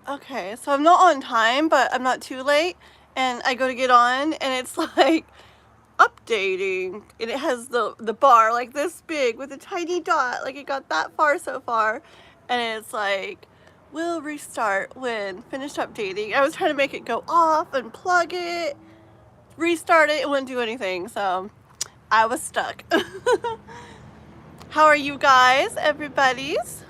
Okay, so I'm not on time, but I'm not too late. And I go to get on, and it's like updating, and it has the bar like this big with a tiny dot. Like it got that far so far, and it's like, will restart when finished updating. I was trying to make it go off and plug it, restart it. It wouldn't do anything, so I was stuck. How are you guys, everybody's?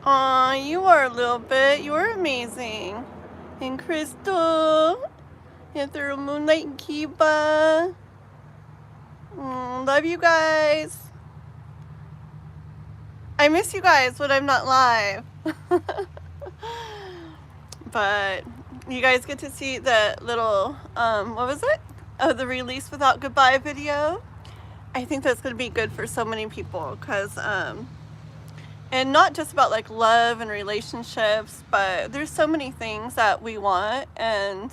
Aw, you are a little bit. You're amazing. And Crystal, and through Moonlight and Kiba. Love you guys. I miss you guys when I'm not live. But you guys get to see the little, what was it? Oh, the release without goodbye video. I think that's going to be good for so many people because, and not just about like love and relationships, but there's so many things that we want. And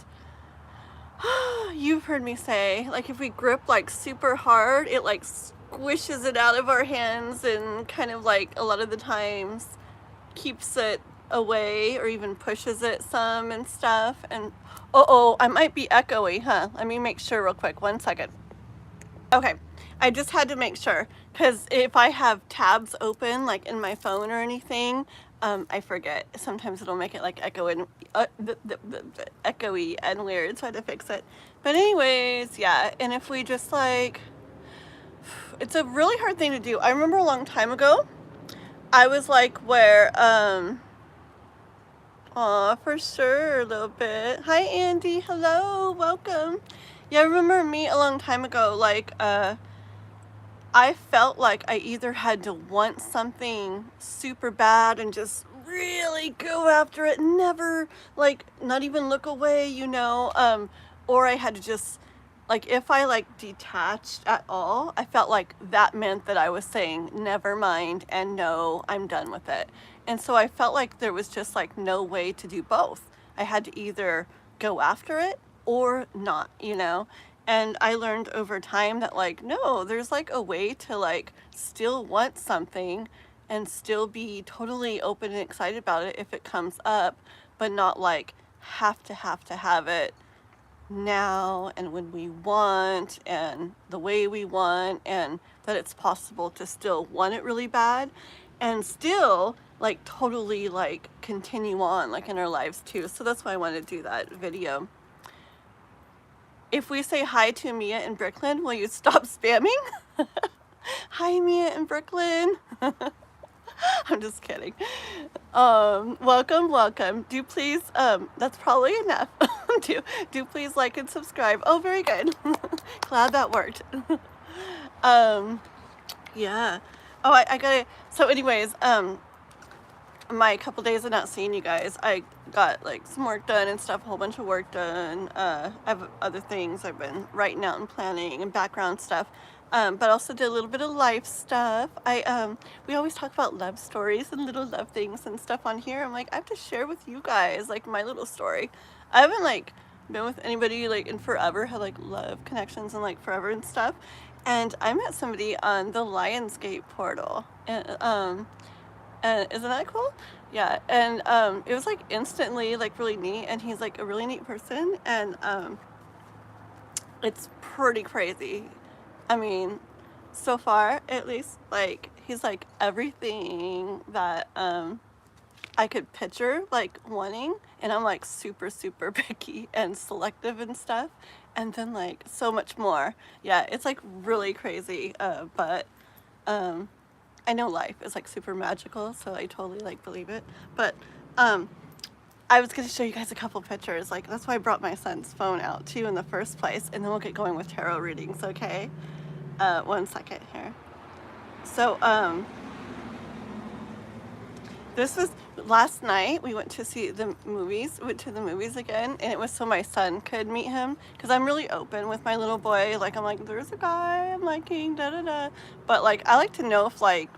you've heard me say, like, if we grip like super hard, it like squishes it out of our hands and kind of like a lot of the times keeps it away or even pushes it some and stuff. And oh, I might be echoey, huh? Let me make sure real quick. 1 second. Okay, I just had to make sure because if I have tabs open like in my phone or anything, I forget. Sometimes it'll make it like echoey and weird, so I had to fix it. But anyways, yeah, and if we just like, it's a really hard thing to do. I remember a long time ago, I was like where, aw, for sure, a little bit. Hi, Andy. Hello, welcome. Yeah, I remember me a long time ago, like, I felt like I either had to want something super bad and just really go after it, never, like, not even look away, you know, or I had to just, like, if I, like, detached at all, I felt like that meant that I was saying, never mind, and no, I'm done with it. And so I felt like there was just, like, no way to do both. I had to either go after it or not, you know? And I learned over time that like, no, there's like a way to like still want something and still be totally open and excited about it if it comes up, but not like have to have it now and when we want and the way we want, and that it's possible to still want it really bad and still like totally like continue on like in our lives too. So that's why I wanted to do that video. If we say hi to Mia in Brooklyn, will you stop spamming? Hi, Mia in Brooklyn. I'm just kidding. Welcome. Do please, that's probably enough. do please like and subscribe. Oh, very good. Glad that worked. Yeah. Oh, I gotta, so anyways, my couple days of not seeing you guys, I got like some work done and stuff, a whole bunch of work done. I have other things I've been writing out and planning and background stuff, but also did a little bit of life stuff. We always talk about love stories and little love things and stuff on here. I'm like, I have to share with you guys like my little story. I haven't like been with anybody like in forever, had like love connections and like forever and stuff. And I met somebody on the Lionsgate portal, and isn't that cool? Yeah, and it was like instantly like really neat, and he's like a really neat person, and it's pretty crazy. I mean, so far at least, like he's like everything that I could picture like wanting, and I'm like super picky and selective and stuff, and then like so much more. Yeah, it's like really crazy, but I know life is like super magical, so I totally like believe it. But I was going to show you guys a couple pictures. Like that's why I brought my son's phone out too in the first place, and then we'll get going with tarot readings, okay? 1 second here. So this was last night. We went to see the movies. Went to the movies again, and it was so my son could meet him, because I'm really open with my little boy. Like I'm like, there's a guy I'm liking, da da da. But like I like to know if like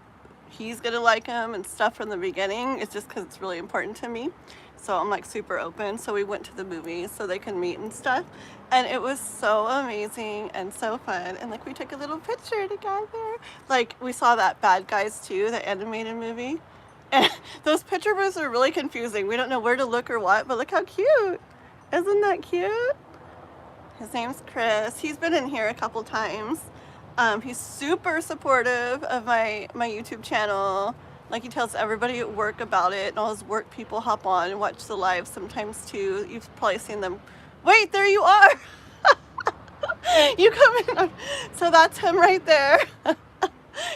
he's gonna like him and stuff from the beginning. It's just because it's really important to me. So I'm like super open. So we went to the movies so they can meet and stuff, and it was so amazing and so fun. And like we took a little picture together. Like we saw that Bad Guys 2, the animated movie. And those picture booths are really confusing. We don't know where to look or what, but look how cute. Isn't that cute? His name's Chris. He's been in here a couple times. He's super supportive of my YouTube channel. Like, he tells everybody at work about it, and all his work people hop on and watch the live sometimes too. You've probably seen them. Wait, there you are. You come in. So that's him right there.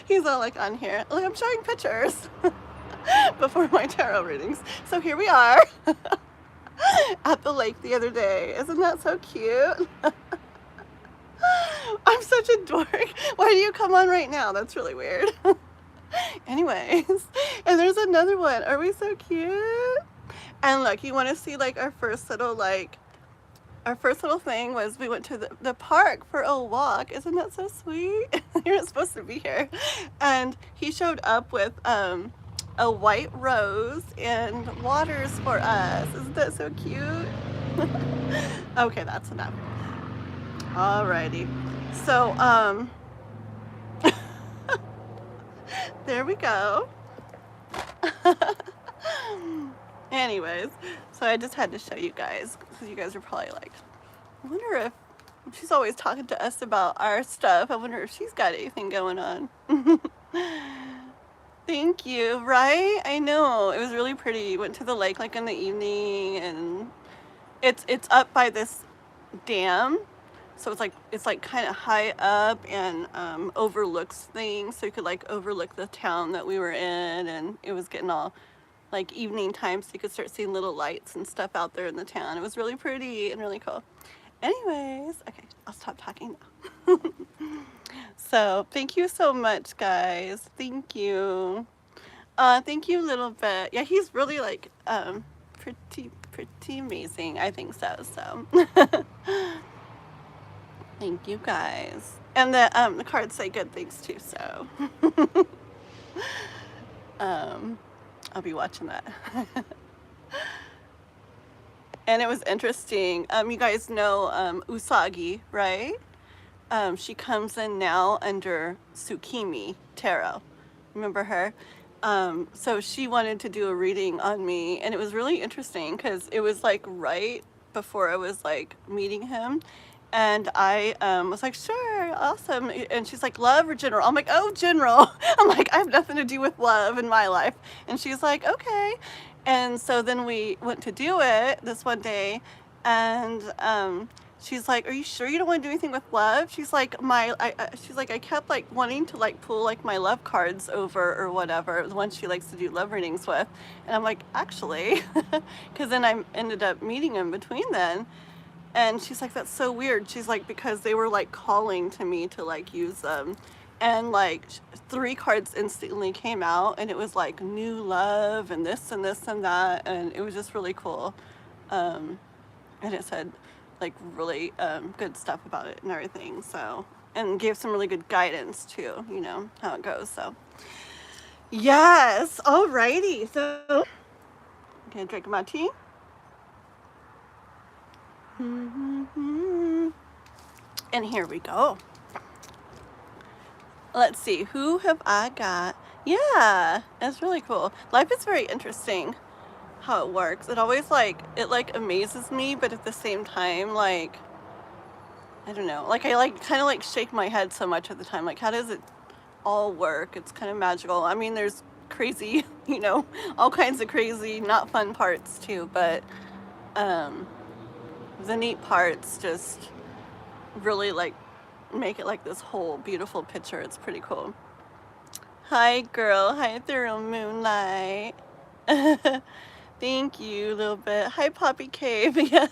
He's all like on here. Look, I'm showing pictures before my tarot readings. So here we are at the lake the other day. Isn't that so cute? I'm such a dork. Why do you come on right now? That's really weird. Anyways, and there's another one. Are we so cute? And look, you want to see like our first little thing was we went to the park for a walk. Isn't that so sweet? You're not supposed to be here. And he showed up with a white rose and waters for us. Isn't that so cute? Okay, that's enough. Alrighty. So, there we go. Anyways, so I just had to show you guys, because you guys are probably like, I wonder if she's always talking to us about our stuff. I wonder if she's got anything going on. Thank you, right? I know, it was really pretty. Went to the lake like in the evening, and it's up by this dam. So it's like kind of high up and overlooks things. So you could like overlook the town that we were in, and it was getting all like evening time, so you could start seeing little lights and stuff out there in the town. It was really pretty and really cool. Anyways, okay, I'll stop talking now. So thank you so much, guys. Thank you. Thank you a little bit. Yeah, he's really like pretty amazing. I think so. So. Thank you, guys. And the cards say good things too, so I'll be watching that. And it was interesting. You guys know Usagi, right? She comes in now under Tsukimi Tarot. Remember her? So she wanted to do a reading on me, and it was really interesting because it was like right before I was like meeting him. And I was like, sure, awesome. And she's like, love or general? I'm like, oh, general. I'm like, I have nothing to do with love in my life. And she's like, okay. And so then we went to do it this one day. And she's like, are you sure you don't want to do anything with love? She's like, she's like, I kept like wanting to like pull like my love cards over or whatever, the ones she likes to do love readings with. And I'm like, actually, because then I ended up meeting him between then. And she's like, that's so weird. She's like, because they were like calling to me to like use them. And like 3 cards instantly came out, and it was like new love and this and this and that. And it was just really cool. And it said like really good stuff about it and everything. So, and gave some really good guidance too, you know, how it goes. So yes. Alrighty. So I'm gonna drink my tea. And here we go. Let's see, who have I got? Yeah, it's really cool. Life is very interesting how it works. It always like amazes me, but at the same time, like, I don't know, like I like kind of like shake my head so much at the time. Like, how does it all work? It's kind of magical. I mean, there's crazy, you know, all kinds of crazy, not fun parts too, but the neat parts just really like make it like this whole beautiful picture. It's pretty cool. Hi girl, hi through moonlight. Thank you a little bit. Hi Poppy Cave. Yeah,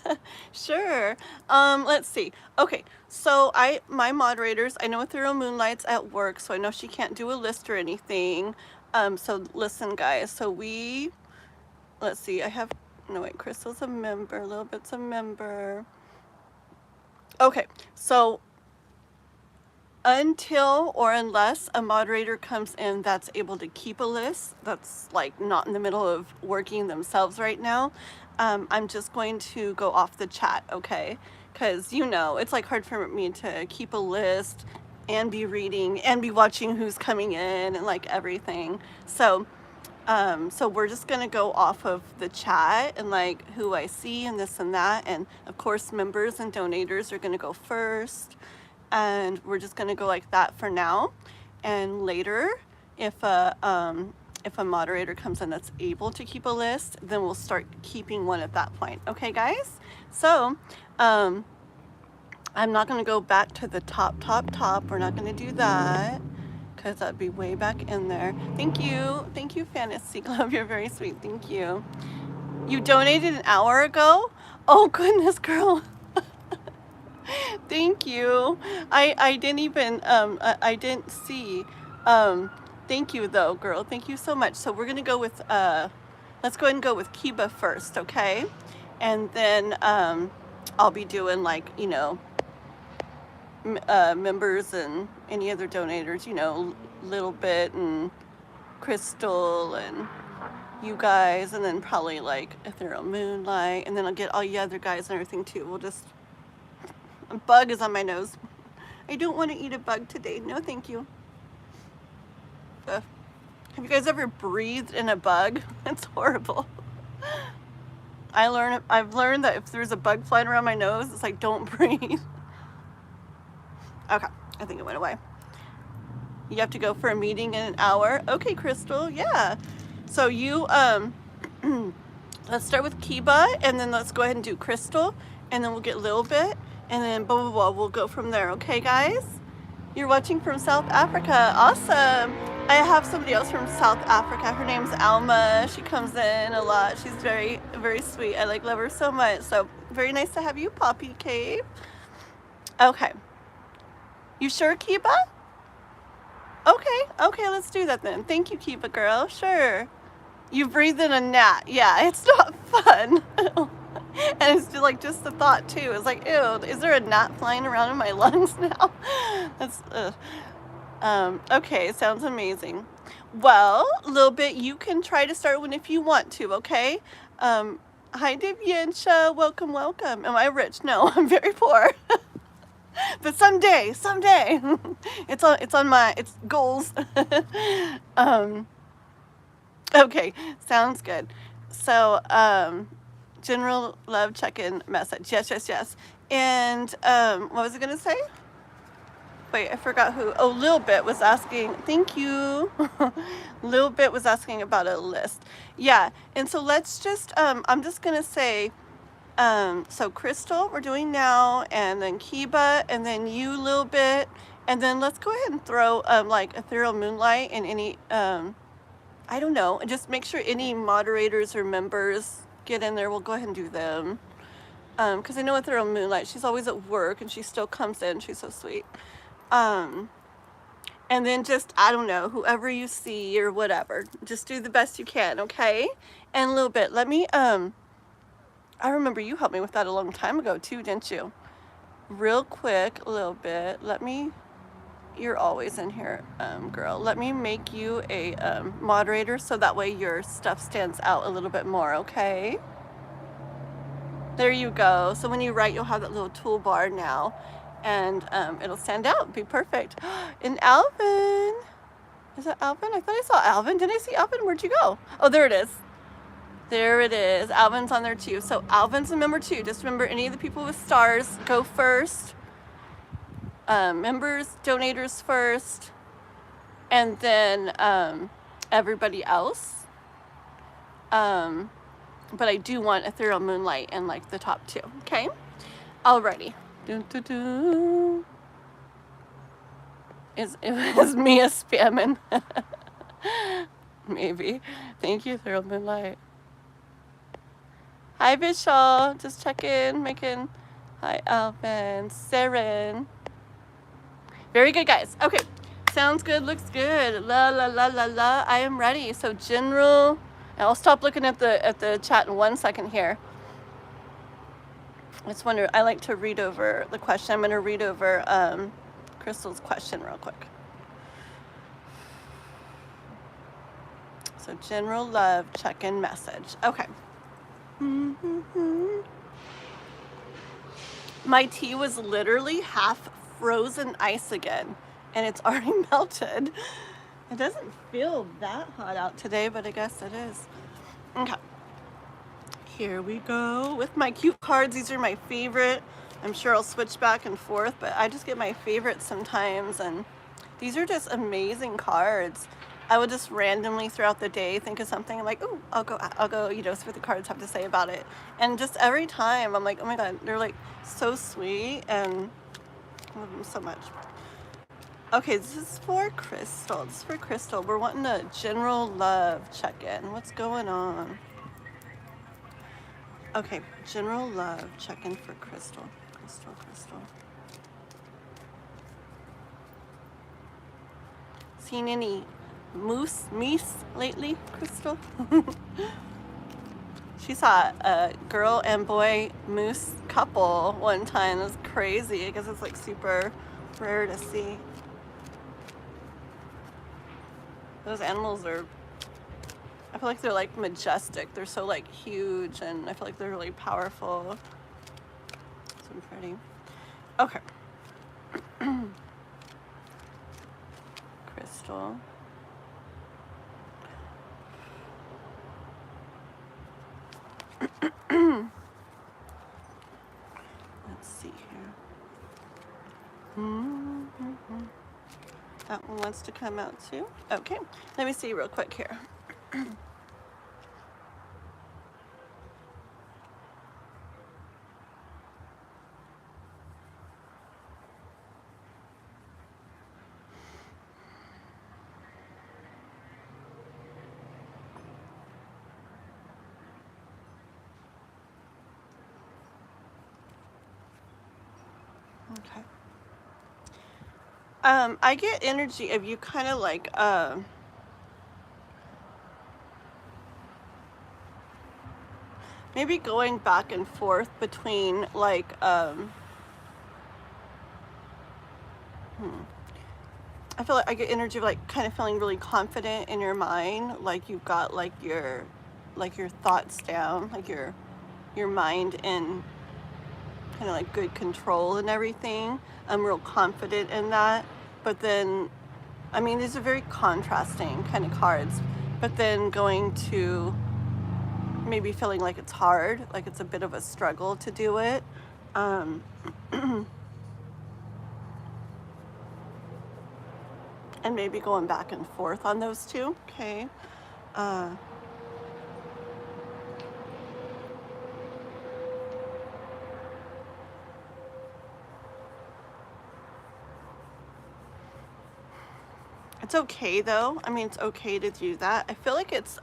sure. Let's see. Okay, so my moderators, I know Ethereal Moonlight's at work, so I know she can't do a list or anything. So listen guys, so let's see, no wait, Crystal's a member, a little bit's a member. Okay, so until or unless a moderator comes in that's able to keep a list, that's like not in the middle of working themselves right now, I'm just going to go off the chat, okay? Because you know, it's like hard for me to keep a list and be reading and be watching who's coming in and like everything. So So we're just gonna go off of the chat and like who I see and this and that, and of course members and donators are gonna go first, and we're just gonna go like that for now. And later, if a moderator comes in that's able to keep a list, then we'll start keeping one at that point. Okay, guys? So I'm not gonna go back to the top. We're not gonna do that, because that'd be way back in there. Thank you, Fantasy Club. You're very sweet. Thank you. You donated an hour ago? Oh goodness, girl. Thank you. I didn't even I didn't see. Thank you though, girl. Thank you so much. So we're gonna go with let's go ahead and go with Kiba first, okay? And then I'll be doing like, you know, members and any other donators, you know, Little Bit and Crystal and you guys, and then probably like Ethereal Moonlight, and then I'll get all you other guys and everything too. We'll just, a bug is on my nose. I don't want to eat a bug today. No, thank you. Have you guys ever breathed in a bug? It's horrible. I've learned that if there's a bug flying around my nose, it's like, don't breathe. Okay, I think it went away. You have to go for a meeting in an hour. Okay, Crystal, yeah. So you, let's start with Kiba, and then let's go ahead and do Crystal, and then we'll get a little bit, and then blah, blah, blah, we'll go from there. Okay, guys? You're watching from South Africa. Awesome. I have somebody else from South Africa. Her name's Alma. She comes in a lot. She's very, very sweet. I love her so much. So very nice to have you, Poppy Cave. Okay. You sure, Kiba? Okay, let's do that then. Thank you, Kiba girl. Sure. You breathe in a gnat. Yeah, it's not fun. And it's just like just the thought too. It's like, ew, is there a gnat flying around in my lungs now? That's okay, sounds amazing. Well, a little bit, you can try to start one if you want to, okay? Hi Divyansha, welcome. Am I rich? No, I'm very poor. But someday, it's on my goals. Okay, sounds good. So, general love check-in message. Yes. And what was I gonna say? Wait, I forgot who. Oh, Lil Bit was asking. Thank you. Lil Bit was asking about a list. Yeah, and so let's just. I'm just gonna say. So Crystal, we're doing now, and then Kiba, and then you, Lil Bit, and then let's go ahead and throw like Ethereal Moonlight and any. I don't know. And just make sure any moderators or members get in there. We'll go ahead and do them. Because I know Ethereal Moonlight, she's always at work and she still comes in. She's so sweet. And then just, I don't know, whoever you see or whatever, just do the best you can, okay? And a little bit, let me, I remember you helped me with that a long time ago too, didn't you? Real quick, a little bit, let me, you're always in here, girl. Let me make you a moderator so that way your stuff stands out a little bit more, okay? There you go. So when you write, you'll have that little toolbar now, and it'll stand out, be perfect. And Alvin, is that Alvin? I thought I saw Alvin. Did I see Alvin? Where'd you go? Oh, there it is. There it is. Alvin's on there too. So Alvin's a member too. Just remember, any of the people with stars go first. Members, donators first, and then everybody else. But I do want Ethereal Moonlight in like the top two. Okay? Alrighty. Is Mia spamming? Maybe. Thank you, Ethereal Moonlight. Hi, Vishal. Just check in, making. Hi, Alvin. Saren. Very good, guys. Okay. Sounds good. Looks good. La la la la la. I am ready. So general. And I'll stop looking at the chat in 1 second here. I just wonder. I like to read over the question. I'm going to read over Crystal's question real quick. So general love check-in message. Okay. My tea was literally half frozen ice again, and it's already melted. It doesn't feel that hot out today, but I guess it is. Okay. Here we go with my cute cards. These are my favorite. I'm sure I'll switch back and forth, but I just get my favorites sometimes, and these are just amazing cards. I would just randomly throughout the day think of something. I'm like, oh, I'll go, you know, see what the cards have to say about it. And just every time I'm like, oh my God, they're like so sweet, and I love them so much. Okay, this is for Crystal. This is for Crystal. We're wanting a general love check-in. What's going on? Okay, general love check-in for Crystal. Crystal. Seen any meese lately, Crystal? She saw a girl and boy moose couple one time. It was crazy. I guess it's like super rare to see. Those animals are, I feel like they're like majestic. They're so like huge, and I feel like they're really powerful. So pretty. Okay. Crystal. Let's see here. That one wants to come out too. Okay, let me see real quick here. Okay. I get energy of you kind of like maybe going back and forth between like I feel like I get energy of like kind of feeling really confident in your mind, like you've got like your thoughts down, like your mind in kind of like good control and everything. I'm real confident in that. But then, I mean, these are very contrasting kind of cards. But then going to maybe feeling like it's hard, like it's a bit of a struggle to do it. And maybe going back and forth on those two. Okay. It's okay though. I mean, it's okay to do that. I feel like it's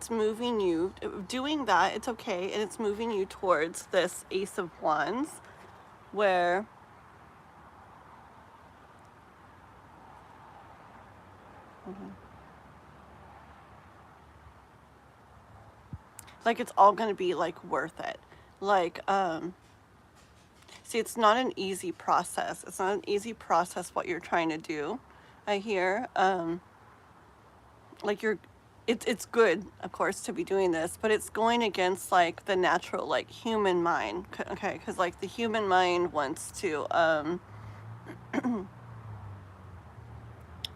moving you, doing that, it's okay, and it's moving you towards this Ace of Wands, where like it's all going to be like worth it. Like see, it's not an easy process. It's not an easy process what you're trying to do. I hear like it's good, of course, to be doing this, but it's going against like the natural like human mind. Okay, because like the human mind wants to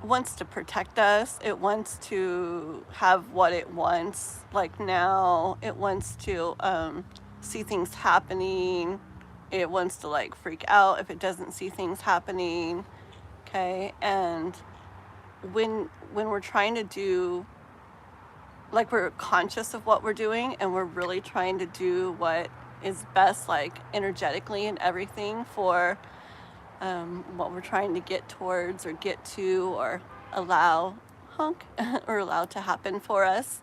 wants to protect us. It wants to have what it wants like now. It wants to see things happening. It wants to like freak out if it doesn't see things happening. Okay, and when we're trying to do, like, we're conscious of what we're doing and we're really trying to do what is best, like energetically and everything for what we're trying to get towards or get to or allow or allow to happen for us.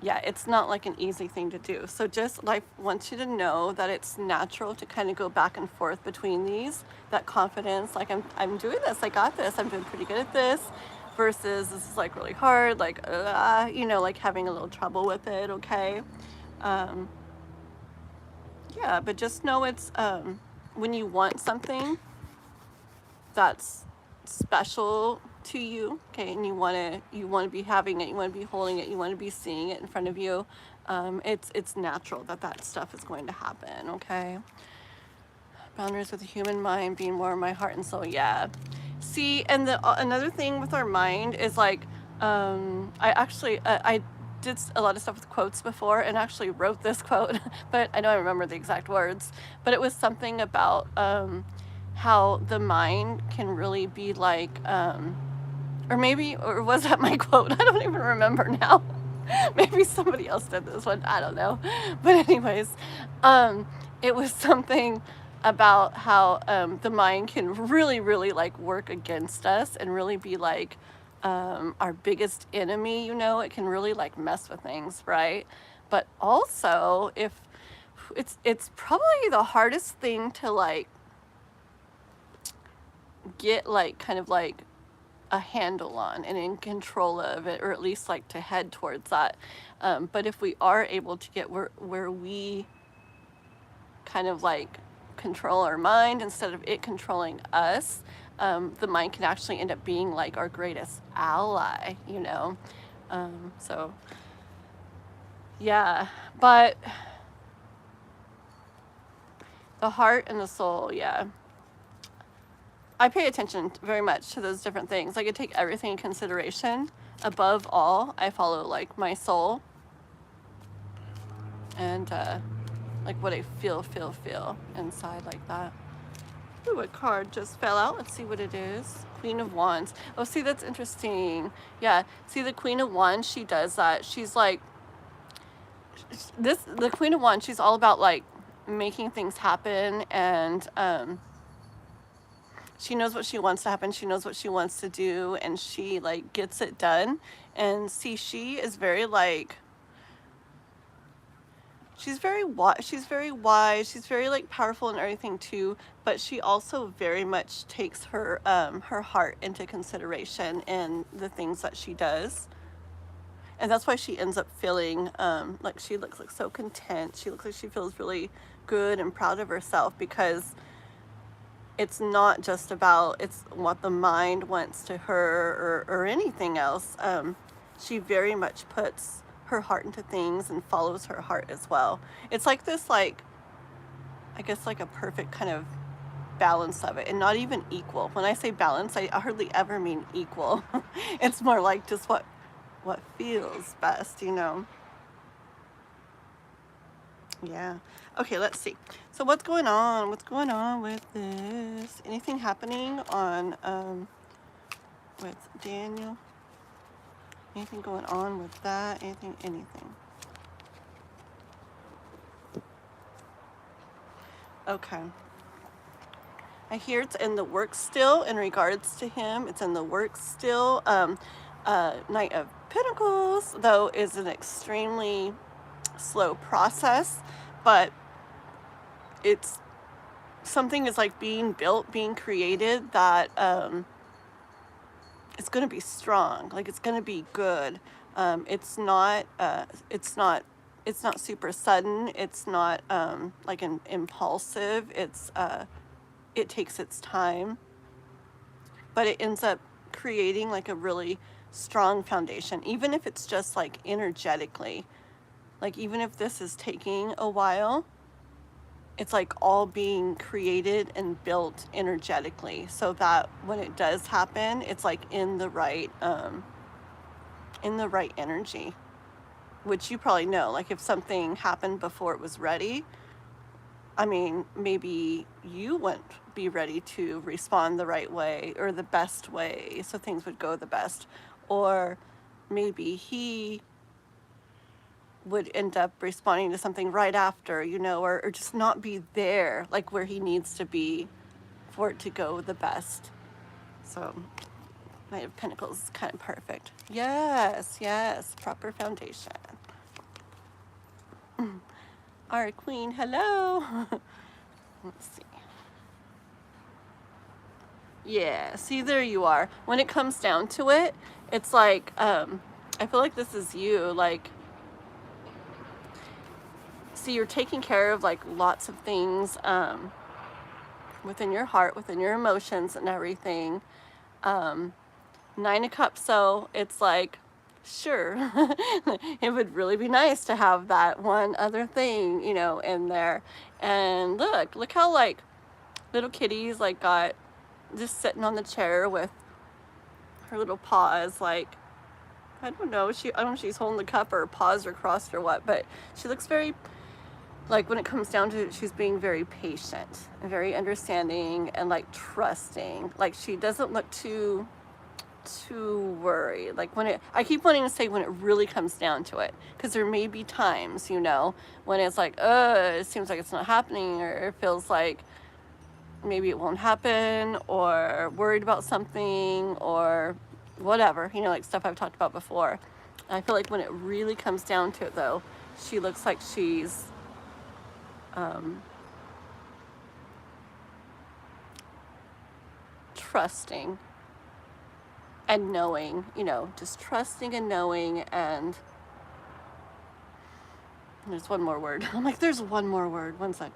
Yeah, it's not like an easy thing to do. So just like want you to know that it's natural to kind of go back and forth between these, that confidence, like I'm doing this, I got this, I'm doing pretty good at this, versus this is like really hard, like you know, like having a little trouble with it. Okay. Yeah, but just know it's when you want something that's special to you, okay, and you want to be having it, you want to be holding it, you want to be seeing it in front of you, it's natural that stuff is going to happen. Okay, Boundaries with the human mind being more my heart and soul. Yeah. See, and the another thing with our mind is like, I did a lot of stuff with quotes before and actually wrote this quote, but I don't remember the exact words. But it was something about how the mind can really be like, or was that my quote? I don't even remember now. Maybe somebody else did this one. I don't know. But anyways, it was something about how the mind can really, really like work against us and really be like our biggest enemy. You know, it can really like mess with things, right? But also, if it's probably the hardest thing to like get like kind of like a handle on and in control of it, or at least like to head towards that. But if we are able to get where we kind of like control our mind instead of it controlling us, the mind can actually end up being like our greatest ally, you know? So yeah, but the heart and the soul, yeah. I pay attention very much to those different things. Like I take everything in consideration. Above all, I follow like my soul and like what I feel inside like that. Ooh, a card just fell out. Let's see what it is. Queen of Wands. Oh, see, that's interesting. Yeah, see the Queen of Wands, she does that. She's like, the Queen of Wands, she's all about like making things happen and she knows what she wants to happen. She knows what she wants to do, and she like gets it done. And see, she is very like, she's very wise. She's very wise. She's very like powerful and everything too. But she also very much takes her heart into consideration in the things that she does. And that's why she ends up feeling like she looks like so content. She looks like she feels really good and proud of herself, because it's not just about it's what the mind wants to her or anything else. She very much puts her heart into things and follows her heart as well. It's like this, like, I guess like a perfect kind of balance of it, and not even equal. When I say balance, I hardly ever mean equal. It's more like just what feels best, you know? Yeah. Okay, let's see. So what's going on? What's going on with this? Anything happening on with Daniel? Anything going on with that? Anything? Okay. I hear it's in the works still in regards to him. It's in the works still. Knight of Pentacles, though, is an extremely slow process, but it's something is like being built, being created, that it's going to be strong, like it's going to be good. It's not super sudden. It's not like an impulsive. It takes its time, but it ends up creating like a really strong foundation, even if it's just like energetically. Like even if this is taking a while, it's like all being created and built energetically, so that when it does happen, it's like in the right energy, which you probably know. Like if something happened before it was ready, I mean, maybe you wouldn't be ready to respond the right way or the best way, so things would go the best. Or maybe he would end up responding to something right after, you know, or just not be there, like where he needs to be for it to go the best. So Knight of Pentacles is kind of perfect. Yes, proper foundation. All right, Queen, hello. Let's see. Yeah, see, there you are. When it comes down to it, it's like, I feel like this is you, like, see, you're taking care of like lots of things within your heart, within your emotions and everything. Nine of Cups, so it's like, sure, it would really be nice to have that one other thing, you know, in there. And look how like Little kitty's like got just sitting on the chair with her little paws, like, I don't know, I don't know if she's holding the cup or her paws are crossed or what, but she looks very, like, when it comes down to it, she's being very patient and very understanding and like trusting. Like, she doesn't look too worried. Like, I keep wanting to say when it really comes down to it, because there may be times, you know, when it's like, it seems like it's not happening, or it feels like maybe it won't happen, or worried about something, or whatever, you know, like stuff I've talked about before. I feel like when it really comes down to it, though, she looks like she's trusting and knowing, you know, just trusting and knowing. And there's one more word. I'm like, there's one more word. One sec.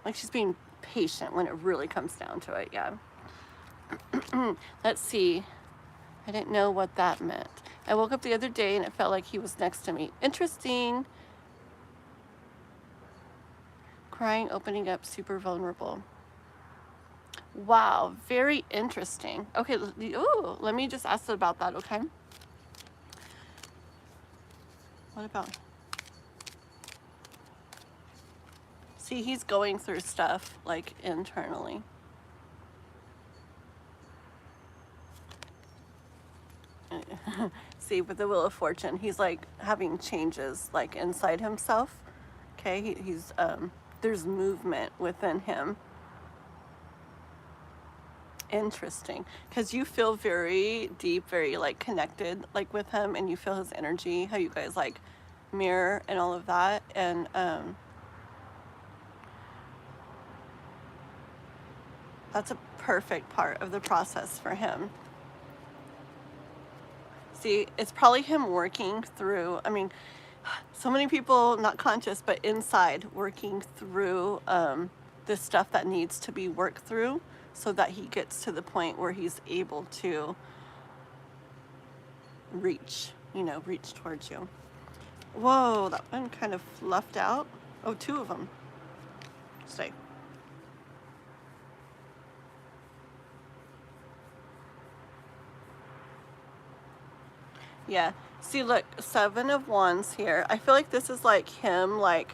Like, she's being patient when it really comes down to it. Yeah. Let's see. I didn't know what that meant. I woke up the other day and it felt like he was next to me. Interesting. Crying, opening up, super vulnerable. Wow, very interesting. Okay, ooh, let me just ask about that, okay? What about? See, he's going through stuff, like, internally. See, with the Wheel of Fortune, he's, like, having changes, like, inside himself. Okay, he's, there's movement within him. Interesting, because you feel very deep, very like connected, like with him, and you feel his energy, how you guys like mirror and all of that. And that's a perfect part of the process for him. See, it's probably him working through, I mean, so many people not conscious but inside working through the stuff that needs to be worked through, so that he gets to the point where he's able to reach, you know, reach towards you. Whoa, that one kind of fluffed out. Oh, two of them. Stay. Yeah. See, look, 7 of Wands here. I feel like this is like him, like,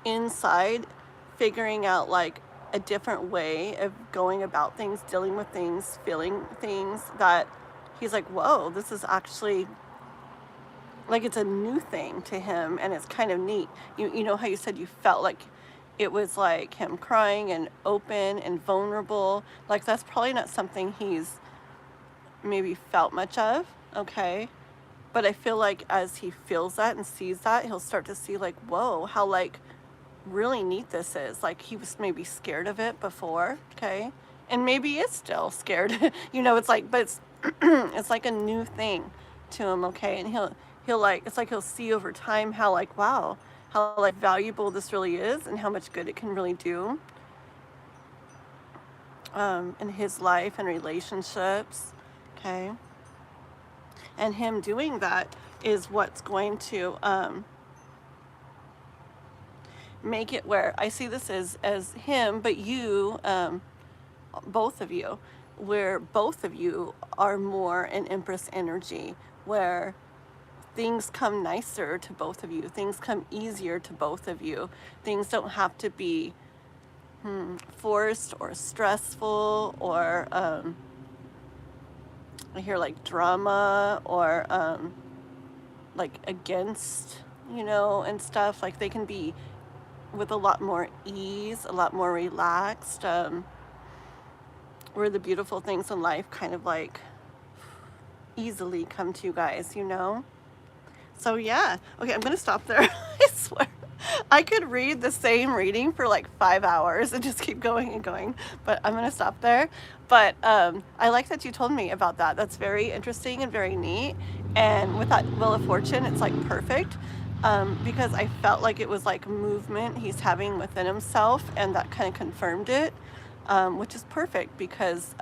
inside, figuring out, like, a different way of going about things, dealing with things, feeling things, that he's like, whoa, this is actually, like, it's a new thing to him, and it's kind of neat. You know how you said you felt like it was like him crying and open and vulnerable? Like, that's probably not something he's maybe felt much of, okay? But I feel like as he feels that and sees that, he'll start to see, like, whoa, how, like, really neat this is. Like, he was maybe scared of it before, okay? And maybe is still scared. You know, it's like, but it's it's like a new thing to him, okay? And he'll like, it's like he'll see over time how, like, wow, how, like, valuable this really is, and how much good it can really do in his life and relationships, okay? And him doing that is what's going to make it where I see this as him, but you, both of you, where both of you are more in Empress energy, where things come nicer to both of you, things come easier to both of you, things don't have to be forced or stressful, or I hear like drama, or like against, you know, and stuff. Like, they can be with a lot more ease, a lot more relaxed, where the beautiful things in life kind of like easily come to you guys, you know? So yeah, okay, I'm gonna stop there. I swear. I could read the same reading for like 5 hours and just keep going and going, but I'm gonna stop there. But I like that you told me about that. That's very interesting and very neat. And with that Wheel of Fortune, it's like perfect, because I felt like it was like movement he's having within himself, and that kind of confirmed it, which is perfect because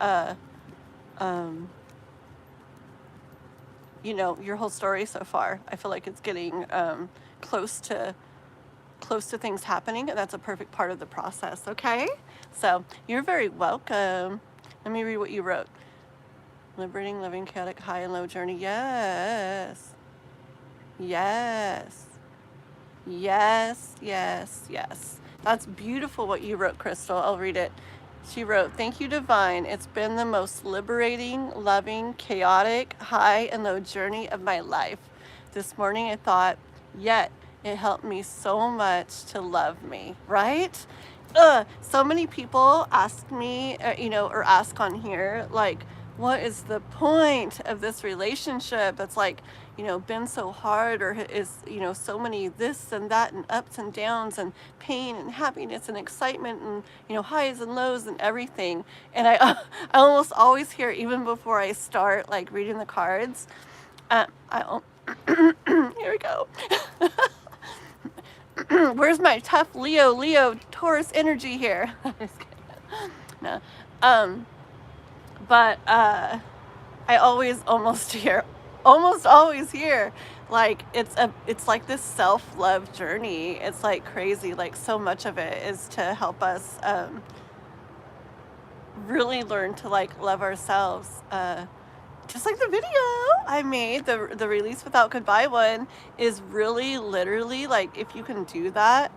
you know, your whole story so far, I feel like it's getting close to close to things happening, and that's a perfect part of the process, okay? So you're very welcome. Let me read what you wrote. Liberating, living, chaotic, high and low journey. Yes. Yes. Yes, yes, yes. That's beautiful what you wrote, Crystal. I'll read it. She wrote, thank you, Divine. It's been the most liberating, loving, chaotic, high and low journey of my life. This morning I thought, yet it helped me so much to love me, right? So many people ask me, or ask on here, like, what is the point of this relationship that's like, been so hard, or is, so many this and that and ups and downs and pain and happiness and excitement and, highs and lows and everything. And I almost always hear, even before I start like reading the cards, here we go. Where's my tough Leo, Taurus energy here? No. But I always almost always hear, like, it's like this self-love journey. It's like crazy. Like, so much of it is to help us really learn to like love ourselves. Just like the video I made, the release without goodbye one is really literally like, if you can do that,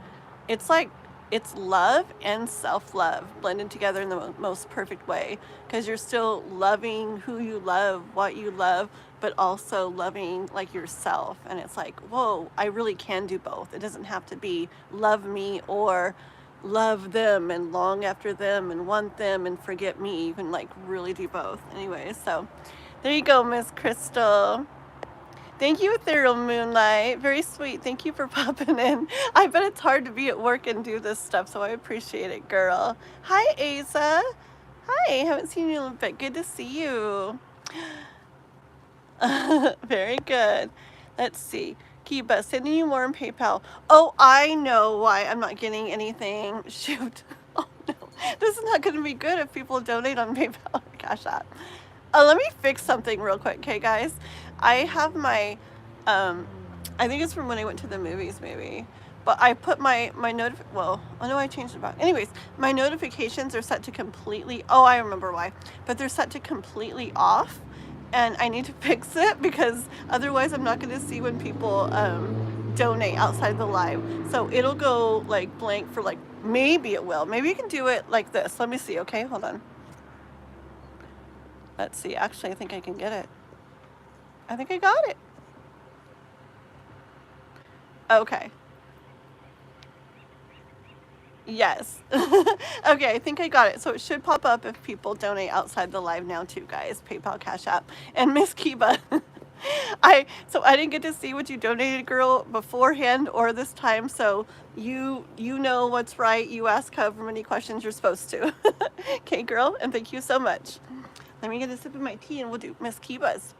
it's like, it's love and self-love blended together in the most perfect way, because you're still loving who you love, what you love, but also loving like yourself. And it's like, whoa, I really can do both. It doesn't have to be love me or love them and long after them and want them and forget me. You can like really do both. Anyway, so there you go, Miss Crystal. Thank you, Ethereal Moonlight. Very sweet. Thank you for popping in. I bet it's hard to be at work and do this stuff, so I appreciate it, girl. Hi, Asa. Hi, haven't seen you in a little bit. Good to see you. Very good. Let's see. Kiba, sending you more in PayPal. Oh, I know why I'm not getting anything. Shoot. Oh, no. This is not going to be good if people donate on PayPal or CashApp. Let me fix something real quick, okay, guys? I have my, I think it's from when I went to the movies, maybe. But I put my well, oh no, I changed it back. Anyways, my notifications are set to completely, oh, I remember why. But they're set to completely off. And I need to fix it, because otherwise I'm not going to see when people donate outside the live. So it'll go like blank for like, maybe it will. Maybe you can do it like this. Let me see, okay? Hold on. Let's see. Actually, I think I can get it. I think I got it. Okay. Yes. Okay, I think I got it. So it should pop up if people donate outside the live now too, guys. PayPal, Cash App. And Miss Kiba, so I didn't get to see what you donated, girl, beforehand or this time. So you know what's right. You ask however many questions you're supposed to. Okay, girl, and thank you so much. Let me get a sip of my tea and we'll do Miss Kiba's.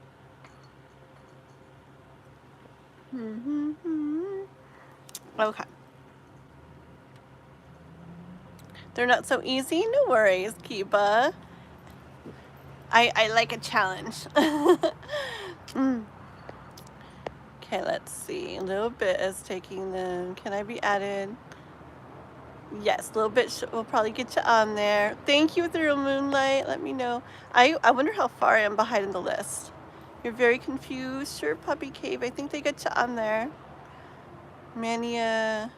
Okay. They're not so easy? No worries, Kiba. I like a challenge. Okay, let's see. A little bit is taking them. Can I be added? Yes, a little bit will probably get you on there. Thank you, Ethereal Moonlight. Let me know. I wonder how far I am behind in the list. You're very confused. Sure, Puppy Cave. I think they got you on there. Mania.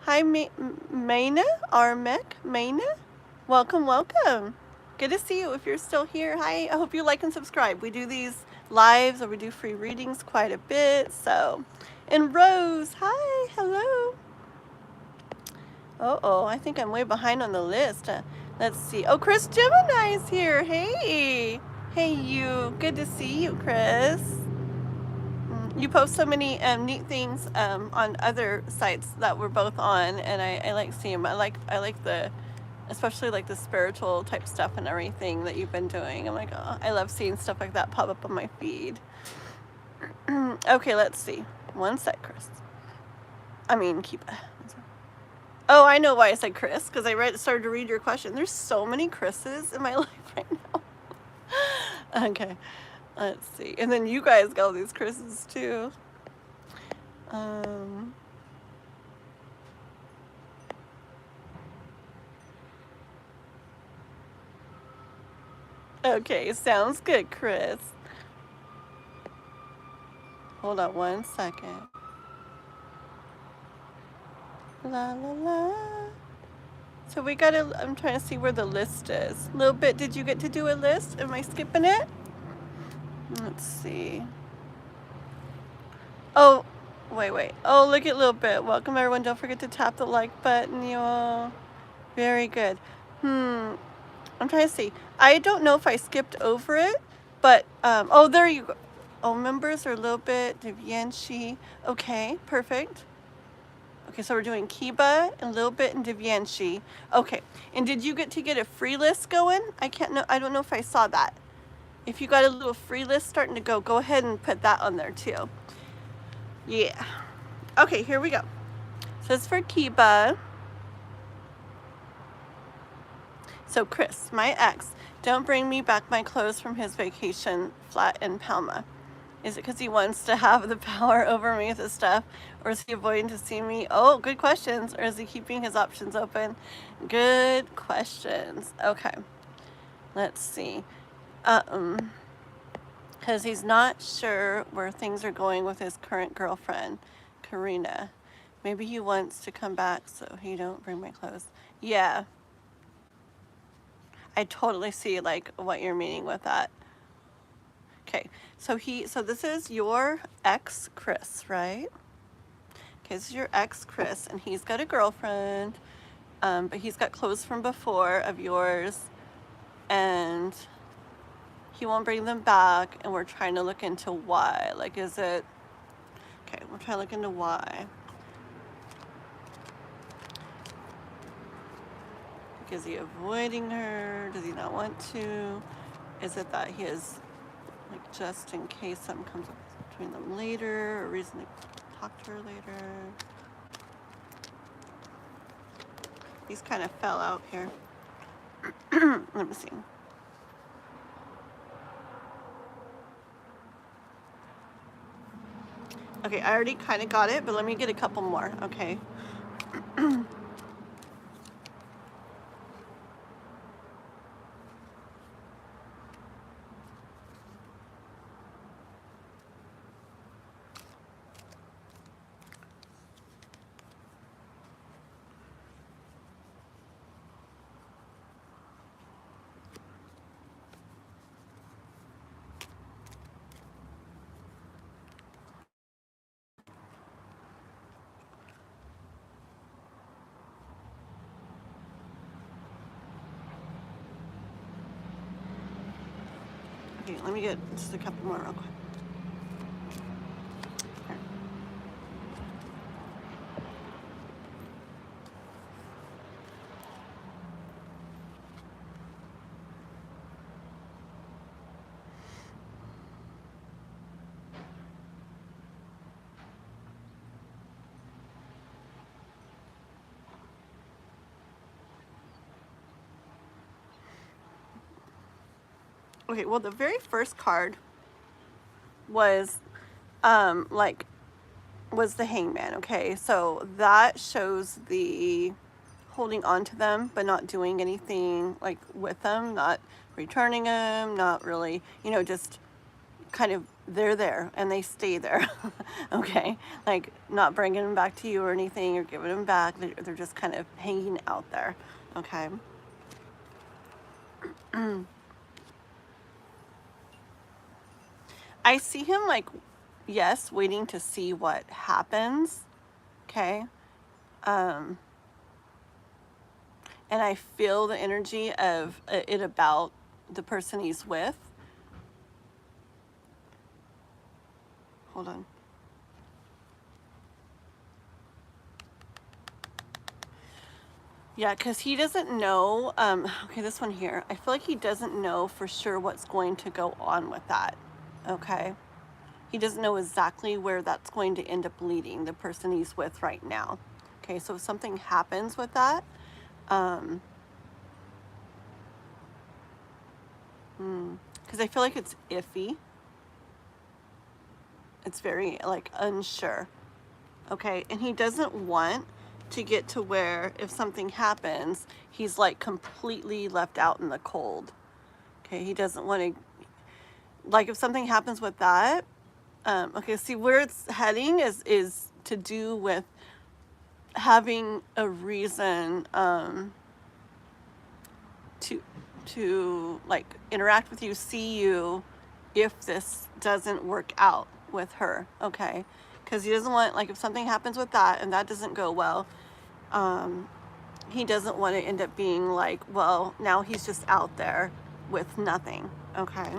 Hi, Maina? Armek? Maina? Welcome, welcome. Good to see you if you're still here. Hi, I hope you like and subscribe. We do these lives or we do free readings quite a bit. So, and Rose, hi, hello. Uh-oh, I think I'm way behind on the list. Let's see. Oh, Chris Gemini is here. Hey. Hey, you. Good to see you, Chris. You post so many neat things on other sites that we're both on, and I like seeing them. I like the, especially like the spiritual type stuff and everything that you've been doing. I'm like, oh, I love seeing stuff like that pop up on my feed. Okay, let's see. One sec, Chris. I mean, keep it. Oh, I know why I said Chris, because I started to read your question. There's so many Chris's in my life right now. Okay, let's see. And then you guys got all these Chris's too. Okay, sounds good, Chris. Hold on 1 second. La la la. So we gotta, I'm trying to see where the list is. A little bit, did you get to do a list? Am I skipping it? Let's see. Oh, wait. Oh, look at Little Bit. Welcome, everyone. Don't forget to tap the like button, y'all. Very good. I'm trying to see. I don't know if I skipped over it, but, oh, there you go. Oh, members are a little bit, Diane. Okay, perfect. Okay, so we're doing Kiba and Little Bit and Diane. Okay, and did you get to get a free list going? I don't know if I saw that. If you got a little free list starting to go ahead and put that on there too. Yeah. Okay, here we go. So it's for Kiba. So Chris, my ex, don't bring me back my clothes from his vacation flat in Palma. Is it because he wants to have the power over me with his stuff? Or is he avoiding to see me? Oh, good questions. Or is he keeping his options open? Good questions. Okay. Let's see. Because he's not sure where things are going with his current girlfriend, Karina. Maybe he wants to come back so he don't bring my clothes. Yeah. I totally see like what you're meaning with that. Okay, so this is your ex Chris, right? Okay, this is your ex Chris, and he's got a girlfriend, but he's got clothes from before of yours, and he won't bring them back, and we're trying to look into why. Like, is it, okay, we're trying to look into why. Like, is he avoiding her? Does he not want to? Is it that he is, like, just in case something comes up between them later, or reason to talk to her later? These kind of fell out here. Let me see. Okay, I already kind of got it, but let me get a couple more, okay? Okay, let me get just a couple more real quick. Okay, well, the very first card was, was the Hangman, okay? So that shows the holding on to them, but not doing anything, like, with them, not returning them, not really, just kind of, they're there, and they stay there, okay? Like, not bringing them back to you or anything, or giving them back, they're just kind of hanging out there, okay? I see him, like, yes, waiting to see what happens, okay? And I feel the energy of it about the person he's with. Hold on. Yeah, because he doesn't know, okay, this one here. I feel like he doesn't know for sure what's going to go on with that, okay? He doesn't know exactly where that's going to end up leading, the person he's with right now. Okay, so if something happens with that, because I feel like it's iffy. It's very, like, unsure. Okay, and he doesn't want to get to where if something happens, he's, like, completely left out in the cold. Okay, he doesn't want to, like if something happens with that, okay, see where it's heading is to do with having a reason to like interact with you, see you, if this doesn't work out with her, okay? Because he doesn't want, like if something happens with that and that doesn't go well, he doesn't want to end up being like, well, now he's just out there with nothing, okay?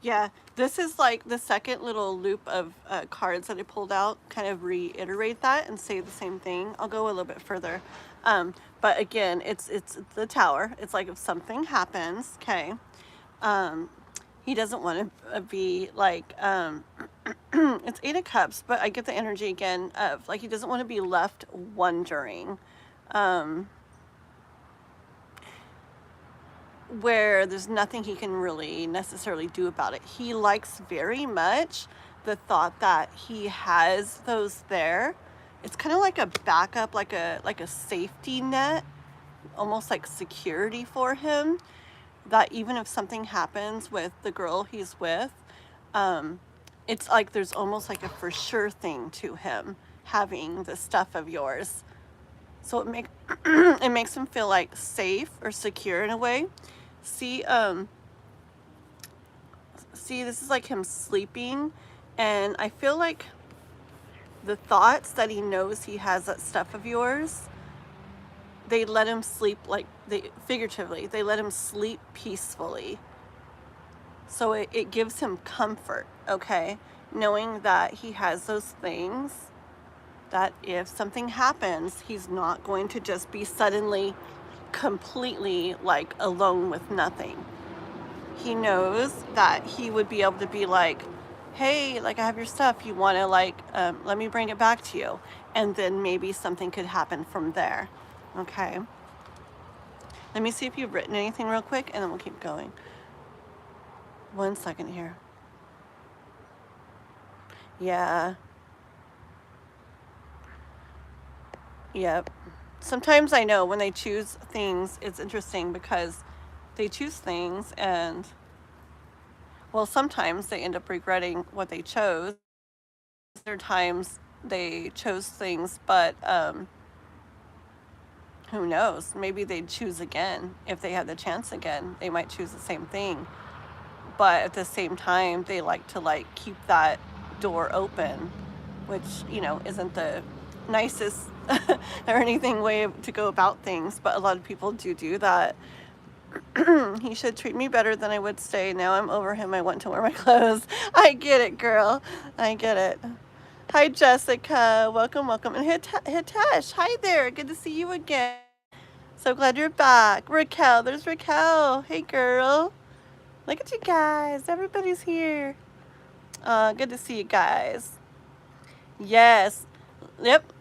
Yeah, this is like the second little loop of cards that I pulled out, kind of reiterate that and say the same thing. I'll go a little bit further. But again, it's the Tower. It's like if something happens, okay, he doesn't want to be like, it's Eight of Cups, but I get the energy again of like he doesn't want to be left wondering. Where there's nothing he can really necessarily do about it. He likes very much the thought that he has those there. It's kind of like a backup, like a safety net, almost like security for him, that even if something happens with the girl he's with, it's like there's almost like a for sure thing to him having the stuff of yours. So it makes him feel like safe or secure in a way. See, this is like him sleeping, and I feel like the thoughts that he knows he has that stuff of yours, they let him sleep, like figuratively, they let him sleep peacefully. So it gives him comfort, okay? Knowing that he has those things, that if something happens, he's not going to just be suddenly completely like alone with nothing. He knows that he would be able to be like, hey, like I have your stuff, you want to like let me bring it back to you, and then maybe something could happen from there. Okay, let me see if you've written anything real quick and then we'll keep going. 1 second here. Yeah, yep. Sometimes I know when they choose things, it's interesting because they choose things and, well, sometimes they end up regretting what they chose. Other times they chose things, but who knows? Maybe they'd choose again. If they had the chance again, they might choose the same thing. But at the same time, they like to like keep that door open, which, you know, isn't the nicest or anything way to go about things, but a lot of people do that. He should treat me better than I would stay. Now I'm over him. I want to wear my clothes. I get it, girl. I get it. Hi, Jessica. Welcome. And Hitesh. Hi there. Good to see you again. So glad you're back. Raquel. There's Raquel. Hey, girl. Look at you guys. Everybody's here. Good to see you guys. Yes. Yep.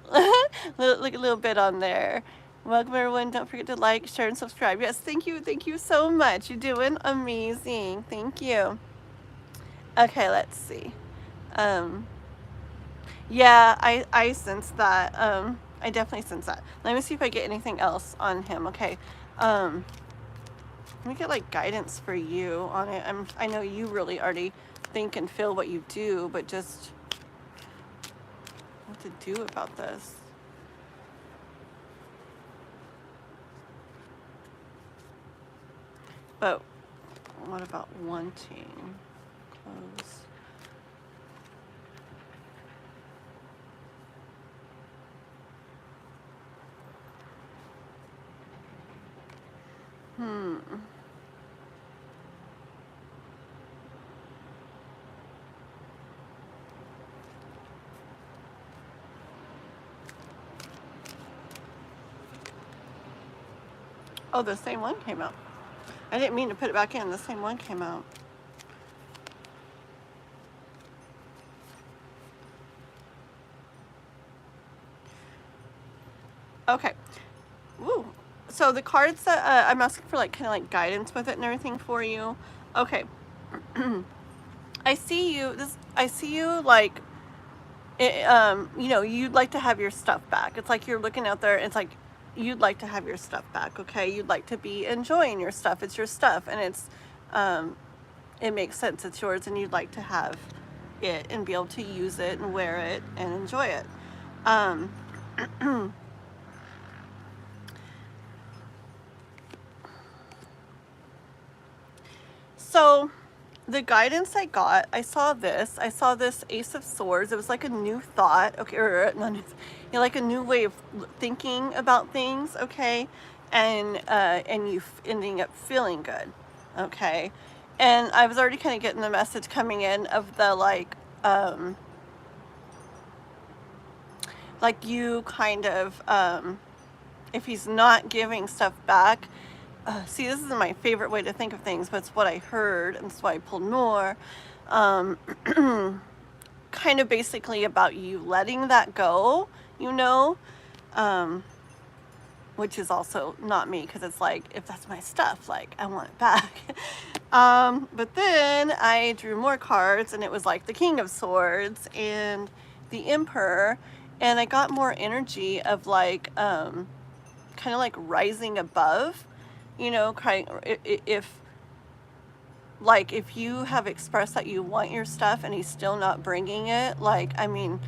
Look a little bit on there. Welcome, everyone. Don't forget to like, share, and subscribe. Yes, thank you. Thank you so much. You're doing amazing. Thank you. Okay, let's see. Yeah, I sense that. I definitely sense that. Let me see if I get anything else on him. Okay. Let me get like guidance for you on it. I know you really already think and feel what you do, but just what to do about this. But what about wanting clothes? Oh, the same one came out. I didn't mean to put it back in. The same one came out. Okay. Ooh. So the cards that I'm asking for, like, kind of like guidance with it and everything for you. Okay. I see you. I see you like, you know, you'd like to have your stuff back. It's like you're looking out there. It's like you'd like to have your stuff back. Okay, you'd like to be enjoying your stuff. It's your stuff, and it makes sense. It's yours, and you'd like to have it and be able to use it and wear it and enjoy it. So the guidance I got, I saw this Ace of Swords. It was like a new thought, okay, or not new, you know, like a new way of thinking about things, okay, and you ending up feeling good, okay. And I was already kind of getting the message coming in of the like you kind of, if he's not giving stuff back, see, this isn't my favorite way to think of things, but it's what I heard, and that's why I pulled more. Kind of basically about you letting that go, you know, which is also not me, because it's like, if that's my stuff, like, I want it back. But then I drew more cards, and it was like the King of Swords and the Emperor, and I got more energy of like, kind of like rising above, you know, kind of, if you have expressed that you want your stuff and he's still not bringing it, like, I mean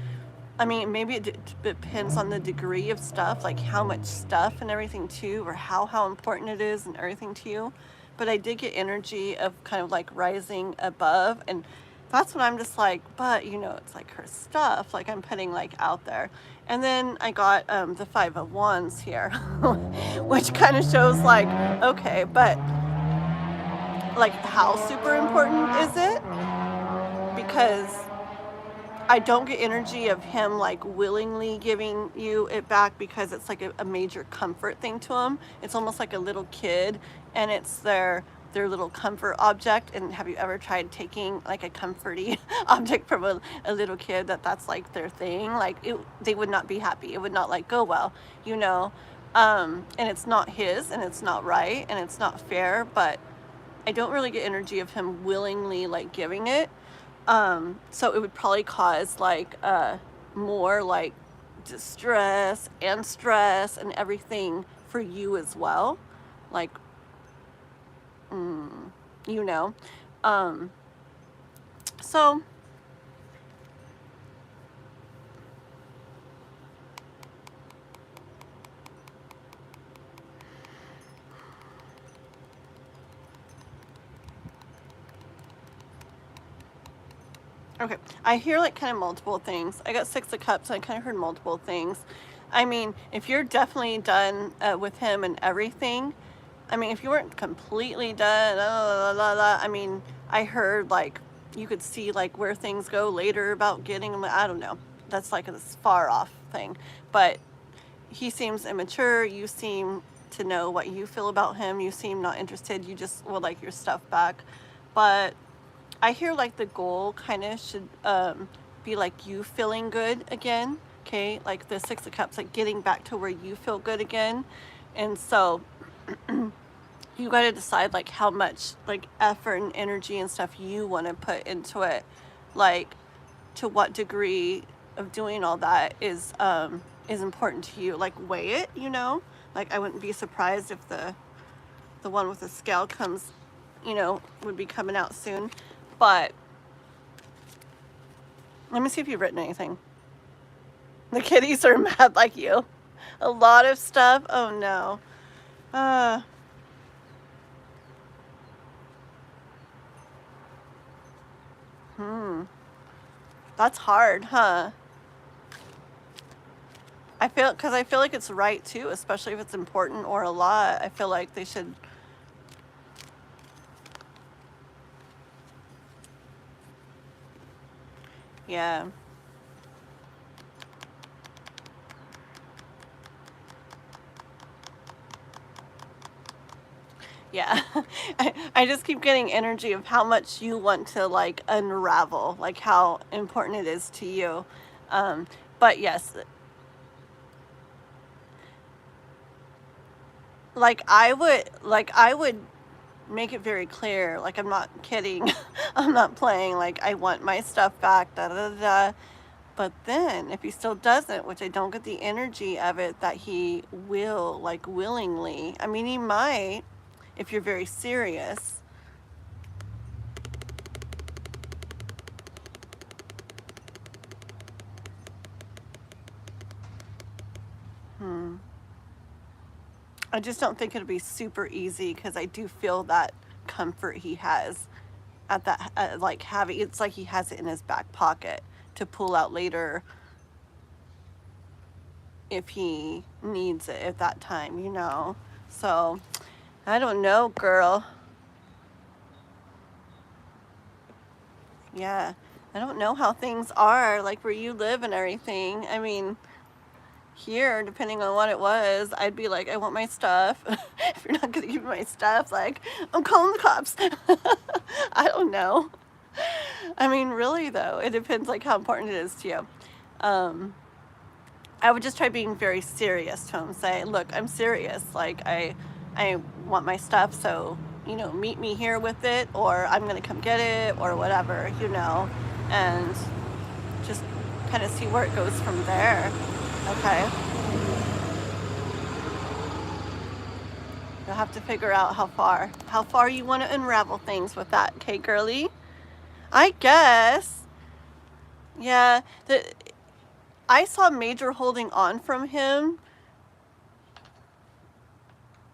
maybe it depends on the degree of stuff, like how much stuff and everything too, or how important it is and everything to you. But I did get energy of kind of like rising above, and that's when I'm just like, but you know, it's like her stuff, like I'm putting like out there. And then I got the Five of Wands here, which kind of shows like, okay, but like how super important is it? Because I don't get energy of him like willingly giving you it back, because it's like a major comfort thing to him. It's almost like a little kid, and it's their little comfort object. And have you ever tried taking like a comforting object from a little kid that's like their thing? Like they would not be happy. It would not like go well, you know. And it's not his, and it's not right, and it's not fair, but I don't really get energy of him willingly like giving it. So it would probably cause like more like distress and stress and everything for you as well, like you know. So okay, I hear like kind of multiple things. I got Six of Cups, and I kind of heard multiple things. I mean, if you're definitely done with him and everything, I mean, if you weren't completely done, I mean, I heard like you could see like where things go later about getting him. I don't know. That's like a far off thing. But he seems immature. You seem to know what you feel about him. You seem not interested. You just would like your stuff back. But I hear like the goal kind of should be like you feeling good again, okay? Like the Six of Cups, like getting back to where you feel good again. And so you got to decide like how much like effort and energy and stuff you want to put into it, like to what degree of doing all that is important to you. Like weigh it, you know. Like I wouldn't be surprised if the one with the scale comes, you know, would be coming out soon. But let me see if you've written anything. The kitties are mad like you. A lot of stuff. Oh no. That's hard, huh? I feel like it's right too, especially if it's important or a lot. I feel like they should. Yeah. Yeah. I just keep getting energy of how much you want to like unravel, like how important it is to you. But yes, I would make it very clear, like, I'm not kidding. I'm not playing, like, I want my stuff back, da da da da. But then if he still doesn't, which I don't get the energy of it that he will, like, willingly. I mean, he might if you're very serious. I just don't think it'll be super easy, because I do feel that comfort he has at that, like, having, it's like he has it in his back pocket to pull out later if he needs it at that time, you know. So I don't know, girl. Yeah, I don't know how things are, like, where you live and everything. I mean, here, depending on what it was, I'd be like, I want my stuff. If you're not gonna give me my stuff, like, I'm calling the cops. I don't know. I mean, really though, it depends, like, how important it is to you. I would just try being very serious to him. Say, look, I'm serious. Like, I want my stuff, so, you know, meet me here with it, or I'm gonna come get it, or whatever, you know, and just kind of see where it goes from there. Okay. You'll have to figure out how far you want to unravel things with that. Okay, girly? I guess. Yeah. I saw major holding on from him.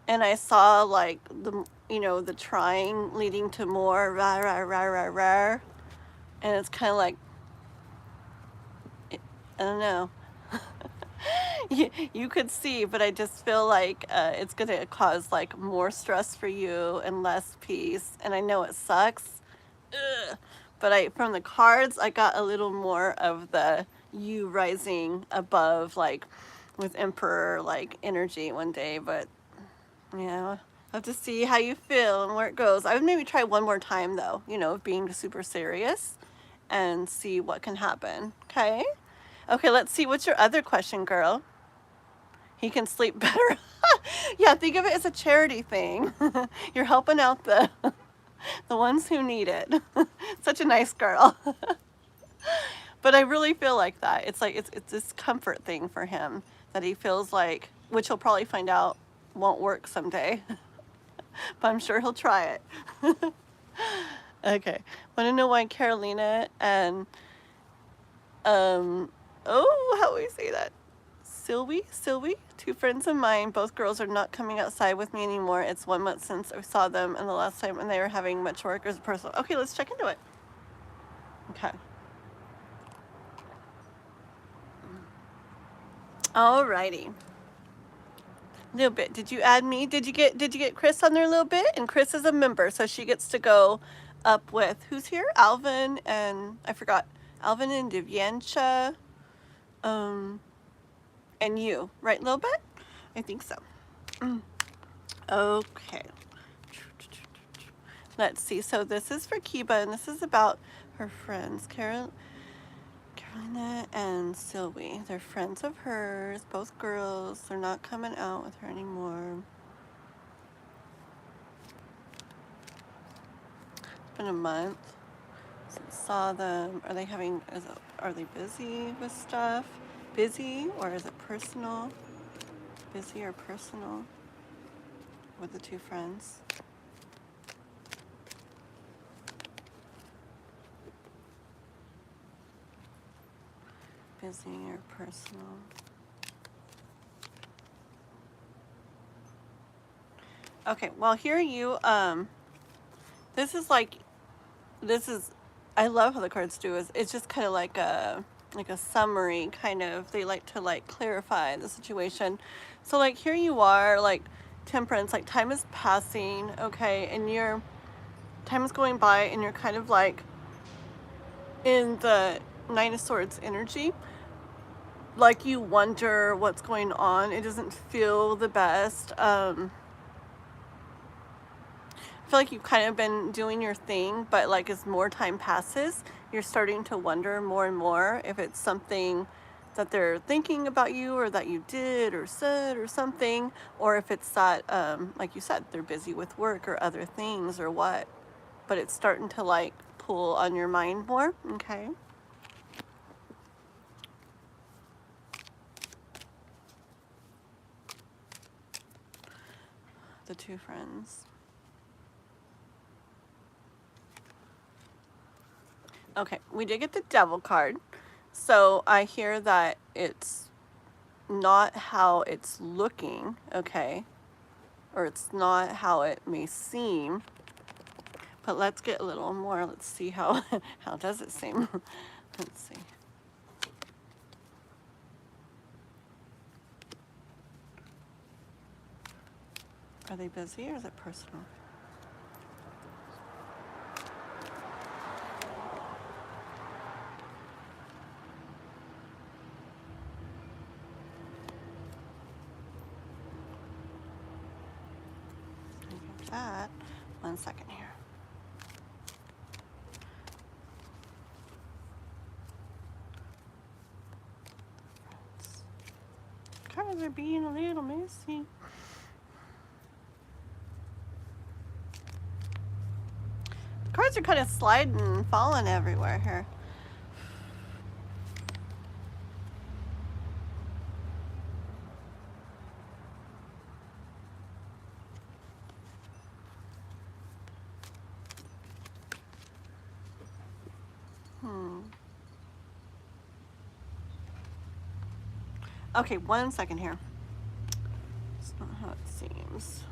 And I saw, like, the trying leading to more rah, rah, rah, rah, rah. And it's kind of like, I don't know. You could see, but I just feel like it's going to cause, like, more stress for you and less peace. And I know it sucks. Ugh. But from the cards, I got a little more of the you rising above, like, with Emperor, like, energy one day. But, yeah, I'll have to see how you feel and where it goes. I would maybe try one more time, though, you know, being super serious, and see what can happen. Okay? Okay, let's see. What's your other question, girl? He can sleep better. Yeah, think of it as a charity thing. You're helping out the ones who need it. Such a nice girl. But I really feel like that. It's like it's this comfort thing for him that he feels like, which he'll probably find out won't work someday. But I'm sure he'll try it. Okay. Want to know why Carolina and how do we say that? Sylvie, 2 friends of mine, both girls, are not coming outside with me anymore. It's 1 month since I saw them, and the last time, and they were having much work as a personal. Okay, let's check into it. Okay. Alrighty. Little bit. Did you add me? Did you get Chris on there a little bit? And Chris is a member, so she gets to go up with, who's here? Alvin and, I forgot, Alvin and Diane, and you, right, little bit? I think so. Okay. Let's see. So this is for Kiba, and this is about her friends, Carolina and Sylvie. They're friends of hers, both girls. They're not coming out with her anymore. It's been a month since I saw them. Are they busy with stuff? Busy, or is it personal? Busy or personal with the 2 friends? Busy or personal? Okay, well, here you, I love how the cards do is, it's just kind of like a summary, kind of. They like to, like, clarify the situation. So, like, here you are, like, Temperance, like, time is passing, okay, and time is going by, and you're kind of, like, in the 9 of Swords energy. Like, you wonder what's going on. It doesn't feel the best. I feel like you've kind of been doing your thing, but, like, as more time passes, you're starting to wonder more and more if it's something that they're thinking about you, or that you did or said or something, or if it's that, like you said, they're busy with work or other things or what, but it's starting to like pull on your mind more, okay? The two friends. Okay, we did get the devil card. So I hear that it's not how it's looking, okay? Or it's not how it may seem. But let's get a little more. Let's see how how does it seem. Let's see. Are they busy or is it personal? That. 1 second here. Cards are being a little messy. The cards are kind of sliding and falling everywhere here. Okay, 1 second here. It's not how it seems.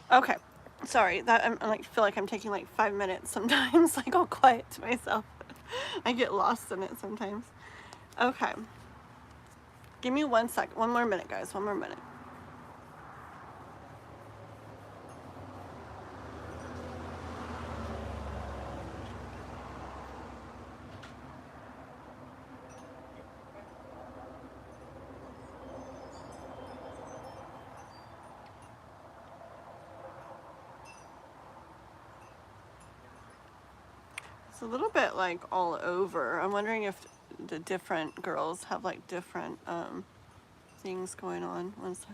Okay, sorry, that I like feel like I'm taking like 5 minutes sometimes. I go quiet to myself. I get lost in it sometimes. Okay, give me 1 second, 1 more minute, guys, 1 more minute. It's a little bit like all over. I'm wondering if the different girls have like different things going on. 1 sec.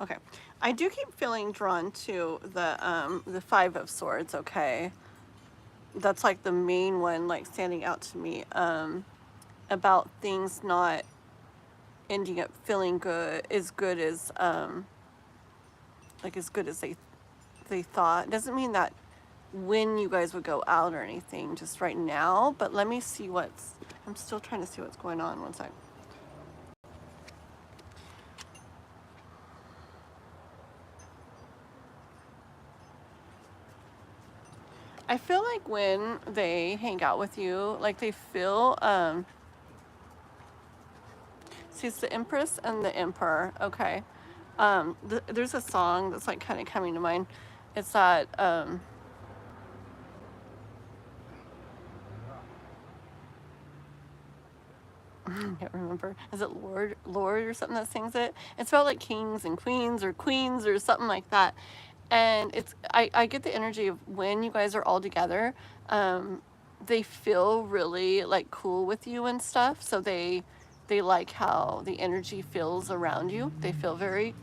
Okay, I do keep feeling drawn to the 5 of Swords. Okay, that's like the main one, like standing out to me, about things not ending up feeling good as like as good as they thought. It doesn't mean that when you guys would go out or anything, just right now, but let me see what's, I'm still trying to see what's going on. 1 sec. I feel like when they hang out with you, like they feel, see, it's the Empress and the Emperor, okay. There's a song that's like kind of coming to mind. It's that, I can't remember. Is it Lord or something that sings it? It's about like kings and queens or something like that. And it's, I get the energy of when you guys are all together, they feel really like cool with you and stuff. So they like how the energy feels around you. They feel very,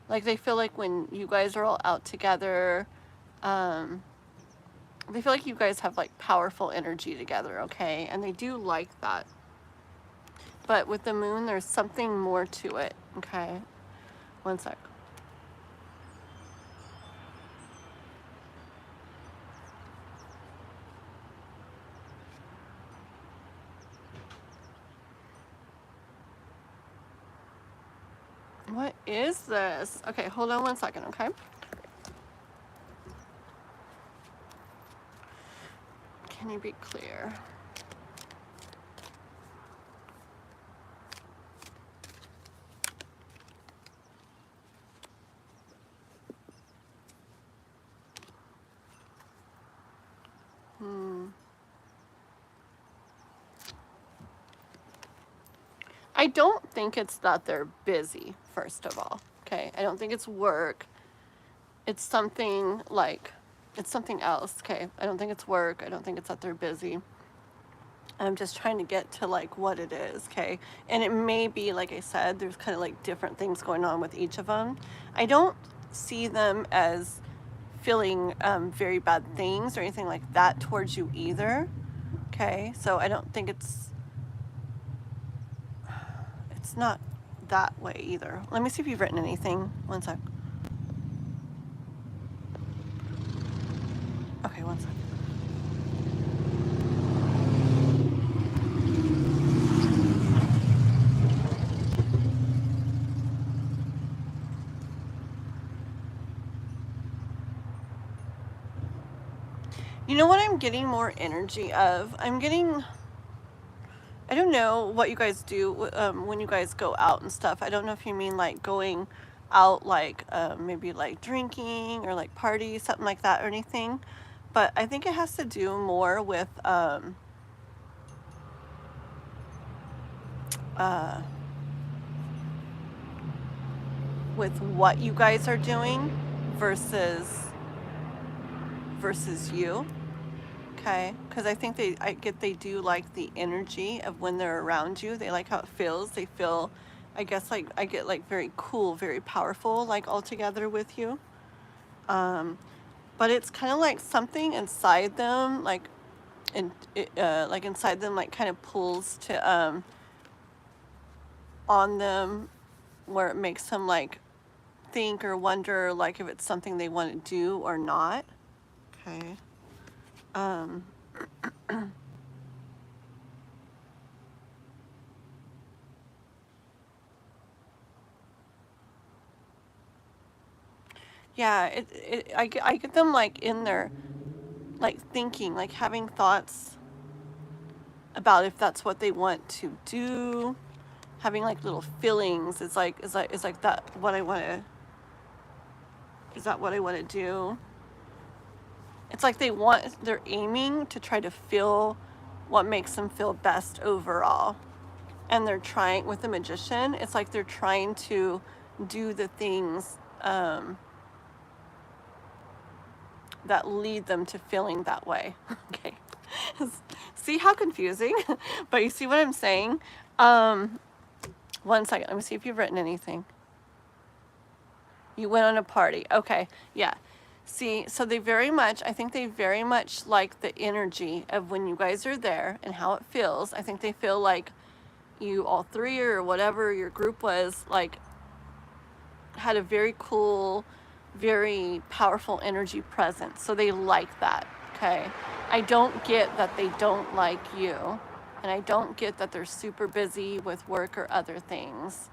like they feel like when you guys are all out together, they feel like you guys have like powerful energy together, okay? And they do like that. But with the moon, there's something more to it, okay? 1 sec. What is this? Okay, hold on one second, okay? Can you be clear? I don't think it's that they're busy, first of all, okay? I don't think it's work. It's something like, it's something else, okay? I don't think it's work. I don't think it's that they're busy. I'm just trying to get to like what it is, okay? And it may be, like I said, there's kind of like different things going on with each of them. I don't see them as feeling very bad things or anything like that towards you either, okay? So I don't think it's not that way either. Let me see if you've written anything. One sec. Okay, one sec. You know what I'm getting more energy of? I'm getting, I don't know what you guys do when you guys go out and stuff. I don't know if you mean like going out like maybe like drinking or like parties, something like that or anything. But I think it has to do more with what you guys are doing versus you. Okay, because I think they do like the energy of when they're around you. They like how it feels. They feel, I guess, like I get like very cool, very powerful, like all together with you. But it's kind of like something inside them, like like inside them, like kind of pulls to on them, where it makes them like think or wonder like if it's something they want to do or not. Okay. Yeah, I get them like in there, like thinking, like having thoughts about if that's what they want to do, having like little feelings. It's like that what I want to, is that what I want to do? It's like they're aiming to try to feel what makes them feel best overall. And they're trying, with the magician, it's like they're trying to do the things that lead them to feeling that way. Okay. See how confusing? But you see what I'm saying? 1 second. Let me see if you've written anything. You went on a party. Okay. Yeah. See, so I think they very much like the energy of when you guys are there and how it feels. I think they feel like you all three or whatever your group was, like, had a very cool, very powerful energy present. So they like that, okay? I don't get that they don't like you, and I don't get that they're super busy with work or other things.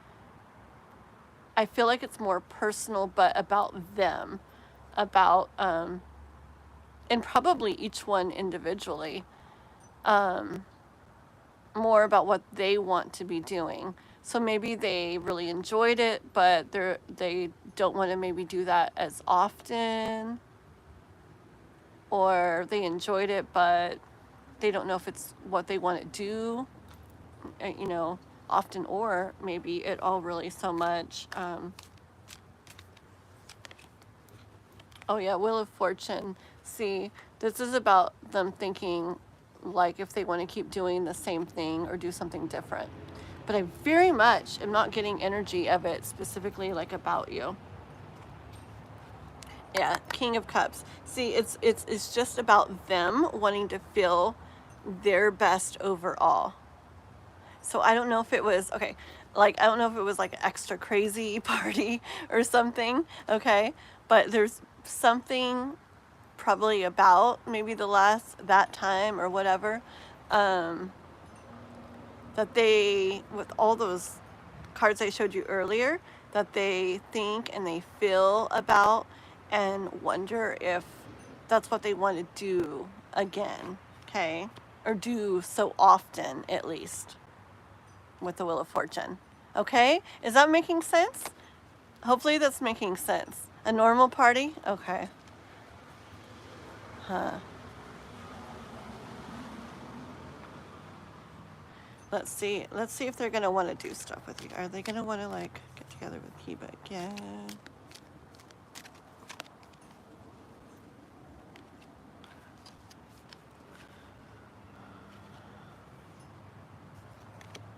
I feel like it's more personal, but about them, about, and probably each one individually, more about what they want to be doing. So maybe they really enjoyed it, but they don't want to maybe do that as often. Or they enjoyed it, but they don't know if it's what they want to do, often, or maybe it all really so much. Oh yeah, Wheel of Fortune. See, this is about them thinking like if they want to keep doing the same thing or do something different. But I very much am not getting energy of it specifically like about you. Yeah, King of Cups. See, it's just about them wanting to feel their best overall. So I don't know if it was, okay, like I don't know if it was like an extra crazy party or something, okay? But there's something probably about maybe that time or whatever, that they, with all those cards I showed you earlier, that they think and they feel about, and wonder if that's what they want to do again, okay? Or do so often, at least, with the Wheel of Fortune. Okay? Is that making sense? Hopefully that's making sense. A normal party? Okay. Huh. Let's see. Let's see if they're going to want to do stuff with you. Are they going to want to, like, get together with Kiba again?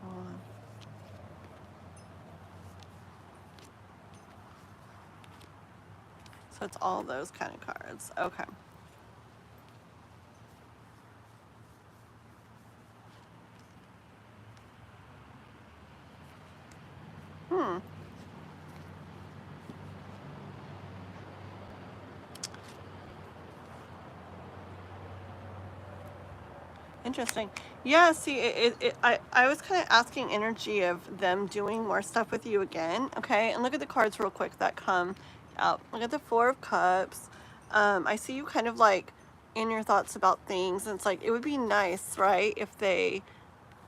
Hold on. So it's all those kind of cards. Okay. Hmm. Interesting. Yeah, see, I was kind of asking energy of them doing more stuff with you again, okay? And look at the cards real quick that come out. Look at the Four of Cups. I see you kind of like in your thoughts about things, and it's like, it would be nice, right, if they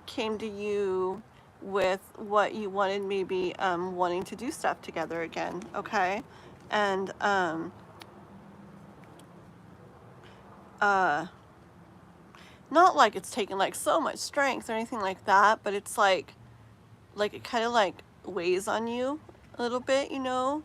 came to you with what you wanted, maybe wanting to do stuff together again, okay? And not like it's taken like so much strength or anything like that, but it's like it kind of like weighs on you a little bit, you know?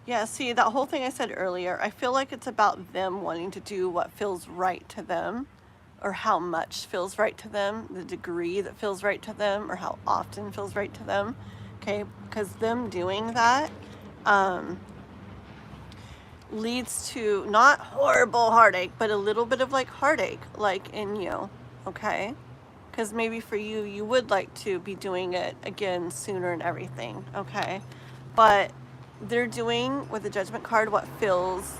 Yeah, see, that whole thing I said earlier, I feel like it's about them wanting to do what feels right to them, or how much feels right to them, the degree that feels right to them, or how often feels right to them, okay? Because them doing that leads to not horrible heartache, but a little bit of like heartache, like in you, okay? Because maybe for you, you would like to be doing it again sooner and everything, okay? But they're doing with the Judgment card what feels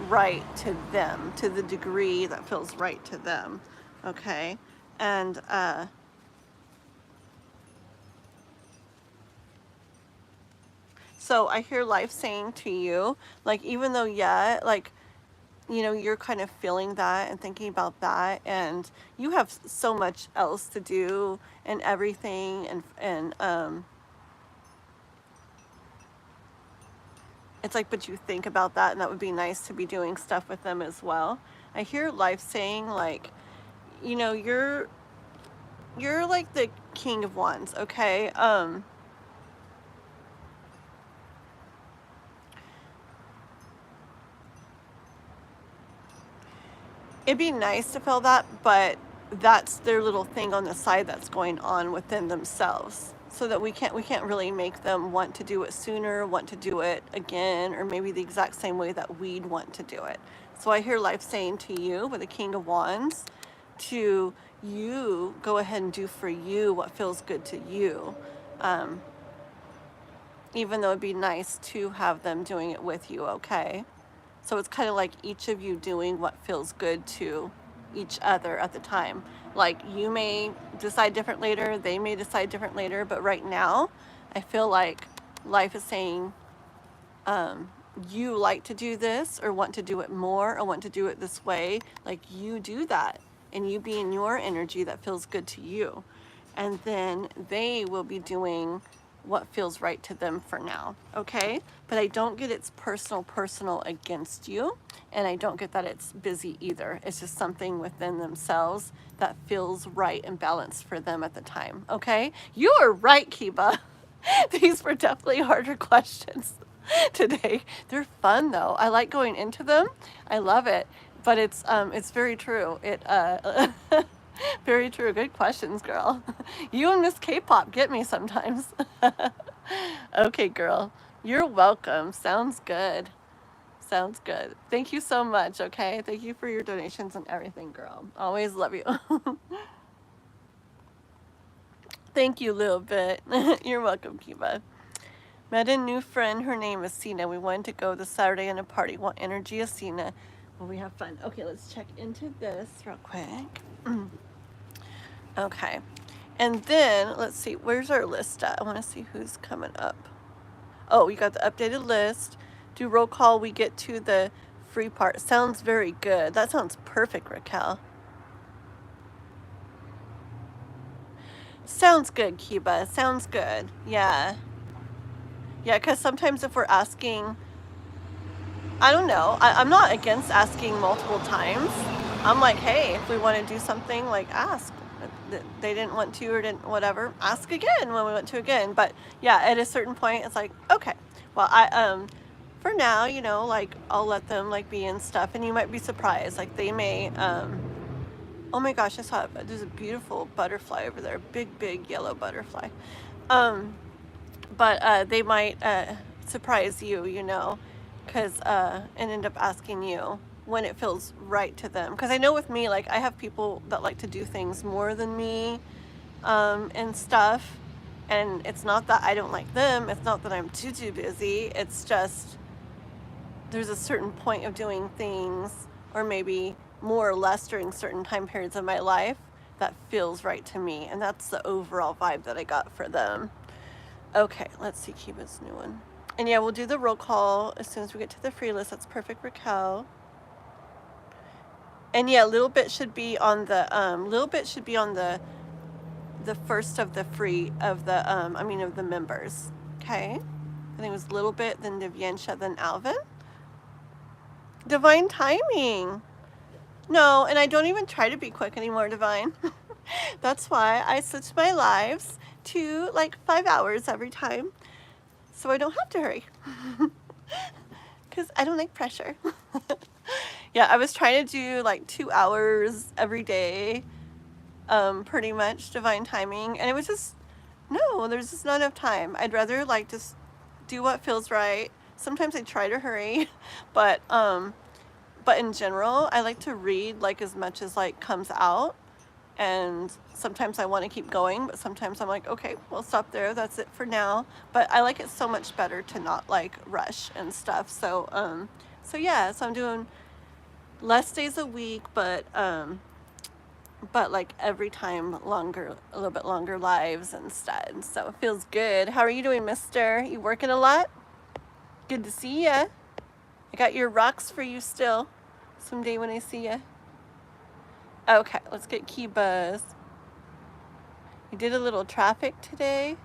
right to them, to the degree that feels right to them, okay? And so I hear life saying to you, like, even though, yeah, like, you know, you're kind of feeling that and thinking about that, and you have so much else to do and everything, and it's like, but you think about that, and that would be nice to be doing stuff with them as well. I hear life saying, like, you know, you're like the King of Wands, okay? It'd be nice to feel that, but that's their little thing on the side that's going on within themselves. So that we can't really make them want to do it sooner, want to do it again, or maybe the exact same way that we'd want to do it. So I hear life saying to you, with the King of Wands, to you, go ahead and do for you what feels good to you. Even though it'd be nice to have them doing it with you, okay? So it's kind of like each of you doing what feels good to each other at the time. Like, you may decide different later, they may decide different later, but right now, I feel like life is saying, you like to do this, or want to do it more, or want to do it this way. Like, you do that, and you be in your energy that feels good to you. And then they will be doing what feels right to them for now, okay? But I don't get it's personal against you, and I don't get that it's busy either. It's just something within themselves that feels right and balanced for them at the time, okay? You are right, Kiba. These were definitely harder questions today. They're fun though. I like going into them. I love it. But it's very true. It very true. Good questions, girl. You and Miss K-pop get me sometimes. Okay, girl. You're welcome. Sounds good. Sounds good. Thank you so much, okay? Thank you for your donations and everything, girl. Always love you. Thank you, little bit. You're welcome, Kiba. Met a new friend. Her name is Sina. We wanted to go this Saturday on a party. Want energy of Sina. Well, we have fun. Okay, let's check into this real quick. Okay. And then, let's see, where's our list at? I want to see who's coming up. Oh, we got the updated list. Do roll call, we get to the free part. Sounds very good. That sounds perfect, Raquel. Sounds good, Kiba. Sounds good. Yeah. Yeah, because sometimes if we're asking, I don't know, I'm not against asking multiple times. I'm like, hey, if we want to do something, like, ask. They didn't want to or didn't whatever, ask again when we want to again. But yeah, at a certain point, it's like, okay, well, for now, you know, like, I'll let them, like, be and stuff, and you might be surprised. Like, they may, oh my gosh, I saw it. There's a beautiful butterfly over there, big yellow butterfly. But they might surprise you, you know, because and end up asking you when it feels right to them. Because I know with me, like, I have people that like to do things more than me and stuff, and it's not that I don't like them, it's not that I'm too busy, it's just there's a certain point of doing things, or maybe more or less during certain time periods of my life, that feels right to me, and that's the overall vibe that I got for them. Okay, let's see Kiba's new one. And yeah, we'll do the roll call as soon as we get to the free list. That's perfect, Raquel. And yeah, little bit should be on the first of the free of the of the members. Okay, I think it was little bit, then Divyansha, then Alvin. Divine timing. No, and I don't even try to be quick anymore, Divine. That's why I switched my lives to like 5 hours every time, so I don't have to hurry. Because I don't like pressure. Yeah, I was trying to do like 2 hours every day, pretty much, divine timing, and it was just, no, there's just not enough time. I'd rather like just do what feels right. Sometimes I try to hurry, but in general, I like to read like as much as like comes out, and sometimes I want to keep going, but sometimes I'm like, okay, we'll stop there, that's it for now. But I like it so much better to not like rush and stuff. So yeah, so I'm doing less days a week, but like every time longer, a little bit longer lives instead. So it feels good. How are you doing, mister? You working a lot? Good to see ya. I got your rocks for you still, someday when I see ya. Okay, let's get Kiba's. You did a little traffic today.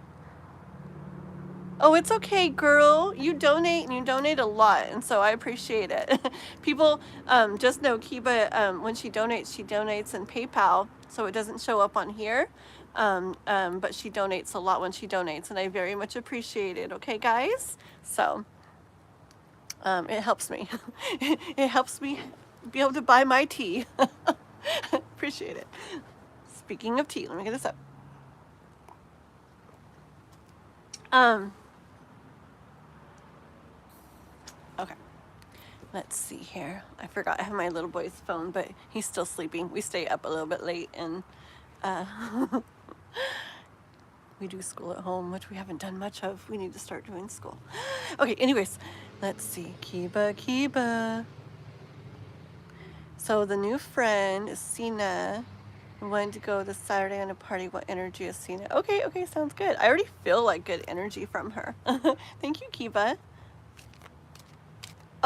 Oh, it's okay, girl. You donate, and you donate a lot, and so I appreciate it. People just know Kiba, when she donates in PayPal, so it doesn't show up on here. But she donates a lot when she donates, and I very much appreciate it. Okay, guys? So it helps me. It helps me be able to buy my tea. Appreciate it. Speaking of tea, let me get this up. Okay, let's see here. I forgot I have my little boy's phone, but he's still sleeping. We stay up a little bit late, and we do school at home, which we haven't done much of. We need to start doing school. Okay, anyways, let's see. Kiba. So the new friend is Sina. We wanted to go this Saturday on a party. What energy is Sina? Okay, sounds good. I already feel like good energy from her. Thank you, Kiba.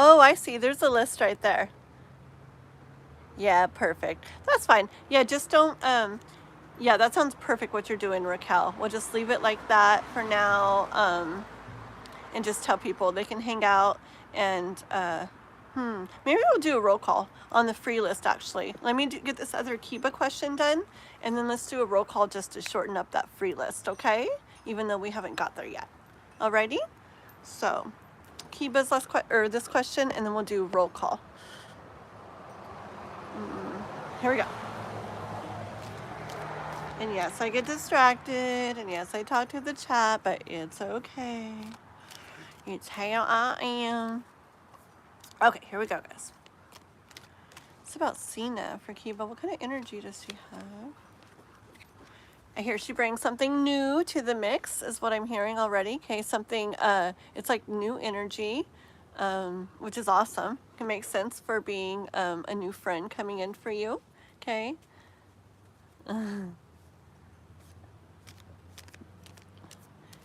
Oh, I see. There's a list right there. Yeah, perfect. That's fine. Yeah, just don't, yeah, that sounds perfect what you're doing, Raquel. We'll just leave it like that for now, and just tell people they can hang out, and, maybe we'll do a roll call on the free list, actually. Let me get this other Kiba question done, and then let's do a roll call just to shorten up that free list, okay? Even though we haven't got there yet. Alrighty? So, Kiba's this question, and then we'll do roll call. Here we go. And yes, I get distracted, and yes, I talk to the chat, but it's okay. It's how I am. Okay, here we go, guys. It's about Sina for Kiba. What kind of energy does she have? I hear she brings something new to the mix, is what I'm hearing already. Okay, something, it's like new energy, which is awesome. Can make sense for being a new friend coming in for you. Okay.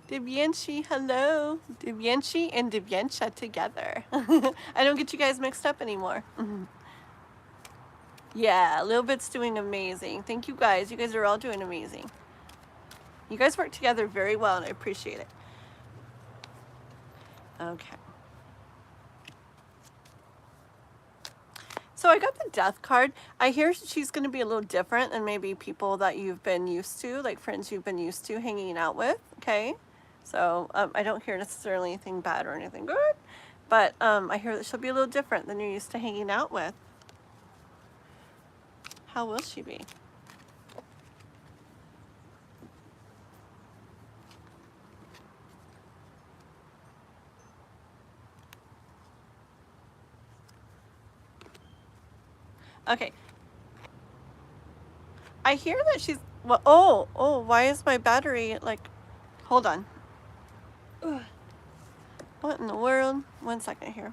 Divienci, hello. Divienci and Diviencia together. I don't get you guys mixed up anymore. Yeah, Little Bit's doing amazing. Thank you guys. You guys are all doing amazing. You guys work together very well, and I appreciate it. Okay. So I got the death card. I hear she's going to be a little different than maybe people that you've been used to, like friends you've been used to hanging out with, okay? So I don't hear necessarily anything bad or anything good, but I hear that she'll be a little different than you're used to hanging out with. How will she be? Okay. I hear that she's, well, oh, why is my battery, like, hold on. Ugh. What in the world? 1 second here.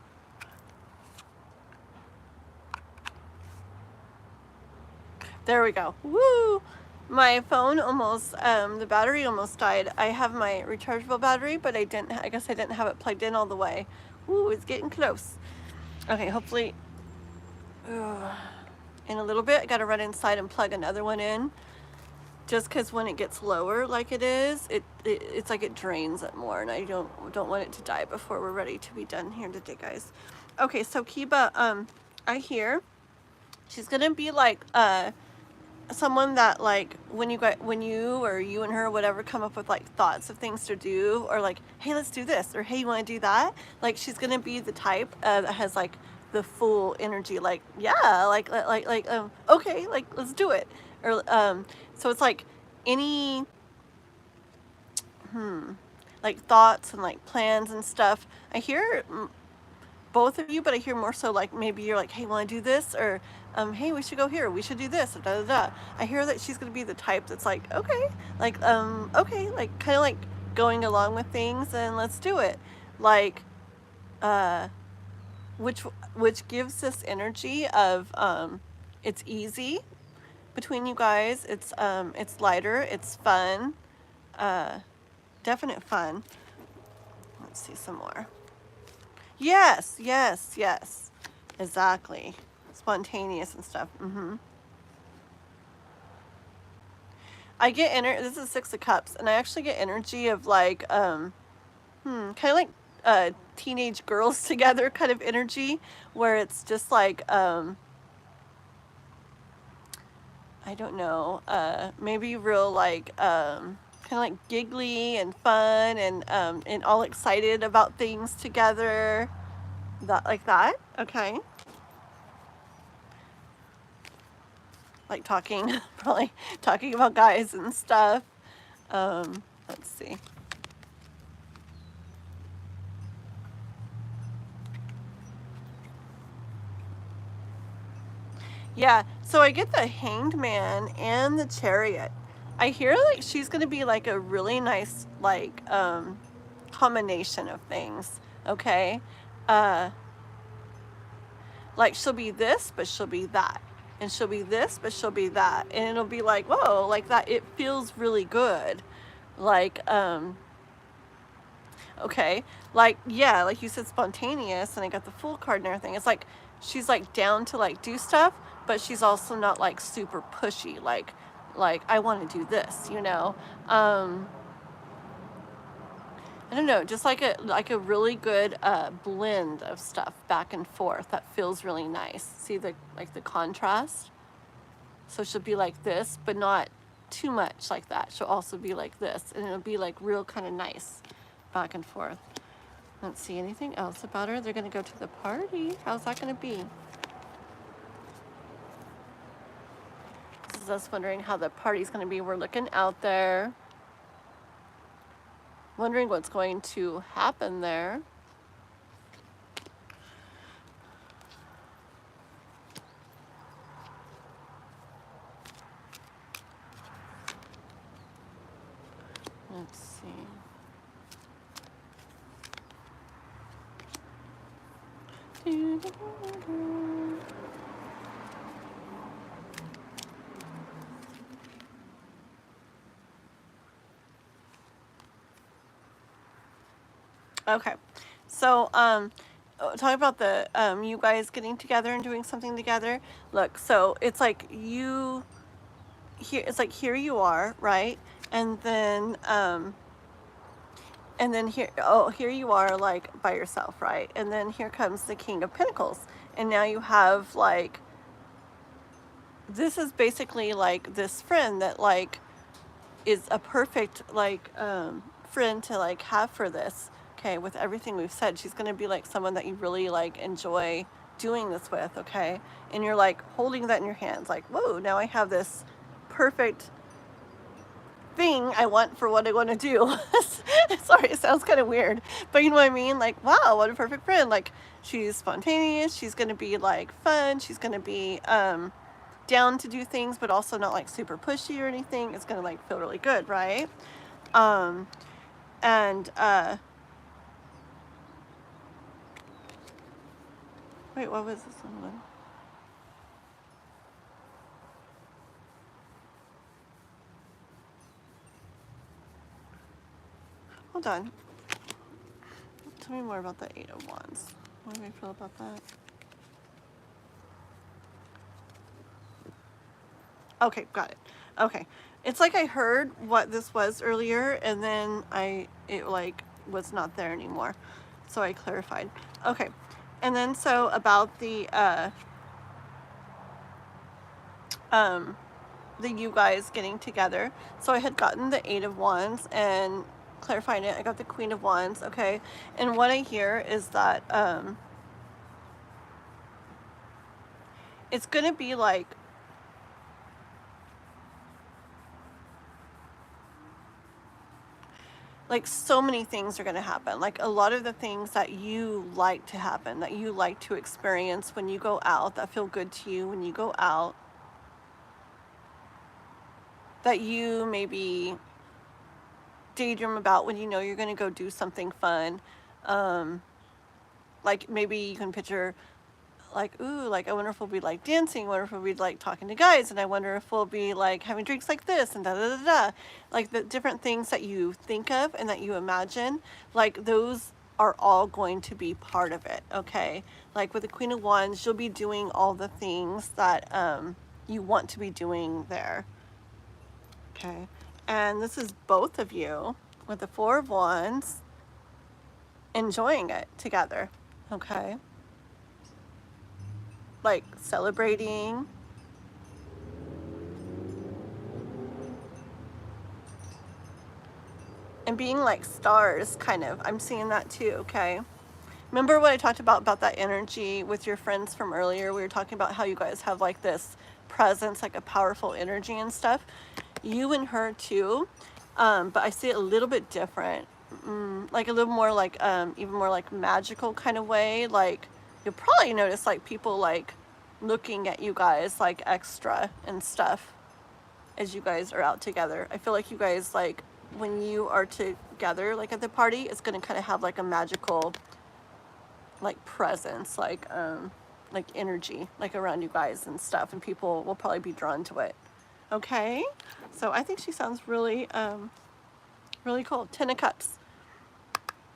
There we go. Woo! My phone almost, the battery almost died. I have my rechargeable battery, but I guess I didn't have it plugged in all the way. Woo, it's getting close. Okay, hopefully, in a little bit, I gotta run inside and plug another one in. Just because when it gets lower like it is, it's like it drains it more, and I don't want it to die before we're ready to be done here today, guys. Okay, so Kiba, I hear she's gonna be like someone that, like, when you or you and her, whatever, come up with like thoughts of things to do, or like, hey, let's do this, or hey, you want to do that, like she's gonna be the type that has like the full energy, like, yeah, like okay, like, let's do it. Or so it's like any like thoughts and like plans and stuff. I hear both of you, but I hear more so like maybe you're like, hey, want to do this, or hey, we should go here, we should do this, or da da da. I hear that she's gonna be the type that's like, okay, okay, like kind of like going along with things and let's do it, like which gives this energy of it's easy between you guys. It's lighter, it's fun, definite fun. Let's see some more. Yes, exactly. Spontaneous and stuff. I get this is 6 of Cups, and I actually get energy of like kind of like teenage girls together kind of energy, where it's just like I don't know, maybe real like kind of like giggly and fun, and all excited about things together, that like that. Okay, like talking probably talking about guys and stuff. Let's see. Yeah, so I get the Hanged Man and the Chariot. I hear like she's gonna be like a really nice like combination of things. Okay, like she'll be this, but she'll be that, and she'll be this, but she'll be that, and it'll be like, whoa, like that. It feels really good, like okay, like, yeah, like you said, spontaneous, and I got the Fool card and everything. It's like she's like down to like do stuff, but she's also not like super pushy, like I want to do this, you know. I don't know, just like a really good blend of stuff back and forth that feels really nice. See the contrast? So she'll be like this, but not too much like that. She'll also be like this, and it'll be like real kind of nice back and forth. Let's see, anything else about her? They're gonna go to the party. How's that gonna be? This is us wondering how the party's gonna be. We're looking out there, wondering what's going to happen there. Let's see. Okay, so talk about the you guys getting together and doing something together. Look, so it's like you here. It's like here you are, right? And then here you are, like by yourself, right? And then here comes the King of Pentacles, and now you have like, this is basically like this friend that like is a perfect like friend to like have for this. Okay, with everything we've said, she's going to be like someone that you really like enjoy doing this with. Okay, and you're like holding that in your hands, like, whoa, now I have this perfect thing I want for what I want to do. Sorry, it sounds kind of weird, but you know what I mean? Like, wow, what a perfect friend. Like, she's spontaneous, she's going to be like fun, she's going to be down to do things, but also not like super pushy or anything. It's going to like feel really good, right? And wait, what was this one? Hold on. Tell me more about the Eight of Wands. What do I feel about that? Okay, got it. Okay. It's like I heard what this was earlier, and then it like was not there anymore. So I clarified. Okay. And then so about the you guys getting together. So I had gotten the Eight of Wands and clarifying it. I got the Queen of Wands, okay? And what I hear is that it's going to be like so many things are going to happen. Like a lot of the things that you like to happen, that you like to experience when you go out, that feel good to you when you go out, that you maybe daydream about when you know you're going to go do something fun. Like maybe you can picture like, ooh, like I wonder if we'll be like dancing, I wonder if we'll be like talking to guys, and I wonder if we'll be like having drinks like this and da da da da. Like the different things that you think of and that you imagine, like those are all going to be part of it, okay? Like with the Queen of Wands, you'll be doing all the things that you want to be doing there, okay? And this is both of you with the Four of Wands enjoying it together, okay? Like celebrating, and being like stars, kind of. I'm seeing that too, okay? Remember what I talked about that energy with your friends from earlier? We were talking about how you guys have like this presence, like a powerful energy and stuff. You and her too, but I see it a little bit different, like a little more like even more like magical kind of way. Like you'll probably notice like people like looking at you guys like extra and stuff as you guys are out together. I feel like you guys, like when you are together like at the party, it's going to kind of have like a magical like presence, like energy like around you guys and stuff, and people will probably be drawn to it, okay? So I think she sounds really really cool. 10 of Cups.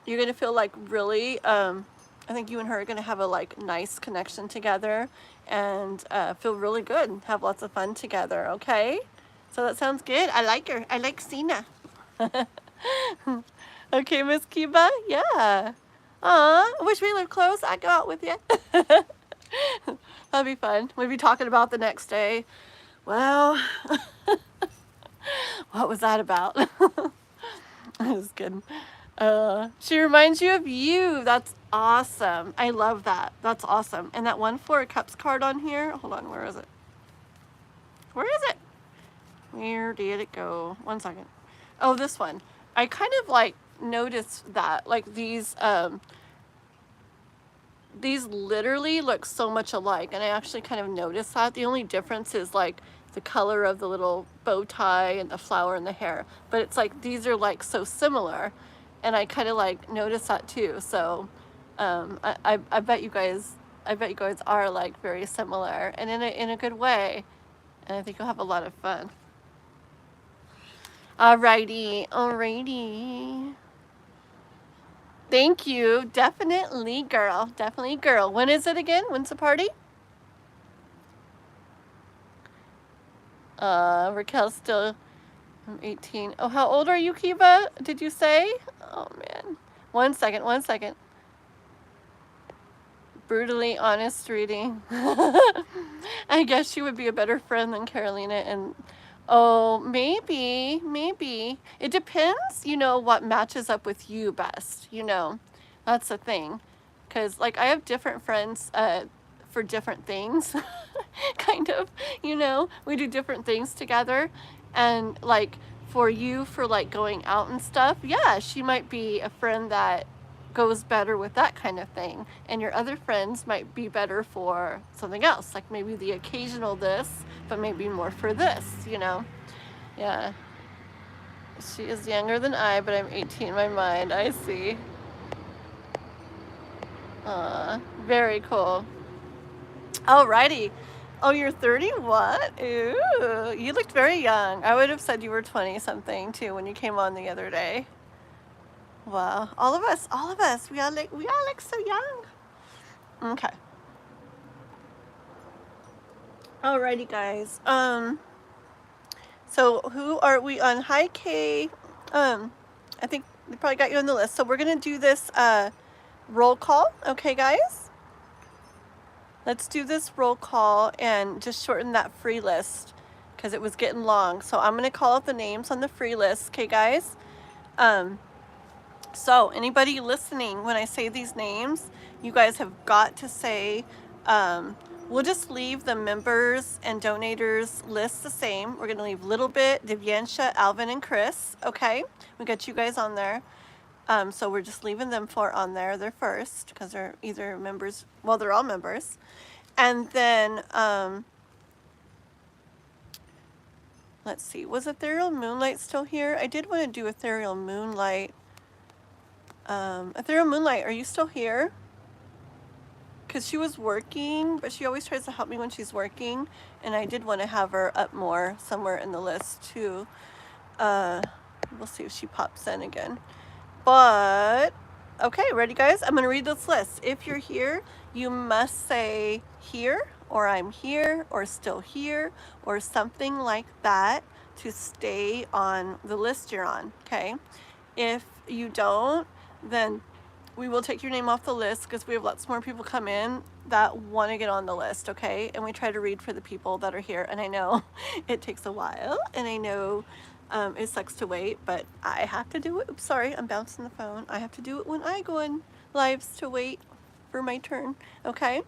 You're going to feel like really I think you and her are going to have a like nice connection together and feel really good, have lots of fun together, okay? So that sounds good. I like her. I like Sina. Okay, Miss Kiba? Yeah. Aw, I wish we lived close. I'd go out with you. That'd be fun. We'd be talking about the next day. Well, what was that about? I was kidding. She reminds you of you. That's awesome. I love that. That's awesome. And that one Four of Cups card on here. Hold on. Where is it? Where is it? Where did it go? One second. Oh, this one. I kind of like noticed that like these literally look so much alike, and I actually kind of noticed that. The only difference is like the color of the little bow tie and the flower in the hair, but it's like these are like so similar, and I kind of like noticed that too. So I bet you guys, are like very similar, and in a good way. And I think you'll have a lot of fun. Alrighty, alrighty. Thank you. Definitely, girl. Definitely, girl. When is it again? When's the party? Raquel's still 18. Oh, how old are you, Kiva? Did you say? Oh, man. 1 second, 1 second. Brutally honest reading. I guess she would be a better friend than Carolina. And oh, maybe. It depends, what matches up with you best, That's the thing. Because, like, I have different friends for different things. Kind of, We do different things together. And, like, for you, for, like, going out and stuff, yeah, she might be a friend that goes better with that kind of thing, and your other friends might be better for something else, like maybe the occasional this, but maybe more for this, Yeah, she is younger than I, but I'm 18 in my mind. I see. Very cool. Alrighty. Oh, you're 30? What? Ooh, you looked very young. I would have said you were 20 something too when you came on the other day. Wow, all of us, we all look so young. Okay. Alrighty, guys. So who are we on? Hi, Kay. I think they probably got you on the list. So we're gonna do this roll call. Okay, guys. Let's do this roll call and just shorten that free list because it was getting long. So I'm gonna call out the names on the free list. Okay, guys. So anybody listening, when I say these names, you guys have got to say, we'll just leave the members and donators list the same. We're going to leave Little Bit, Divyansha, Alvin, and Chris. Okay, we got you guys on there. So we're just leaving them on there. They're first because they're either members. Well, they're all members. And then, let's see, was Ethereal Moonlight still here? I did want to do Ethereal Moonlight. Ethereal Moonlight, are you still here? Because she was working, but she always tries to help me when she's working, and I did want to have her up more somewhere in the list too. We'll see if she pops in again. But okay, ready, guys? I'm gonna read this list. If you're here, you must say here, or I'm here, or still here, or something like that to stay on the list you're on. Okay, if you don't, then we will take your name off the list because we have lots more people come in that want to get on the list, okay? And we try to read for the people that are here. And I know it takes a while, and I know it sucks to wait, but I have to do it. Oops, sorry, I'm bouncing the phone. I have to do it when I go on lives to wait for my turn, okay?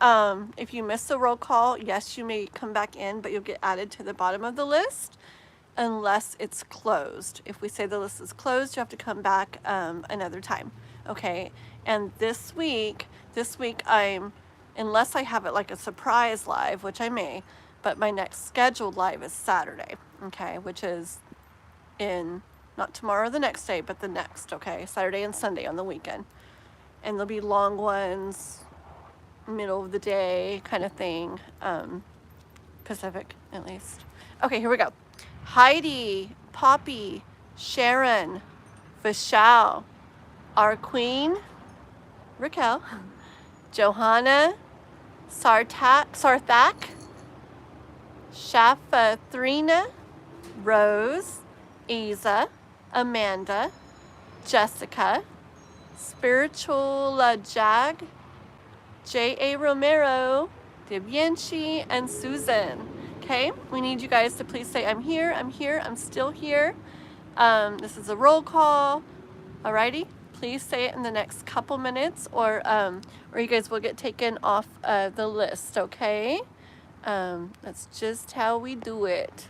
If you miss the roll call, yes, you may come back in, but you'll get added to the bottom of the list unless it's closed. If we say the list is closed, you have to come back another time. Okay, and this week unless I have it like a surprise live, which I may, but my next scheduled live is Saturday, okay, which is in not tomorrow or the next day, but the next, okay, Saturday and Sunday on the weekend. And there'll be long ones, middle of the day kind of thing, Pacific at least. Okay, here we go. Heidi, Poppy, Sharon, Vishal, our queen, Raquel, Johanna, Sarthak, Shafathrina, Rose, Isa, Amanda, Jessica, Spiritual Jag, J.A. Romero, Divyanshi, and Susan. Okay, we need you guys to please say, I'm here, I'm still here. This is a roll call. Alrighty, please say it in the next couple minutes, or you guys will get taken off the list, okay? That's just how we do it.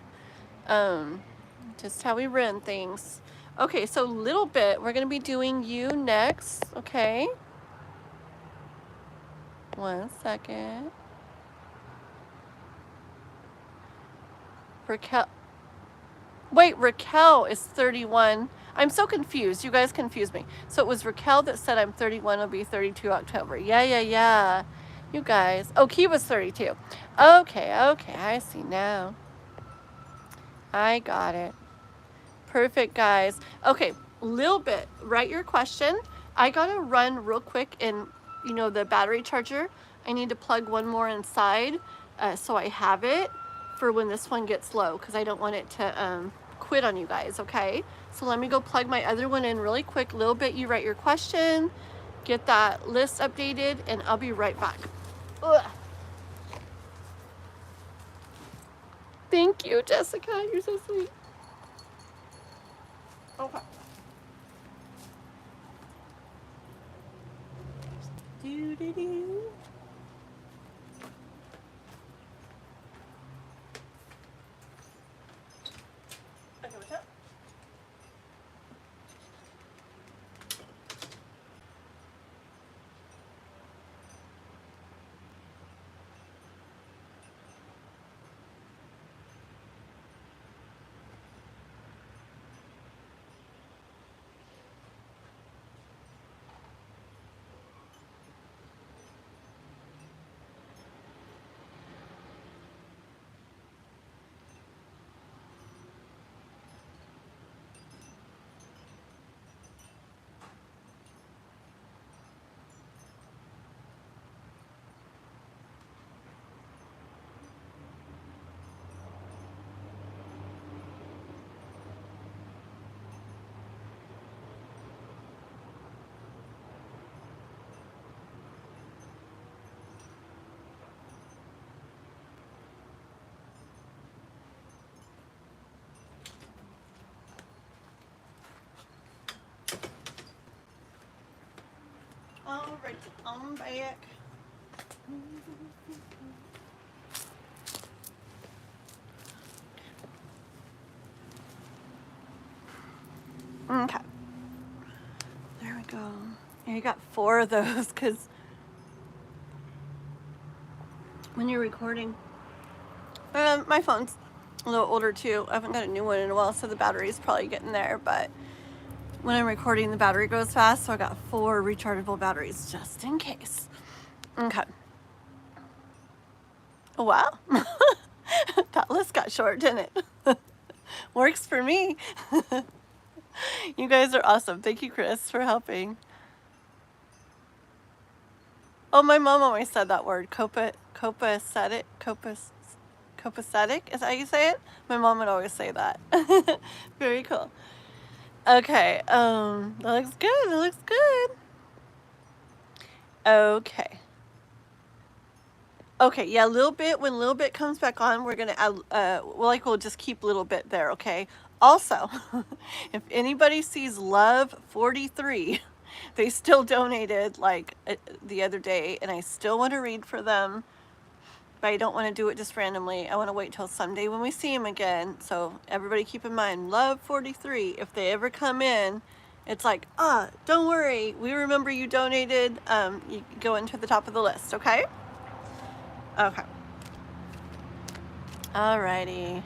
Just how we run things. Okay, so Little Bit, we're gonna be doing you next, okay? 1 second. Raquel. Wait, Raquel is 31. I'm so confused. You guys confuse me. So it was Raquel that said I'm 31, I'll be 32 October. Yeah. You guys. Oh, Key was 32. Okay, I see now. I got it. Perfect, guys. Okay, little bit. Write your question. I gotta run real quick in, you know, the battery charger. I need to plug one more inside so I have it for when this one gets low, because I don't want it to quit on you guys, okay? So let me go plug my other one in really quick. Little bit, you write your question, get that list updated, and I'll be right back. Ugh. Thank you, Jessica. You're so sweet. Okay. Do. Okay, what's up? Alright, I'm back. Okay. There we go. Yeah, you got 4 of those because when you're recording, my phone's a little older too. I haven't got a new one in a while, so the battery's probably getting there, but when I'm recording, the battery goes fast, so I got 4 rechargeable batteries just in case. Okay. Oh, wow. That list got short, didn't it? Works for me. You guys are awesome. Thank you, Chris, for helping. Oh, my mom always said that word, copacetic. Is that how you say it? My mom would always say that. Very cool. Okay, that looks good. Okay, yeah, Little Bit, when Little Bit comes back on, we're gonna add, we'll just keep Little Bit there, okay? Also, if anybody sees Love 43, they still donated, like, the other day, and I still want to read for them, but I don't want to do it just randomly. I want to wait till Sunday when we see him again. So everybody keep in mind, Love 43, if they ever come in, it's like, don't worry, we remember you donated. You go into the top of the list, okay? Okay. Alrighty.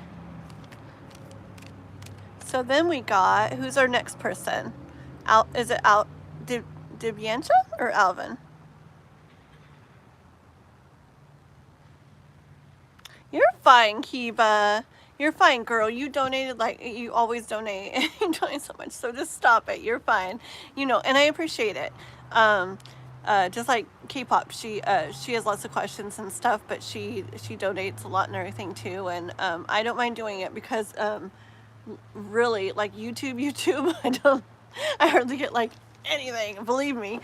So then we got, who's our next person? Is it Dibiancha or Alvin? You're fine, Kiba. You're fine, girl. You donated like you always donate. You donate so much, so just stop it. You're fine. You know, and I appreciate it. Just like K-pop, she has lots of questions and stuff, but she donates a lot and everything too. And I don't mind doing it because really, like YouTube, I hardly get like anything, believe me.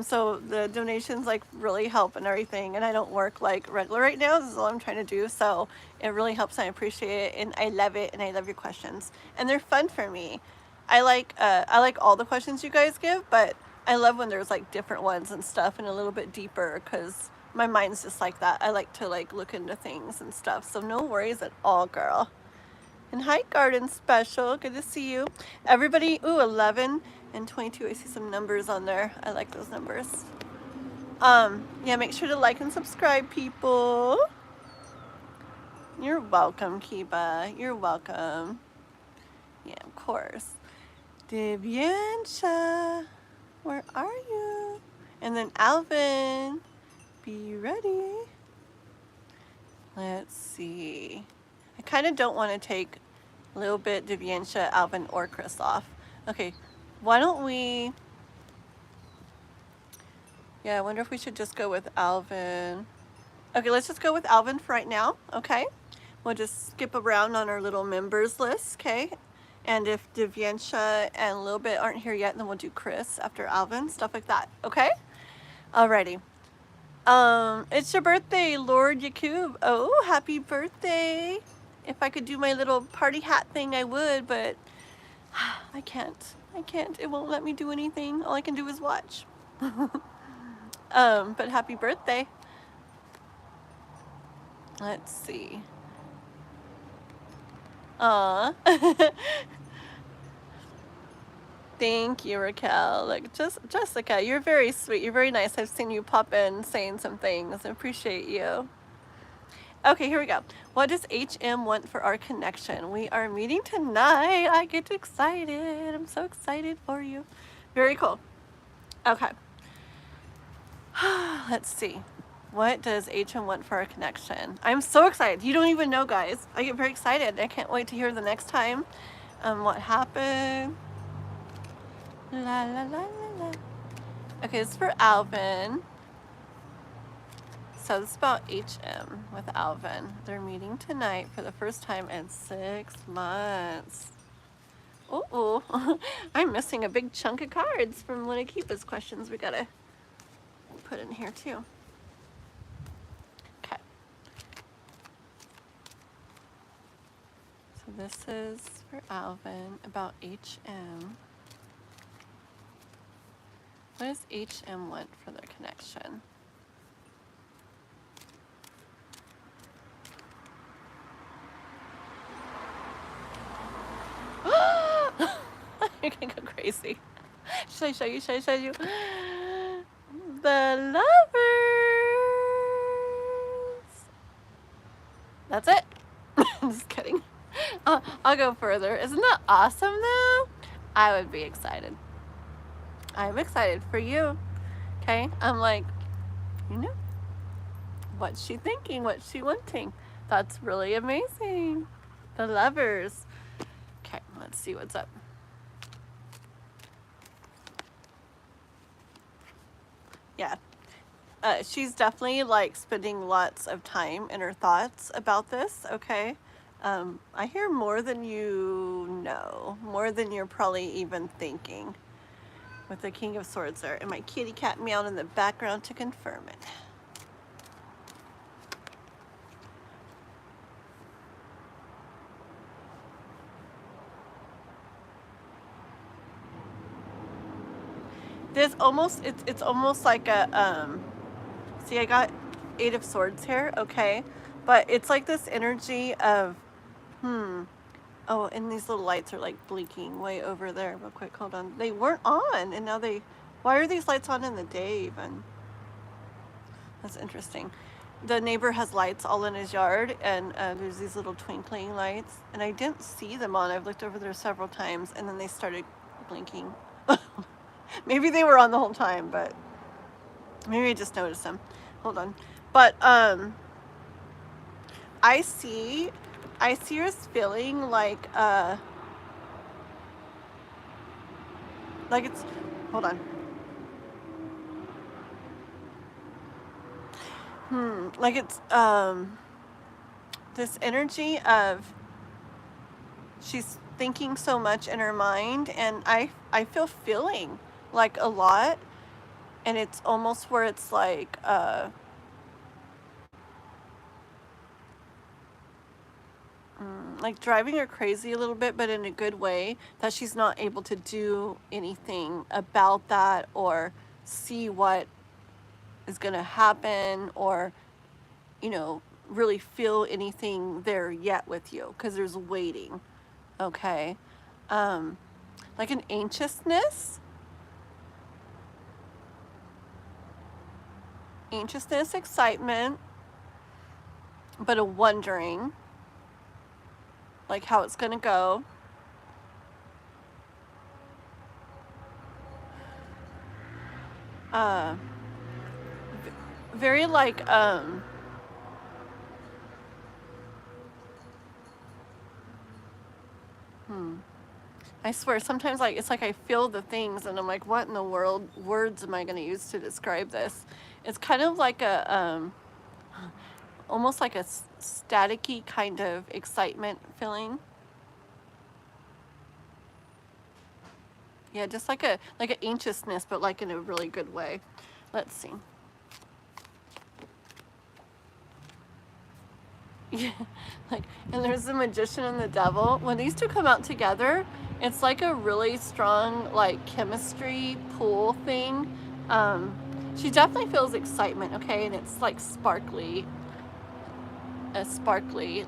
So the donations like really help and everything, and I don't work like regular right now. This is all I'm trying to do, so it really helps. I appreciate it, and I love it, and I love your questions, and they're fun for me. I like all the questions you guys give, but I love when there's like different ones and stuff and a little bit deeper, because my mind's just like that. I like to like look into things and stuff, so no worries at all, girl. And hi, Garden Special. Good to see you. Everybody, 11 and 22. I see some numbers on there. I like those numbers. Yeah, make sure to like and subscribe, people. You're welcome, Kiba. You're welcome. Yeah, of course. Divyansha, where are you? And then Alvin, be ready. Let's see. I kind of don't want to take a little bit Divyansha, Alvin, or Chris off. Okay, why don't we... Yeah, I wonder if we should just go with Alvin. Okay, let's just go with Alvin for right now, okay? We'll just skip around on our little members list, okay? And if Divyansha and a little bit aren't here yet, then we'll do Chris after Alvin, stuff like that, okay? Alrighty. It's your birthday, Lord Yakub. Oh, happy birthday. If I could do my little party hat thing, I would, but I can't. It won't let me do anything. All I can do is watch. But happy birthday. Let's see. Aw. Thank you, Raquel. Like, Jessica, you're very sweet. You're very nice. I've seen you pop in saying some things. I appreciate you. Okay, here we go. What does HM want for our connection? We are meeting tonight. I get excited. I'm so excited for you. Very cool. Okay. Let's see. What does HM want for our connection? I'm so excited. You don't even know, guys. I get very excited. I can't wait to hear the next time what happened. La la la la la. Okay, this is for Alvin. So this is about HM with Alvin. They're meeting tonight for the first time in 6 months. Oh, I'm missing a big chunk of cards from Linakipa's questions. We gotta put in here too. Okay. So this is for Alvin about HM. What does HM want for their connection? You're gonna go crazy. Should I show you? Should I show you? The lovers. That's it. I'm just kidding. I'll go further. Isn't that awesome though? I would be excited. I'm excited for you. Okay? I'm like, you know, what's she thinking? What's she wanting? That's really amazing. The lovers. Okay, let's see what's up. Yeah. She's definitely like spending lots of time in her thoughts about this, okay? I hear more than you know, more than you're probably even thinking. With the King of Swords there, and my kitty cat meowed in the background to confirm it. There's almost, it's almost like a, see, I got 8 of Swords here, okay? But it's like this energy of, oh, and these little lights are like blinking way over there. Real quick, hold on. They weren't on, and now they... Why are these lights on in the day even? That's interesting. The neighbor has lights all in his yard, and there's these little twinkling lights, and I didn't see them on. I've looked over there several times, and then they started blinking. Maybe they were on the whole time, but maybe I just noticed them. Hold on. But I see her as feeling like it's, hold on. Like it's this energy of she's thinking so much in her mind, and I feel feeling like a lot, and it's almost where it's like driving her crazy a little bit, but in a good way, that she's not able to do anything about that or see what is going to happen, or, you know, really feel anything there yet with you, because there's waiting, okay? Like an anxiousness, excitement, but a wondering, like how it's gonna go. uh, very like, I swear, sometimes like it's like I feel the things and I'm like, what in the world words am I going to use to describe this? It's kind of like a, almost like a staticky kind of excitement feeling. Yeah, just like an anxiousness, but like in a really good way. Let's see. Yeah, like, and there's the magician and the devil. When these two come out together, it's like a really strong like chemistry pull thing. She definitely feels excitement, okay, and it's like sparkly,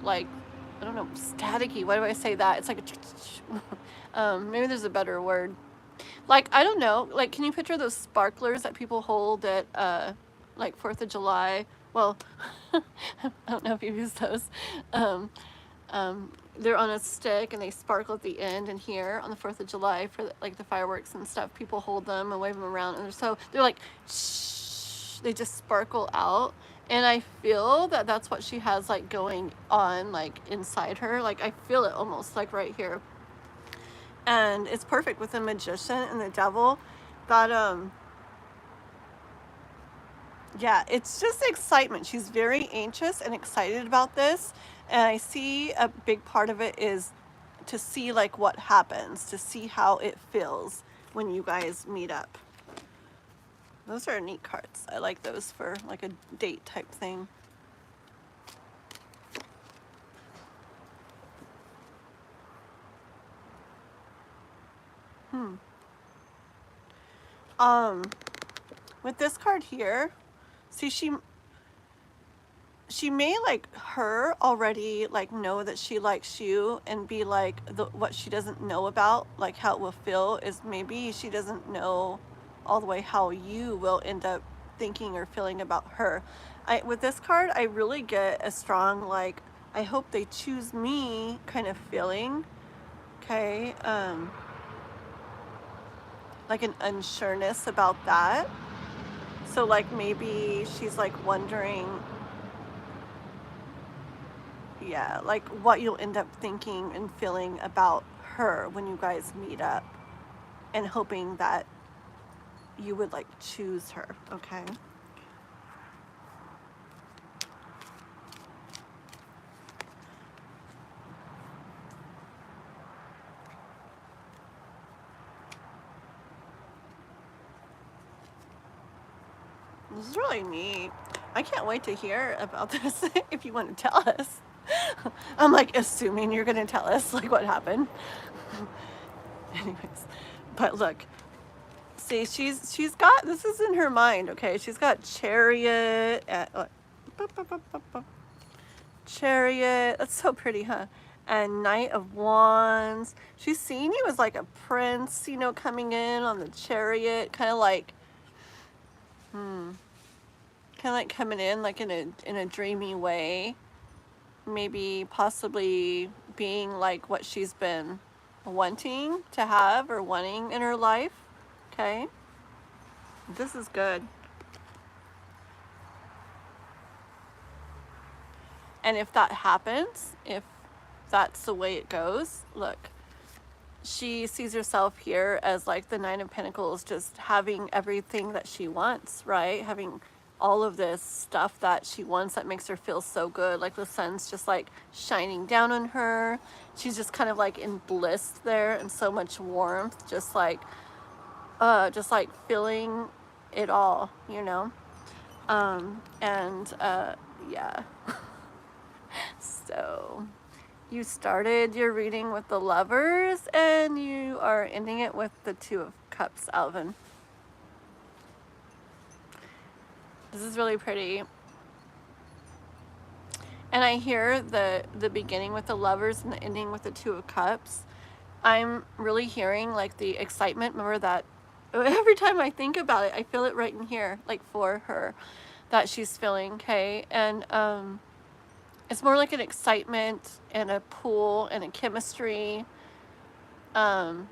like, I don't know, staticky. Why do I say that? It's like a maybe there's a better word. Like, I don't know, like, can you picture those sparklers that people hold at like 4th of July? Well, I don't know if you've used those. They're on a stick and they sparkle at the end, and here on the 4th of July for like the fireworks and stuff, people hold them and wave them around, and they're like shh, they just sparkle out. And I feel that that's what she has like going on like inside her. Like I feel it almost like right here. And it's perfect with the magician and the devil. That yeah, it's just excitement. She's very anxious and excited about this. And I see a big part of it is to see like what happens, to see how it feels when you guys meet up. Those are neat cards. I like those for like a date type thing. With this card here, see, she may like her already like know that she likes you, and be like what she doesn't know about like how it will feel is maybe she doesn't know all the way how you will end up thinking or feeling about her. With this card, I really get a strong like, I hope they choose me kind of feeling. Okay, like an unsureness about that. So like maybe she's like wondering, yeah, like what you'll end up thinking and feeling about her when you guys meet up, and hoping that you would like choose her, okay? This is really neat. I can't wait to hear about this if you want to tell us. I'm like assuming you're going to tell us like what happened. Anyways, but look, see, she's got, this is in her mind, okay? She's got Chariot, Chariot, that's so pretty, huh? And Knight of Wands. She's seeing you as like a prince, you know, coming in on the Chariot, kind of like, coming in like in a dreamy way, maybe possibly being like what she's been wanting to have or wanting in her life. Okay, this is good. And if that happens, if that's the way it goes, look, she sees herself here as like the Nine of Pentacles, just having everything that she wants, right? Having all of this stuff that she wants that makes her feel so good. Like the sun's just like shining down on her. She's just kind of like in bliss there, and so much warmth, just like feeling it all, you know? Yeah. So you started your reading with the Lovers, and you are ending it with the Two of Cups, Alvin. This is really pretty. And I hear the beginning with the Lovers and the ending with the Two of Cups. I'm really hearing like the excitement. Remember that every time I think about it, I feel it right in here, like for her, that she's feeling, okay? And it's more like an excitement and a pull and a chemistry. But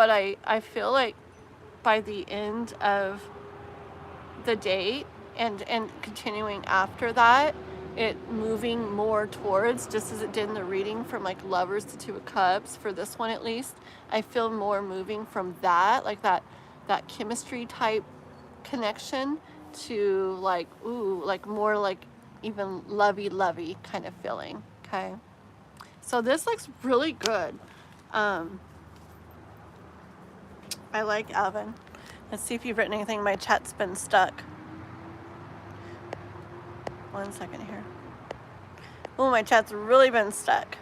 I feel like by the end of the date and continuing after that, it moving more towards, just as it did in the reading from like Lovers to Two of Cups, for this one at least, I feel more moving from that, like that chemistry type connection, to like, ooh, like more like even lovey kind of feeling. Okay, so this looks really good. I like Alvin. Let's see if you've written anything. My chat's been stuck. 1 second here. Oh, my chat's really been stuck.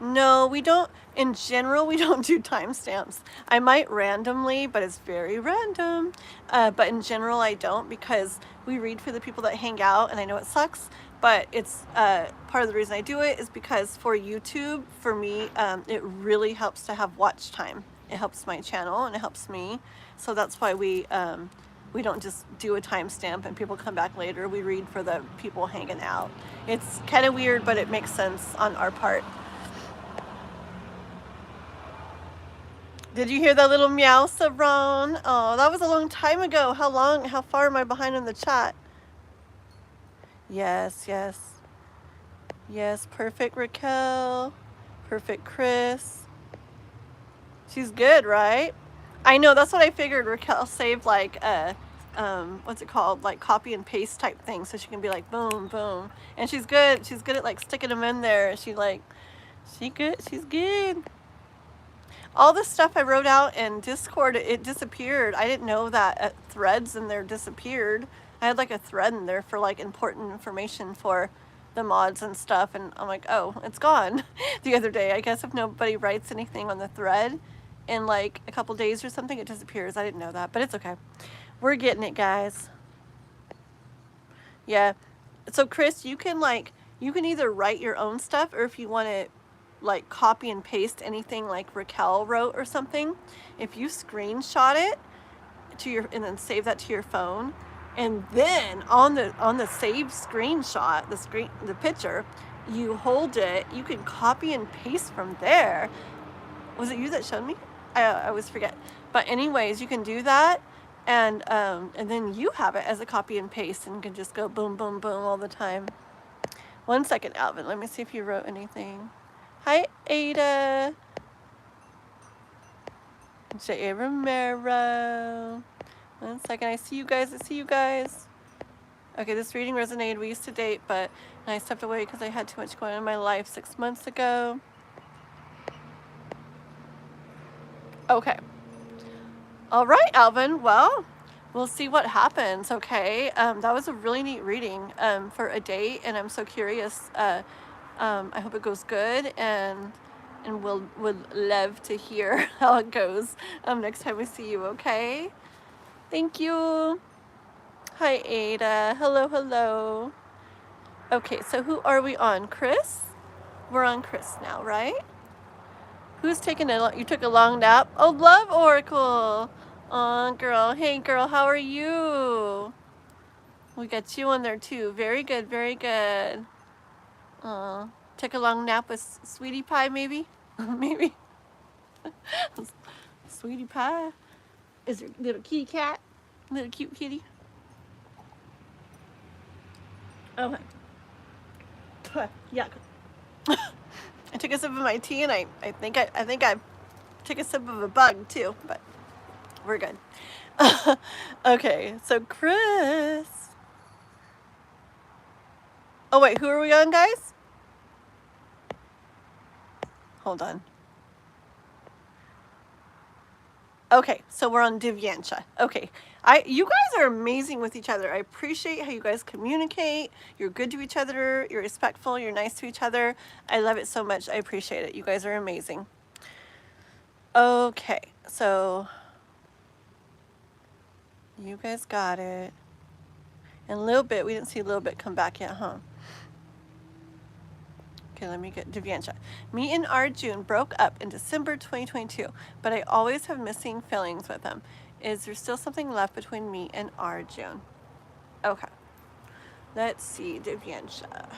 No, we don't. In general, we don't do timestamps. I might randomly, but it's very random. But in general, I don't, because we read for the people that hang out, and I know it sucks, but it's part of the reason I do it is because for YouTube, for me, it really helps to have watch time. It helps my channel and it helps me. So that's why we don't just do a timestamp and people come back later. We read for the people hanging out. It's kind of weird, but it makes sense on our part. Did you hear that little meow, Savron? Oh, that was a long time ago. How far am I behind in the chat? Yes, yes. Yes, perfect Raquel. Perfect Chris. She's good, right? I know, that's what I figured. Raquel saved like what's it called? Like copy and paste type thing, so she can be like boom, boom. And she's good. She's good at like sticking them in there. She's good. She's good. All the stuff I wrote out in Discord, it disappeared. I didn't know that threads in there disappeared. I had like a thread in there for like important information for the mods and stuff, and I'm like, oh, it's gone. The other day, I guess if nobody writes anything on the thread in like a couple days or something, it disappears. I didn't know that, but it's okay. We're getting it, guys. Yeah. So Chris, you can either write your own stuff, or if you want to like copy and paste anything like Raquel wrote or something, if you screenshot it and then save that to your phone, and then on the saved screenshot, the picture, you hold it, you can copy and paste from there. Was it you that showed me? I always forget. But anyways, you can do that, and then you have it as a copy and paste, and can just go boom, boom, boom all the time. 1 second, Alvin. Let me see if you wrote anything. Hi, Ada. J.A. Romero. 1 second. I see you guys. Okay, this reading resonated. We used to date, but I stepped away because I had too much going on in my life 6 months ago. Okay. All right, Alvin. Well, we'll see what happens, okay? That was a really neat reading for a date, and I'm so curious. I hope it goes good, and would love to hear how it goes next time we see you, okay? Thank you. Hi, Ada. Hello. Okay, so who are we on? Chris? We're on Chris now, right? Who's taking you took a long nap? Oh, Love Oracle. Aw, girl. Hey, girl, how are you? We got you on there, too. Very good, very good. Took a long nap with Sweetie Pie, maybe? Maybe. Sweetie Pie? Is your little kitty cat? Little cute kitty? Okay. Yuck. I took a sip of my tea, and I think I took a sip of a bug too, but we're good. Okay, so Chris. Oh wait, who are we on, guys? Hold on. Okay, so we're on Divyansha. Okay, you guys are amazing with each other. I appreciate how you guys communicate. You're good to each other. You're respectful. You're nice to each other. I love it so much. I appreciate it. You guys are amazing. Okay, so you guys got it. And Lil Bit, we didn't see Lil Bit come back yet, huh? Okay, let me get Divyansha. Me and Arjun broke up in December 2022, but I always have missing feelings with him. Is there still something left between me and Arjun? Okay. Let's see, Divyansha. Let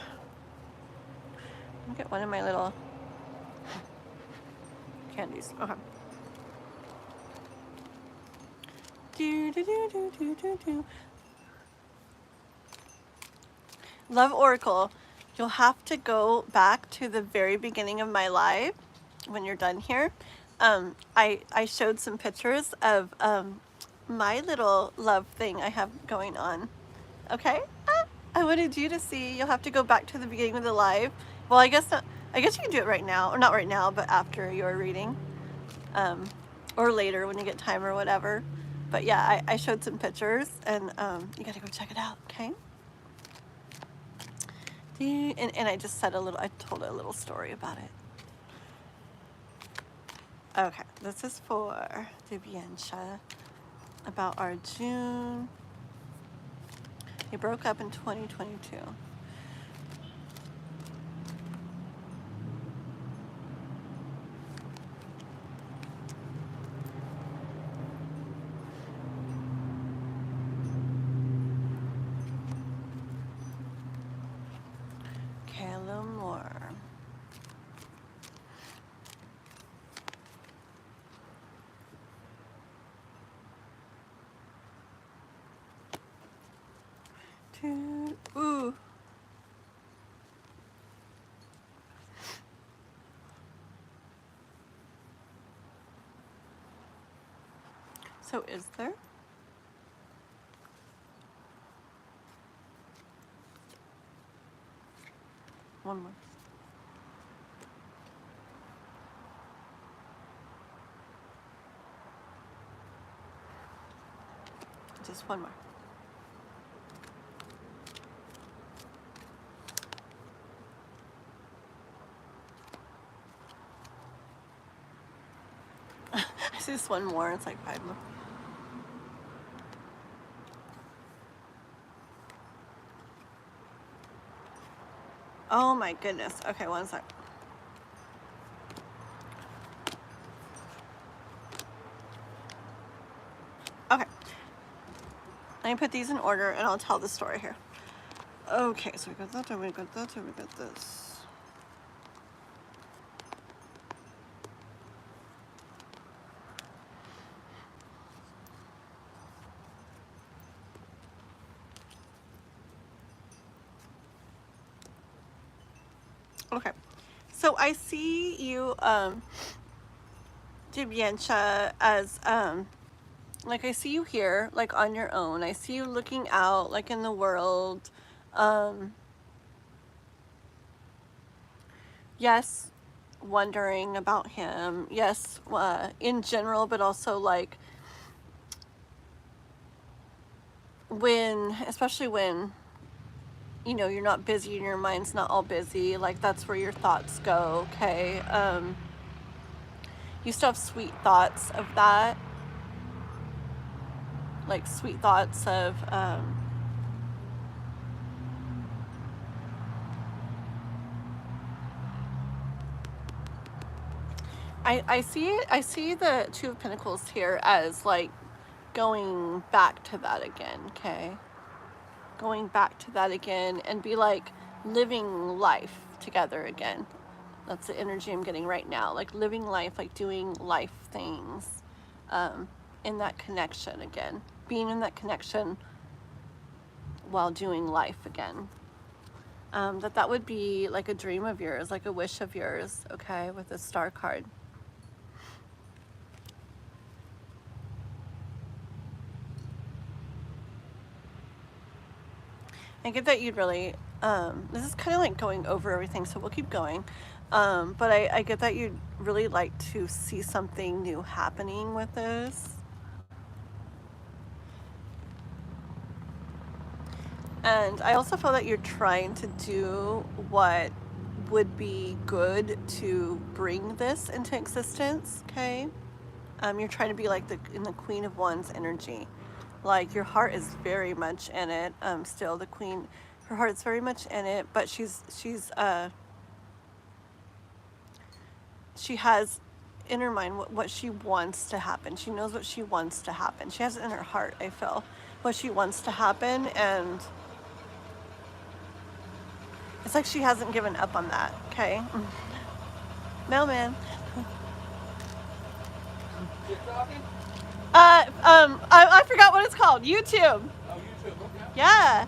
me get one of my little candies. Okay. Do, do, do, do, do, do, do. Love Oracle, you'll have to go back to the very beginning of my live when you're done here. I showed some pictures of my little love thing I have going on. Okay? I wanted you to see. You'll have to go back to the beginning of the live. Well, I guess not. I guess you can do it right now, or not right now, but after your reading, or later when you get time or whatever. But yeah, I showed some pictures, and you gotta go check it out. Okay? And I just said I told a little story about it. Okay, this is for Diane about our June. They broke up in 2022. Okay, a little more. Ooh. So is there? One more. Just one more. It's just one more. It's like 5 more. Oh my goodness. Okay, one sec. Okay. Let me put these in order and I'll tell the story here. Okay, so we got that, and we got that, and we got this. Okay, so I see you, Dibiancha, as, like I see you here, like on your own. I see you looking out, like in the world. Yes, wondering about him. Yes, in general, but also like especially when, you know, you're not busy and your mind's not all busy, like that's where your thoughts go, okay? You still have sweet thoughts of that, like sweet thoughts of, I see the Two of Pentacles here as like going back to that again, okay? Going back to that again and be like living life together again. That's the energy I'm getting right now. Like living life, like doing life things, in that connection again. Being in that connection while doing life again. That would be like a dream of yours, like a wish of yours, okay, with the Star card. I get that you'd really, this is kind of like going over everything, so we'll keep going. But I get that you'd really like to see something new happening with this. And I also feel that you're trying to do what would be good to bring this into existence, okay? You're trying to be like in the Queen of Wands energy. Like your heart is very much in it. Still the Queen, her heart's very much in it, but she has in her mind what she wants to happen. She knows what she wants to happen. She has it in her heart, I feel, what she wants to happen, and it's like she hasn't given up on that, okay? Mailman. You talking? I forgot what it's called. YouTube. Oh, YouTube. Okay. Yeah.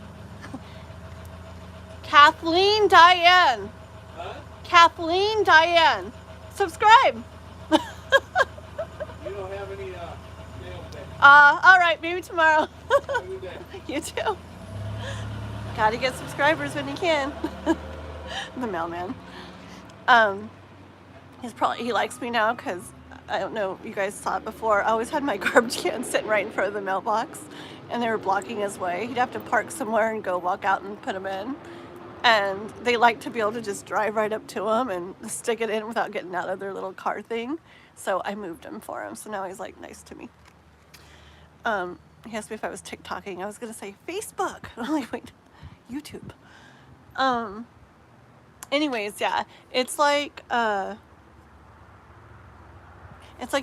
Kathleen Diane. Huh? Kathleen Diane. Subscribe. You don't have any mail today. All right, maybe tomorrow. Have a good day. You too. Gotta get subscribers when you can. The mailman. He likes me now because I don't know, you guys saw it before. I always had my garbage can sitting right in front of the mailbox and they were blocking his way. He'd have to park somewhere and go walk out and put them in. And they like to be able to just drive right up to them and stick it in without getting out of their little car thing. So I moved him for him. So now he's like nice to me. He asked me if I was TikToking. I was gonna say Facebook. I'm like, wait, YouTube. Anyways, yeah, it's like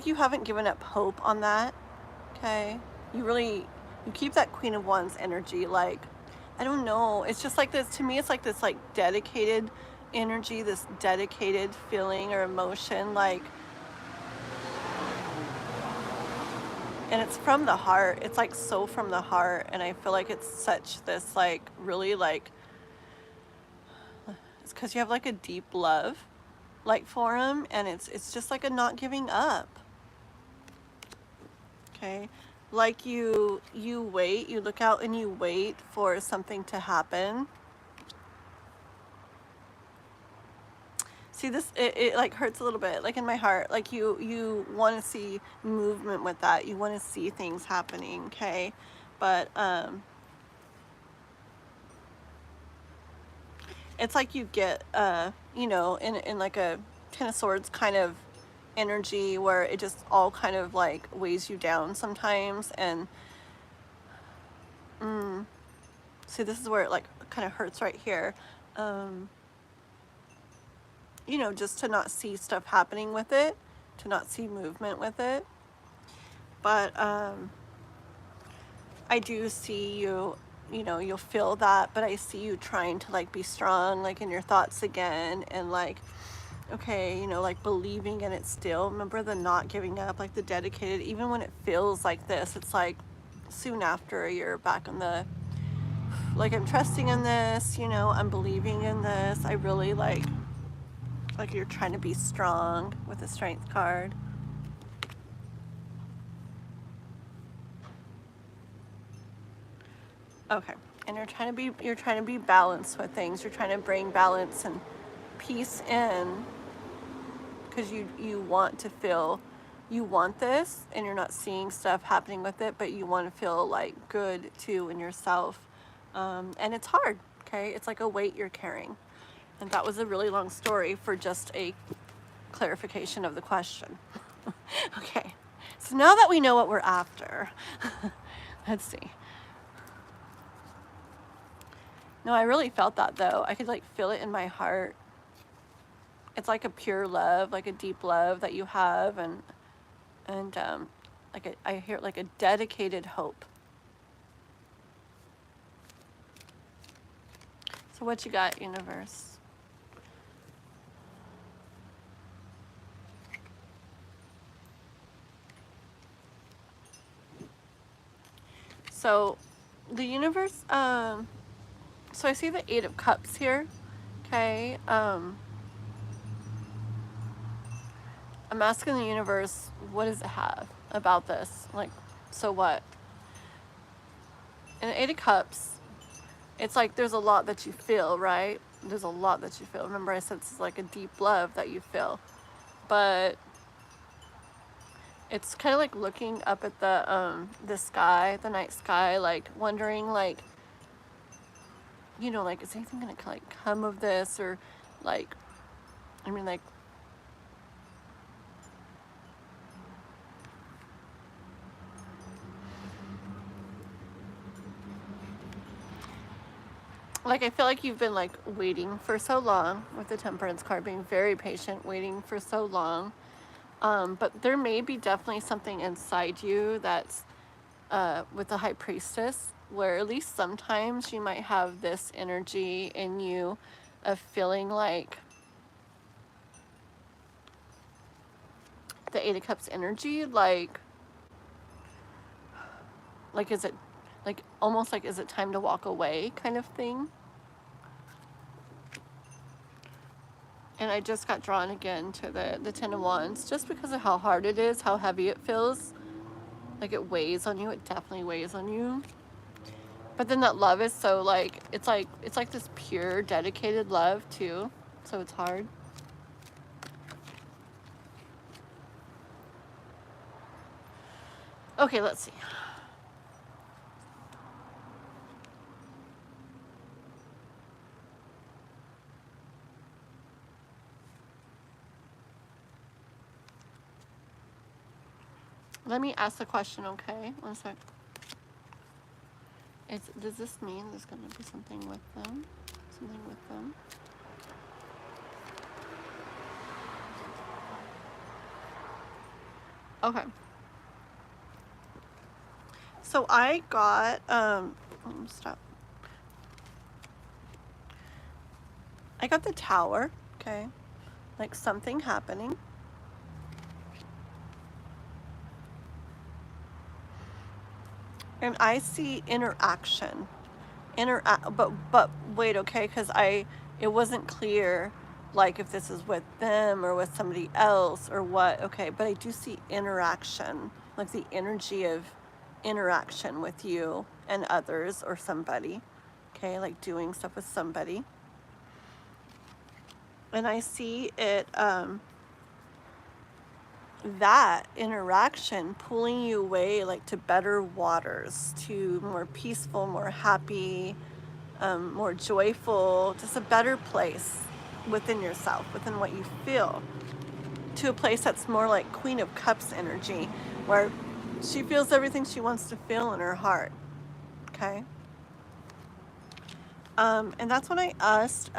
you haven't given up hope on that. Okay, you keep that Queen of Wands energy. Like, I don't know, it's just like this to me. It's like this like dedicated energy, this dedicated feeling or emotion, like, and it's from the heart. It's like so from the heart, and I feel like it's such this like really like, it's because you have like a deep love like for him, and it's just like a not giving up. Okay, like you wait, you look out and you wait for something to happen. See this, it like hurts a little bit, like in my heart. Like you want to see movement with that. You want to see things happening, okay? But it's like you get you know, in like a Ten of Swords kind of energy where it just all kind of like weighs you down sometimes. And see, this is where it like kind of hurts right here. You know, just to not see stuff happening with it, to not see movement with it. But I do see you, you know, you'll feel that, but I see you trying to like be strong, like in your thoughts again, and like, okay, you know, like believing in it still. Remember the not giving up, like the dedicated, even when it feels like this, it's like soon after you're back on the, like, I'm trusting in this, you know, I'm believing in this. I really like you're trying to be strong with the Strength card. Okay, and you're trying to be balanced with things. You're trying to bring balance and peace in, because you want to feel, you want this, and you're not seeing stuff happening with it, but you want to feel like good too in yourself. And it's hard, okay? It's like a weight you're carrying. And that was a really long story for just a clarification of the question. Okay, so now that we know what we're after, let's see. No, I really felt that though. I could like feel it in my heart. It's like a pure love, like a deep love that you have, and like I hear like a dedicated hope. So what you got, universe? So the universe, so I see the Eight of Cups here, okay? I'm asking the universe, what does it have about this? Like, so what? In the Eight of Cups, it's like there's a lot that you feel, right? There's a lot that you feel. Remember I said this is like a deep love that you feel. But it's kind of like looking up at the sky, the night sky, like wondering, like, you know, like, is anything gonna like come of this, or like, I mean, like I feel like you've been like waiting for so long with the Temperance card, being very patient, waiting for so long. But there may be definitely something inside you that's with the High Priestess, where at least sometimes you might have this energy in you of feeling like the Eight of Cups energy, like Like, is it, like, almost like, is it time to walk away kind of thing? And I just got drawn again to the Ten of Wands, just because of how hard it is, how heavy it feels. Like, it weighs on you. It definitely weighs on you. But then that love is so, like, it's like this pure, dedicated love, too. So it's hard. Okay, let's see. Let me ask the question, okay? 1 sec. Does this mean there's going to be something with them? Something with them? Okay. So I got, stop. I got the Tower, okay? Like something happening. And I see interaction. But wait, okay, because it wasn't clear, like, if this is with them or with somebody else or what, okay, but I do see interaction, like the energy of interaction with you and others or somebody, okay, like doing stuff with somebody. And I see it, that interaction pulling you away, like, to better waters, to more peaceful, more happy, more joyful, just a better place within yourself, within what you feel, to a place that's more like Queen of Cups energy, where she feels everything she wants to feel in her heart, okay? And that's when I asked,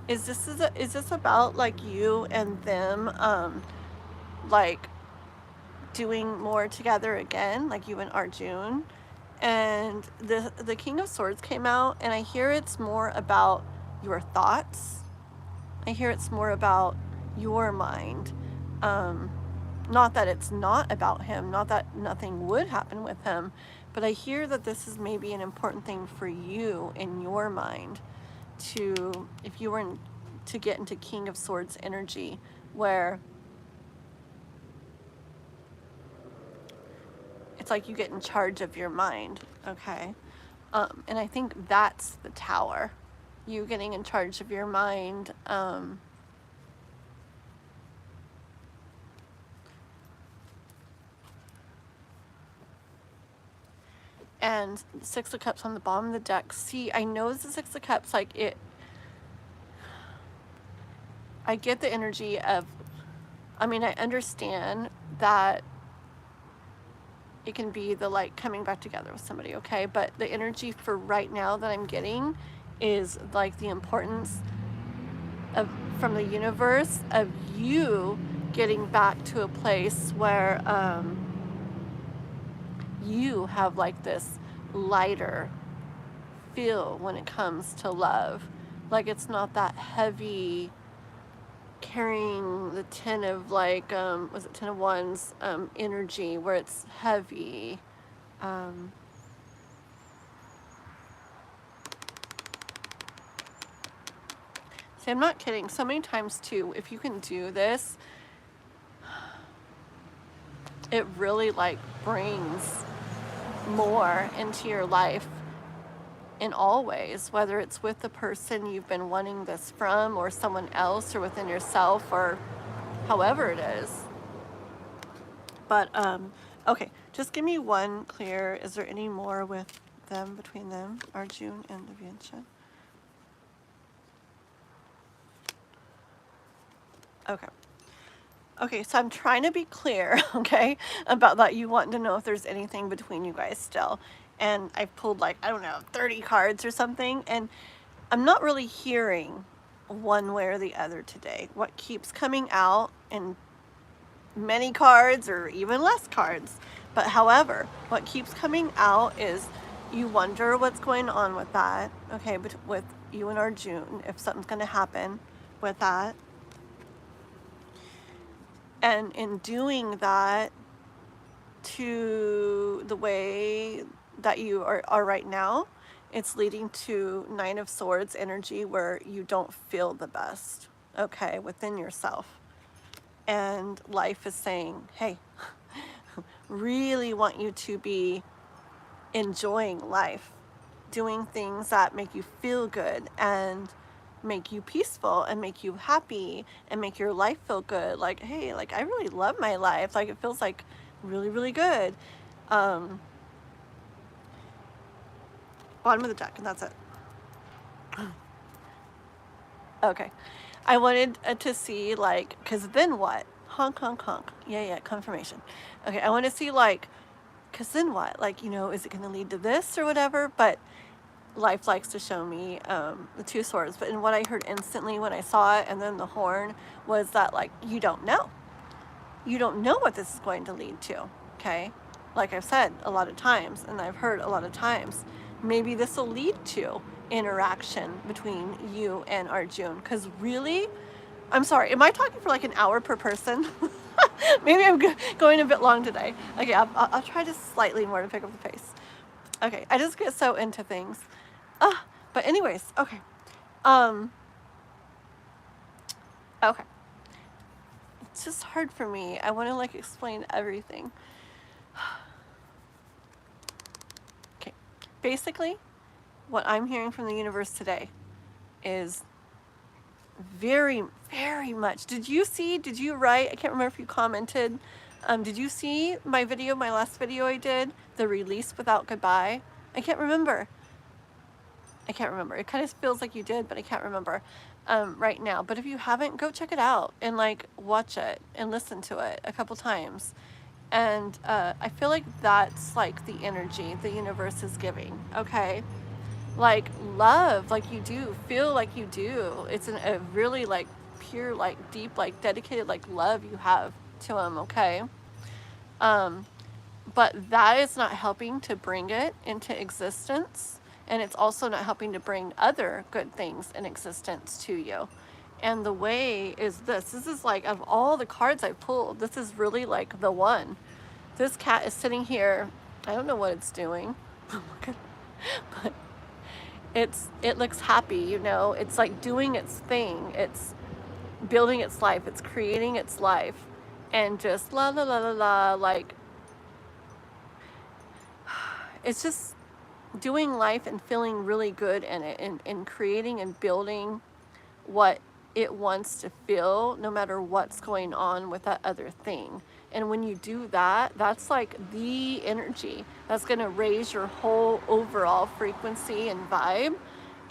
is this about, like, you and them, like, doing more together again, like you and Arjun? And the King of Swords came out, and I hear it's more about your thoughts. I hear it's more about your mind. Not that it's not about him, not that nothing would happen with him, but I hear that this is maybe an important thing for you in your mind, to, if you were to get into King of Swords energy, where it's like you get in charge of your mind, okay? And I think that's the Tower. You getting in charge of your mind. And Six of Cups on the bottom of the deck. See, I know it's the Six of Cups, like it, I get the energy of, I mean, I understand that it can be the, like, coming back together with somebody, okay? But the energy for right now that I'm getting is, like, the importance of, from the universe, of you getting back to a place where you have, like, this lighter feel when it comes to love. Like, it's not that heavy carrying the 10 of, like, was it 10 of Wands energy, where it's heavy. See, I'm not kidding. So many times too, if you can do this, it really, like, brings more into your life in all ways, whether it's with the person you've been wanting this from, or someone else, or within yourself, or however it is. But okay, just give me one clear. Is there any more with them, between them, Arjun and Aviancha? Okay. Okay, so I'm trying to be clear, okay, about that. You want to know if there's anything between you guys still. And I've pulled, like, I don't know, 30 cards or something, and I'm not really hearing one way or the other today. What keeps coming out in many cards, or even less cards, but however, what keeps coming out is you wonder what's going on with that, okay, but with you and Arjun, if something's going to happen with that. And in doing that, to the way that you are right now, it's leading to Nine of Swords energy where you don't feel the best, okay, within yourself. And life is saying, hey, really want you to be enjoying life, doing things that make you feel good and make you peaceful and make you happy and make your life feel good. Like, hey, like I really love my life. Like it feels like really, really good. Bottom of the deck, and that's it. Okay. I wanted to see like, because then what? Honk, honk, honk. Yeah, confirmation. Okay, I want to see like, because then what? Like, you know, is it going to lead to this or whatever? But life likes to show me the Two Swords. But in what I heard instantly when I saw it, and then the horn, was that like, you don't know. You don't know what this is going to lead to, okay? Like I've said a lot of times, and I've heard a lot of times, maybe this will lead to interaction between you and Arjun. Because really, I'm sorry, am I talking for like an hour per person? Maybe I'm going a bit long today. Okay, I'll try just slightly more to pick up the pace. Okay, I just get so into things. But anyways, okay. Okay. It's just hard for me. I want to like explain everything. Okay. Basically, what I'm hearing from the universe today is very, very much. Did you write? I can't remember if you commented. Did you see my video, my last video I did? The release without goodbye? I can't remember. It kind of feels like you did, but I can't remember right now. But if you haven't, go check it out and like watch it and listen to it a couple times. And I feel like that's like the energy the universe is giving, okay? Like love, like you do, feel like you do. It's a really like pure, like deep, like dedicated, like love you have to him, okay? But that is not helping to bring it into existence. And it's also not helping to bring other good things in existence to you. And the way is this is like, of all the cards I pulled, this is really like the one. This cat is sitting here. I don't know what it's doing. But it looks happy, you know. It's like doing its thing. It's building its life. It's creating its life. And just la la la la la, like it's just doing life and feeling really good in it, and creating and building what it wants to feel no matter what's going on with that other thing. And when you do that, that's like the energy that's going to raise your whole overall frequency and vibe.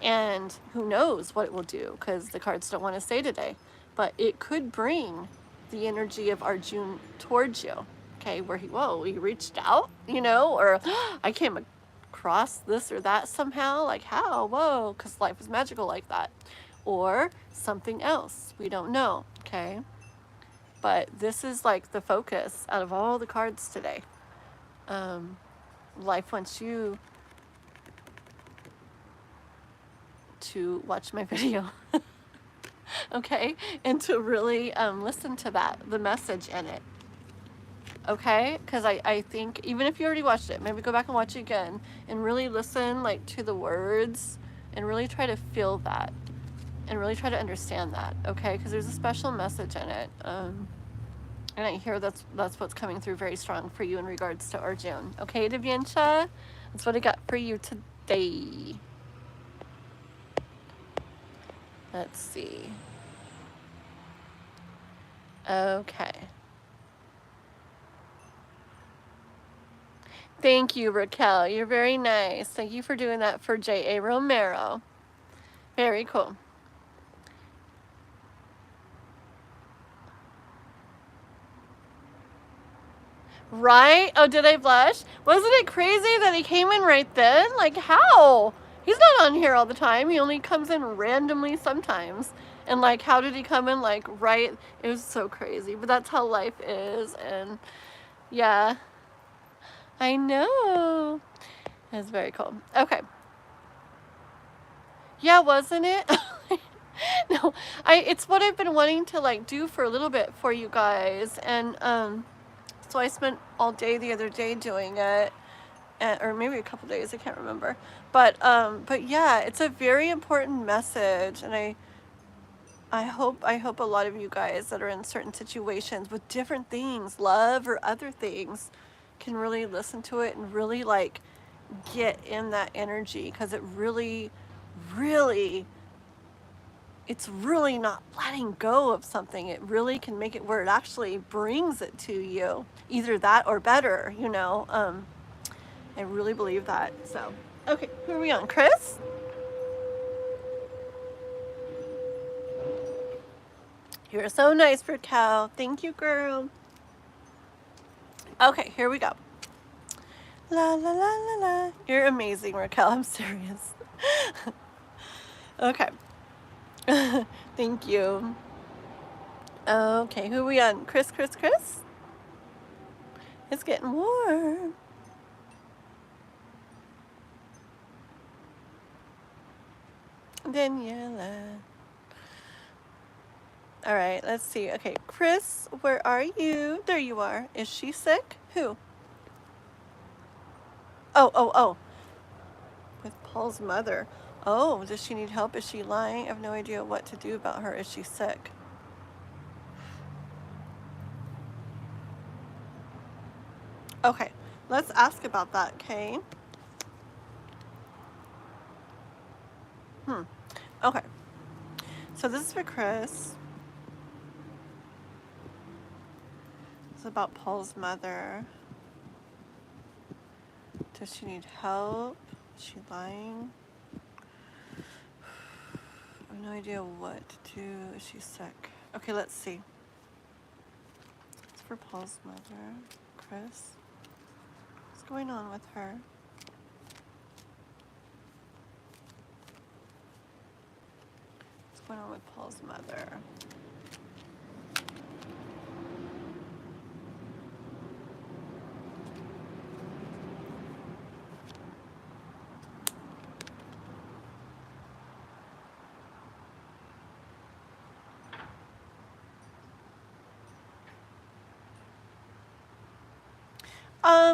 And who knows what it will do, because the cards don't want to say today, but it could bring the energy of Arjun towards you, okay, where he reached out, you know, or I came across this or that somehow, like how, whoa, because life is magical like that, or something else, we don't know, okay? But this is like the focus out of all the cards today. Life wants you to watch my video, okay, and to really listen to the message in it, okay? Because I think even if you already watched it, maybe go back and watch it again and really listen like to the words and really try to feel that and really try to understand that, okay? Because there's a special message in it, and I hear that's what's coming through very strong for you in regards to Arjun, okay, Divyensha? That's what I got for you today. Let's see. Okay. Thank you, Raquel. You're very nice. Thank you for doing that for J.A. Romero. Very cool. Right? Oh, did I blush? Wasn't it crazy that he came in right then? Like, how? He's not on here all the time. He only comes in randomly sometimes. And, like, how did he come in, like, right? It was so crazy. But that's how life is. And, yeah. I know. It's very cool. Okay. Yeah, wasn't it? No, it's what I've been wanting to, like, do for a little bit for you guys. And, so I spent all day the other day doing it. or maybe a couple days, I can't remember. But yeah, it's a very important message, and I hope a lot of you guys that are in certain situations with different things, love or other things, can really listen to it and really like get in that energy, because it really, really, it's really not letting go of something. It really can make it where it actually brings it to you, either that or better, you know. I really believe that. So, okay, who are we on? Chris? You're so nice, Raquel. Thank you, girl. Okay, here we go. La la la la la. You're amazing, Raquel. I'm serious. Okay. Thank you. Okay, who are we on? Chris? It's getting warm. Daniela. All right, let's see. Okay, Chris, where are you? There you are. Is she sick? Who? Oh. With Paul's mother. Oh, does she need help? Is she lying? I have no idea what to do about her. Is she sick? Okay, let's ask about that, okay? Okay. So this is for Chris. It's about Paul's mother. Does she need help? Is she lying? I have no idea what to do. Is she sick? Okay, let's see. It's for Paul's mother. Chris. What's going on with her? What's going on with Paul's mother?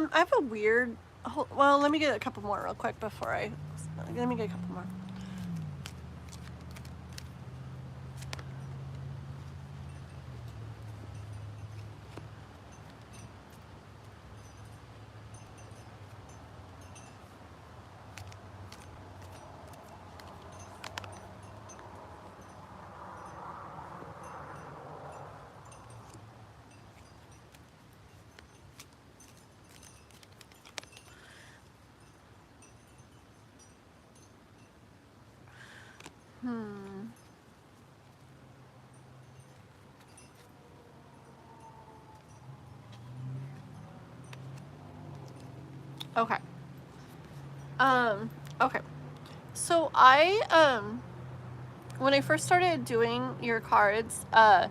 I have a weird, well, let me get a couple more real quick before let me get a couple more. Okay. Okay. So when I first started doing your cards, I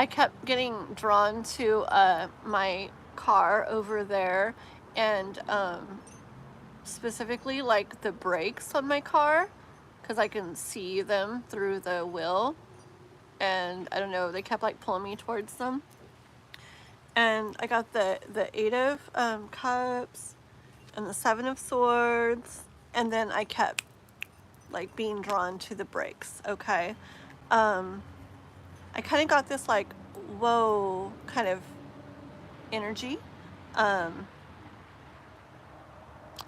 kept getting drawn to my car over there, and specifically like the brakes on my car, because I can see them through the wheel, and I don't know, they kept like pulling me towards them. And I got the Eight of Cups and the Seven of Swords, and then I kept like being drawn to the brakes. Okay. I kind of got this like whoa kind of energy,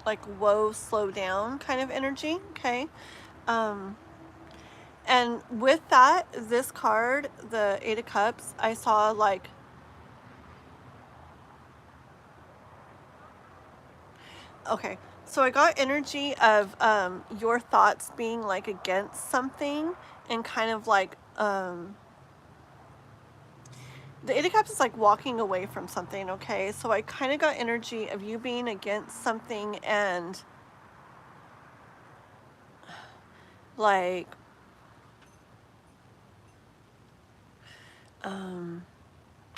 like whoa, slow down kind of energy. Okay. And with that, this card, the Eight of Cups, I saw like, okay, so I got energy of your thoughts being like against something, and kind of like the Eight of Cups is like walking away from something. Okay, so I kind of got energy of you being against something, and like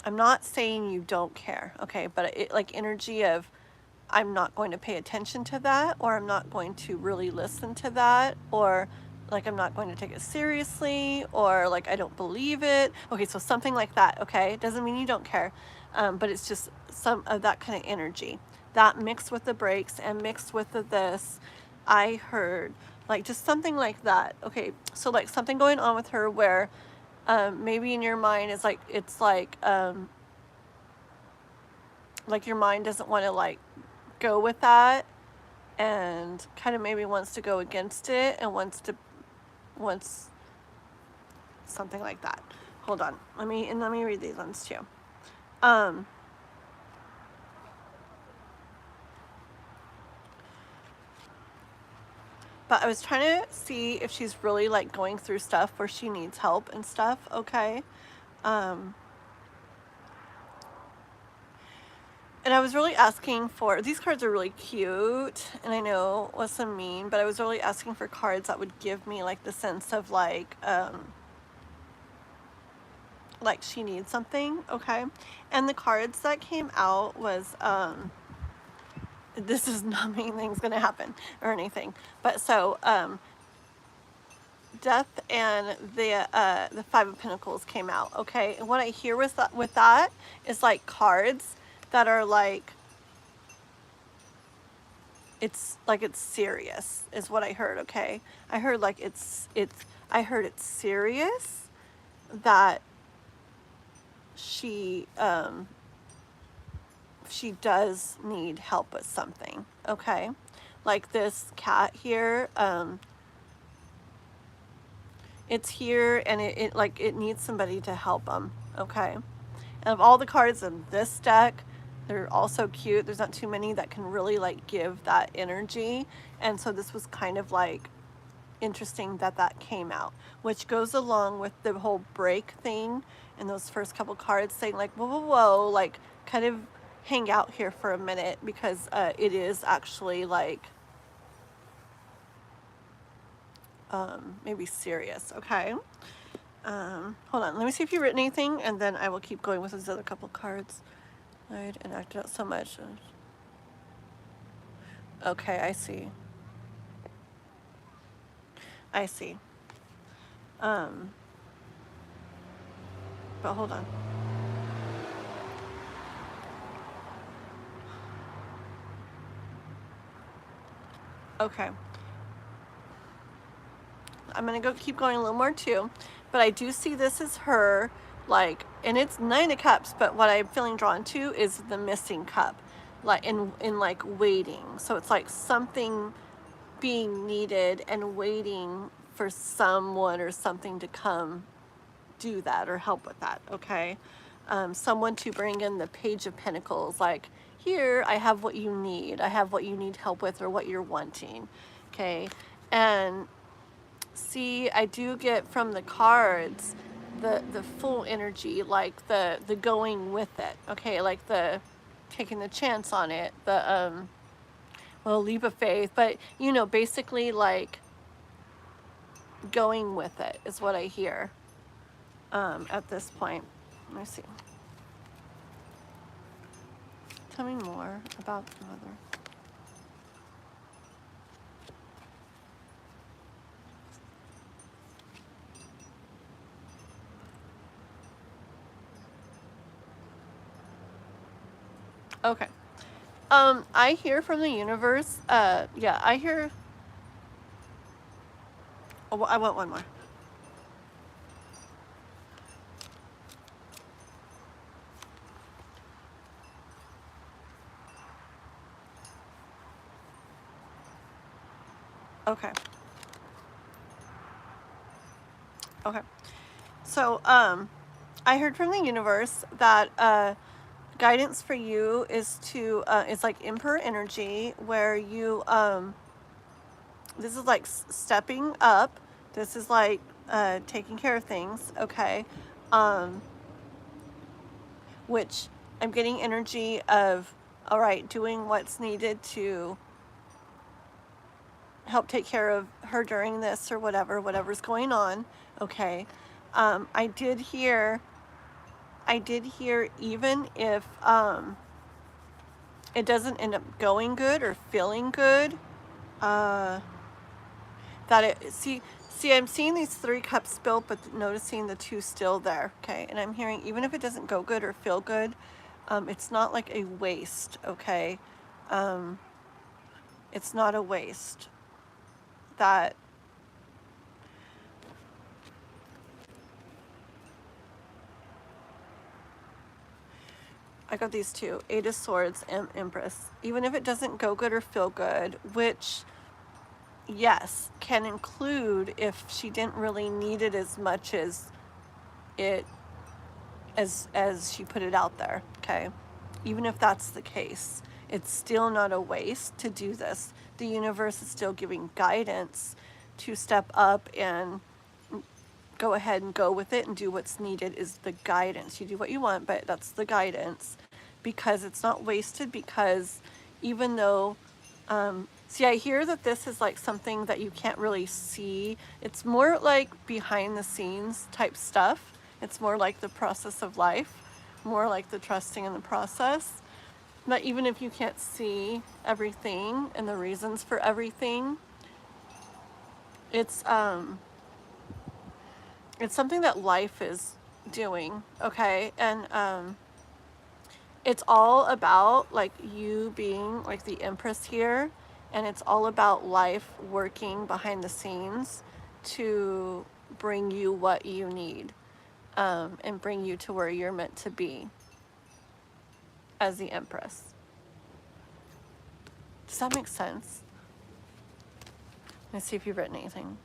I'm not saying you don't care, okay, but it like energy of I'm not going to pay attention to that, or I'm not going to really listen to that, or like I'm not going to take it seriously, or like I don't believe it. Okay, so something like that. Okay, it doesn't mean you don't care, but it's just some of that kind of energy. that mixed with the breaks and mixed with the this, I heard like just something like that. Okay, so like something going on with her where maybe in your mind is like, it's like your mind doesn't want to like go with that, and kind of maybe wants to go against it, and wants something like that. Hold on, let me read these ones too. But I was trying to see if she's really like going through stuff where she needs help and stuff, okay? And I was really asking for, these cards are really cute, and I know what's some mean, but I was really asking for cards that would give me like the sense of like she needs something, okay? And the cards that came out was, this is not mean things gonna happen or anything, but so, Death and the Five of Pentacles came out, okay? And what I hear with that is like cards that are like, it's serious is what I heard, okay? I heard like I heard it's serious that she does need help with something, okay? Like this cat here, it's here, and it needs somebody to help them, okay? And of all the cards in this deck, they're all so cute. There's not too many that can really like give that energy, and so this was kind of like interesting that came out, which goes along with the whole break thing and those first couple cards saying like, whoa, whoa, whoa, like kind of hang out here for a minute, because it is actually like maybe serious, okay? Hold on, let me see if you've written anything, and then I will keep going with those other couple cards. Lied and acted out so much. Okay, I see. But hold on. Okay. I'm gonna keep going a little more too, but I do see this as her, like, and it's Nine of Cups, but what I'm feeling drawn to is the missing cup, like in like waiting. So it's like something being needed and waiting for someone or something to come do that or help with that, okay? Someone to bring in the Page of Pentacles, like, here, I have what you need. I have what you need help with, or what you're wanting, okay? And see, I do get from the cards the full energy, like the going with it, okay? Like the taking the chance on it, the well, leap of faith, but you know, basically like going with it is what I hear at this point. Let me see. Tell me more about the mother. Okay. I hear from the universe, yeah, I hear, oh, I want one more. Okay. Okay. So, I heard from the universe that, guidance for you is to, is like Emperor energy, where you, this is like stepping up. This is like, taking care of things, okay? Which I'm getting energy of, all right, doing what's needed to help take care of her during this, or whatever's going on, okay? I did hear, even if it doesn't end up going good or feeling good, that it, see, I'm seeing these 3 cups spilled, but noticing the 2 still there, okay? And I'm hearing, even if it doesn't go good or feel good, it's not like a waste, okay? It's not a waste. That I got these two, Eight of Swords and Empress. Even if it doesn't go good or feel good, which, yes, can include if she didn't really need it as much as it, as she put it out there, okay? Even if that's the case, it's still not a waste to do this. The universe is still giving guidance to step up and go ahead and go with it and do what's needed is the guidance. You do what you want, but that's the guidance, because it's not wasted. Because even though, see, I hear that this is like something that you can't really see. It's more like behind the scenes type stuff. It's more like the process of life, more like the trusting in the process. But even if you can't see everything and the reasons for everything, it's something that life is doing, okay? And it's all about like you being like the Empress here, and it's all about life working behind the scenes to bring you what you need, and bring you to where you're meant to be as the Empress. Does that make sense? Let's see if you've written anything.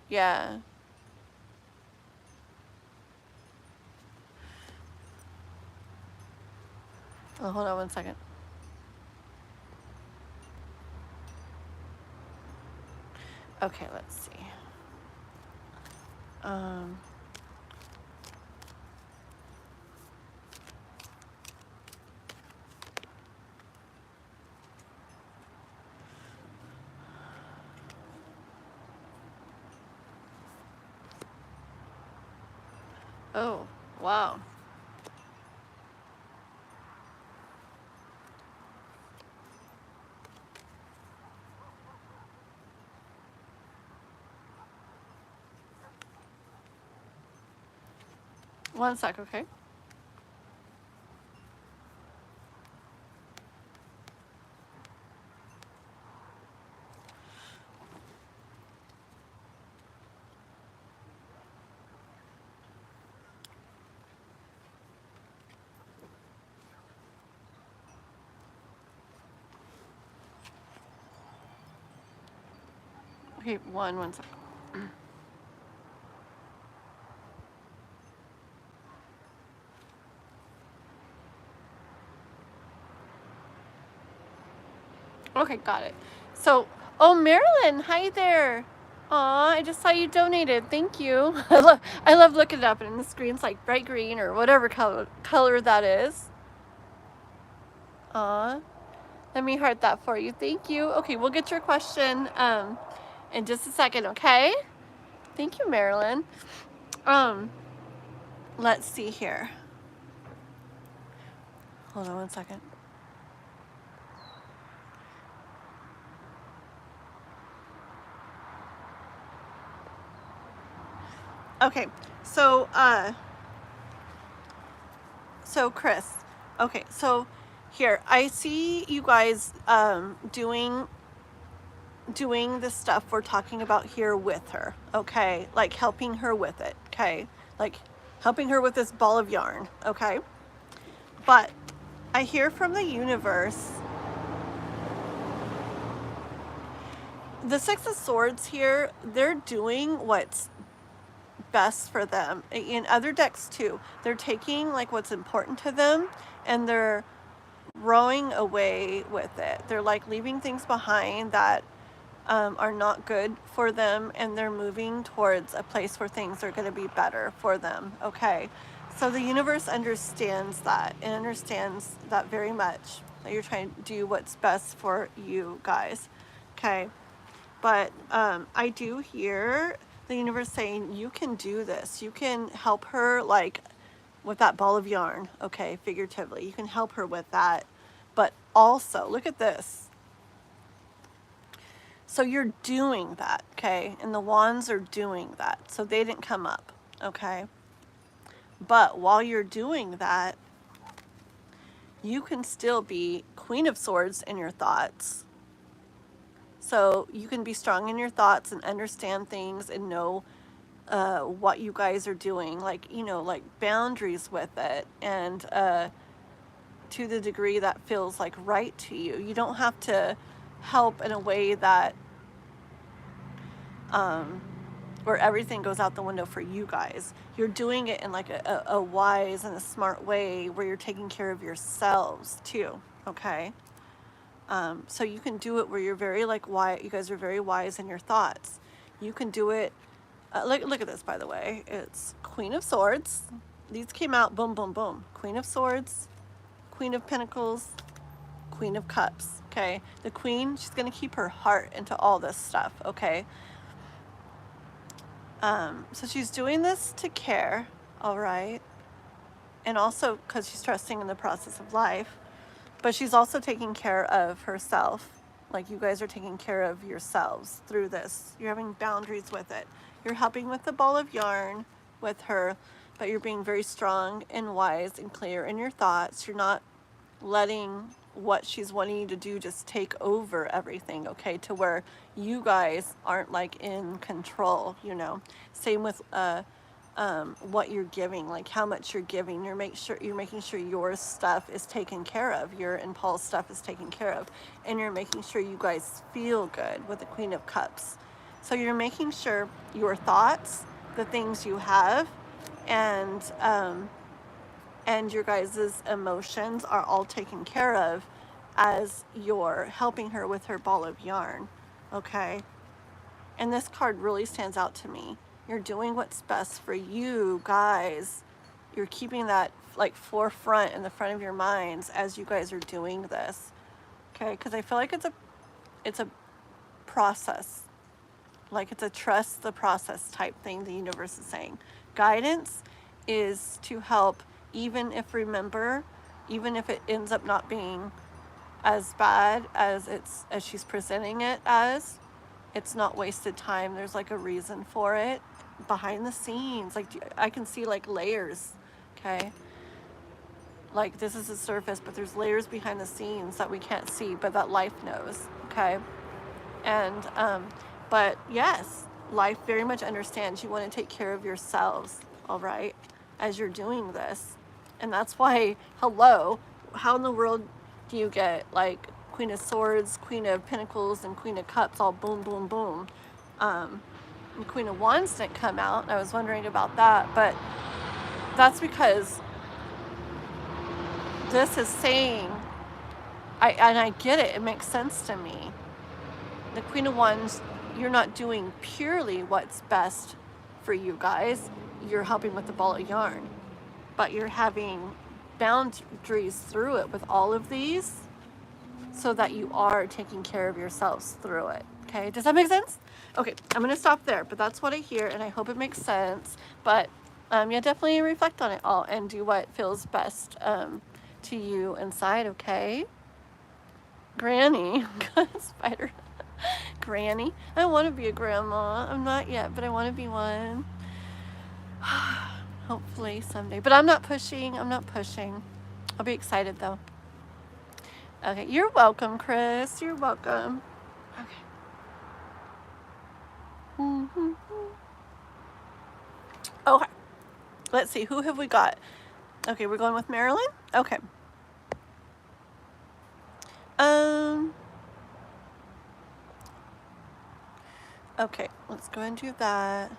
Yeah. Oh, hold on one second. Okay, let's see. Oh, wow. One sec, okay? Okay, one sec. Okay, got it. So, oh, Marilyn, hi there. Aw, I just saw you donated. Thank you. I love looking it up, and the screen's like bright green or whatever color that is. Aw, let me heart that for you. Thank you. Okay, we'll get your question in just a second, okay? Thank you, Marilyn. Let's see here. Hold on one second. Okay, so Chris, okay, so here, I see you guys doing the stuff we're talking about here with her, okay? Like helping her with it, okay? Like helping her with this ball of yarn, okay? But I hear from the universe, the Six of Swords here, they're doing what's best for them. In other decks too, they're taking like what's important to them and they're rowing away with it. They're like leaving things behind that are not good for them, and they're moving towards a place where things are going to be better for them, okay? So the universe understands that, and understands that very much, that you're trying to do what's best for you guys, okay? But I do hear the universe saying, you can do this. You can help her, like, with that ball of yarn, okay, figuratively. You can help her with that. But also, look at this. So you're doing that, okay? And the wands are doing that. So they didn't come up, okay? But while you're doing that, you can still be Queen of Swords in your thoughts. So you can be strong in your thoughts and understand things and know what you guys are doing, like, you know, like boundaries with it, and to the degree that feels like right to you. You don't have to help in a way that where everything goes out the window for you guys. You're doing it in like a wise and a smart way where you're taking care of yourselves too, okay? So you can do it where you're very like wise. You guys are very wise in your thoughts. You can do it. Look at this, by the way. It's Queen of Swords. These came out boom, boom, boom. Queen of Swords, Queen of Pentacles, Queen of Cups. Okay, the Queen, she's gonna keep her heart into all this stuff. Okay. So she's doing this to care, all right, and also because she's trusting in the process of life. But she's also taking care of herself. Like you guys are taking care of yourselves through this. You're having boundaries with it. You're helping with the ball of yarn with her, but you're being very strong and wise and clear in your thoughts. You're not letting what she's wanting you to do just take over everything, okay, to where you guys aren't like in control, you know. Same with what you're giving, like how much you're giving. You're making sure your stuff is taken care of, your and Paul's stuff is taken care of, and you're making sure you guys feel good with the Queen of Cups. So you're making sure your thoughts, the things you have, and your guys' emotions are all taken care of as you're helping her with her ball of yarn, okay? And this card really stands out to me. You're doing what's best for you guys. You're keeping that like forefront in the front of your minds as you guys are doing this, okay? Because I feel like it's a process, like it's a trust the process type thing the universe is saying. Guidance is to help, even if it ends up not being as bad as she's presenting it as, it's not wasted time. There's like a reason for it behind the scenes. Like I can see like layers, okay? Like this is the surface, but there's layers behind the scenes that we can't see, but that life knows, okay? And but yes, life very much understands you want to take care of yourselves, all right, as you're doing this. And that's why, hello, how in the world do you get like Queen of Swords, Queen of Pentacles, and Queen of Cups all boom, boom, boom? And Queen of Wands didn't come out, and I was wondering about that, but that's because this is saying, I get it, it makes sense to me. The Queen of Wands, you're not doing purely what's best for you guys. You're helping with the ball of yarn, but you're having boundaries through it with all of these so that you are taking care of yourselves through it. Okay, does that make sense? Okay, I'm gonna stop there, but that's what I hear, and I hope it makes sense. But yeah, definitely reflect on it all and do what feels best to you inside, okay? Granny, spider. Granny, I want to be a grandma. I'm not yet, but I want to be one. Hopefully someday. But I'm not pushing. I'll be excited though. Okay, you're welcome, Chris. You're welcome. Okay. Okay. Let's see. Who have we got? Okay, we're going with Marilyn. Okay. Okay, let's go and do that.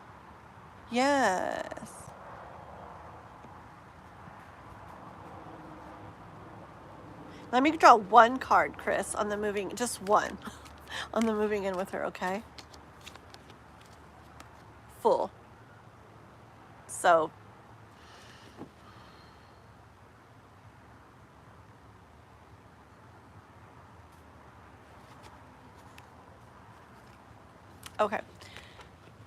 Yes. Let me draw one card, Chris, on the moving, just one, on the moving in with her, okay? Full. So. Okay.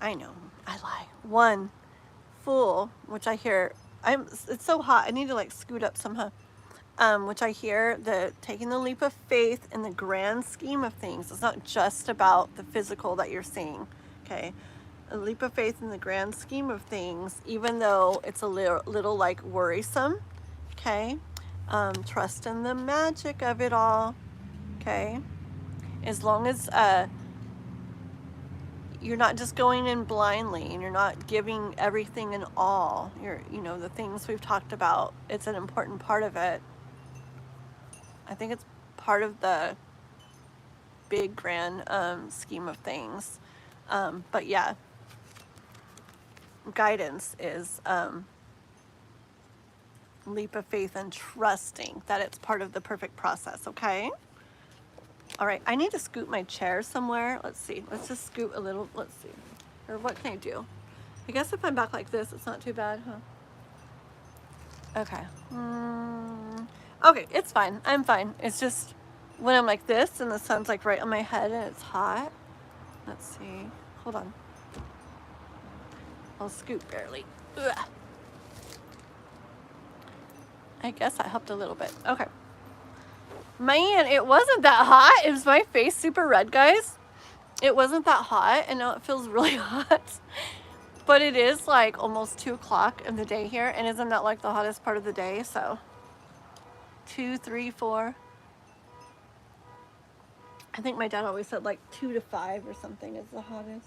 I know, I lie. One, full, which I hear, it's so hot, I need to like scoot up somehow. Which I hear taking the leap of faith in the grand scheme of things. It's not just about the physical that you're seeing, okay? A leap of faith in the grand scheme of things, even though it's a little like worrisome, okay? Trust in the magic of it all, okay? As long as you're not just going in blindly and you're not giving everything and all, the things we've talked about, it's an important part of it. I think it's part of the big grand scheme of things. But yeah, guidance is leap of faith and trusting that it's part of the perfect process, okay? All right, I need to scoot my chair somewhere. Let's see. Let's just scoot a little. Let's see. Or what can I do? I guess if I'm back like this, it's not too bad, huh? Okay. Okay, it's fine. I'm fine. It's just when I'm like this and the sun's like right on my head and it's hot. Let's see. Hold on. I'll scoot barely. Ugh. I guess that helped a little bit. Okay. Man, it wasn't that hot. Is my face super red, guys? It wasn't that hot, and now it feels really hot. But it is like almost 2 o'clock in the day here, and isn't that like the hottest part of the day? So 2, 3, 4. I think my dad always said like 2 to 5 or something is the hottest.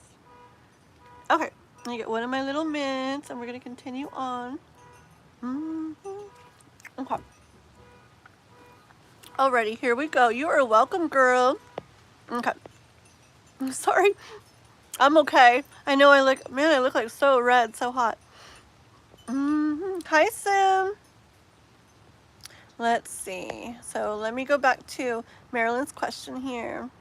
Okay, I get one of my little mints, and we're gonna continue on. Okay. Alrighty, here we go. You are welcome, girl. Okay. I'm sorry. I'm okay. I know I look like so red, so hot. Hi, Sim. Let's see. So let me go back to Marilyn's question here.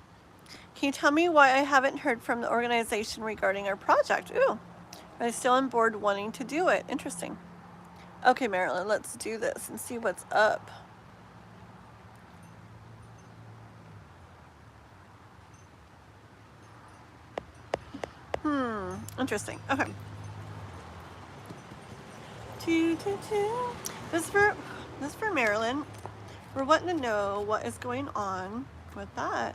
Can you tell me why I haven't heard from the organization regarding our project? Ooh, are they still on board wanting to do it? Interesting. Okay, Marilyn, let's do this and see what's up. Interesting. Okay. This is for Marilyn. We're wanting to know what is going on with that.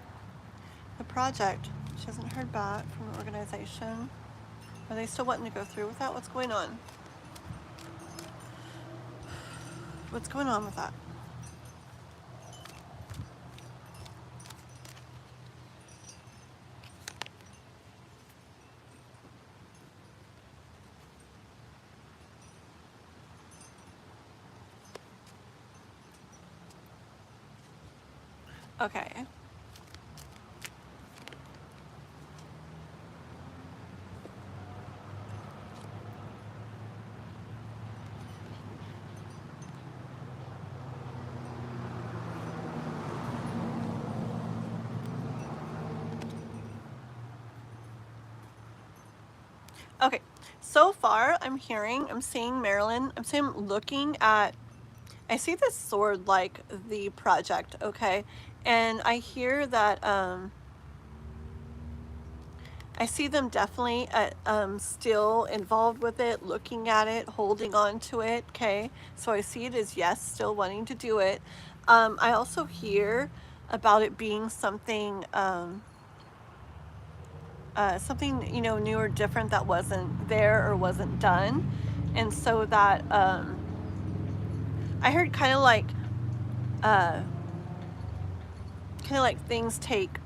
The project. She hasn't heard back from the organization. Are they still wanting to go through with that? What's going on? What's going on with that? Okay. Okay, so far I'm seeing Marilyn, I'm looking at, I see this sword like the project, okay? And I hear that, I see them definitely still involved with it, looking at it, holding on to it, okay? So I see it as yes, still wanting to do it. I also hear about it being something, something, new or different that wasn't there or wasn't done. And so that, I heard kind of like things take,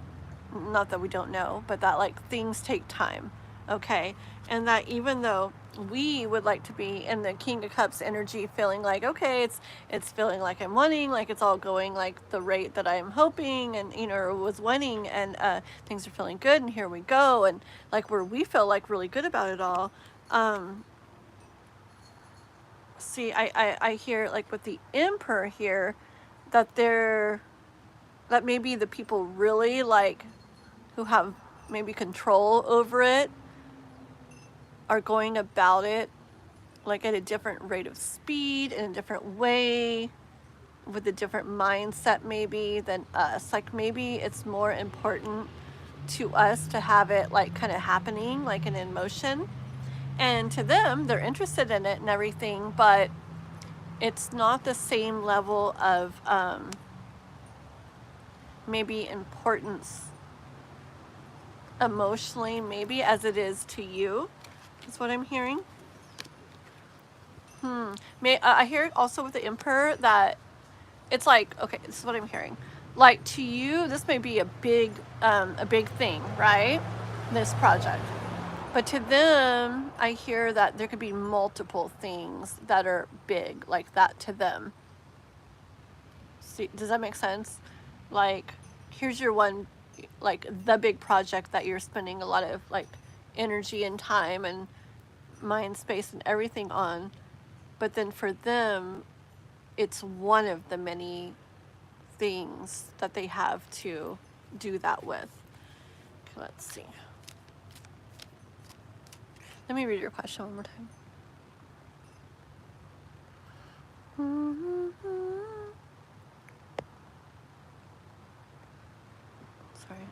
not that we don't know, but that like things take time, okay? And that even though we would like to be in the King of Cups energy, feeling like, okay, it's feeling like I'm wanting, like it's all going like the rate that I'm hoping and, was wanting, and things are feeling good, and here we go, and like where we feel like really good about it all. See, I hear like with the Emperor here that that maybe the people really like who have maybe control over it are going about it like at a different rate of speed, in a different way, with a different mindset maybe than us. Like maybe it's more important to us to have it like kind of happening like in motion, and to them they're interested in it and everything, but it's not the same level of maybe importance emotionally maybe as it is to you, is what I'm hearing. I hear also with the Emperor that it's like, okay, this is what I'm hearing. Like, to you, this may be a big thing, right? This project. But to them, I hear that there could be multiple things that are big like that to them. See, does that make sense? Like, here's your one, like, the big project that you're spending a lot of, like, energy and time and mind space and everything on. But then for them, it's one of the many things that they have to do that with. Okay, let's see. Let me read your question one more time. Sorry.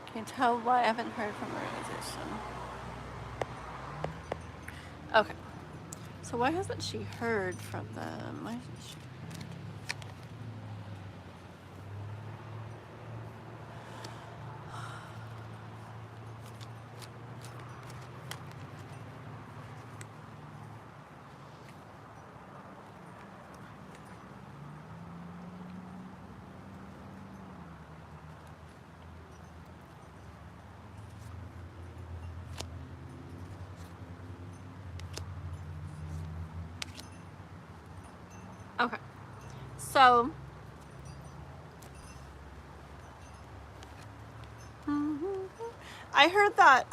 Can you tell why I haven't heard from the organization? Okay. So why hasn't she heard from them? Why hasn't she? Okay. So I heard that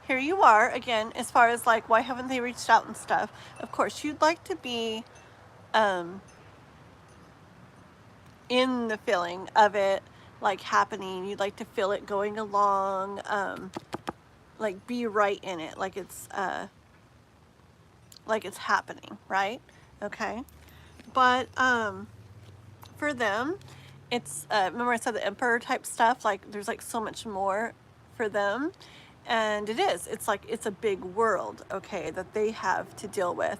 here you are again, as far as like why haven't they reached out and stuff. Of course, you'd like to be in the feeling of it like happening. You'd like to feel it going along, like be right in it, like it's happening, right? Okay. But for them, it's remember I said the emperor type stuff, like there's like so much more for them. And it's like it's a big world, okay, that they have to deal with,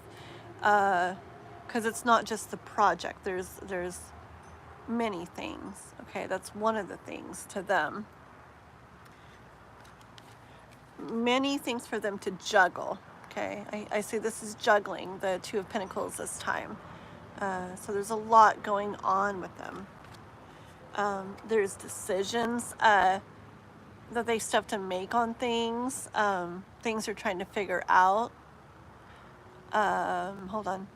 because it's not just the project. There's many things, okay. That's one of the things to them. Many things for them to juggle, okay. I say this is juggling the Two of Pentacles this time. So there's a lot going on with them. There's decisions that they still have to make on things. Things they're trying to figure out. Hold on.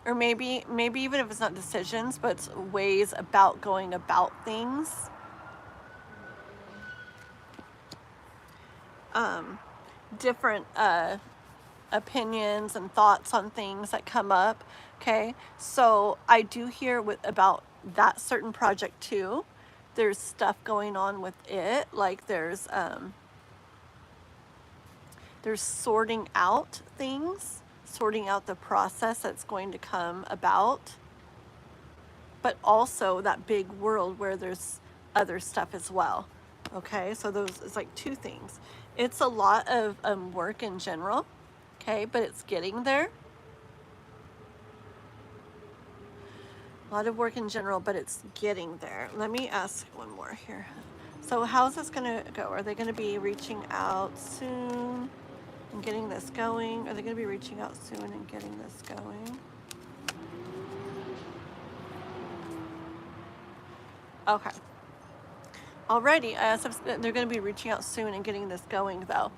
Or maybe even if it's not decisions, but it's ways about going about things. Different opinions and thoughts on things that come up. Okay, so I do hear about that certain project too. There's stuff going on with it, like there's sorting out things, sorting out the process that's going to come about, but also that big world where there's other stuff as well. Okay, so those is like two things. It's a lot of work in general, okay, but it's getting there. A lot of work in general, but it's getting there. Let me ask one more here. So how's this gonna go? Are they gonna be reaching out soon and getting this going? Are they gonna be reaching out soon and getting this going? Okay. Alrighty, they're going to be reaching out soon and getting this going, though.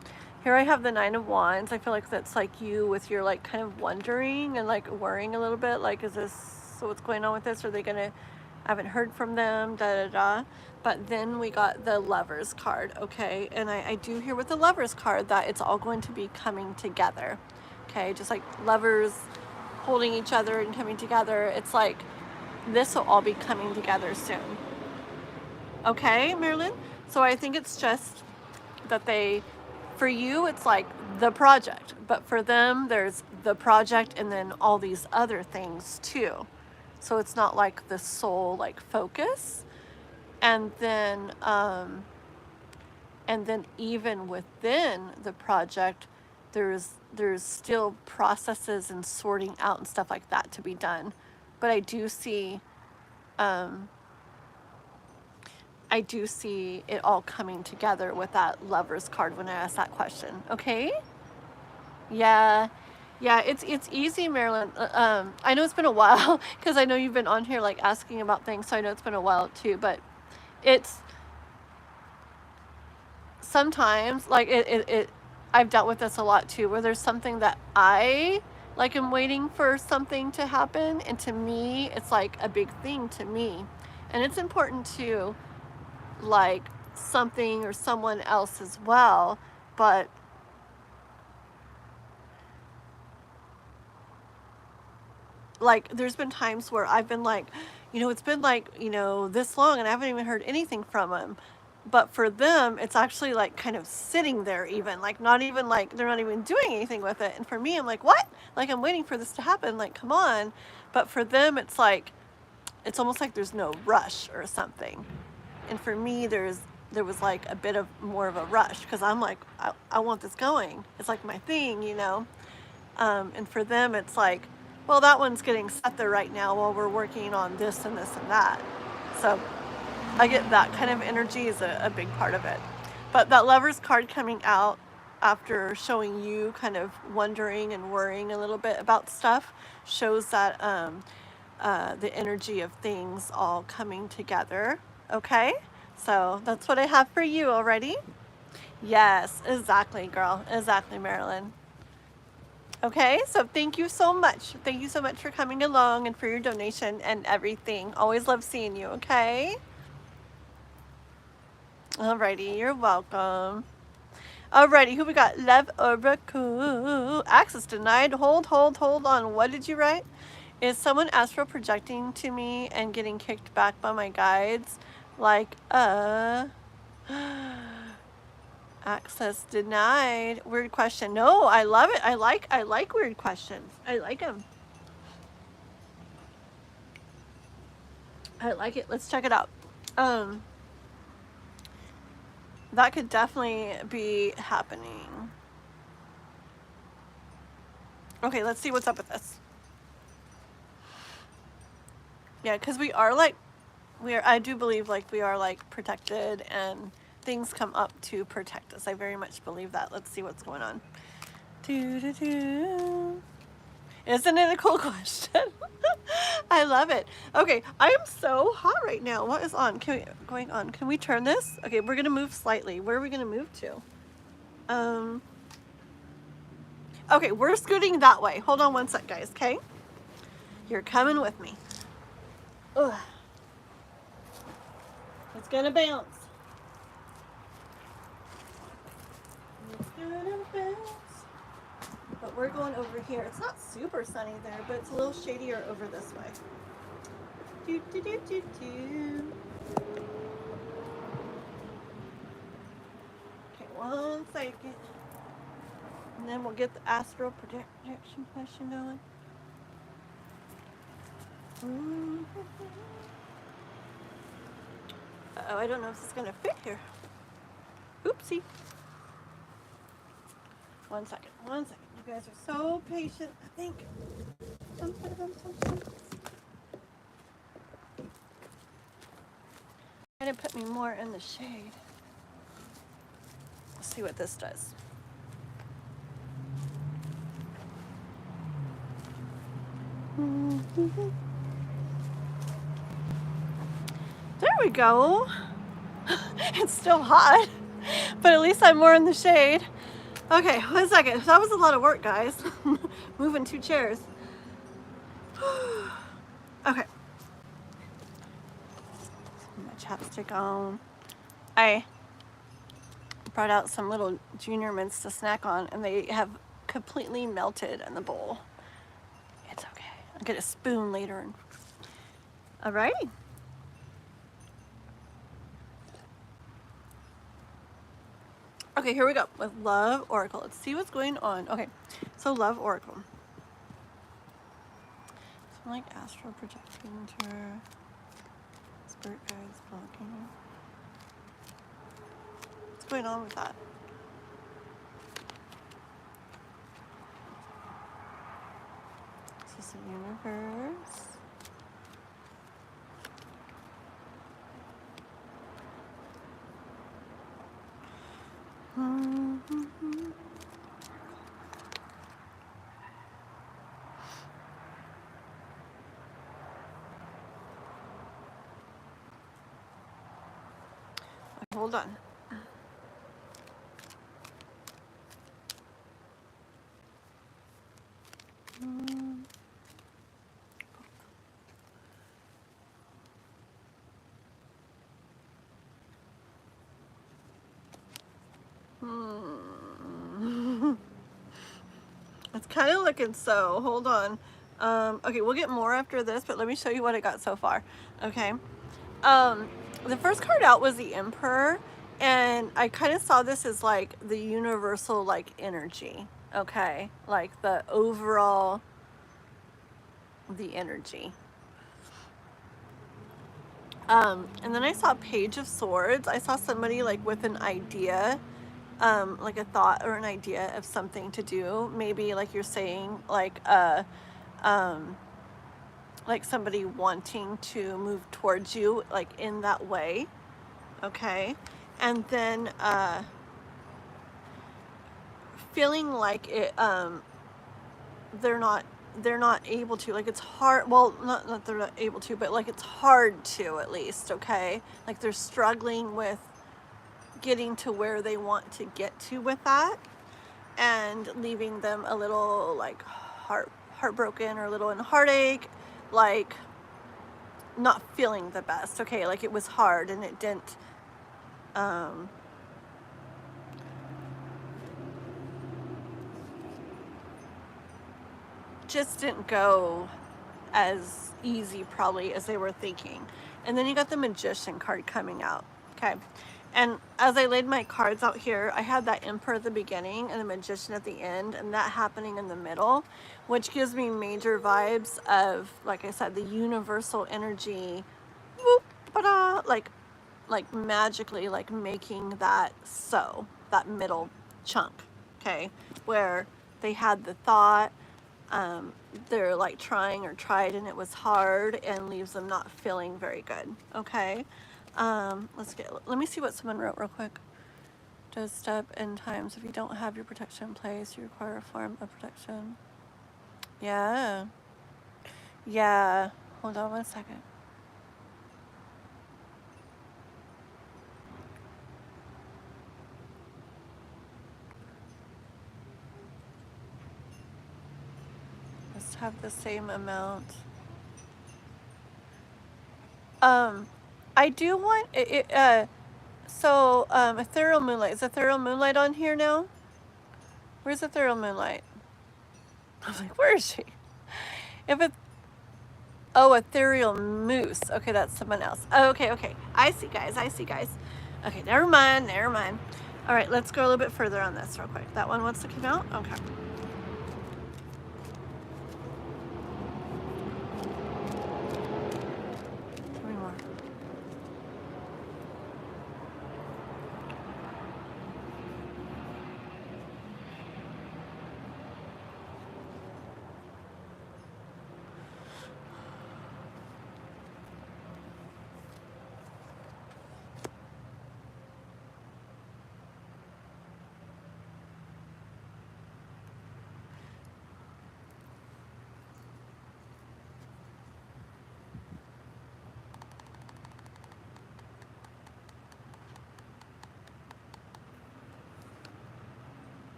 Here I have the Nine of Wands. I feel like that's like you with your like kind of wondering and like worrying a little bit. Like, is this, so what's going on with this? Are they going to, I haven't heard from them, da-da-da. But then we got the Lovers card, okay? And I do hear with the Lovers card that it's all going to be coming together, okay? Just like lovers holding each other and coming together. It's like this will all be coming together soon. Okay, Marilyn? So I think it's just that for you, it's like the project. But for them, there's the project and then all these other things too. So it's not like the sole like focus. And then even within the project, there's still processes and sorting out and stuff like that to be done. But I do see it all coming together with that Lovers card when I ask that question. Okay? Yeah. Yeah, it's easy, Marilyn. I know it's been a while because I know you've been on here like asking about things, so I know it's been a while too, but it's sometimes like it I've dealt with this a lot too, where there's something that I like am waiting for something to happen, and to me it's like a big thing to me. And it's important to like something or someone else as well, but like there's been times where I've been like, it's been like, this long and I haven't even heard anything from them. But for them, it's actually like kind of sitting there, even like not even like they're not even doing anything with it. And for me, I'm like, what? Like I'm waiting for this to happen. Like, come on. But for them, it's like it's almost like there's no rush or something. And for me, there was like a bit of more of a rush because I'm like, I want this going. It's like my thing. And for them, it's like, well, that one's getting set there right now while we're working on this and this and that. So I get that kind of energy is a big part of it. But that Lover's card coming out after showing you kind of wondering and worrying a little bit about stuff shows that the energy of things all coming together. Okay? So that's what I have for you already. Yes, exactly, girl. Exactly, Marilyn. Okay, so thank you so much. Thank you so much for coming along and for your donation and everything. Always love seeing you, okay? Alrighty, you're welcome. Alrighty, who we got? Love Oracle. Access denied. Hold on. What did you write? Is someone astral projecting to me and getting kicked back by my guides? Like, access denied. Weird question. No, I love it. I like weird questions. I like them. I like it. Let's check it out. That could definitely be happening. Okay, let's see what's up with this. Yeah, because I do believe like we are like protected and things come up to protect us. I very much believe that. Let's see what's going on. Isn't it a cool question? I love it. Okay, I am so hot right now. What is on? Can we turn this? Okay, we're gonna move slightly. Where are we gonna move to? Okay, we're scooting that way. Hold on one sec, guys, okay? You're coming with me. Ugh. It's gonna bounce. It's gonna bounce. But we're going over here. It's not super sunny there, but it's a little shadier over this way. Okay, one second. And then we'll get the astral projection question going. Uh-oh, I don't know if this is going to fit here. Oopsie. One second. You guys are so patient, I think. Try to put me more in the shade. Let's see what this does. There we go. It's still hot, but at least I'm more in the shade. Okay, 1 second. That was a lot of work, guys. Moving 2 chairs. Okay. My chapstick on. I brought out some little junior mints to snack on, and they have completely melted in the bowl. It's okay. I'll get a spoon later. Alrighty. Okay, here we go with Love Oracle. Let's see what's going on. Okay, so Love Oracle. So like astral projection to spirit guides blocking. What's going on with that? This is the universe. hold on. It's kind of looking so. Hold on. Okay, we'll get more after this, but let me show you what I got so far. Okay. The first card out was the Emperor, and I kind of saw this as like the universal like energy. Okay, like the overall, the energy. And then I saw Page of Swords. I saw somebody like with an idea, like a thought or an idea of something to do. Maybe like you're saying, like somebody wanting to move towards you, like in that way. Okay. And then feeling like it, they're not able to, like it's hard, well, not they're not able to, but like it's hard to, at least. Okay, like they're struggling with getting to where they want to get to with that, and leaving them a little like heartbroken or a little in heartache, like not feeling the best. Okay, like it was hard and it didn't just didn't go as easy probably as they were thinking. And then you got the Magician card coming out. Okay, and as I laid my cards out here, I had that Emperor at the beginning and the Magician at the end, and that happening in the middle, which gives me major vibes of, like I said, the universal energy, whoop, ba-da, like magically like making that, so that middle chunk. Okay, where they had the thought, they're like trying or tried and it was hard, and leaves them not feeling very good. Okay, let me see what someone wrote real quick. Does step in times if you don't have your protection in place, you require a form of protection. Yeah, hold on one second. Must have the same amount. I do want so Ethereal Moonlight. Is Ethereal Moonlight on here now? Where's Ethereal Moonlight? I was like, where is she? If it's, oh, Ethereal Moose. Okay, that's someone else. Oh, okay. I see, guys. Okay, never mind. All right, let's go a little bit further on this real quick. That one wants to come out? Okay. Three more.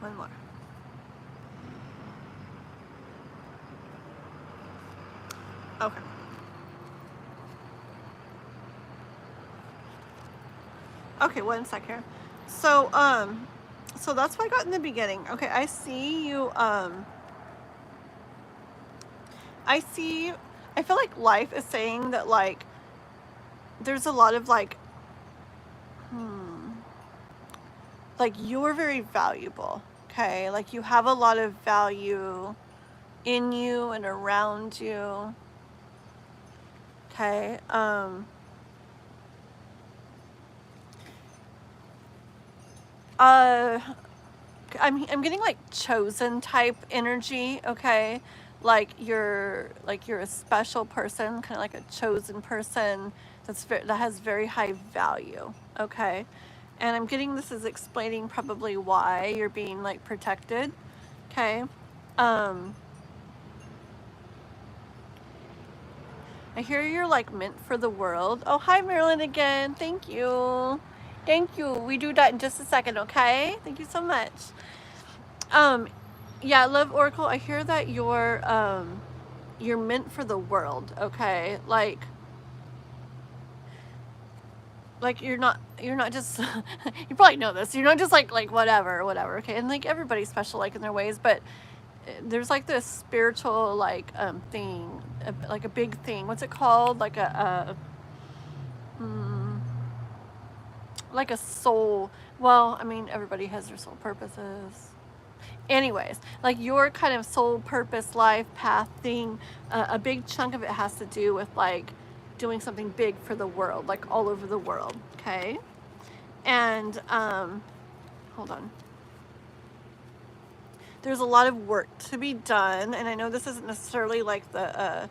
One more. Okay. Okay, one sec here. So that's what I got in the beginning. Okay, I see you, I feel like life is saying that, like, there's a lot of, like, like, you're very valuable, okay? Like, you have a lot of value in you and around you, okay? I'm getting like chosen type energy, okay? Like you're a special person, kind of like a chosen person, that has very high value, okay? And I'm getting this is explaining probably why you're being like protected, okay? I hear you're like meant for the world. Oh, hi Marilyn again. Thank you. Thank you. We do that in just a second, okay? Thank you so much. Yeah, Love Oracle, I hear that you're meant for the world, okay? Like you're not just you probably know this. You're not just like whatever, okay? And like everybody's special like in their ways, but there's like this spiritual like thing, like a big thing. What's it called? Like like a soul. Well, I mean, everybody has their soul purposes. Anyways, like your kind of soul purpose life path thing, a big chunk of it has to do with like doing something big for the world, like all over the world, okay? And hold on. There's a lot of work to be done, and I know this isn't necessarily like the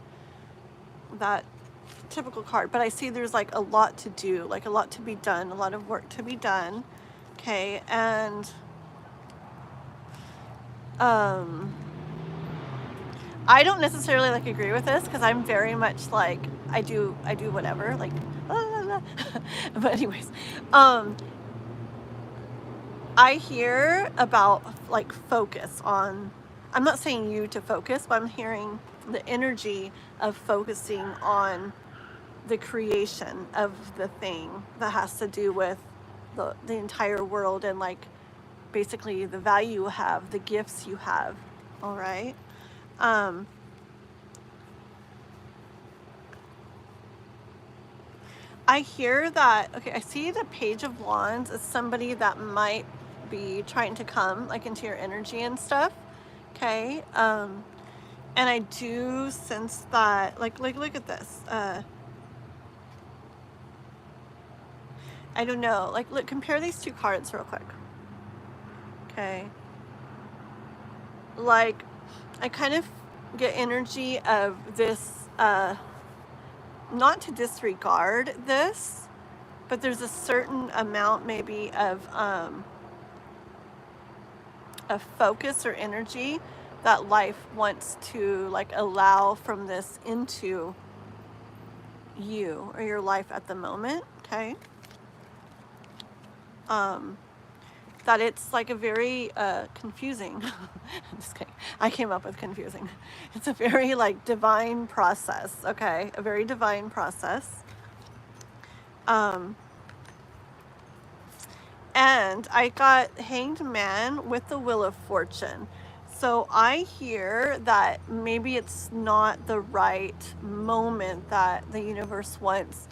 that typical card, but I see there's like a lot to do, like a lot to be done, a lot of work to be done, okay? And I don't necessarily like agree with this because I'm very much like I do whatever, like but anyways, I hear about like focus on, I'm not saying you to focus, but I'm hearing the energy of focusing on the creation of the thing that has to do with the entire world and like basically the value you have, the gifts you have, all right? I hear that, okay, I see the Page of Wands as somebody that might be trying to come like into your energy and stuff, okay? And I do sense that, like look at this. I don't know, like look, compare these two cards real quick. Okay. Like, I kind of get energy of this, not to disregard this, but there's a certain amount maybe of focus or energy that life wants to like allow from this into you or your life at the moment, okay? That it's like a very confusing, I'm just kidding, I came up with confusing. It's a very like divine process, okay? A very divine process. And I got Hanged Man with the Wheel of Fortune. So I hear that maybe it's not the right moment that the universe wants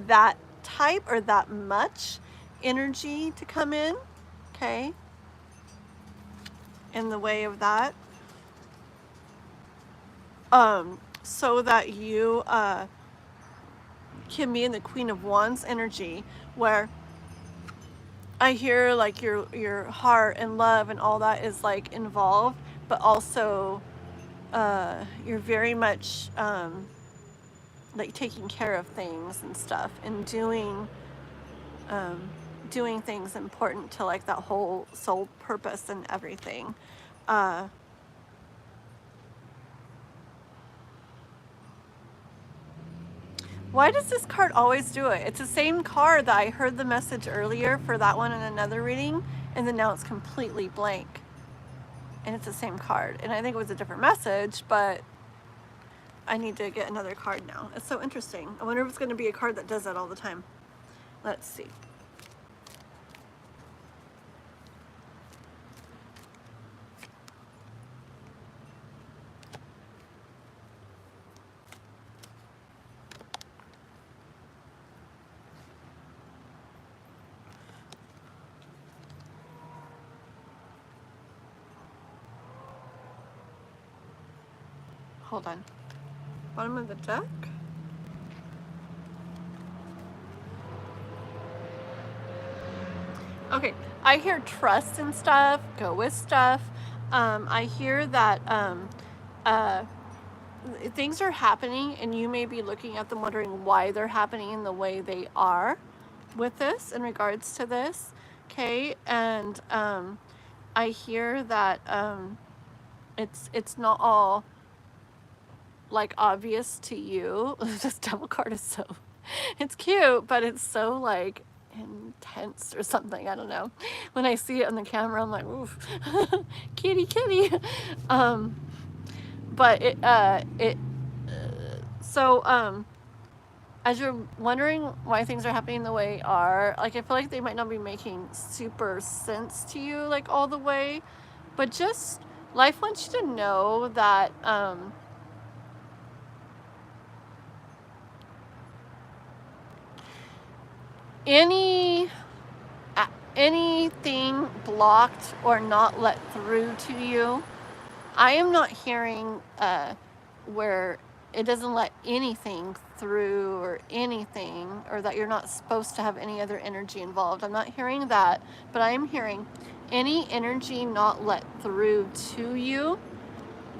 that type or that much energy to come in, okay? In the way of that. So that you can be in the Queen of Wands energy, where I hear like your heart and love and all that is like involved, but also you're very much like taking care of things and stuff and doing things important to like that whole soul purpose and everything. Why does this card always do it? It's the same card that I heard the message earlier for that one in another reading, and then now it's completely blank. And it's the same card. And I think it was a different message, but I need to get another card now. It's so interesting. I wonder if it's going to be a card that does that all the time. Let's see. Hold on. Bottom of the deck. Okay, I hear trust and stuff, go with stuff. I hear that things are happening, and you may be looking at them wondering why they're happening in the way they are with this in regards to this. Okay, and I hear that it's not all like obvious to you. This devil card is so, it's cute, but it's so like intense or something. I don't know. When I see it on the camera, I'm like, oof, kitty, kitty. But as you're wondering why things are happening the way they are, like I feel like they might not be making super sense to you like all the way, but just life wants you to know that anything blocked or not let through to you, I am not hearing where it doesn't let anything through or anything, or that you're not supposed to have any other energy involved. I'm not hearing that, but I am hearing any energy not let through to you.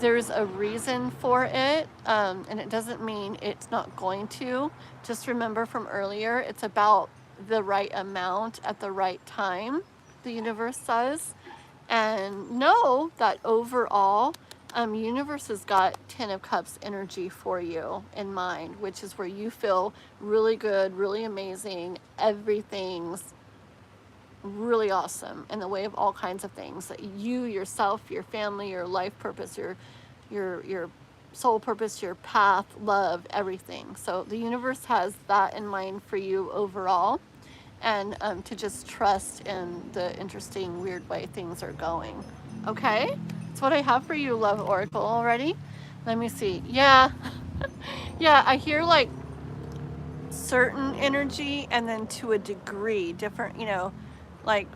There's a reason for it, and it doesn't mean it's not going to. Just remember from earlier, it's about the right amount at the right time, the universe says. And know that overall, universe has got 10 of Cups energy for you in mind, which is where you feel really good, really amazing, everything's really awesome in the way of all kinds of things that you, yourself, your family, your life purpose, your soul purpose, your path, love, everything. So the universe has that in mind for you overall, and to just trust in the interesting, weird way things are going. Okay? That's what I have for you, Love Oracle, already. Let me see. Yeah. Yeah, I hear like certain energy, and then to a degree, different, like,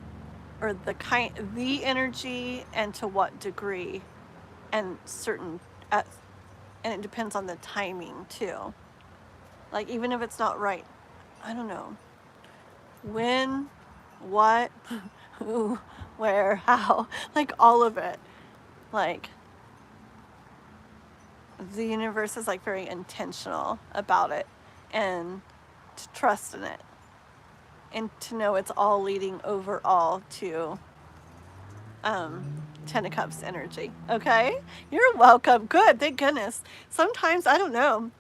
or the energy, and to what degree, and certain, and it depends on the timing too. Like, even if it's not right, I don't know. When, what, who, where, how, like all of it. Like, the universe is like very intentional about it, and to trust in it, and to know it's all leading overall to 10 of Cups energy. Okay? You're welcome. Good. Thank goodness. Sometimes, I don't know,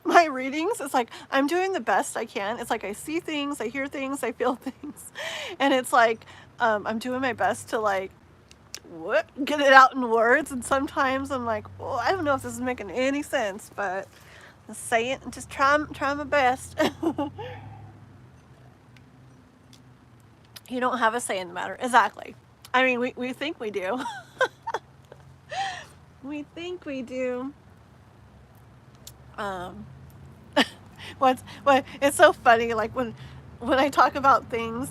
my readings, it's like I'm doing the best I can. It's like I see things, I hear things, I feel things. And it's like I'm doing my best to like get it out in words. And sometimes I'm like, well, I don't know if this is making any sense, but I'll say it and just try my best. You don't have a say in the matter. Exactly. I mean, we think we do. We think we do. It's so funny, like when I talk about things,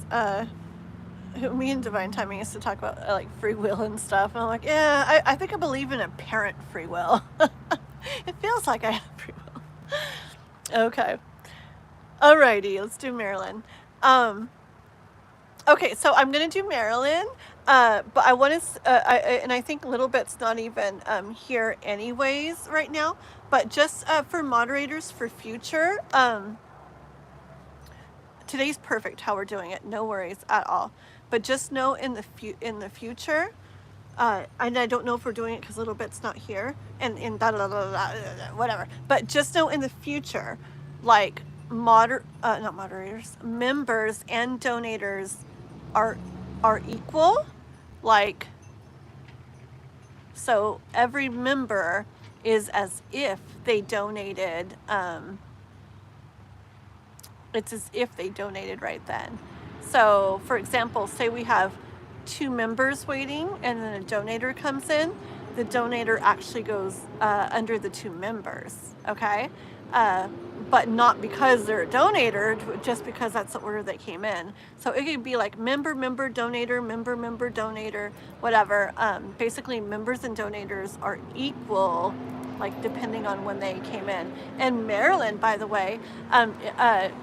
me and Divine Timing used to talk about like free will and stuff, and I'm like, yeah, I think I believe in apparent free will. It feels like I have free will. Okay. Alrighty, let's do Marilyn. Okay, so I'm gonna do Marilyn, but I want to, and I think Little Bit's not even here anyways right now, but just for moderators for future, today's perfect how we're doing it, no worries at all. But just know in the future, and I don't know if we're doing it because Little Bit's not here, and whatever. But just know in the future, like not moderators, members and donators are equal. Like, so every member is as if they donated. It's as if they donated right then. So, for example, say we have 2 members waiting, and then a donator comes in. The donator actually goes under the 2 members, okay? But not because they're a donator, just because that's the order that came in. So it could be like member, donator, member, donator, whatever. Basically, members and donators are equal, like depending on when they came in. And Marilyn, by the way,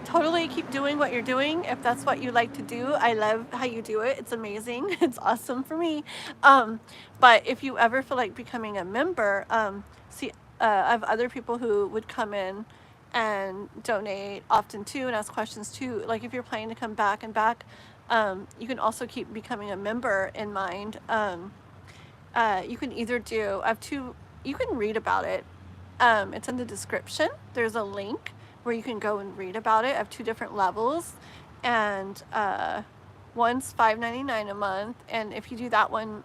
totally keep doing what you're doing if that's what you like to do. I love how you do it. It's amazing. It's awesome for me. But if you ever feel like becoming a member, see, I have other people who would come in and donate often too and ask questions too. Like if you're planning to come back and back, you can also keep becoming a member in mind. You can either do, I have two, you can read about it. It's in the description. There's a link where you can go and read about it. I have two different levels, and one's $5.99 a month, and if you do that one,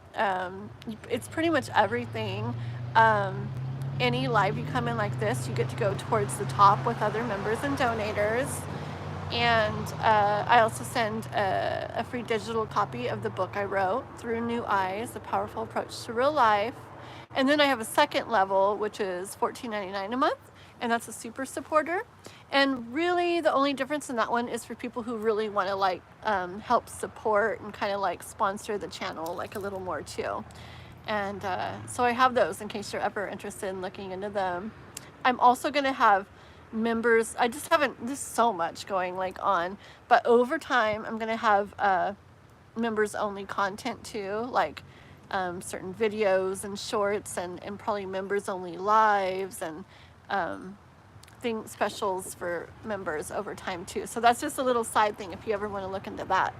it's pretty much everything. Any live you come in like this, you get to go towards the top with other members and donators. And I also send a free digital copy of the book I wrote, Through New Eyes, A Powerful Approach to Real Life. And then I have a second level, which is $14.99 a month, and that's a super supporter. And really the only difference in that one is for people who really want to like help support and kind of like sponsor the channel like a little more too. And so I have those in case you're ever interested in looking into them. I'm also going to have members, I just haven't, there's so much going like on, but over time I'm going to have members only content too, like certain videos and shorts and probably members only lives and specials for members over time too. So that's just a little side thing if you ever want to look into that.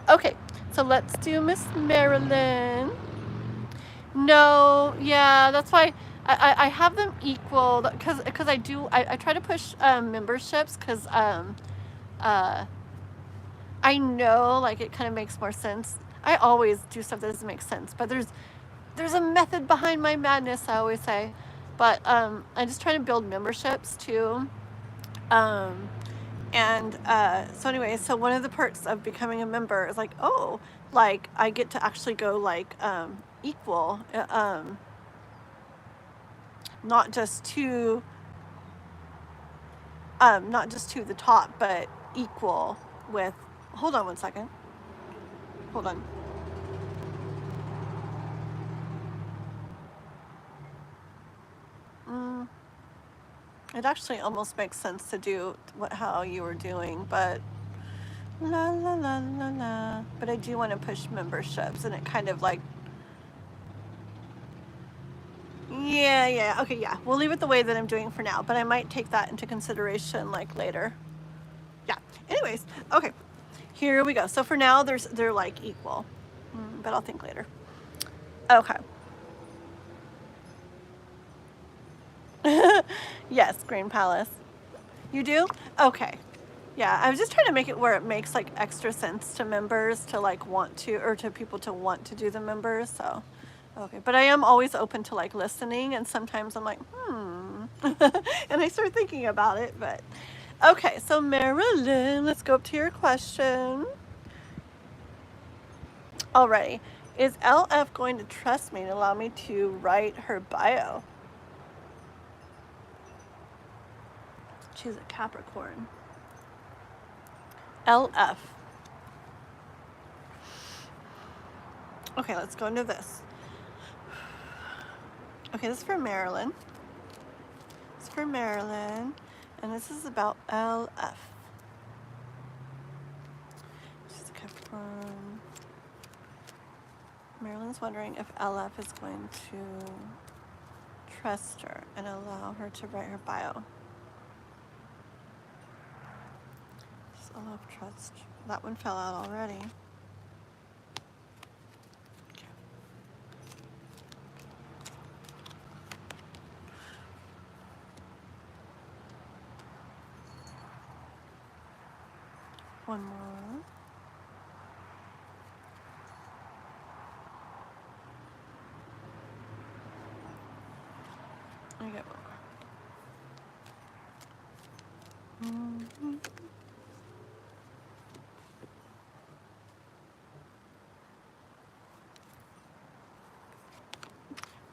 Okay, so let's do Miss Marilyn. No, yeah, that's why I have them equal, because I try to push memberships, because I know like it kind of makes more sense. I always do stuff that doesn't make sense, but there's a method behind my madness, I always say. But I just try to build memberships too. So anyway, so one of the perks of becoming a member is like, oh, like I get to actually go like equal, not just to the top, but equal with, hold on one second, hold on. It actually almost makes sense to do how you were doing, but la la la la la. But I do want to push memberships, and it kind of like, yeah, okay, yeah. We'll leave it the way that I'm doing for now, but I might take that into consideration like later. Yeah. Anyways, okay. Here we go. So for now, they're like equal, but I'll think later. Okay. Yes, Green Palace. You do? Okay. Yeah, I was just trying to make it where it makes like extra sense to members to like want to, or to people to want to do the members. So, okay. But I am always open to like listening, and sometimes I'm like, and I start thinking about it. But okay, so Marilyn, let's go up to your question. Alrighty. Is LF going to trust me and allow me to write her bio? She's a Capricorn. LF. Okay, let's go into this. Okay, this is for Marilyn. It's for Marilyn. And this is about LF. She's a Capricorn. Marilyn's wondering if LF is going to trust her and allow her to write her bio. LF trust. That one fell out already. Okay. One more. I get one more.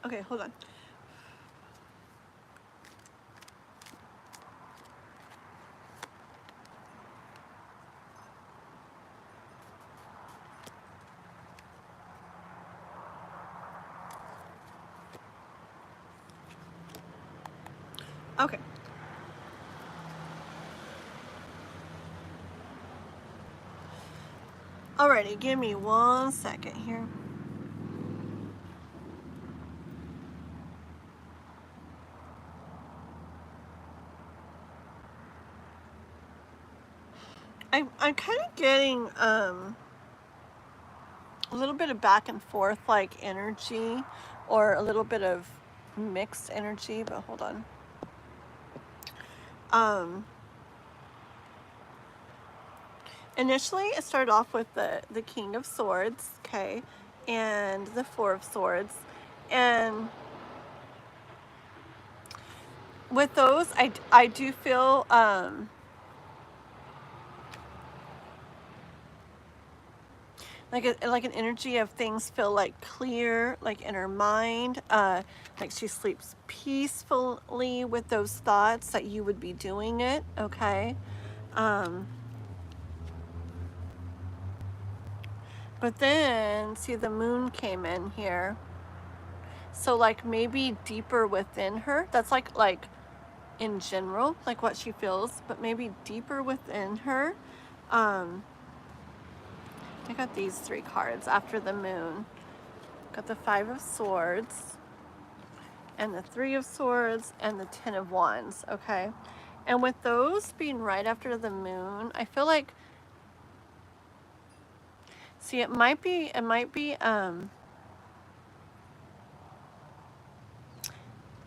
Okay, hold on. Okay. Alrighty, give me 1 second here. I'm kind of getting a little bit of back and forth like energy, or a little bit of mixed energy, but hold on. Initially it started off with the King of Swords, okay, and the Four of Swords, and with those I do feel like an energy of things feel like clear, like in her mind, like she sleeps peacefully with those thoughts that you would be doing it, okay. But then see the moon came in here, so like maybe deeper within her, that's like in general, like what she feels, but maybe deeper within her. I got these 3 cards after the moon. Got the 5 of Swords, and the 3 of Swords, and the 10 of Wands, okay? And with those being right after the moon, I feel like, see, it might be, I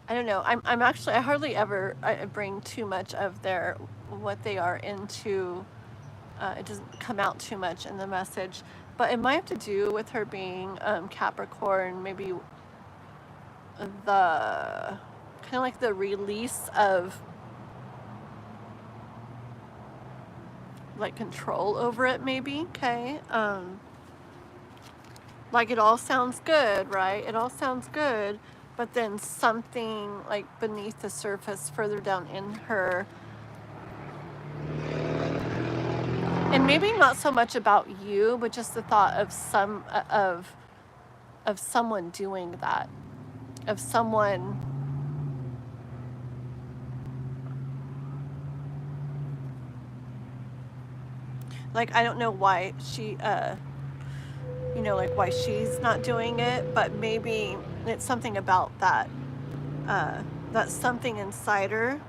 don't know. I'm actually, I hardly ever bring too much of what they are into. It doesn't come out too much in the message, but it might have to do with her being Capricorn, maybe the kind of like the release of like control over it, maybe, okay? Like it all sounds good, right? It all sounds good, but then something like beneath the surface further down in her, and maybe not so much about you, but just the thought of someone doing that, of someone like, I don't know why she you know, like why she's not doing it, but maybe it's something about that that's something inside her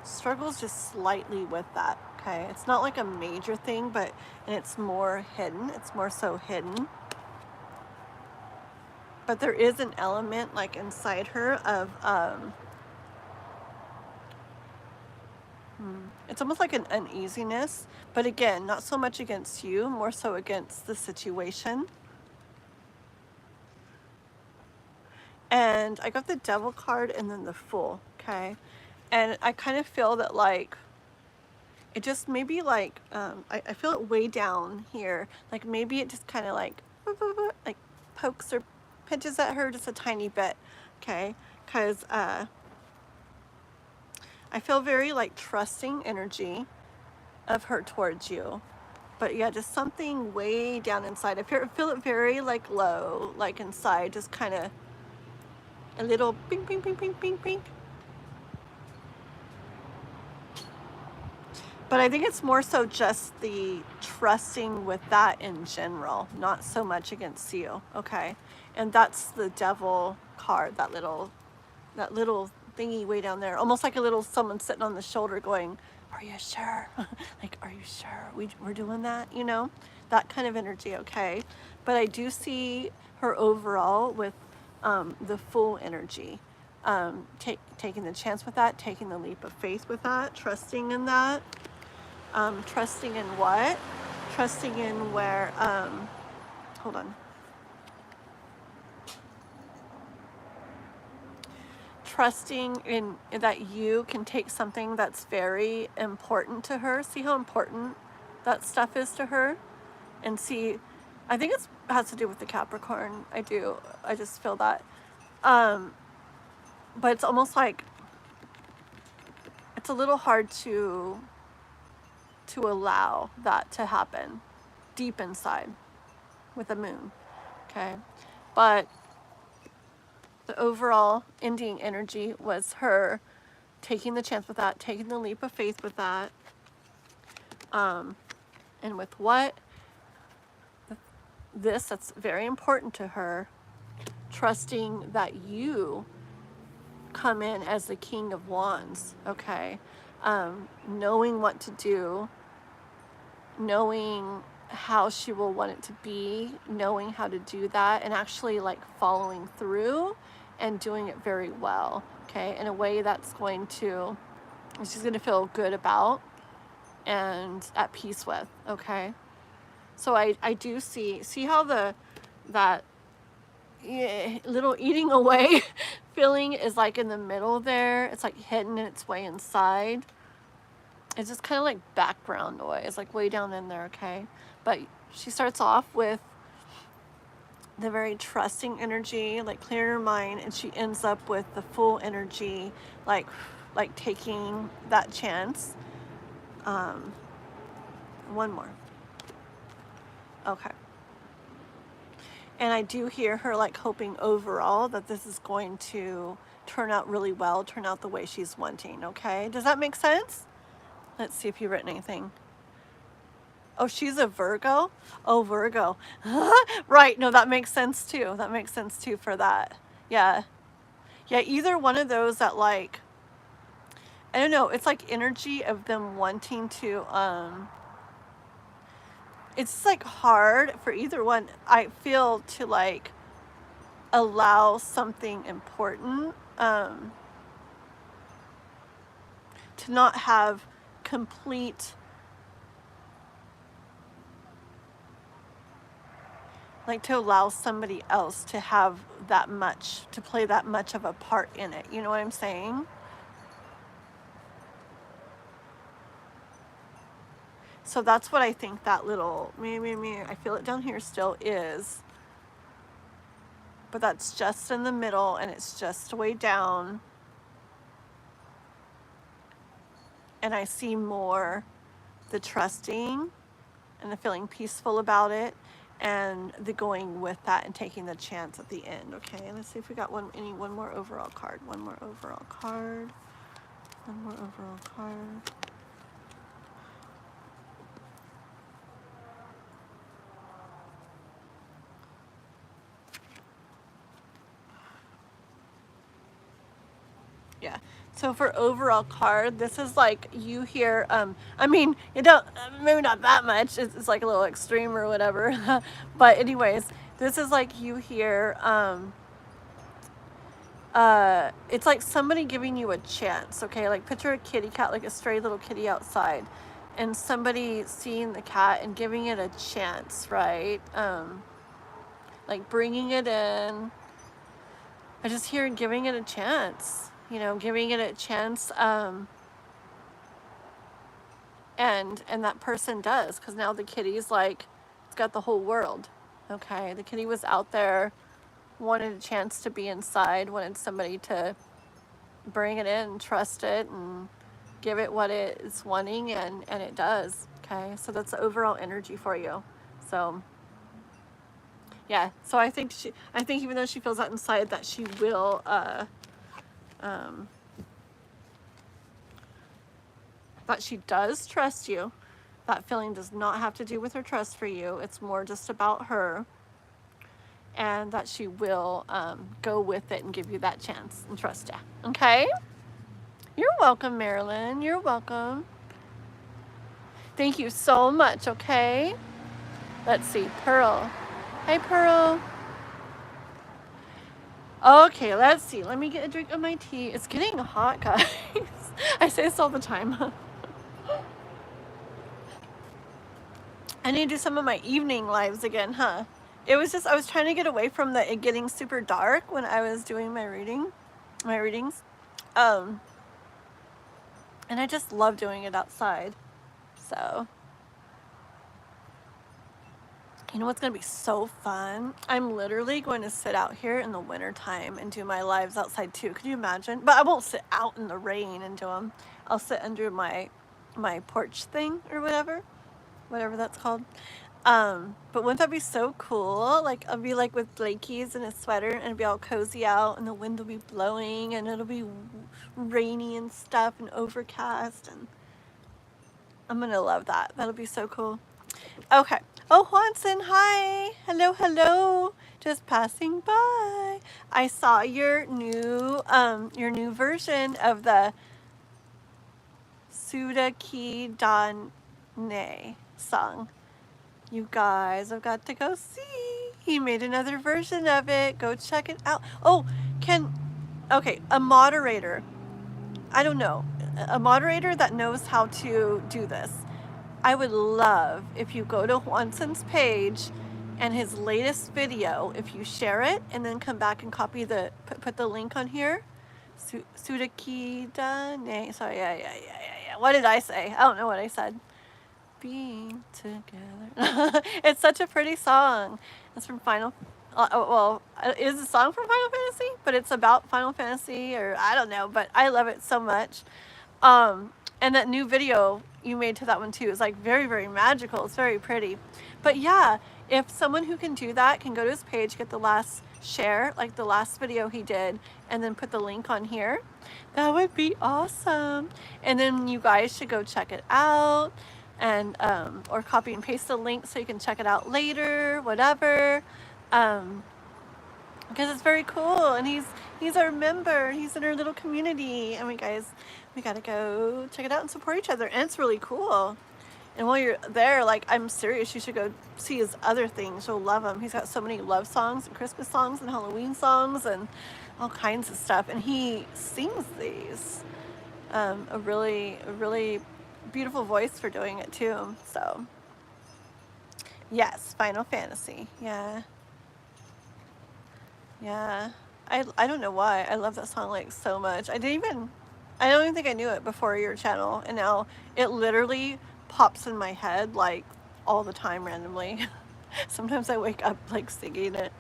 struggles just slightly with that, okay? It's not like a major thing, but, and it's more hidden, it's more so hidden. But there is an element like inside her of, it's almost like an uneasiness, but again, not so much against you, more so against the situation. And I got the Devil card and then the Fool, okay? And I kind of feel that like, it just maybe like, I feel it way down here. Like maybe it just kind of like pokes or pinches at her just a tiny bit, okay? Because I feel very like trusting energy of her towards you. But yeah, just something way down inside. I feel it very like low, like inside, just kind of a little ping, ping, ping, ping, ping, ping. But I think it's more so just the trusting with that in general, not so much against you, okay? And that's the Devil card, that little thingy way down there, almost like a little someone sitting on the shoulder going, are you sure? Like, are you sure we're doing that? You know, that kind of energy, okay? But I do see her overall with the Fool energy, taking the chance with that, taking the leap of faith with that, trusting in that. Trusting in what? Trusting in where, hold on. Trusting in that you can take something that's very important to her. See how important that stuff is to her? And see, I think it has to do with the Capricorn. I do. I just feel that. But it's almost like it's a little hard to allow that to happen deep inside with the moon, okay? But the overall ending energy was her taking the chance with that, taking the leap of faith with that, and with what? That's very important to her, trusting that you come in as the King of Wands, okay? Knowing what to do, knowing how she will want it to be, knowing how to do that, and actually like following through and doing it very well, okay? In a way that's going to, she's going to feel good about and at peace with, okay? So I do see how that little eating away feeling is like in the middle there. It's like hidden its way inside. It's just kind of like background noise, like way down in there, okay? But she starts off with the very trusting energy, like clearing her mind, and she ends up with the full energy, like taking that chance. One more. Okay. And I do hear her like hoping overall that this is going to turn out really well, turn out the way she's wanting, okay? Does that make sense? Let's see if you've written anything. Oh, she's a Virgo? Oh, Virgo. Right, no, that makes sense too. That makes sense too for that. Yeah. Yeah, either one of those that like, I don't know, it's like energy of them wanting to, it's like hard for either one, I feel, to like allow something important, to not have complete, like to allow somebody else to have that much, to play that much of a part in it. You know what I'm saying? So that's what I think that little, I feel it down here still is. But that's just in the middle and it's just way down. And I see more the trusting and the feeling peaceful about it and the going with that and taking the chance at the end. Okay, let's see if we got one more overall card. One more overall card. One more overall card. Yeah. So for overall card, this is like you hear, I mean, you don't, maybe not that much, it's like a little extreme or whatever. But anyways, this is like you hear, it's like somebody giving you a chance, okay? Like picture a kitty cat, like a stray little kitty outside, and somebody seeing the cat and giving it a chance, right? Like bringing it in. I just hear giving it a chance, you know, giving it a chance, and that person does, because now the kitty's like, it's got the whole world, okay? The kitty was out there, wanted a chance to be inside, wanted somebody to bring it in, trust it, and give it what it is wanting, and it does, okay? So that's the overall energy for you. So yeah, so I think even though she feels that inside, that she will, that she does trust you. That feeling does not have to do with her trust for you. It's more just about her. And that she will go with it and give you that chance and trust you. Okay? You're welcome, Marilyn. You're welcome. Thank you so much, okay? Let's see, Pearl. Hey, Pearl. Okay, let's see. Let me get a drink of my tea. It's getting hot, guys. I say this all the time. I need to do some of my evening lives again, huh? It was just, I was trying to get away from it getting super dark when I was doing my readings. And I just love doing it outside. So, you know what's going to be so fun? I'm literally going to sit out here in the wintertime and do my lives outside too. Could you imagine? But I won't sit out in the rain and do them. I'll sit under my porch thing or whatever that's called. But wouldn't that be so cool? Like, I'll be like with blankies and a sweater and it'll be all cozy out and the wind will be blowing and it'll be rainy and stuff and overcast, and I'm gonna love that. That'll be so cool. Okay, Oh, Juanson, hi. Hello, hello. Just passing by. I saw your new version of the Sudakidane song. You guys have got to go see. He made another version of it. Go check it out. Oh, okay, a moderator. I don't know. A moderator that knows how to do this. I would love if you go to Juanson's page and his latest video, if you share it and then come back and copy put the link on here. Sudakidane. Sorry, yeah. What did I say? I don't know what I said. Being together. It's such a pretty song. It's from Final. It is a song from Final Fantasy, but it's about Final Fantasy, or I don't know. But I love it so much. And that new video you made to that one too is like very, very magical. It's very pretty. But yeah, if someone who can do that can go to his page, get the last share, like the last video he did, and then put the link on here, that would be awesome. And then you guys should go check it out, and or copy and paste the link so you can check it out later, whatever. Because it's very cool, and he's our member. He's in our little community, and we gotta go check it out and support each other. And it's really cool. And while you're there, like, I'm serious, you should go see his other things. You'll love him. He's got so many love songs and Christmas songs and Halloween songs and all kinds of stuff. And he sings these. A really beautiful voice for doing it too. So, yes, Final Fantasy. Yeah. I don't know why. I love that song like so much. I don't even think I knew it before your channel, and now it literally pops in my head like all the time randomly. Sometimes I wake up like singing it.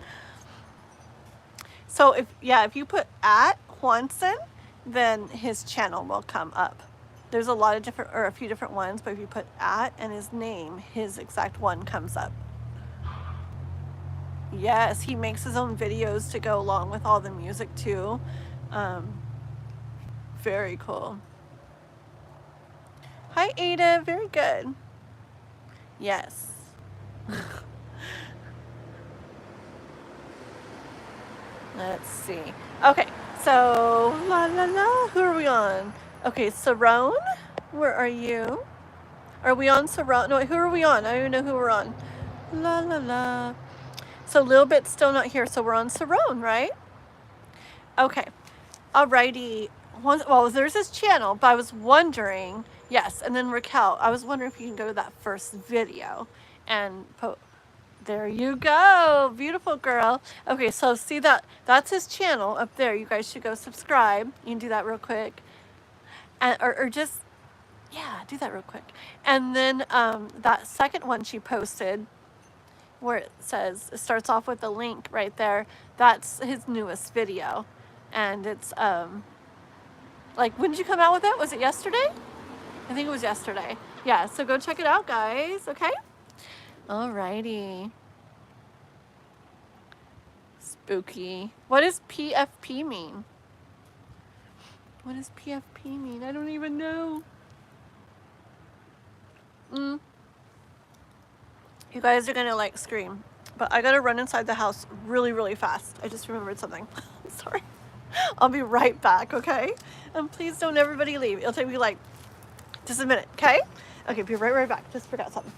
So if you put @Juanson, then his channel will come up. There's a few different ones, but if you put and his name, his exact one comes up. Yes, he makes his own videos to go along with all the music too. Very cool. Hi, Ada. Very good. Yes. Let's see. Okay, so la la la. Who are we on? Okay, Sarone. Where are you? Are we on Sarone? No, who are we on? I don't even know who we're on. La la la. So Lil Bit's still not here, so we're on Sarone, right? Okay. Alrighty. Well, there's his channel, but I was wondering, yes, and then Raquel, I was wondering if you can go to that first video and there you go. Beautiful girl. Okay, so see that's his channel up there. You guys should go subscribe. You can do that real quick. And or just do that real quick. And then that second one she posted where it starts off with the link right there, that's his newest video. And it's like, when did you come out with it? Was it yesterday? I think it was yesterday. Yeah, so go check it out, guys, okay? Alrighty. Spooky. What does PFP mean? What does PFP mean? I don't even know. You guys are gonna like scream, but I gotta run inside the house really, really fast. I just remembered something. Sorry. I'll be right back, okay? And please don't everybody leave. It'll take me like just a minute, okay? Okay, be right back. Just forgot something.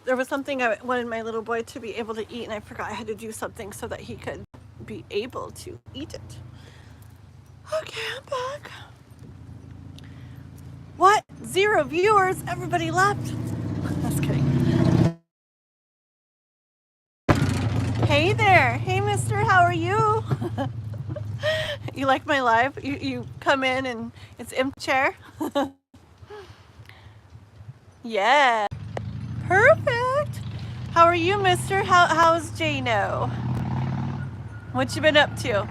There was something I wanted my little boy to be able to eat, and I forgot I had to do something so that he could be able to eat it. Okay, I'm back. What? 0 viewers? Everybody left? Just kidding. Hey there. Hey, mister. How are you? You like my live? You come in and it's empty chair? Yeah. Perfect. How are you, mister? How's Jano? What you been up to?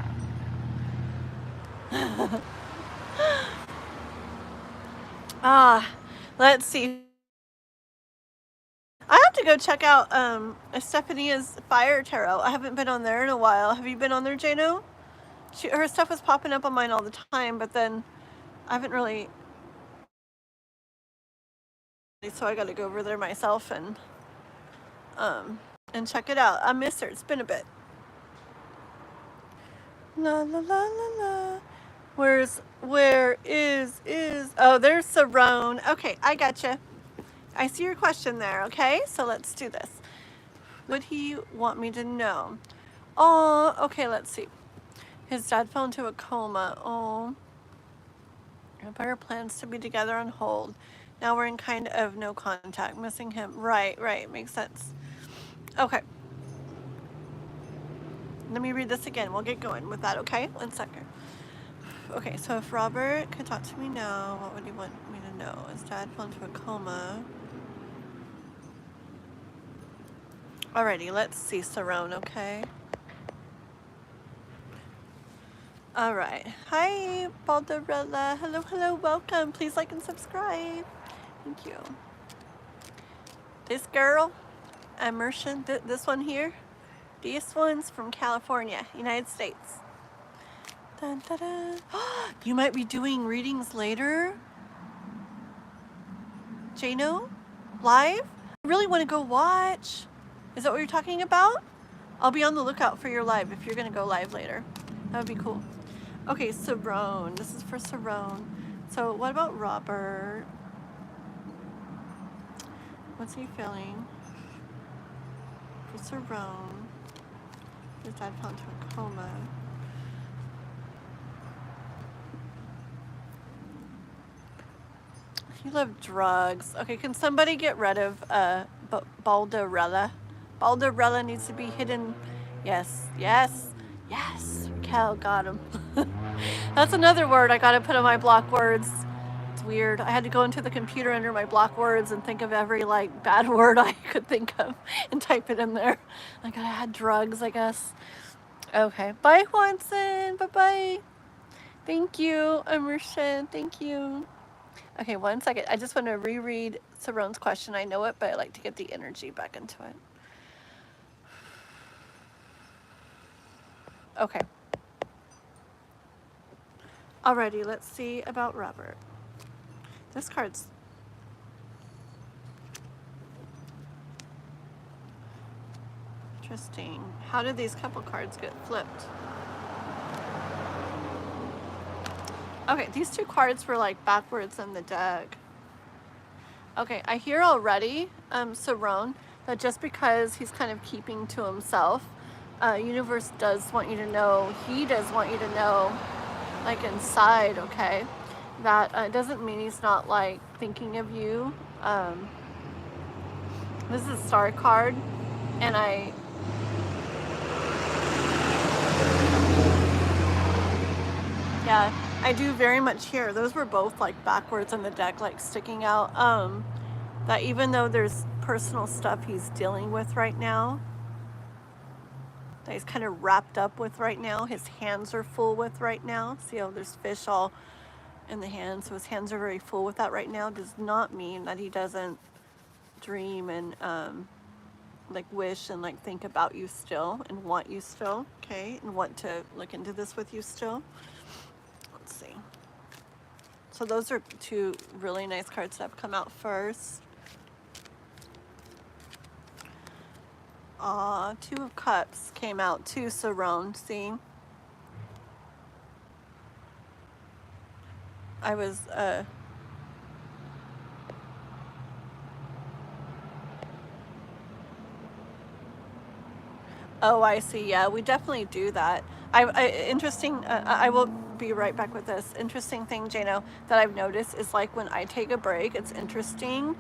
Let's see. I have to go check out Stephania's Fire Tarot. I haven't been on there in a while. Have you been on there, Jano? Her stuff was popping up on mine all the time, but then I haven't really. So I got to go over there myself and check it out. I miss her. It's been a bit. La la la la la. Where is? Oh, there's Sarone. Okay, I gotcha. I see your question there. Okay, so let's do this. Would he want me to know? Oh, okay. Let's see. His dad fell into a coma. Oh. Our plans to be together on hold. Now we're in kind of no contact. Missing him. Right. Makes sense. Okay. Let me read this again. We'll get going with that, okay? 1 second. Okay, so if Robert could talk to me now, what would he want me to know? His dad fell into a coma. Alrighty, let's see, Sarone, okay? Alright. Hi, Balderella. Hello, welcome. Please like and subscribe. Thank you. This girl, Immersion, this one here, this one's from California, United States. Dun, dun, dun. You might be doing readings later? Jano? Live? I really want to go watch. Is that what you're talking about? I'll be on the lookout for your live if you're going to go live later. That would be cool. Okay, Sarone. This is for Sarone. So what about Robert? What's he feeling? For Sarone. His dad fell into a coma. You love drugs. Okay, can somebody get rid of Balderella? Balderella needs to be hidden. Yes. Cal got him. That's another word I gotta put on my block words. It's weird. I had to go into the computer under my block words and think of every like bad word I could think of and type it in there. Like I had drugs, I guess. Okay. Bye, Juanson. Bye-bye. Thank you, Immersion. Thank you. Okay, 1 second. I just want to reread Sarone's question. I know it, but I like to get the energy back into it. Okay. Alrighty, let's see about Robert. This card's... interesting. How did these couple cards get flipped? Okay, these two cards were like backwards in the deck. Okay, I hear already, Sarone, that just because he's kind of keeping to himself, universe does want you to know, he does want you to know, like inside, okay, that doesn't mean he's not like thinking of you. This is a star card, and yeah, I do very much hear. Those were both like backwards in the deck, like sticking out. That even though there's personal stuff he's dealing with right now, that he's kind of wrapped up with right now, his hands are full with right now. See how there's fish all in the hands, so his hands are very full with that right now. Does not mean that he doesn't dream and like wish and like think about you still and want you still, okay, and want to look into this with you still. Let's see. So those are two really nice cards that have come out first. Two of Cups came out too, Sarone, see? I was, oh, I see. Yeah, we definitely do that. Interesting. I will be right back with this. Interesting thing, Jano, that I've noticed is like when I take a break, it's interesting.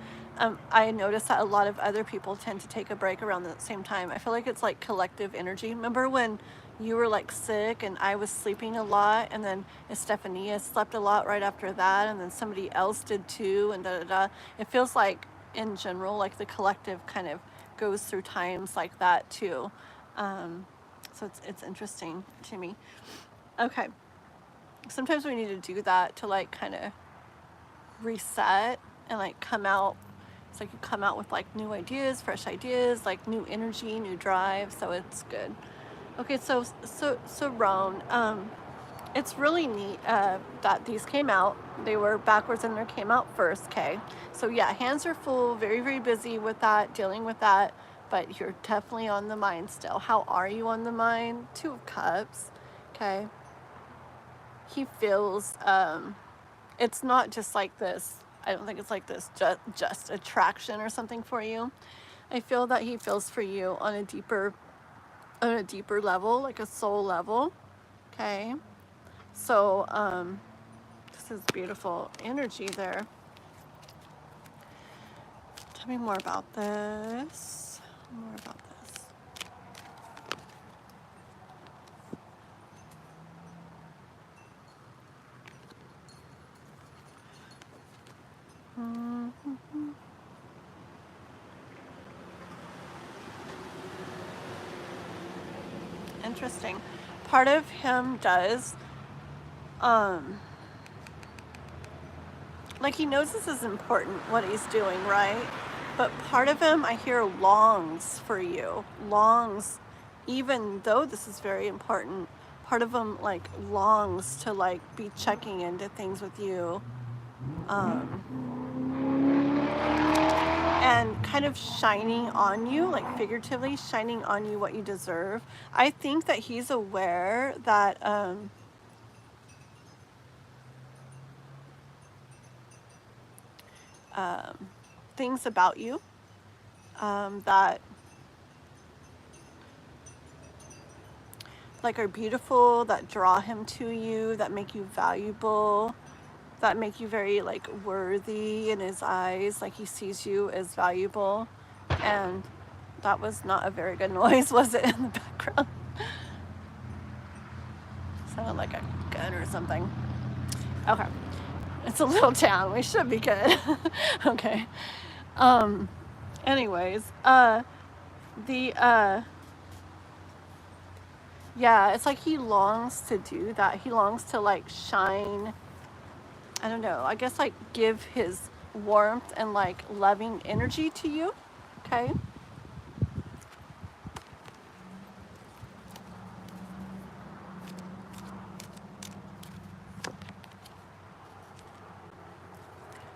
I notice that a lot of other people tend to take a break around the same time. I feel like it's like collective energy. Remember when you were like sick and I was sleeping a lot, and then Estefania slept a lot right after that, and then somebody else did too, and da da da. It feels like in general, like the collective kind of goes through times like that too. So it's interesting to me. Okay. Sometimes we need to do that to like kind of reset and like come out. It's like you come out with like new ideas, fresh ideas, like new energy, new drive. So it's good. Okay, so Roan, it's really neat that these came out. They were backwards and they came out first, okay? So yeah, hands are full, very, very busy with that, dealing with that, but you're definitely on the mind still. How are you on the mind? 2 of Cups, okay? He feels, it's not just like this, I don't think it's like this just attraction or something for you. I feel that he feels for you on a deeper level, like a soul level, okay? So, this is beautiful energy there. Tell me more about this. More about this. Mm-hmm. Interesting. Part of him does, like he knows this is important, what he's doing, right? But part of him, I hear, longs for you. Longs, even though this is very important, part of him like longs to like be checking into things with you. And kind of shining on you, like figuratively shining on you what you deserve. I think that he's aware that things about you that like are beautiful, that draw him to you, that make you valuable, that make you very like worthy in his eyes, like he sees you as valuable. And that was not a very good noise, was it, in the background? Sounded like a gun or something. Okay. It's a little town. We should be good. Okay. Anyways, yeah, it's like he longs to do that. He longs to like shine, I don't know, I guess like give his warmth and like loving energy to you. Okay.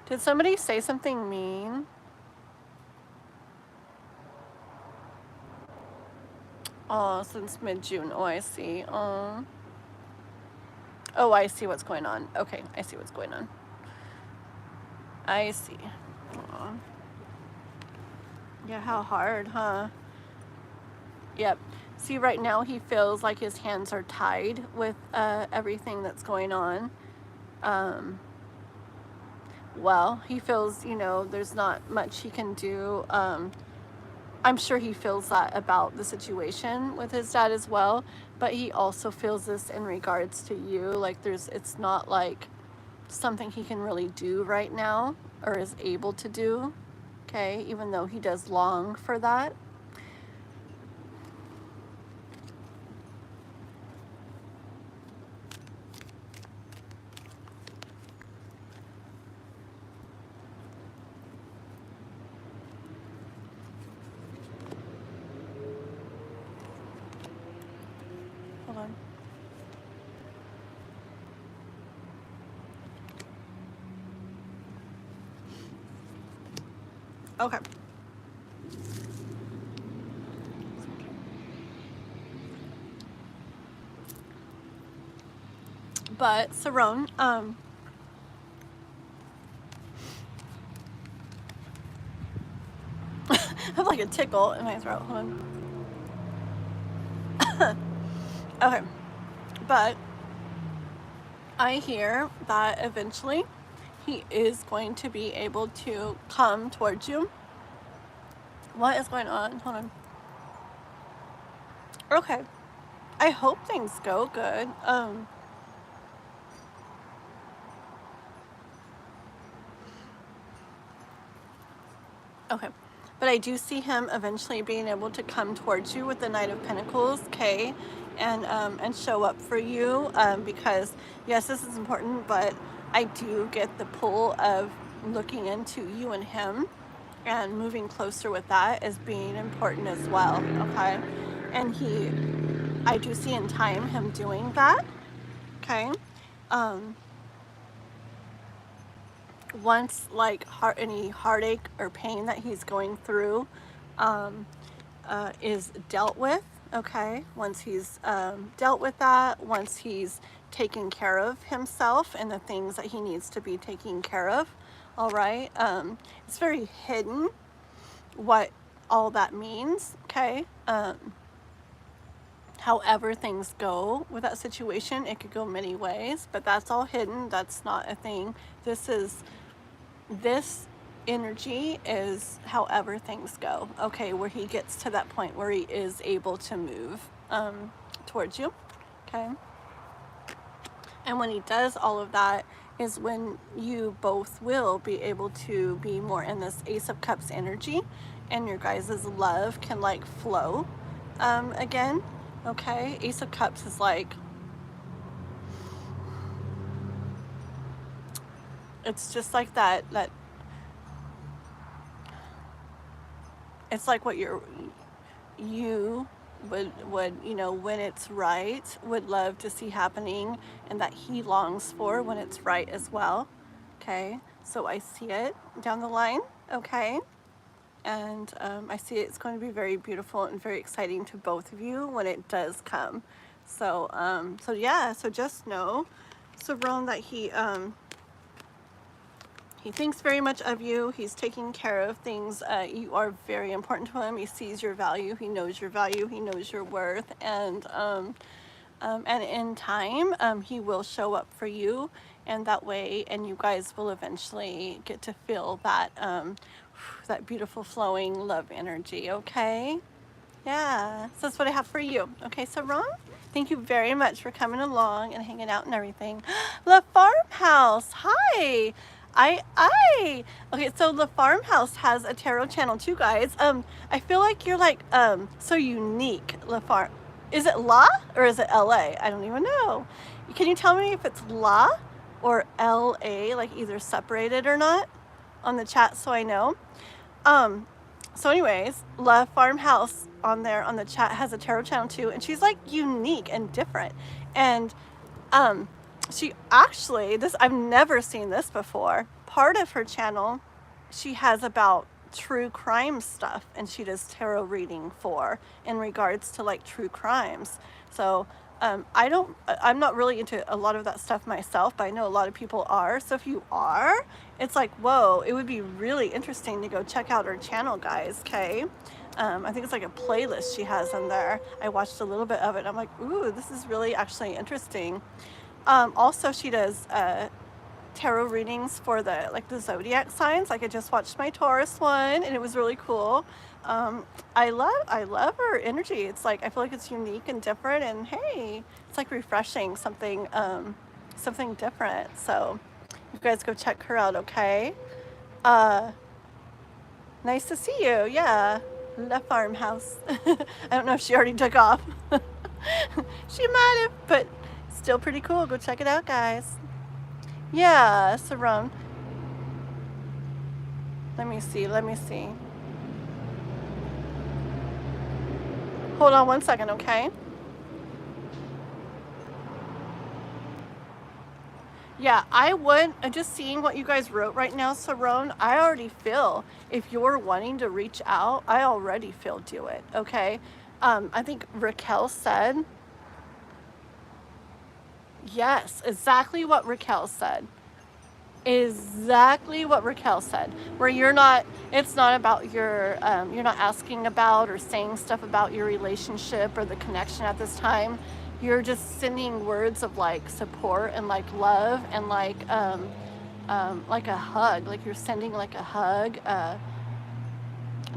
Did somebody say something mean? Oh, since mid-June. Oh, I see. Oh, I see what's going on. Okay, I see what's going on. I see. Aw. Yeah, how hard, huh? Yep. See, right now he feels like his hands are tied with everything that's going on. Well, he feels, there's not much he can do. I'm sure he feels that about the situation with his dad as well, but he also feels this in regards to you. Like it's not like something he can really do right now or is able to do, okay, even though he does long for that. Hold on. Okay. But Sarone, like a tickle in my throat. Hold on. Okay, but I hear that eventually he is going to be able to come towards you. What is going on? Hold on. Okay. I hope things go good. Okay. But I do see him eventually being able to come towards you with the Knight of Pentacles, okay, and show up for you, because yes, this is important, but I do get the pull of looking into you and him and moving closer with that as being important as well, okay? And I do see in time him doing that, okay? Once like any heartache or pain that he's going through is dealt with, okay? Once he's dealt with that, once he's taken care of himself and the things that he needs to be taking care of, all right? It's very hidden what all that means, okay? However things go with that situation, it could go many ways, but that's all hidden. That's not a thing. This energy is however things go, okay, where he gets to that point where he is able to move towards you, okay? And when he does all of that is when you both will be able to be more in this Ace of Cups energy, and your guys' love can like flow again, okay? Ace of Cups is like, it's just like that it's like what you would, you know, when it's right, would love to see happening, and that he longs for when it's right as well, okay? So I see it down the line, okay? And I see it's going to be very beautiful and very exciting to both of you when it does come. So so yeah, so just know, Saron, that he thinks very much of you. He's taking care of things. You are very important to him. He sees your value. He knows your value. He knows your worth. And in time, he will show up for you. And that way, and you guys will eventually get to feel that, that beautiful flowing love energy, okay? Yeah, so that's what I have for you. Okay, so Ron, thank you very much for coming along and hanging out and everything. The Farmhouse, hi. Okay, so the Farmhouse has a tarot channel too, guys. I feel like you're like so unique. Is it La or is it LA? I don't even know. Can you tell me if it's La or LA, like either separated or not, on the chat so I know? So anyways, La Farmhouse on there on the chat has a tarot channel too, and she's like unique and different. And she actually, I've never seen this before. Part of her channel, she has about true crime stuff, and she does tarot reading for in regards to like true crimes. So I'm not really into a lot of that stuff myself, but I know a lot of people are. So if you are, it's like, whoa, it would be really interesting to go check out her channel, guys, okay? I think it's like a playlist she has in there. I watched a little bit of it, and I'm like, ooh, this is really actually interesting. Also, she does tarot readings for the zodiac signs. Like I just watched my Taurus one, and it was really cool. I love her energy. It's like I feel like it's unique and different, and hey, it's like refreshing, something different. So you guys go check her out, okay? Nice to see you. Yeah, La Farmhouse. I don't know if she already took off. She might have, but still pretty cool. Go check it out, guys. Yeah, Saron. Let me see. Hold on one second, okay? Yeah, I'm just seeing what you guys wrote right now, Saron. I already feel, if you're wanting to reach out, I already feel do it, okay? I think Raquel said, yes, exactly what Raquel said. exactly what Raquel said, where it's not about you're not asking about or saying stuff about your relationship or the connection at this time. You're just sending words of like support and like love and like a hug, like you're sending like a hug,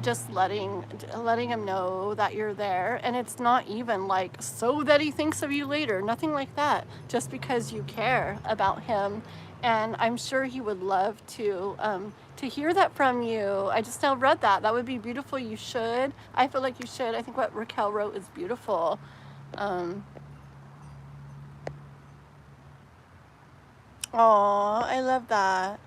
just letting him know that you're there. And it's not even like so that he thinks of you later, nothing like that, just because you care about him. And I'm sure he would love to hear that from you. I just now read that would be beautiful. You should. I feel like you should. I think what Raquel wrote is beautiful. Oh, I love that.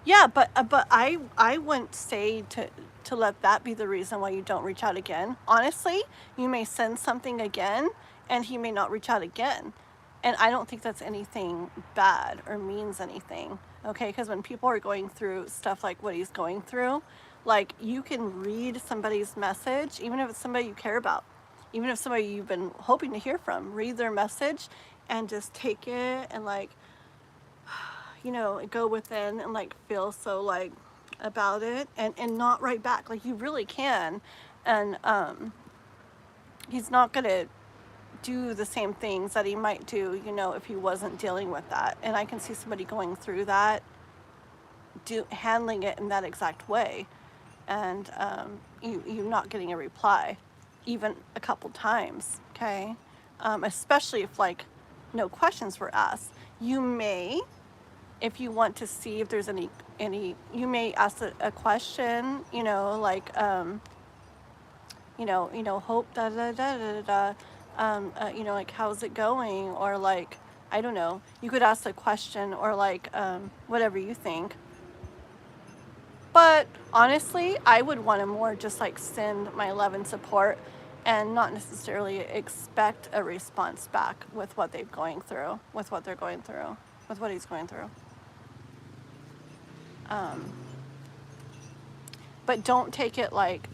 Yeah, but I wouldn't say to let that be the reason why you don't reach out again. Honestly, you may send something again and he may not reach out again. And I don't think that's anything bad or means anything. Okay? Because when people are going through stuff like what he's going through, like you can read somebody's message, even if it's somebody you care about, even if somebody you've been hoping to hear from, read their message and just take it and like, you know, go within and like feel so like about it and not write back. Like you really can. And he's not gonna do the same things that he might do, you know, if he wasn't dealing with that. And I can see somebody going through that, handling it in that exact way, and you not getting a reply even a couple times. Okay, especially if like no questions were asked. You may, if you want to see if there's any, you may ask a question, you know, like, hope, da, da, da, da, da, you know, like, how's it going? Or like, I don't know, you could ask a question or like, whatever you think. But honestly, I would want to more just like send my love and support and not necessarily expect a response back with what they're going through, with what he's going through. But don't take it like,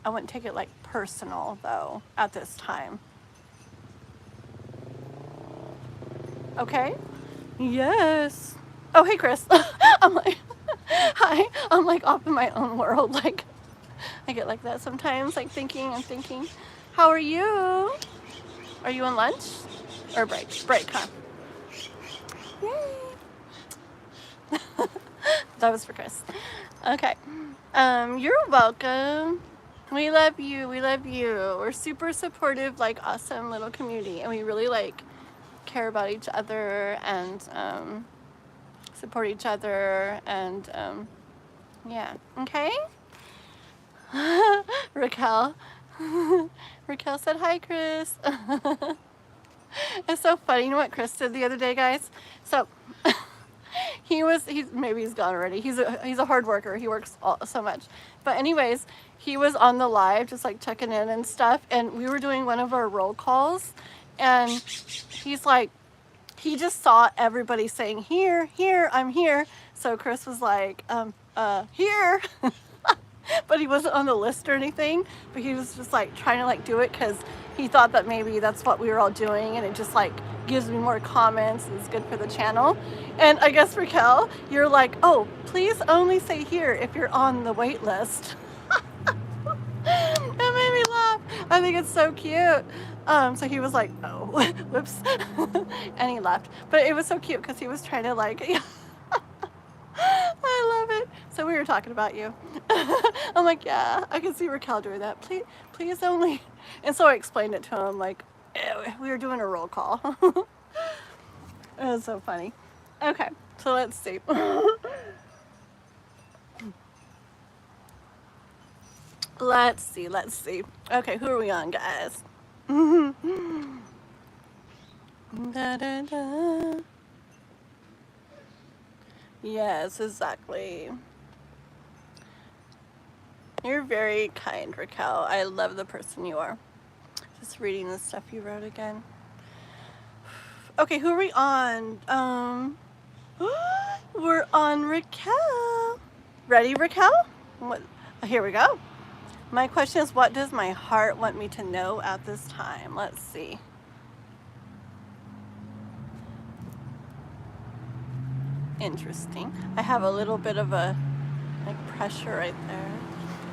I wouldn't take it like personal though at this time. Okay? Yes. Oh, hey, Chris. I'm like, hi. I'm like off in my own world. Like, I get like that sometimes, like thinking. How are you? Are you on lunch? Or break? Break, huh? Yay. That was for Chris. Okay. You're welcome. We love you. We're super supportive, like awesome little community, and we really like care about each other and support each other and yeah. Okay. Raquel. Raquel said hi, Chris. It's so funny. You know what Chris did the other day, guys? So maybe he's gone already. He's a hard worker. He works so much. But anyways, he was on the live just like checking in and stuff, and we were doing one of our roll calls, and he's like, he just saw everybody saying here, I'm here. So Chris was like, here. But he wasn't on the list or anything, but he was just like trying to like do it because he thought that maybe that's what we were all doing, and it just like gives me more comments and it's good for the channel. And I guess Raquel, you're like, oh, please only say here if you're on the wait list. That made me laugh. I think it's so cute. So he was like, oh, whoops. And he left. But it was so cute because he was trying to like, I love it. So we were talking about you. I'm like, yeah, I can see Raquel doing that. Please only. And so I explained it to him, like, we were doing a roll call. It was so funny. Okay, so let's see. Let's see. Okay, who are we on, guys? Da, da, da. Yes, exactly. You're very kind, Raquel. I love the person you are. Just reading the stuff you wrote again. Okay, who are we on? We're on Raquel. Ready, Raquel? What? Here we go. My question is, what does my heart want me to know at this time? Let's see. interesting. I have a little bit of a like pressure right there.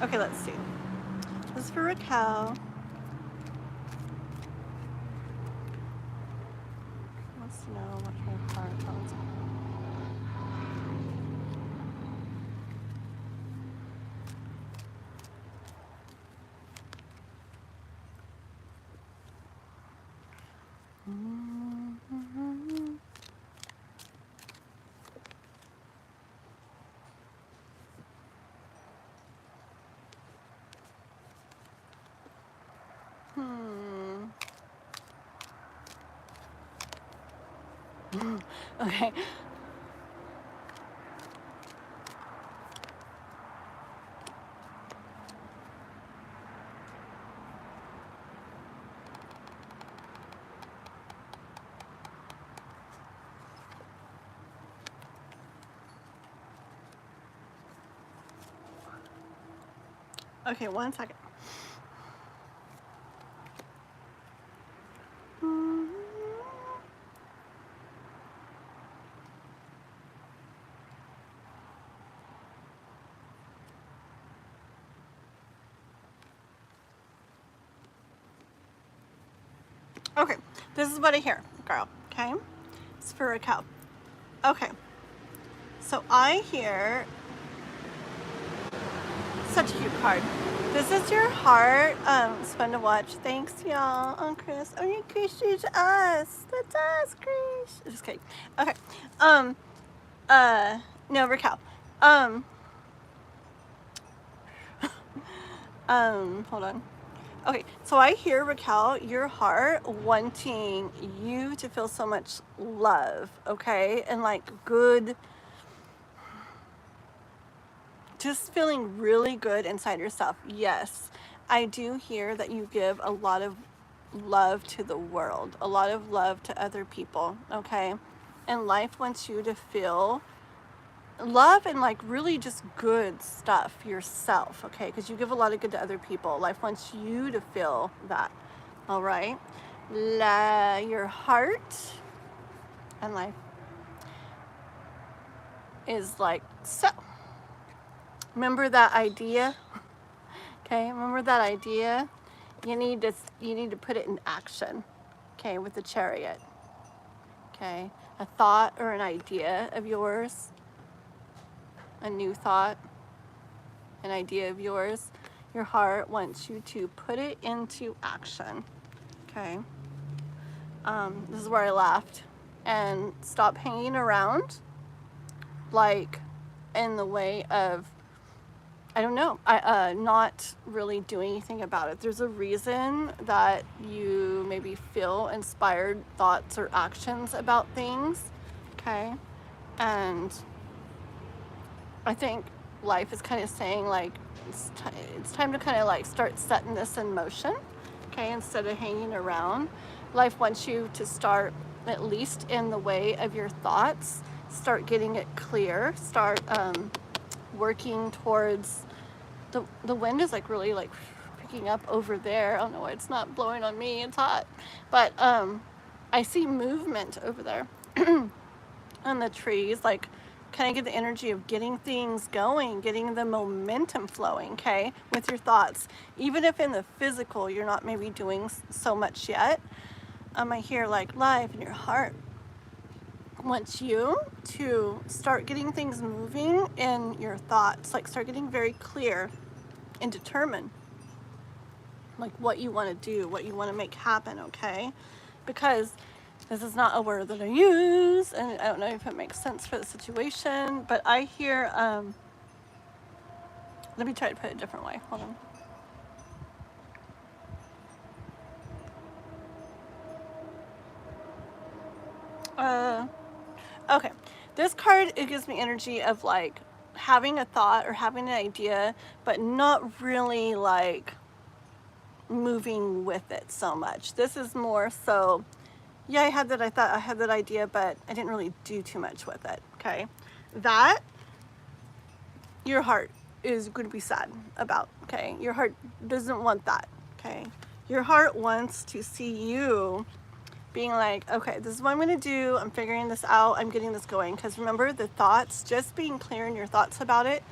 Okay, let's see. This is for Raquel. Wants to know what her heart tells her. Okay. Okay, 1 second. Okay, this is what I hear, girl, okay? It's for Raquel. Okay, so I hear such a cute card. This is your heart. It's fun to watch. Thanks, y'all. Oh, Chris. Oh, yeah, Chris, it's us. That's us, Chris. Just kidding. Okay. No, Raquel. Hold on. Okay, so I hear, Raquel, your heart wanting you to feel so much love, okay? And like good, just feeling really good inside yourself. Yes, I do hear that you give a lot of love to the world, a lot of love to other people, okay? And life wants you to feel love and like really just good stuff yourself, okay? Because you give a lot of good to other people. Life wants you to feel that, all right? Your heart and life is like so. Remember that idea, okay? Remember that idea. You need to put it in action, okay? With the Chariot, okay? A thought or an idea of yours. A new thought, an idea of yours, your heart wants you to put it into action, okay? This is where I laughed. And stop hanging around, like, in the way of, I don't know, not really doing anything about it. There's a reason that you maybe feel inspired thoughts or actions about things, okay? And I think life is kind of saying like it's time to kind of like start setting this in motion, okay? Instead of hanging around, life wants you to start, at least in the way of your thoughts, start getting it clear, start working towards the wind is like really like picking up over there. I don't know why it's not blowing on me, it's hot, but I see movement over there on the trees, like kind of get the energy of getting things going, getting the momentum flowing, okay, with your thoughts. Even if in the physical you're not maybe doing so much yet, I hear like life in your heart wants you to start getting things moving in your thoughts, like start getting very clear and determined, like what you want to do, what you want to make happen, okay? Because this is not a word that I use, and I don't know if it makes sense for the situation, but I hear, let me try to put it a different way. Hold on. Okay. This card, it gives me energy of like having a thought or having an idea, but not really like moving with it so much. This is more so, yeah, I had that idea, but I didn't really do too much with it, okay? That, your heart is going to be sad about, okay? Your heart doesn't want that, okay? Your heart wants to see you being like, okay, this is what I'm going to do. I'm figuring this out. I'm getting this going. Because remember, the thoughts, just being clear in your thoughts about it.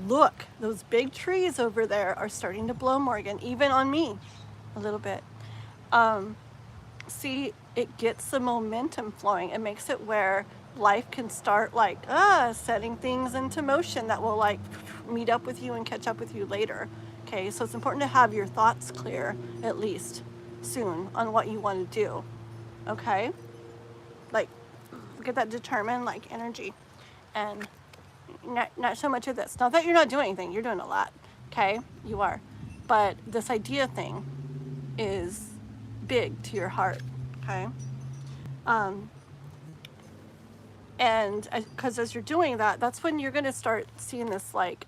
Look, those big trees over there are starting to blow, Morgan, even on me a little bit. See, it gets the momentum flowing. It makes it where life can start like setting things into motion that will like meet up with you and catch up with you later. Okay, so it's important to have your thoughts clear at least soon on what you want to do. Okay, like get that determined like energy, and not so much of this. Not that you're not doing anything, you're doing a lot. Okay, you are, but this idea thing is big to your heart. Okay, and because as you're doing that, that's when you're gonna start seeing this like,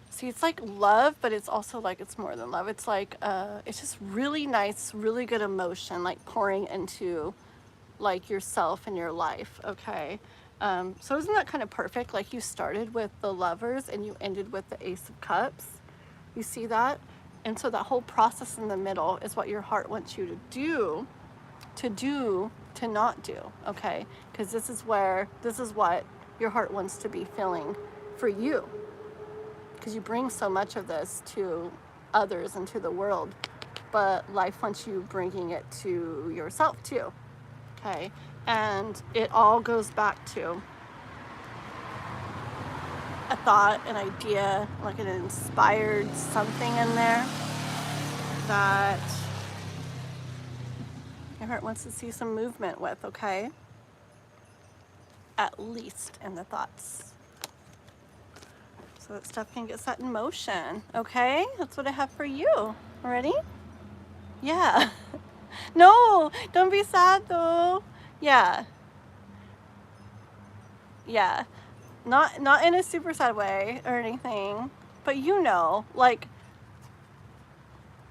see, it's like love, but it's also like it's more than love. It's like it's just really nice, really good emotion, like pouring into like yourself and your life. Okay, so isn't that kind of perfect? Like you started with the Lovers and you ended with the Ace of Cups. You see that? And so that whole process in the middle is what your heart wants you to do, to not do. Okay, because this is what your heart wants to be feeling for you, because you bring so much of this to others and to the world, but life wants you bringing it to yourself too. Okay, and it all goes back to a thought, an idea, like an inspired something in there that your heart wants to see some movement with. Okay, at least in the thoughts, so that stuff can get set in motion. Okay, that's what I have for you. Ready? Yeah. No, don't be sad though. Yeah. Yeah. Not in a super sad way or anything, but you know, like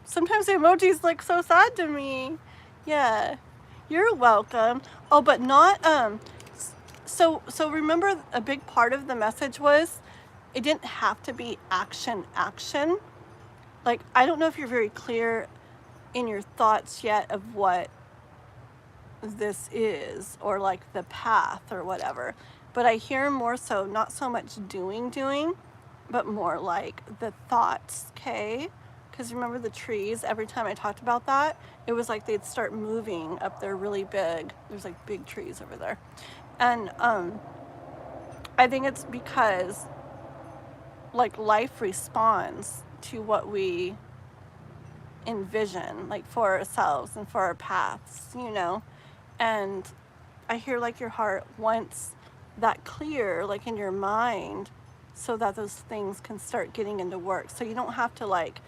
sometimes the emojis look so sad to me. Yeah. You're welcome. Oh, but not so remember, a big part of the message was it didn't have to be action. Like, I don't know if you're very clear in your thoughts yet of what this is, or like the path or whatever, but I hear more so not so much doing, but more like the thoughts. Okay, because remember the trees, every time I talked about that, it was like they'd start moving up there really big. There's like big trees over there, and I think it's because like life responds to what we envision, like for ourselves and for our paths, you know. And I hear like your heart wants that clear, like in your mind, so that those things can start getting into work. So you don't have to like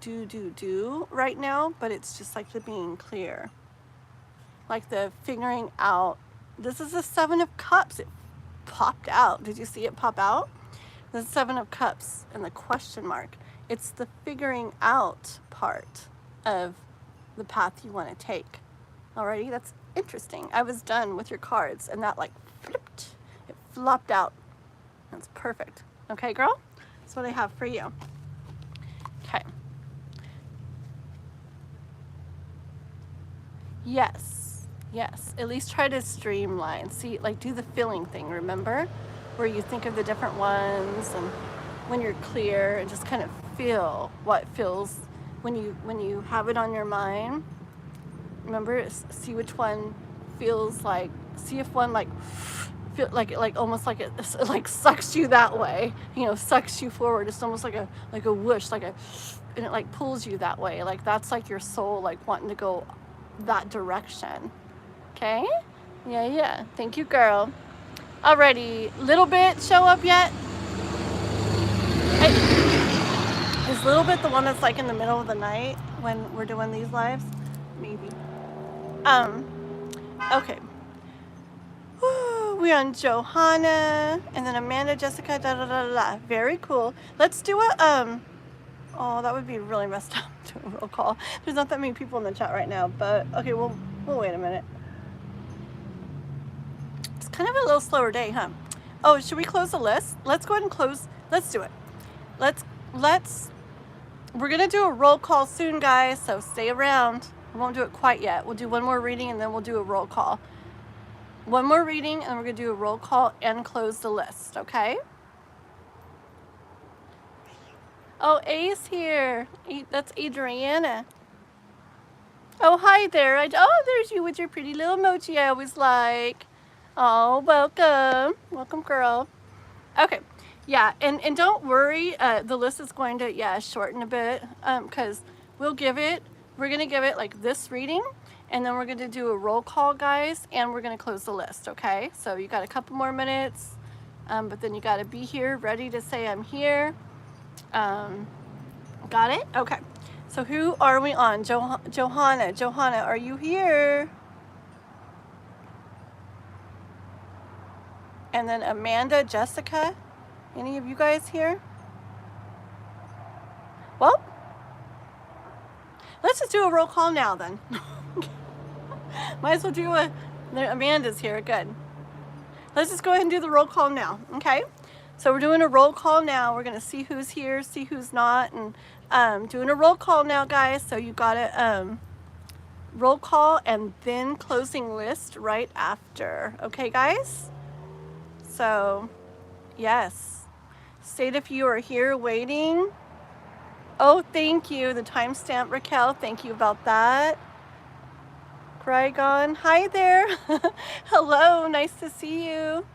do right now, but it's just like the being clear, like the figuring out. This is the Seven of Cups. It popped out. Did you see it pop out? The Seven of Cups and the question mark. It's the figuring out part of the path you want to take. Alrighty, that's interesting. I was done with your cards and that like flipped. It flopped out. That's perfect. Okay, girl? That's what I have for you. Okay. Yes. At least try to streamline. See, like do the filling thing, remember? Where you think of the different ones, and when you're clear and just kind of feel what feels when you have it on your mind. Remember, see which one feels like, see if one like feel like almost like it like sucks you that way, you know, sucks you forward. It's almost like a whoosh, and it like pulls you that way. Like that's like your soul like wanting to go that direction. Okay? Yeah. Thank you, girl. Alrighty, little bit show up yet? Is little bit the one that's like in the middle of the night when we're doing these lives? Maybe. Okay. We're on Johanna, and then Amanda, Jessica, Very cool. Let's do a, oh, that would be really messed up to a roll call. There's not that many people in the chat right now, but okay, we'll wait a minute. It's kind of a little slower day, huh? Oh, should we close the list? Let's go ahead and close. Let's do it. We're gonna do a roll call soon, guys, so stay around. We won't do it quite yet. We'll do one more reading and then we'll do a roll call. One more reading and we're going to do a roll call and close the list, okay? Oh, A's here. That's Adriana. Oh, hi there. Oh, there's you with your pretty little emoji I always like. Oh, welcome. Welcome, girl. Okay. Yeah, and don't worry. The list is going to, shorten a bit because we're going to give it like this reading, and then we're going to do a roll call, guys, and we're going to close the list, okay? So you got a couple more minutes, but then you got to be here, ready to say I'm here. Got it? Okay. So who are we on? Johanna. Johanna, are you here? And then Amanda, Jessica. Any of you guys here? Well, let's just do a roll call now then. Might as well do Amanda's here. Good. Let's just go ahead and do the roll call now, okay? So we're doing a roll call now. We're going to see who's here, see who's not, and doing a roll call now, guys. So you got to roll call and then closing list right after. Okay, guys? So, yes. State if you are here waiting. Oh, thank you. The timestamp, Raquel. Thank you about that. Gregon. Hi there. Hello. Nice to see you.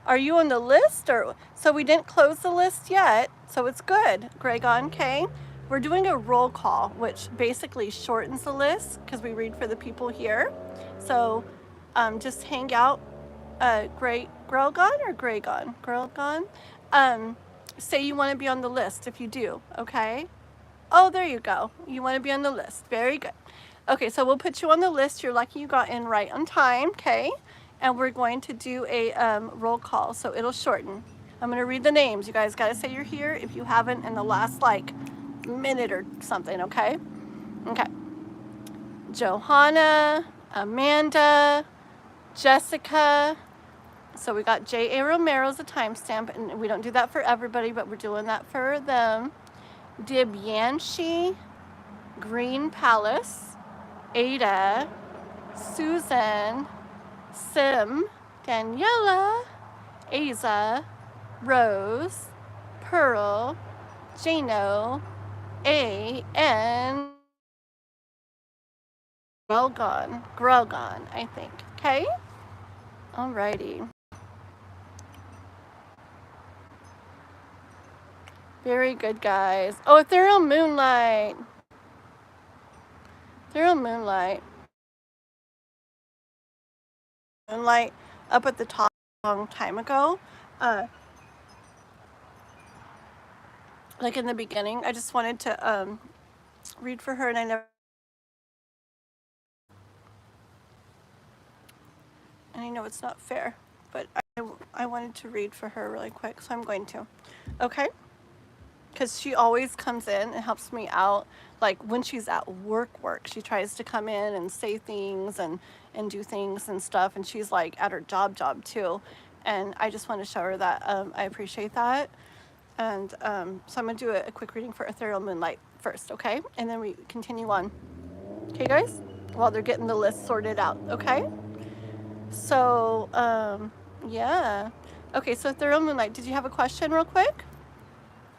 Are you on the list? So we didn't close the list yet, so it's good, Gregon. Okay, we're doing a roll call, which basically shortens the list because we read for the people here. So just hang out, Gregon or Gregon? Gregon. Say you want to be on the list if you do, okay? Oh, there you go. You want to be on the list. Very good. Okay, so we'll put you on the list. You're lucky you got in right on time, okay? And we're going to do a roll call, so it'll shorten. I'm going to read the names. You guys got to say you're here if you haven't in the last, like, minute or something, okay? Okay. Johanna, Amanda, Jessica. So we got J.A. Romero's a timestamp, and we don't do that for everybody, but we're doing that for them. Diane, Green Palace, Ada, Susan, Sim, Daniela, Aza, Rose, Pearl, Jano, A, and Grelgon, I think. Okay? Alrighty. Very good, guys. Oh, Ethereal Moonlight. Moonlight up at the top a long time ago. Like in the beginning, I just wanted to read for her, and I never. And I know it's not fair, but I wanted to read for her really quick, so I'm going to. Okay? Because she always comes in and helps me out. Like when she's at work, she tries to come in and say things and do things and stuff. And she's like at her job too. And I just want to show her that I appreciate that. And so I'm going to do a quick reading for Ethereal Moonlight first, okay? And then we continue on. Okay, guys? While they're getting the list sorted out, okay? So, yeah. Okay, so Ethereal Moonlight, did you have a question real quick?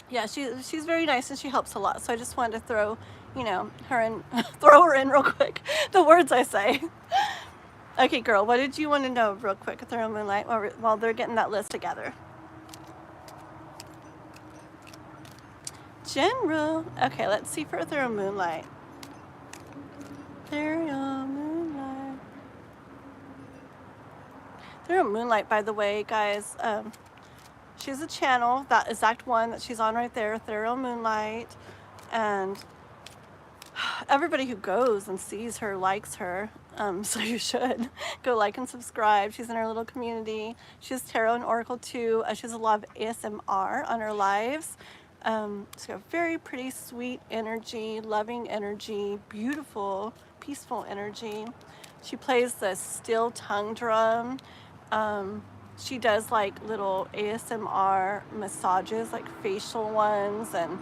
Yeah, she's very nice and she helps a lot. So I just wanted to throw, her in, throw her in real quick. The words I say. Okay, girl, what did you want to know real quick, Ethereal Moonlight, while they're getting that list together? General. Okay, let's see for Ethereal Moonlight. Ethereal Moonlight. Ethereal Moonlight, by the way, guys, she has a channel, that exact one that she's on right there, Ethereal Moonlight, and everybody who goes and sees her likes her, so you should go like and subscribe. She's in her little community. She has tarot and oracle too. She has a lot of ASMR on her lives. She's got very pretty, sweet energy, loving energy, beautiful, peaceful energy. She plays the steel tongue drum. She does like little ASMR massages, like facial ones and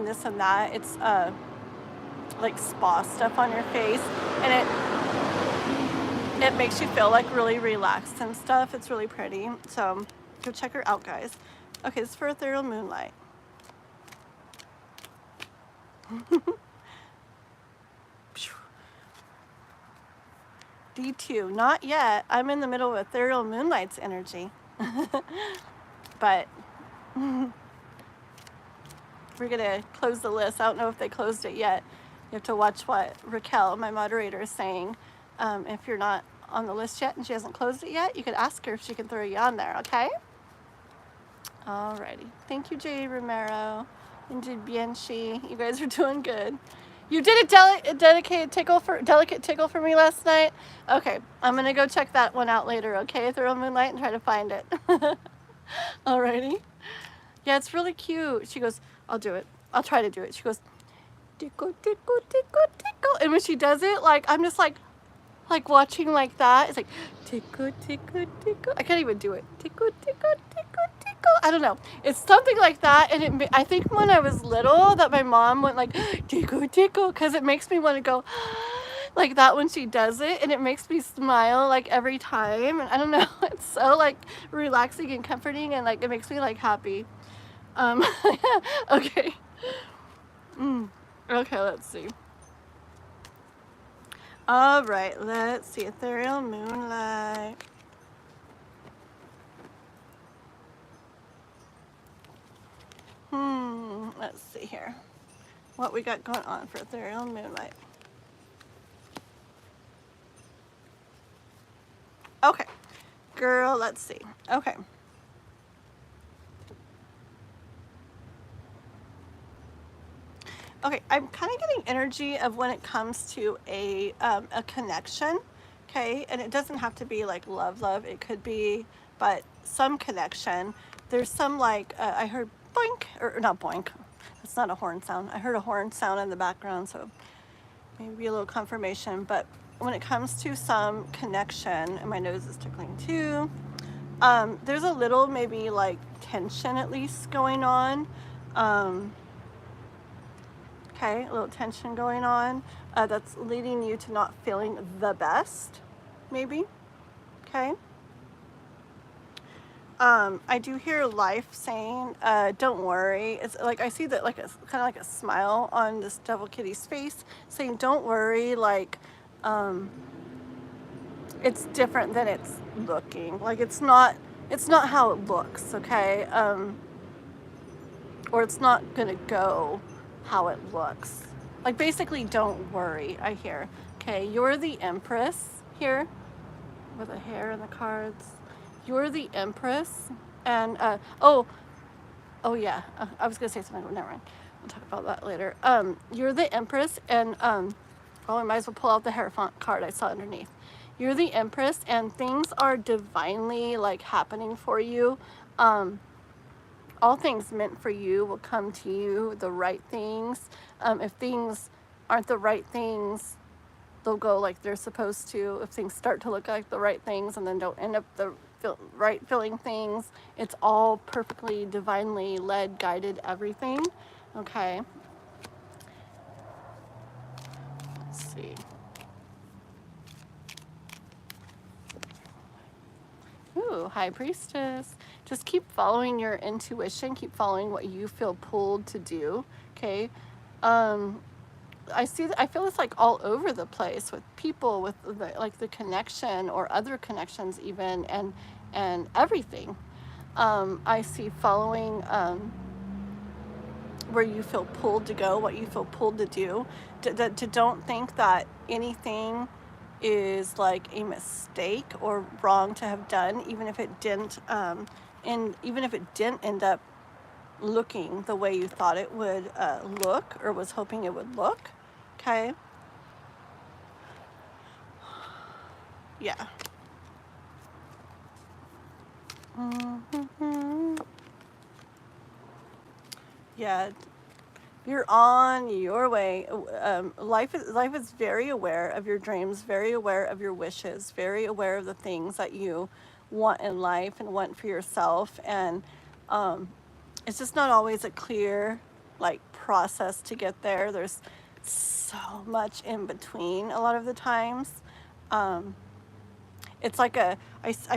this and that. It's like spa stuff on your face, and it makes you feel like really relaxed and stuff. It's really pretty. So go check her out, guys. Okay, this is for Ethereal Moonlight. D2, not yet. I'm in the middle of Ethereal Moonlight's energy. But we're gonna close the list. I don't know if they closed it yet. You have to watch what Raquel, my moderator, is saying. If you're not on the list yet and she hasn't closed it yet, you could ask her if she can throw you on there, okay? Alrighty. Thank you, J. Romero. And Bianchi. You guys are doing good. You did a delicate tickle for me last night? Okay, I'm gonna go check that one out later, okay? Throw Moonlight and try to find it. Alrighty. Yeah, it's really cute. She goes, I'll do it. I'll try to do it. She goes, tickle, tickle, tickle, tickle. And when she does it, like, I'm just like watching like that. It's like, tickle, tickle, tickle. I can't even do it. Tickle, tickle, tickle, tickle. I don't know. It's something like that. And I think when I was little that my mom went like, tickle, tickle, because it makes me want to go like that when she does it. And it makes me smile like every time. And I don't know. It's so like relaxing and comforting. And like it makes me like happy. Okay. Okay, let's see. All right, let's see. Ethereal Moonlight. Let's see here. What we got going on for Ethereal Moonlight. Okay, girl, let's see. Okay. Okay, I'm kind of getting energy of when it comes to a connection, okay? And it doesn't have to be like love. It could be, but some connection. There's some like, I heard boink, or not boink. That's not a horn sound. I heard a horn sound in the background, so maybe a little confirmation. But when it comes to some connection, and my nose is tickling too, there's a little maybe like tension at least going on. Okay, a little tension going on that's leading you to not feeling the best, maybe. Okay. I do hear life saying, don't worry. It's like I see that like a kind of like a smile on this devil kitty's face saying, don't worry, like it's different than it's looking. Like it's not how it looks, okay? Or it's not gonna go how it looks. Like basically don't worry, I hear. Okay, you're the Empress here with a hair in the cards. You're the Empress and oh yeah, I was gonna say something, but never mind. We'll talk about that later. You're the Empress and oh, I might as well pull out the Hierophant card I saw underneath. You're the Empress and things are divinely like happening for you. All things meant for you will come to you, the right things. If things aren't the right things, they'll go like they're supposed to. If things start to look like the right things and then don't end up the right feeling things, it's all perfectly, divinely led, guided, everything. Okay. Let's see. Ooh, High Priestess. Just keep following your intuition. Keep following what you feel pulled to do. Okay. I feel this like all over the place with people, with the connection or other connections even, and everything. I see following where you feel pulled to go, what you feel pulled to do. To don't think that anything is like a mistake or wrong to have done, even if it didn't, and even if it didn't end up looking the way you thought it would look or was hoping it would look. Okay. Yeah. Yeah. You're on your way. Life is very aware of your dreams, very aware of your wishes, very aware of the things that you want in life and want for yourself. And it's just not always a clear like process to get there. There's so much in between a lot of the times. It's like I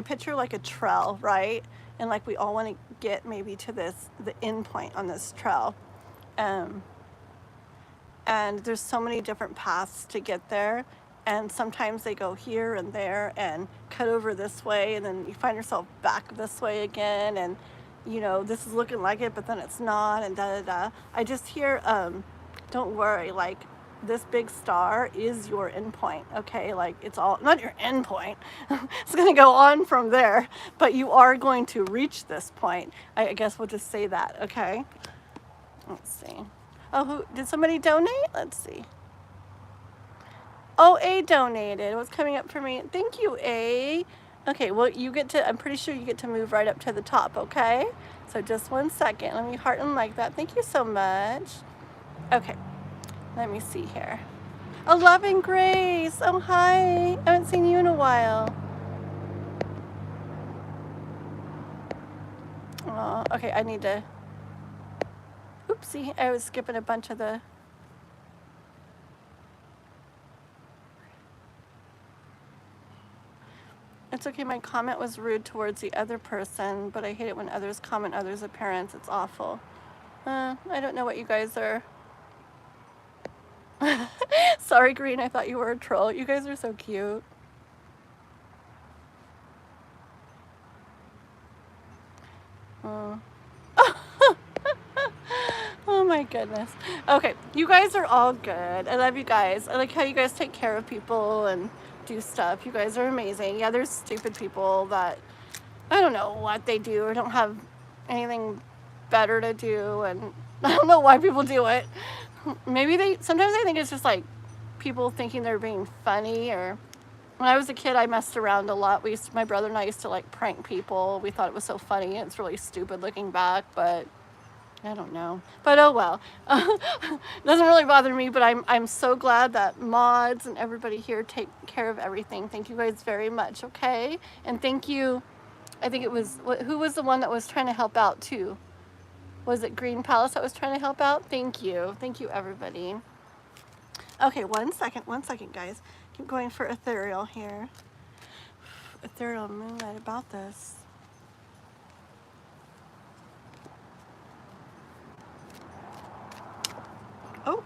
picture like a trail, right? And like we all want to get maybe to the end point on this trail. And there's so many different paths to get there. And sometimes they go here and there and cut over this way, and then you find yourself back this way again, and you know, this is looking like it, but then it's not, and da da da. I just hear, don't worry, like this big star is your end point, okay? Like it's all, not your end point, it's gonna go on from there, but you are going to reach this point. I guess we'll just say that, okay? Let's see. Oh, did somebody donate? Let's see. Oh, A donated. What's coming up for me? Thank you, A. Okay, well, you get to, I'm pretty sure you get to move right up to the top, okay? So just 1 second. Let me heart and like that. Thank you so much. Okay, let me see here. Oh, Love and Grace. Oh, hi. I haven't seen you in a while. Oh, okay, I need to, oopsie, I was skipping a bunch of the, it's okay, my comment was rude towards the other person, but I hate it when others comment others' appearance. It's awful. I don't know what you guys are. Sorry, Green, I thought you were a troll. You guys are so cute. Oh. Oh my goodness. Okay, you guys are all good. I love you guys. I like how you guys take care of people and do stuff. You guys are amazing. Yeah, there's stupid people that I don't know what they do or don't have anything better to do, and I don't know why people do it. Maybe sometimes I think it's just like people thinking they're being funny. Or when I was a kid, I messed around a lot. My brother and I used to like prank people. We thought it was so funny. It's really stupid looking back, but I don't know. But oh well. Doesn't really bother me, but I'm so glad that mods and everybody here take care of everything. Thank you guys very much, okay? And thank you. I think it was, who was the one that was trying to help out too? Was it Green Palace that was trying to help out? Thank you. Thank you, everybody. Okay, 1 second, guys. Keep going for ethereal here. Ethereal moonlight about this. Oh.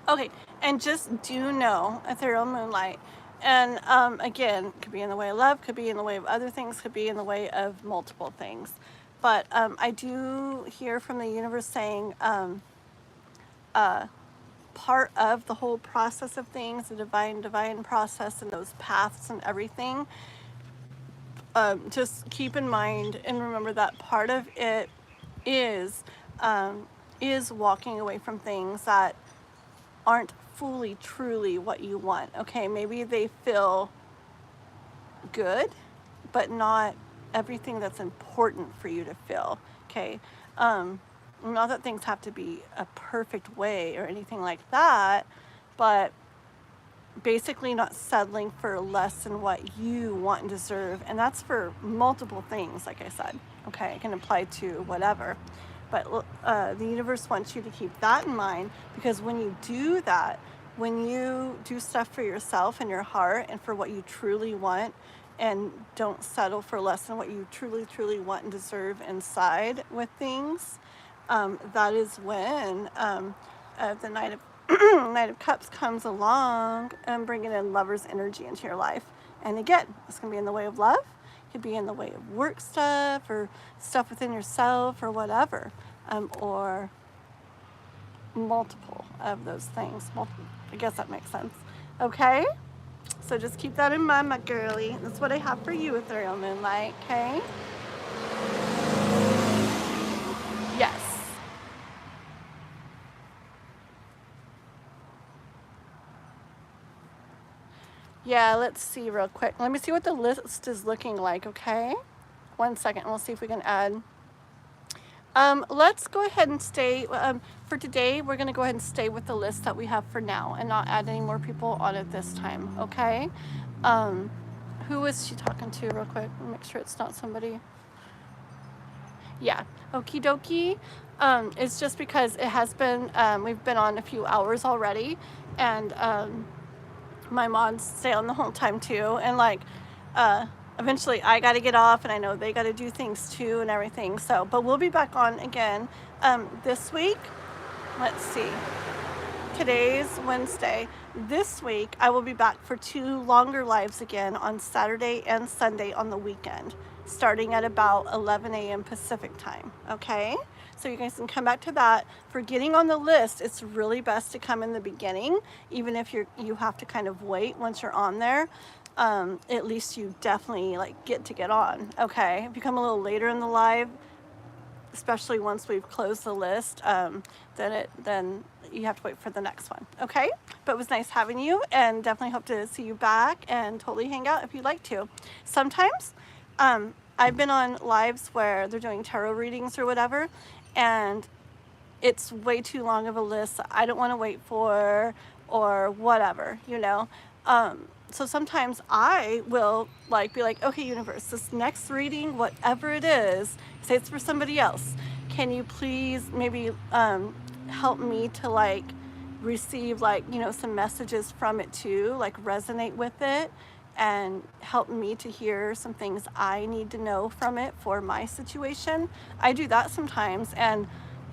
Okay, and just do know ethereal moonlight. And again, could be in the way of love, could be in the way of other things, could be in the way of multiple things. But I do hear from the universe saying part of the whole process of things, the divine process and those paths and everything, just keep in mind and remember that part of it is walking away from things that aren't fully truly what you want. Okay, maybe they feel good, but not everything that's important for you to feel. Okay, not that things have to be a perfect way or anything like that, but basically not settling for less than what you want and deserve. And that's for multiple things, like I said. Okay, it can apply to whatever. But the universe wants you to keep that in mind, because when you do that, when you do stuff for yourself and your heart and for what you truly want, and don't settle for less than what you truly want and deserve inside with things, that is when the Knight of Cups comes along and bringing in lover's energy into your life. And again, it's going to be in the way of love. It could be in the way of work stuff or stuff within yourself or whatever, or multiple of those things. I guess that makes sense. Okay? So just keep that in mind, my girlie. That's what I have for you, Ethereal Moonlight, okay? Yes. Yeah, let's see real quick. Let me see what the list is looking like, okay? 1 second, we'll see if we can add Let's go ahead and stay, for today, we're gonna go ahead and stay with the list that we have for now and not add any more people on it this time, okay? Who is she talking to real quick? Make sure it's not somebody. Yeah, okie dokie. It's just because it has been, we've been on a few hours already, and my mods stay on the whole time too, and like, eventually I got to get off, and I know they got to do things too and everything. So, but we'll be back on again this week. Let's see. Today's Wednesday. This week I will be back for 2 longer lives again on Saturday and Sunday on the weekend, starting at about 11 a.m. Pacific time. Okay? So you guys can come back to that. For getting on the list, it's really best to come in the beginning, even if you have to kind of wait once you're on there. At least you definitely like get on. Okay? If you come a little later in the live, especially once we've closed the list, then you have to wait for the next one. Okay? But it was nice having you, and definitely hope to see you back and totally hang out if you'd like to. Sometimes I've been on lives where they're doing tarot readings or whatever, and it's way too long of a list I don't want to wait for or whatever, you know. So sometimes I will like be like, okay, universe, this next reading, whatever it is, say it's for somebody else, can you please maybe help me to like receive like, you know, some messages from it too, like resonate with it and help me to hear some things I need to know from it for my situation. I do that sometimes, and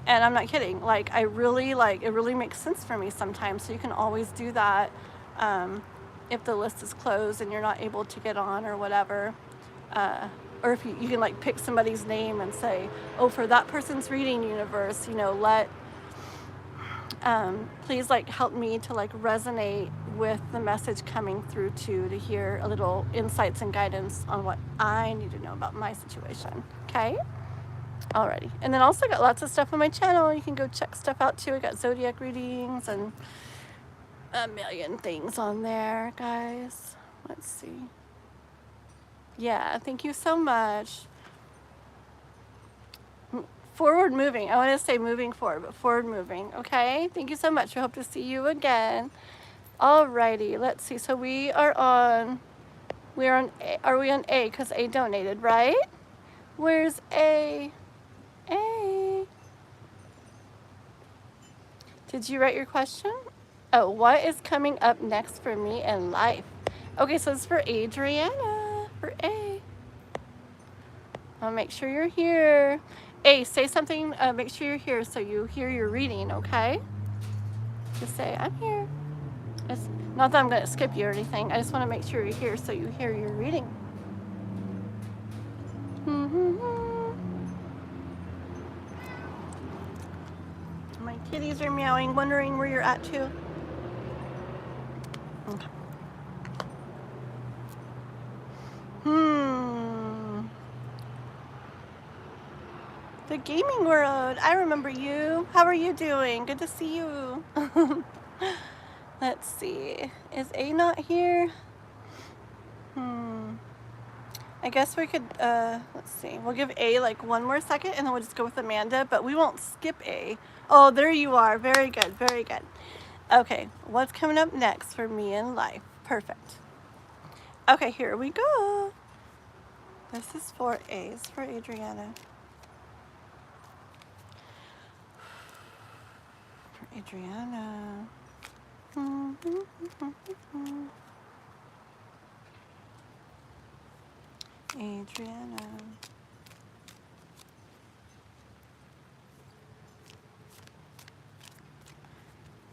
I'm not kidding, like I really like, it really makes sense for me sometimes. So you can always do that if the list is closed and you're not able to get on or whatever, or if you can like pick somebody's name and say, oh, for that person's reading, universe, you know, please like help me to like resonate with the message coming through to hear a little insights and guidance on what I need to know about my situation. Okay? Alrighty. And then also got lots of stuff on my channel. You can go check stuff out too. I got zodiac readings and a million things on there, guys. Let's see. Yeah, thank you so much. Forward moving. I want to say moving forward, but forward moving. Okay, thank you so much. We hope to see you again. Alrighty, let's see. So we are on A. Are we on A? Because A donated, right? Where's A? A. Did you write your question? Oh, what is coming up next for me in life? Okay, so it's for Adriana, for A. I'll make sure you're here. A, say something, make sure you're here so you hear your reading, okay? Just say, I'm here. It's not that I'm going to skip you or anything. I just want to make sure you're here so you hear your reading. My kitties are meowing, wondering where you're at too. Okay. The gaming world. I remember you. How are you doing? Good to see you. Let's see. Is A not here? I guess we could, let's see. We'll give A like one more second and then we'll just go with Amanda, but we won't skip A. Oh, there you are. Very good. Very good. Okay. What's coming up next for me in life? Perfect. Okay, here we go. This is for A. It's for Adriana. For Adriana. Adriana.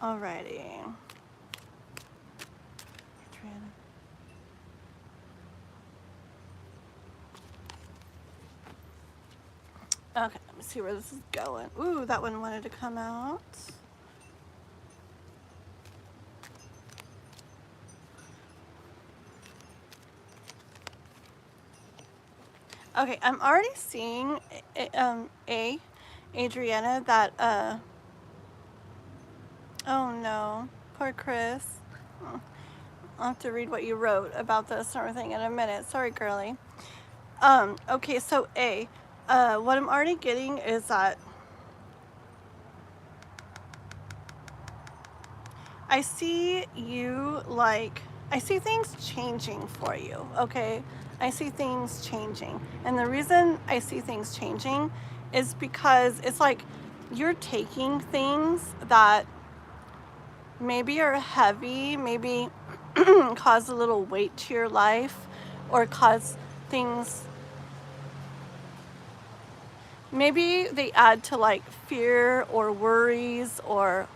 Alrighty. Adriana. Okay, let me see where this is going. Ooh, that one wanted to come out. Okay, I'm already seeing Adriana, that oh no, poor Chris. I'll have to read what you wrote about this and everything in a minute. Sorry, girly. Okay, so A, what I'm already getting is that I see you like, I see things changing for you, okay? I see things changing. And the reason I see things changing is because it's like you're taking things that maybe are heavy, maybe cause a little weight to your life, or cause things, maybe they add to like fear or worries or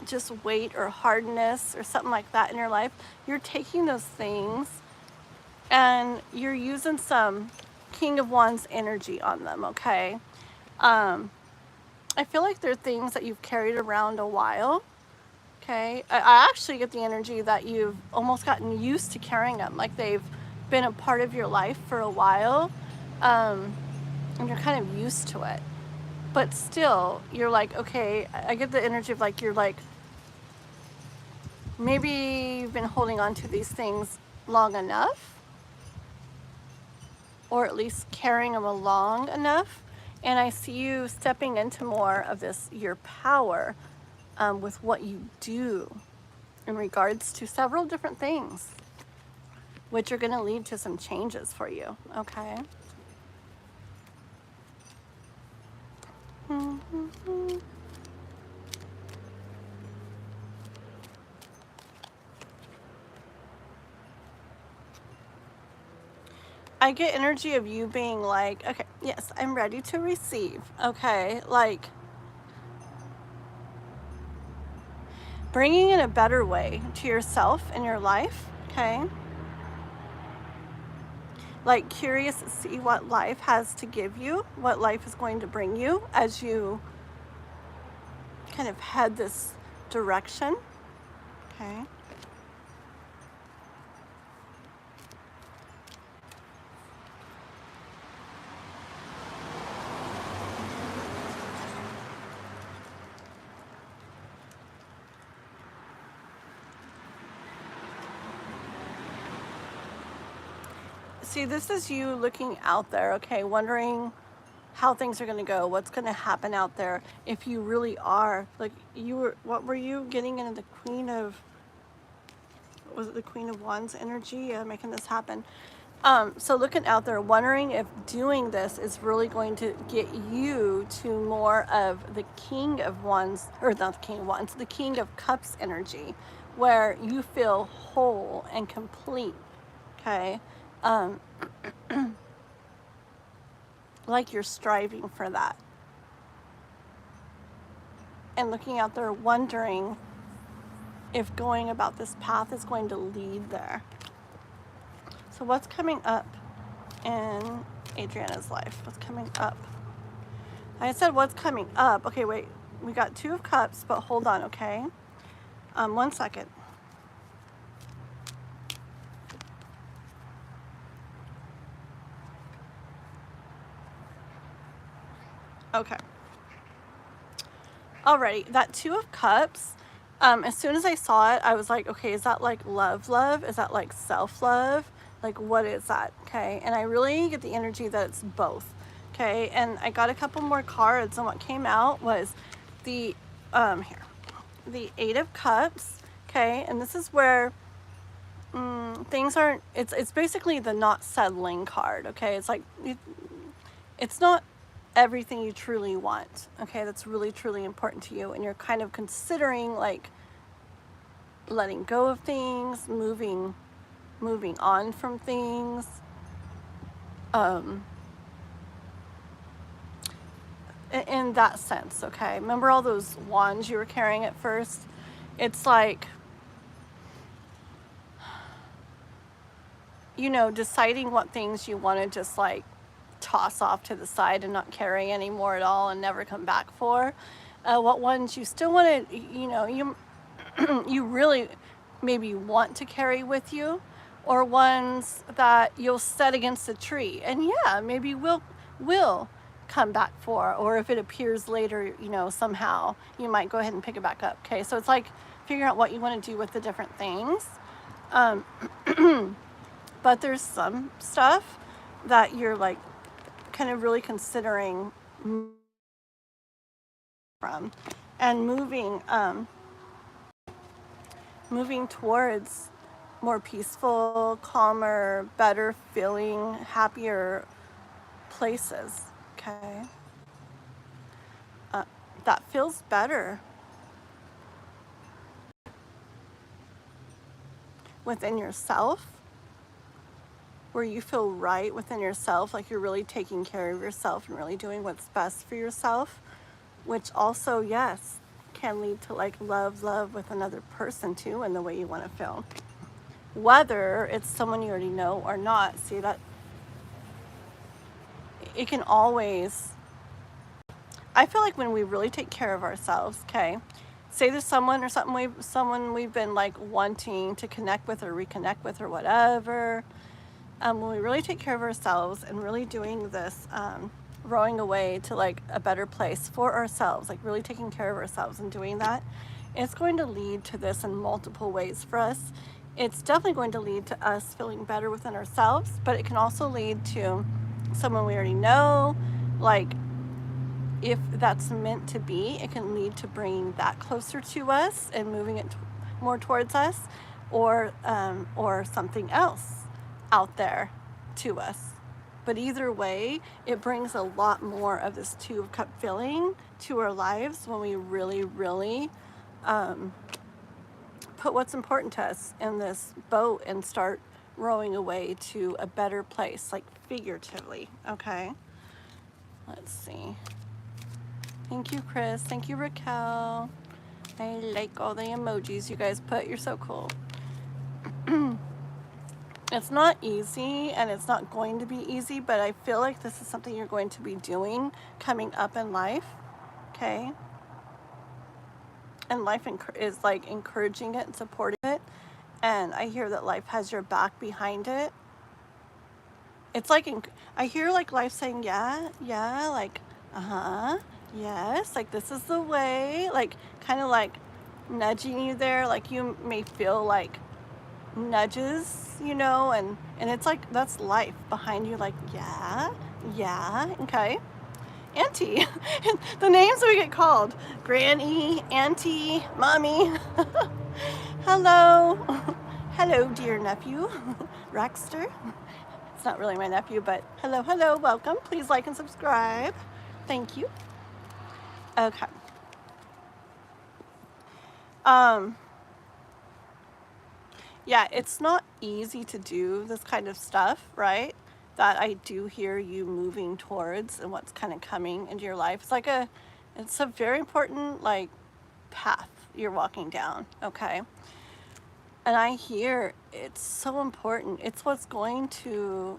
just weight or hardness or something like that in your life. You're taking those things and you're using some King of Wands energy on them, okay? I feel like they're things that you've carried around a while, okay? I actually get the energy that you've almost gotten used to carrying them, like they've been a part of your life for a while, and you're kind of used to it. But still, you're like, okay, I get the energy of like, you're like, maybe you've been holding on to these things long enough, or at least carrying them along enough. And I see you stepping into more of this, your power, with what you do in regards to several different things, which are going to lead to some changes for you, okay? I get energy of you being like, okay, yes, I'm ready to receive, okay? Like, bringing in a better way to yourself and your life, okay? Like, curious to see what life has to give you, what life is going to bring you as you kind of head this direction, okay? See, this is you looking out there, okay, wondering how things are going to go, what's going to happen out there, if you really are, like, you were, what were you getting into the Queen of, was it the Queen of Wands energy, making this happen? So looking out there, wondering if doing this is really going to get you to more of the King of Wands, or not the King of Wands, the King of Cups energy, where you feel whole and complete, okay? Like you're striving for that. And looking out there, wondering if going about this path is going to lead there. So what's coming up in Adriana's life? What's coming up? I said what's coming up. Okay, wait. We got 2 of Cups, but hold on, okay? 1 second. Okay. Alrighty, that 2 of Cups, as soon as I saw it, I was like, okay, is that like love? Is that like self-love? Like, what is that? Okay, and I really get the energy that it's both. Okay, and I got a couple more cards, and what came out was the, the 8 of Cups, okay, and this is where things aren't, it's basically the not settling card, okay? It's like, it's not everything you truly want, okay? That's really, truly important to you, and you're kind of considering, like, letting go of things, moving on from things, in that sense, okay? Remember all those wands you were carrying at first? It's like, you know, deciding what things you want to just like toss off to the side and not carry anymore at all and never come back for. What ones you still want to, you know, you really maybe want to carry with you, or ones that you'll set against a tree and yeah, maybe will come back for, or if it appears later, you know, somehow you might go ahead and pick it back up. Okay, so it's like figuring out what you want to do with the different things. But there's some stuff that you're like kind of really considering from and moving towards more peaceful, calmer, better feeling, happier places. Okay, that feels better within yourself, where you feel right within yourself, like you're really taking care of yourself and really doing what's best for yourself, which also, yes, can lead to like love with another person too, and the way you want to feel, whether it's someone you already know or not. See, that it can always, I feel like when we really take care of ourselves, okay, say there's someone or someone we've been like wanting to connect with or reconnect with or whatever, when we really take care of ourselves and really doing this rowing away to like a better place for ourselves, like really taking care of ourselves and doing that, it's going to lead to this in multiple ways for us. It's definitely going to lead to us feeling better within ourselves, but it can also lead to someone we already know. Like, if that's meant to be, it can lead to bringing that closer to us and moving it more towards us, or something else out there to us. But either way, it brings a lot more of this Two of Cup feeling to our lives when we really, really put what's important to us in this boat and start rowing away to a better place, like figuratively. Okay, let's see. Thank you, Chris. Thank you, Raquel. I like all the emojis you guys put. You're so cool. It's not easy, and it's not going to be easy, but I feel like this is something you're going to be doing coming up in life, okay? And life is like encouraging it and supporting it, and I hear that life has your back behind it. It's like, I hear like life saying, yeah, like, yes, like this is the way, like kind of like nudging you there. Like you may feel like nudges, you know, and it's like that's life behind you, like yeah, okay. Auntie, the names we get called: Granny, Auntie, Mommy. Hello, hello, dear nephew, Rexter. It's not really my nephew, but hello, welcome. Please like and subscribe. Thank you. Okay. Yeah, it's not easy to do this kind of stuff, right? That I do hear you moving towards and what's kind of coming into your life. It's a very important like path you're walking down, okay? And I hear it's so important. It's what's going to,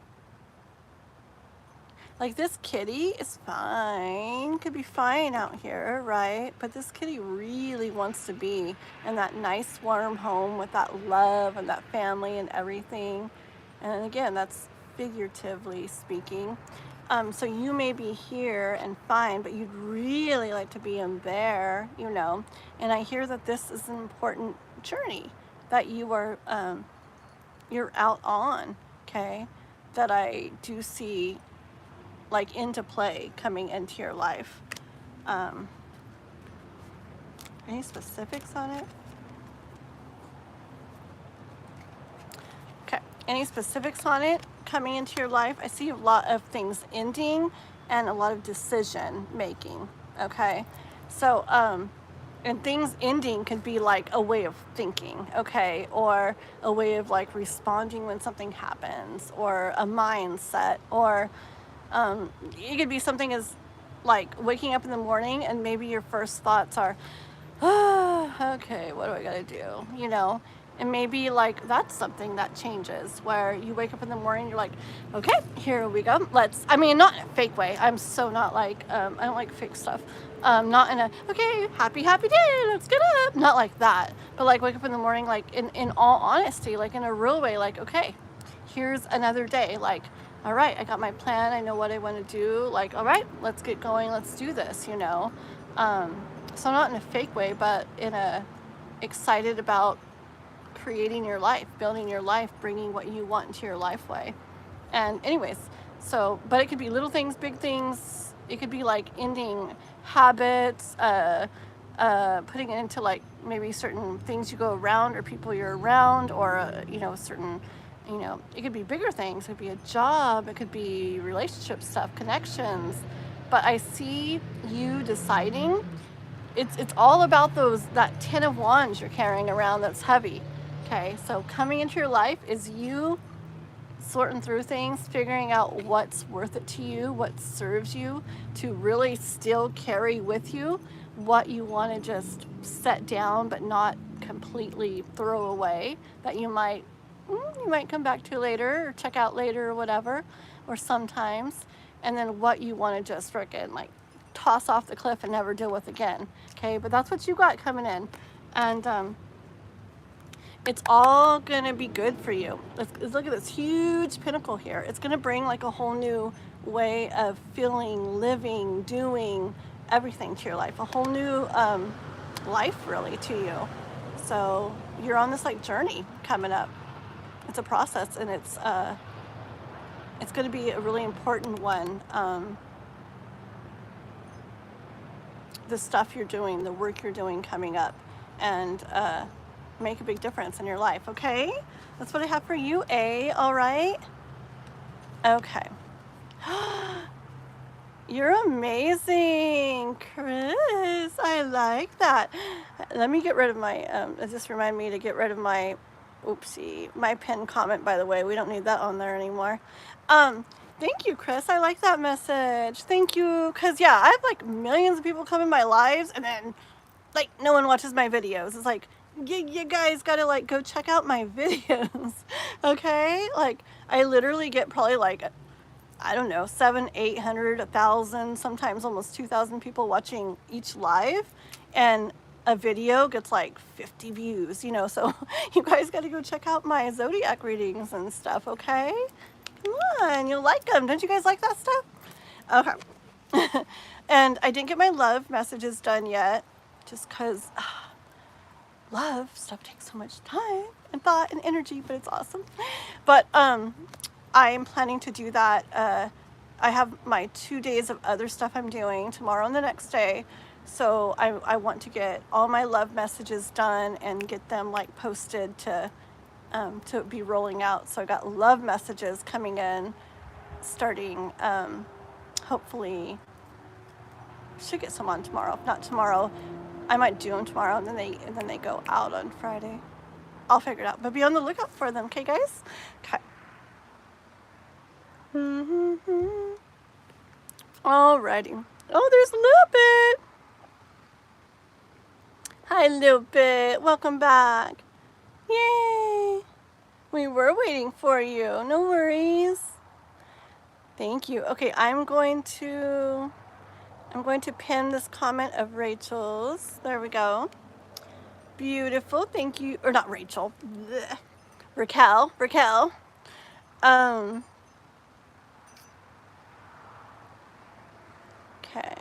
like, this kitty is fine, could be fine out here, right? But this kitty really wants to be in that nice warm home with that love and that family and everything. And again, that's figuratively speaking. So you may be here and fine, but you'd really like to be in there, you know. And I hear that this is an important journey that you are, you're out on, okay? That I do see like into play coming into your life. Any specifics on it? Okay, any specifics on it coming into your life? I see a lot of things ending and a lot of decision making, okay? So, and things ending could be like a way of thinking, okay? Or a way of like responding when something happens, or a mindset, or it could be something as like waking up in the morning and maybe your first thoughts are, okay, what do I gotta do, you know? And maybe like that's something that changes, where you wake up in the morning, you're like, okay, here we go, I mean, not in a fake way, I'm so not like, I don't like fake stuff, not in a, okay, happy day, let's get up, not like that, but like wake up in the morning, like in all honesty, like in a real way, like, okay, here's another day, like, all right, I got my plan, I know what I want to do, like, all right, let's get going, let's do this, you know? So not in a fake way, but in a excited about creating your life, building your life, bringing what you want into your life way. And anyways, So, but it could be little things, big things. It could be like ending habits, putting it into like maybe certain things you go around or people you're around, or you know, certain, you know, it could be bigger things. It could be a job. It could be relationship stuff, connections. But I see you deciding. It's all about that 10 of wands you're carrying around that's heavy. Okay, so coming into your life is you sorting through things, figuring out what's worth it to you, what serves you, to really still carry with you what you want to just set down but not completely throw away, that you might come back to later or check out later or whatever, or sometimes, and then what you want to just frickin' like toss off the cliff and never deal with again. Okay, but that's what you got coming in, and it's all gonna be good for you. Let's look at this huge pinnacle here. It's gonna bring like a whole new way of feeling, living, doing everything to your life. A whole new life really to you. So you're on this like journey coming up. It's a process, and it's gonna be a really important one. The stuff you're doing, the work you're doing coming up, and make a big difference in your life. Okay, that's what I have for you, A. All right. Okay. You're amazing, Chris. I like that. Let me get rid of my it just reminded me to get rid of my my pinned comment, by the way. We don't need that on there anymore. Thank you, Chris. I like that message. Thank you. Because yeah, I have like millions of people come in my lives, and then like no one watches my videos. It's like, you guys gotta like go check out my videos. Okay, like I literally get probably like, I don't know, 700, 800, 1,000, sometimes almost 2,000 people watching each live, and a video gets like 50 views, you know. So you guys got to go check out my zodiac readings and stuff. Okay, come on, you'll like them. Don't you guys like that stuff? Okay. And I didn't get my love messages done yet, just because love stuff takes so much time and thought and energy, but it's awesome. But I am planning to do that. I have my 2 days of other stuff I'm doing tomorrow and the next day, so I want to get all my love messages done and get them like posted to be rolling out. So I got love messages coming in starting hopefully. Should get some on tomorrow. If not tomorrow, I might do them tomorrow, and then they go out on Friday. I'll figure it out, but be on the lookout for them, okay, guys? Okay. Alrighty. Oh, there's a little bit. Hi, little bit. Welcome back. Yay! We were waiting for you. No worries. Thank you. Okay, I'm going to pin this comment of Rachel's. There we go. Beautiful. Thank you. Or not Rachel. Blech. Raquel. Okay.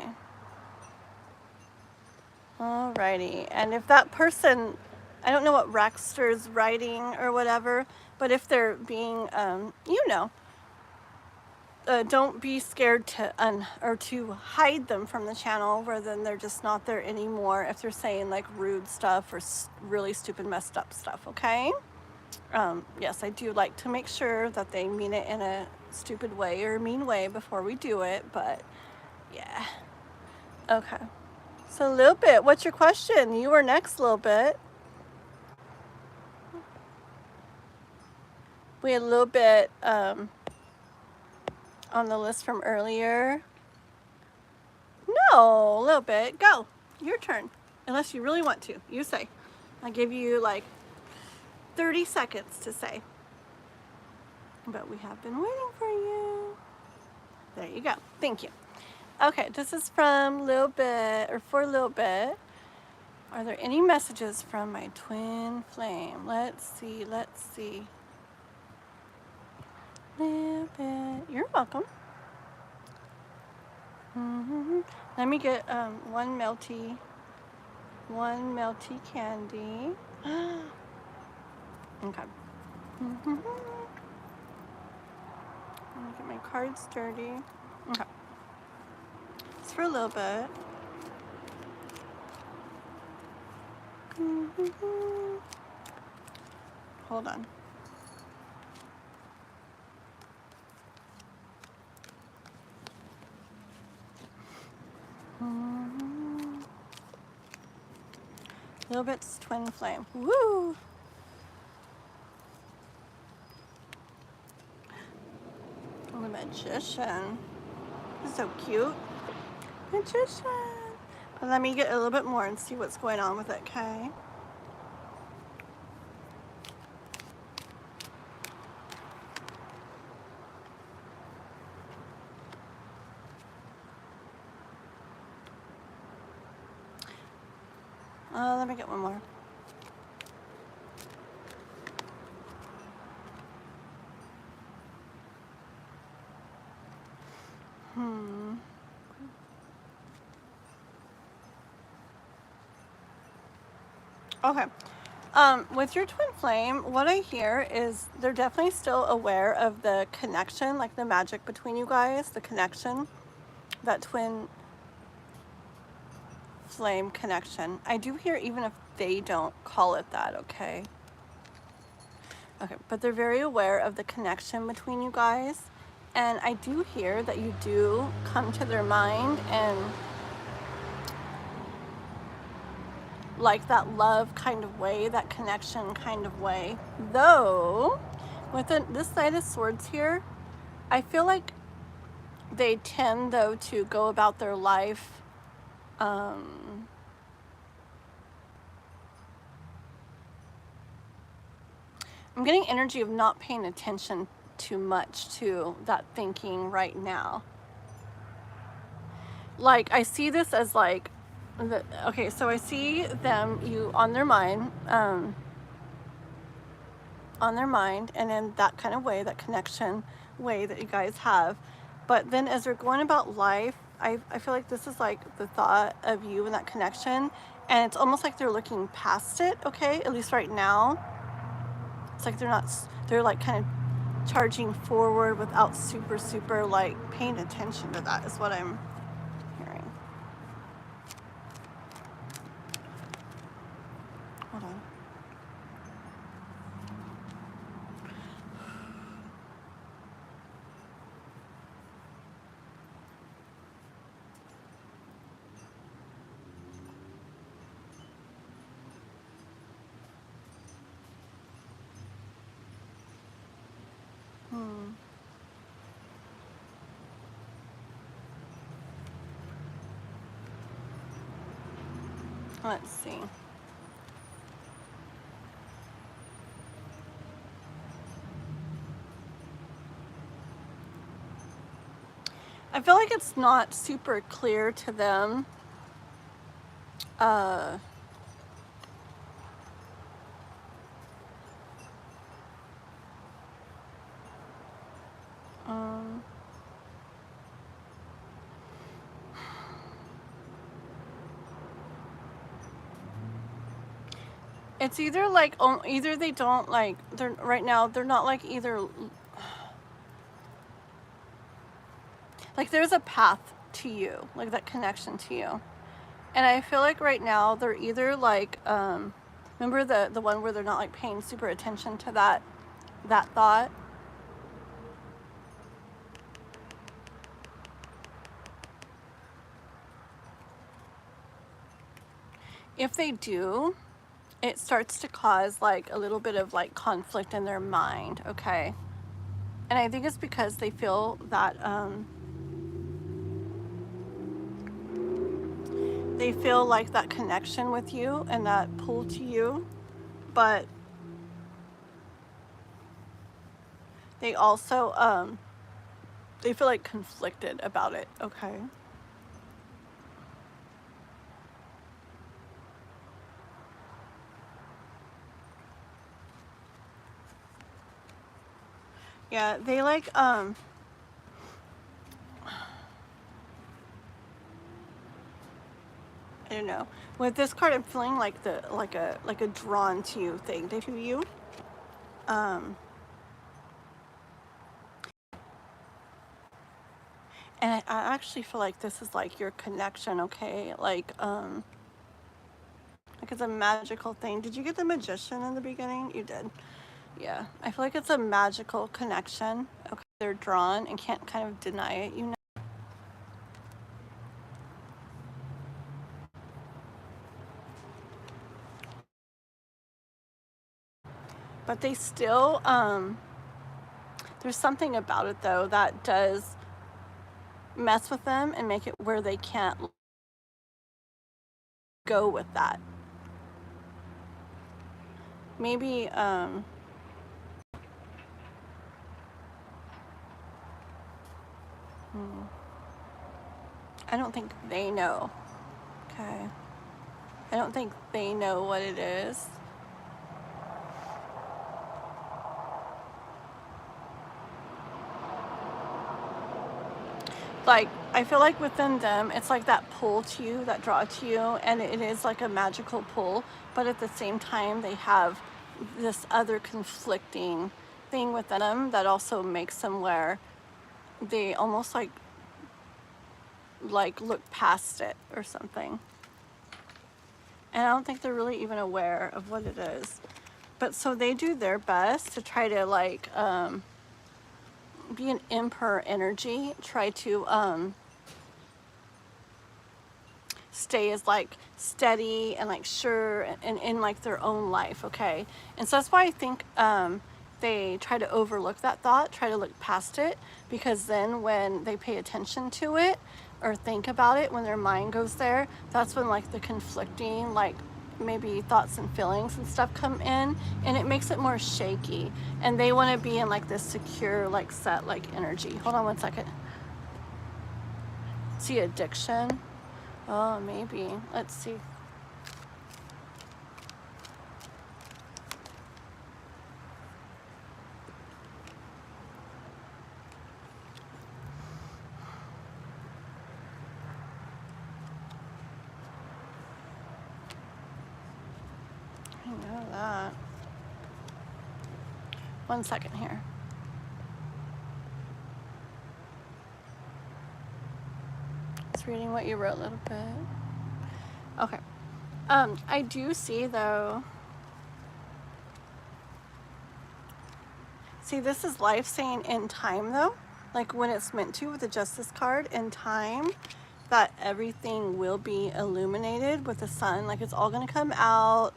Alrighty. And if that person, I don't know what Raxter's writing or whatever, but if they're being, don't be scared to to hide them from the channel, rather than they're just not there anymore if they're saying like rude stuff or really stupid messed up stuff. Okay. Yes, I do like to make sure that they mean it in a stupid way or mean way before we do it, but yeah. Okay, so Lil Bit, what's your question? You were next, Lil Bit. We had a little bit on the list from earlier. No, a little bit. Go. Your turn. Unless you really want to. You say. I give you like 30 seconds to say. But we have been waiting for you. There you go. Thank you. Okay, this is from Lil Bit, or for Lil Bit. Are there any messages from my twin flame? Let's see. Lil Bit. You're welcome. Let me get one melty candy. Okay. Let me get my cards dirty. Okay. Just for a little bit. Hold on. A little bit's twin flame. Woo! The magician. He's so cute. Magician. But let me get a little bit more and see what's going on with it, okay? Let me get one more. Okay. With your twin flame, what I hear is they're definitely still aware of the connection, like the magic between you guys, the connection, that twin flame connection. I do hear even if they don't call it that, okay? Okay, but they're very aware of the connection between you guys. And I do hear that you do come to their mind and like that love kind of way, that connection kind of way. Though, with this Knight of Swords here, I feel like they tend, though, to go about their life I'm getting energy of not paying attention too much to that thinking right now. Like, I see this as like, okay, so I see them, you on their mind, and in that kind of way, that connection way that you guys have. But then as they're going about life, I feel like this is like the thought of you and that connection, and it's almost like they're looking past it, okay? At least right now. It's like they're like kind of charging forward without super like paying attention to that, is what I'm hearing. Hold on. Let's see. I feel like it's not super clear to them. It's either like, either they don't like, they're right now, they're not like either, like there's a path to you, like that connection to you. And I feel like right now they're either like, remember the one where they're not like paying super attention to that thought? If they do, it starts to cause like a little bit of like conflict in their mind, okay? And I think it's because they feel that they feel like that connection with you and that pull to you, but they also they feel like conflicted about it, okay? Yeah, they like I don't know. With this card, I'm feeling like like a drawn to you thing. To you. And I actually feel like this is like your connection, okay? Like it's a magical thing. Did you get the Magician in the beginning? You did. Yeah, I feel like it's a magical connection. Okay, they're drawn and can't kind of deny it, you know. But they still, there's something about it though that does mess with them and make it where they can't go with that. Maybe, I don't think they know. Okay. I don't think they know what it is. Like, I feel like within them, it's like that pull to you, that draw to you, and it is like a magical pull, but at the same time, they have this other conflicting thing within them that also makes them where they almost like look past it or something. And I don't think they're really even aware of what it is. But so they do their best to try to like be an emperor energy, try to stay as like steady and like sure and in like their own life, okay? And so that's why I think they try to overlook that thought, try to look past it, because then when they pay attention to it or think about it, when their mind goes there, that's when like the conflicting like maybe thoughts and feelings and stuff come in, and it makes it more shaky, and they want to be in like this secure like set like energy. Hold on one second. See, addiction. Oh, maybe. Let's see. I know that. One second here. Just reading what you wrote a little bit. Okay. I do see though. See, this is life saying in time though, like when it's meant to with the Justice card, in time, that everything will be illuminated with the sun. Like it's all gonna come out.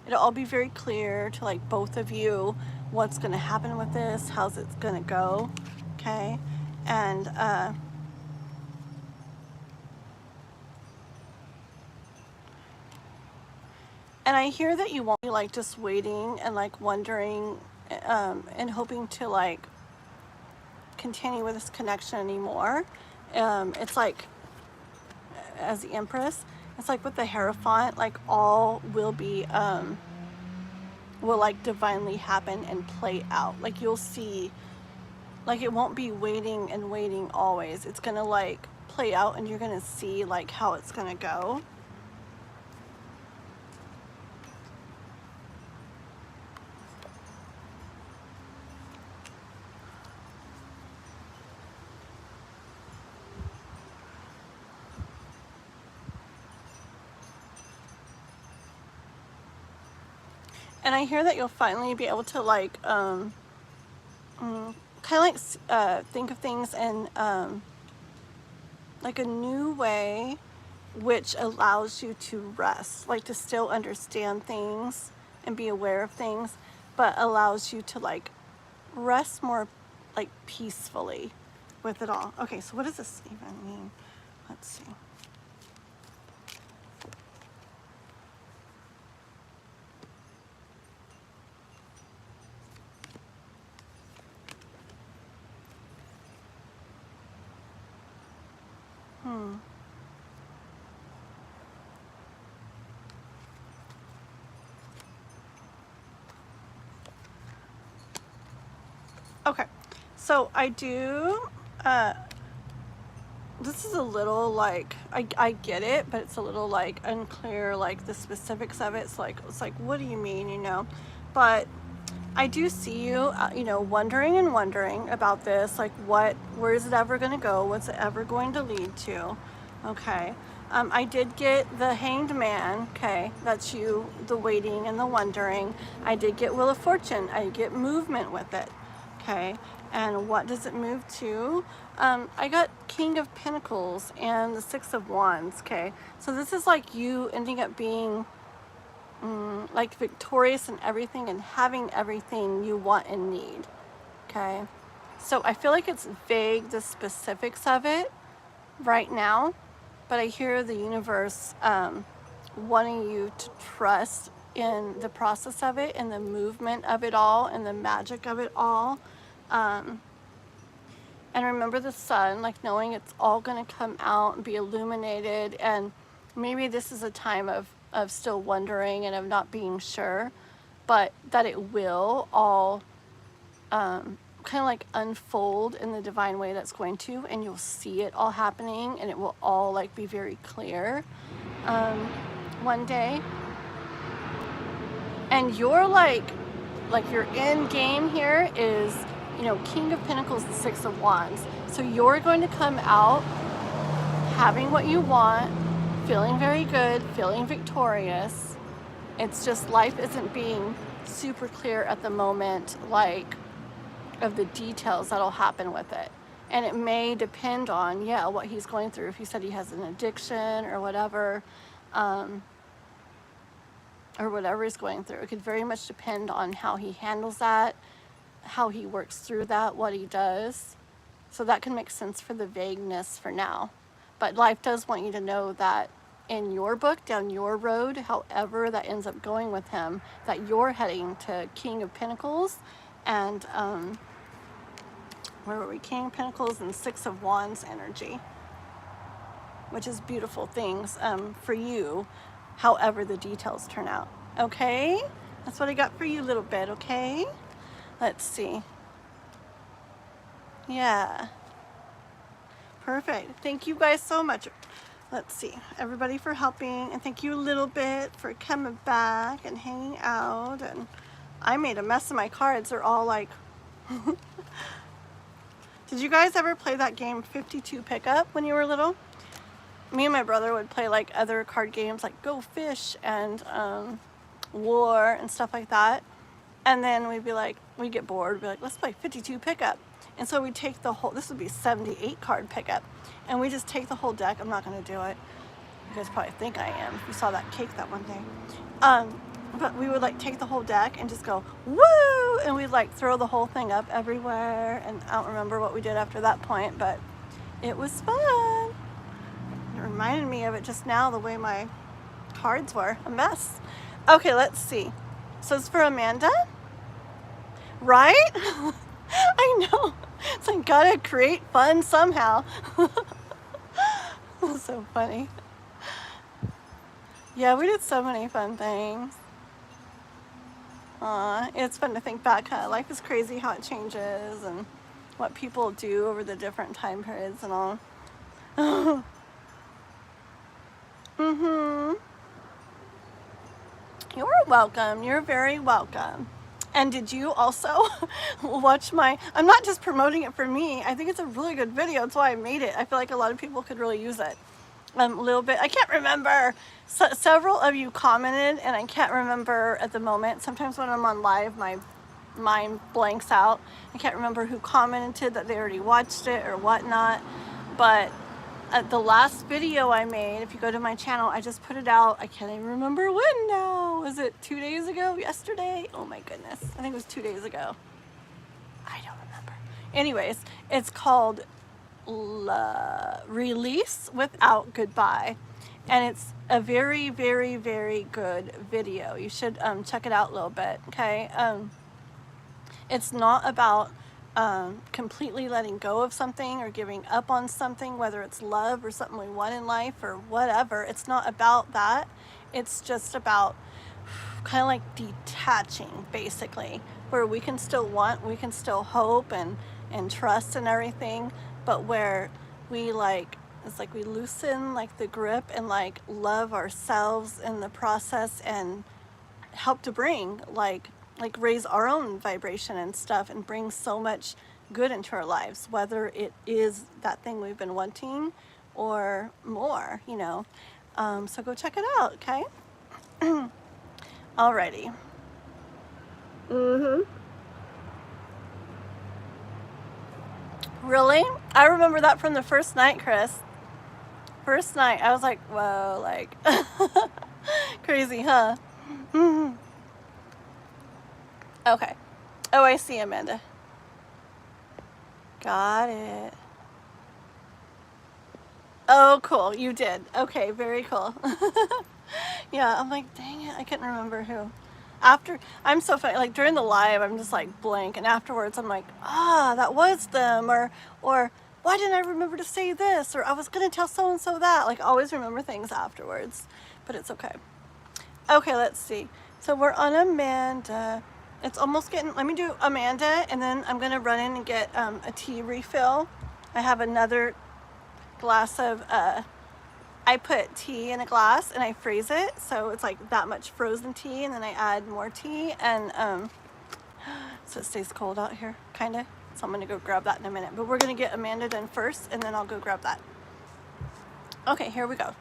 It'll all be very clear to like both of you what's gonna happen with this, how's it gonna go, okay? And I hear that you won't be like just waiting and like wondering and hoping to like continue with this connection anymore. It's like, as the Empress, it's like with the Hierophant, like all will be will like divinely happen and play out. Like you'll see, like it won't be waiting and waiting always. It's gonna like play out, and you're gonna see like how it's gonna go. And I hear that you'll finally be able to like kind of like think of things in like a new way, which allows you to rest, like to still understand things and be aware of things, but allows you to like rest more like peacefully with it all. Okay, so what does this even mean? Let's see. Okay, so I do, this is a little like, I get it, but it's a little like unclear, like the specifics of it. It's like, what do you mean, you know? But I do see you, you know, wondering and wondering about this, like where is it ever going to go? What's it ever going to lead to? Okay. I did get the Hanged Man. Okay, that's you, the waiting and the wondering. I did get Wheel of Fortune. I get movement with it. Okay, and what does it move to? I got King of Pentacles and the Six of Wands. Okay, so this is like you ending up being like victorious in everything and having everything you want and need. Okay, so I feel like it's vague, the specifics of it right now, but I hear the universe wanting you to trust in the process of it and the movement of it all and the magic of it all. And remember the sun, like knowing it's all going to come out and be illuminated. And maybe this is a time of still wondering and of not being sure, but that it will all kind of like unfold in the divine way that's going to, and you'll see it all happening and it will all like be very clear one day. And you're like your end game here is, you know, King of Pentacles and Six of Wands. So you're going to come out having what you want, feeling very good, feeling victorious. It's just life isn't being super clear at the moment, like of the details that'll happen with it. And it may depend on, yeah, what he's going through. If he said he has an addiction or whatever he's going through. It could very much depend on how he handles that, how he works through that, what he does. So that can make sense for the vagueness for now. But life does want you to know that in your book, down your road, however that ends up going with him, that you're heading to King of Pentacles and, where were we? King of Pentacles and Six of Wands energy, which is beautiful things for you, however the details turn out. Okay? That's what I got for you a little bit, okay? Let's see. Yeah. Perfect. Thank you guys so much. Let's see. Everybody for helping. And thank you a little bit for coming back and hanging out. And I made a mess of my cards. They're all like... Did you guys ever play that game 52 Pickup when you were little? Me and my brother would play like other card games like Go Fish and War and stuff like that. And then we'd get bored, we'd be like, let's play 52 Pickup. And so we'd take the whole, this would be 78 card pickup. And we just take the whole deck. I'm not going to do it. You guys probably think I am if you saw that cake that one day. But we would like take the whole deck and just go, woo! And we'd like throw the whole thing up everywhere. And I don't remember what we did after that point, but it was fun. It reminded me of it just now, the way my cards were a mess. Okay, let's see. So it's for Amanda, right? I know. It's like, gotta create fun somehow. That's so funny. Yeah, we did so many fun things. It's fun to think back. Life is crazy how it changes and what people do over the different time periods and all. You're welcome. You're very welcome. And did you also watch I'm not just promoting it for me. I think it's a really good video. That's why I made it. I feel like a lot of people could really use it. A little bit. I can't remember. Several of you commented, and I can't remember at the moment. Sometimes when I'm on live, my mind blanks out. I can't remember who commented that they already watched it or whatnot. But at the last video I made, if you go to my channel, I just put it out. I can't even remember when now. Was it 2 days ago? Yesterday? Oh my goodness. I think it was 2 days ago. I don't remember. Anyways, it's called Release Without Goodbye. And it's a very, very, very good video. You should check it out a little bit, okay? It's not about completely letting go of something or giving up on something, whether it's love or something we want in life or whatever. It's not about that. It's just about kind of like detaching, basically, where we can still want, we can still hope and trust and everything, but where we it's like we loosen like the grip and love ourselves in the process and help to bring like raise our own vibration and stuff and bring so much good into our lives, whether it is that thing we've been wanting or more, you know. So go check it out, okay? Alrighty. Really? I remember that from the first night, Chris. First night, I was like, whoa, like, crazy, huh? Okay. Oh, I see, Amanda. Got it. Oh, cool. You did. Okay, very cool. Yeah, I'm like, dang it, I couldn't remember who. After, I'm so funny, like during the live, I'm just like blank, and afterwards I'm like, that was them, or why didn't I remember to say this, or I was gonna tell so-and-so that. Like, always remember things afterwards, but it's okay. Okay, let's see. So we're on Amanda. It's almost getting, let me do Amanda, and then I'm gonna run in and get a tea refill. I have another glass of, I put tea in a glass and I freeze it, so it's like that much frozen tea, and then I add more tea, and so it stays cold out here, kind of. So I'm gonna go grab that in a minute, but we're gonna get Amanda done first, and then I'll go grab that. Okay, here we go.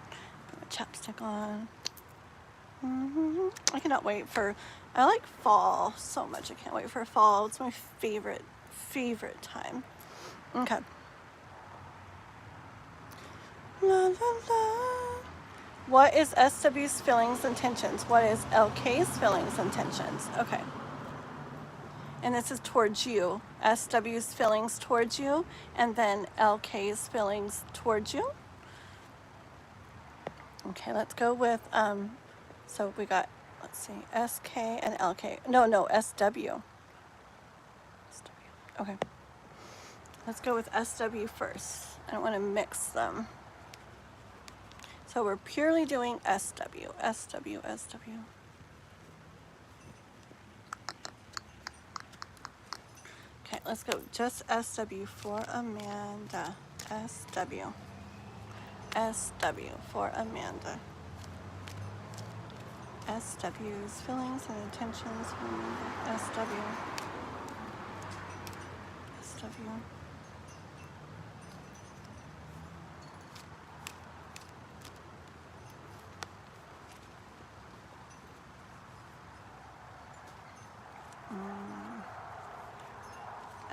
Put my chapstick on. I cannot wait for, I like fall so much. I can't wait for fall. It's my favorite time. Okay. La, la, la. What is SW's feelings and tensions? What is LK's feelings and tensions? Okay. And this is towards you. SW's feelings towards you, and then LK's feelings towards you. Okay, let's go with, so we got, let's see, SK and LK. No, SW. Okay. Let's go with SW first. I don't want to mix them. So we're purely doing SW. Okay, let's go just SW for Amanda. SW for Amanda. SW's feelings and intentions for Amanda. SW.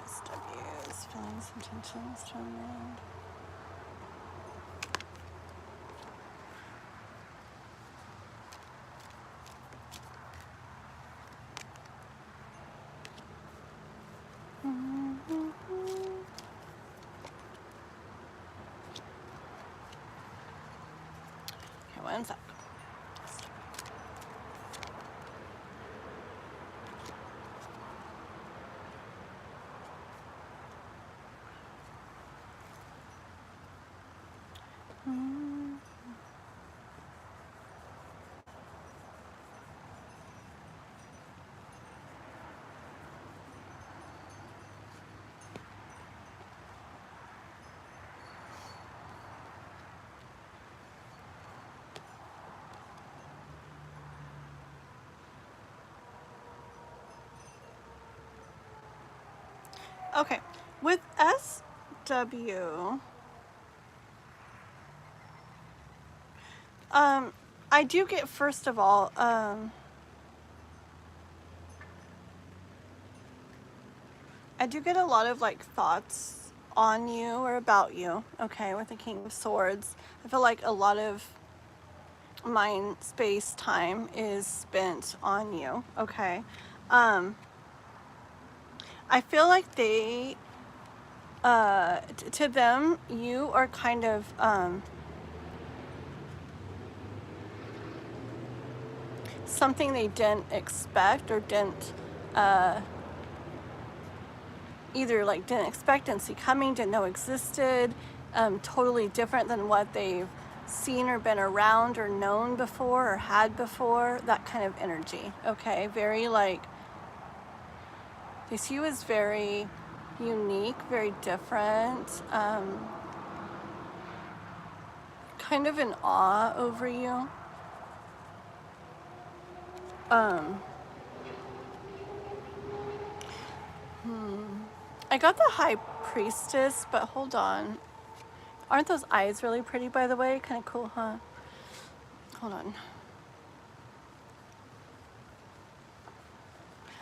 SW's feelings and intentions to Amanda. Okay, one sec. Okay, with SW, I do get, first of all, I do get a lot of like thoughts on you or about you, okay, with the King of Swords. I feel like a lot of mind, space, time is spent on you, okay? I feel like they, to them, you are kind of, something they didn't expect or didn't, either like didn't expect, didn't see coming, didn't know existed, totally different than what they've seen or been around or known before or had before, that kind of energy, okay? Very like, they see you as very unique, very different, kind of in awe over you. I got the High Priestess, but hold on. Aren't those eyes really pretty, by the way? Kind of cool, huh? Hold on.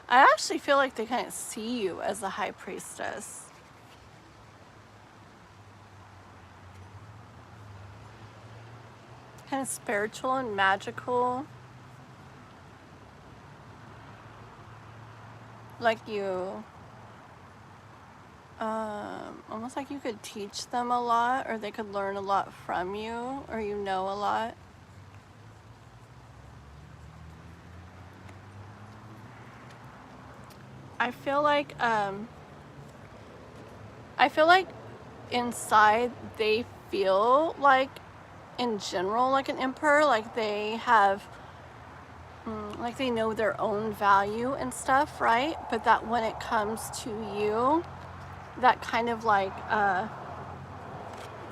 I actually feel like they kind of see you as the High Priestess. Kind of spiritual and magical. Like you, almost like you could teach them a lot, or they could learn a lot from you, or you know a lot. I feel like inside they feel like, in general, like an emperor, like they have, like they know their own value and stuff, right? But that when it comes to you, that kind of like,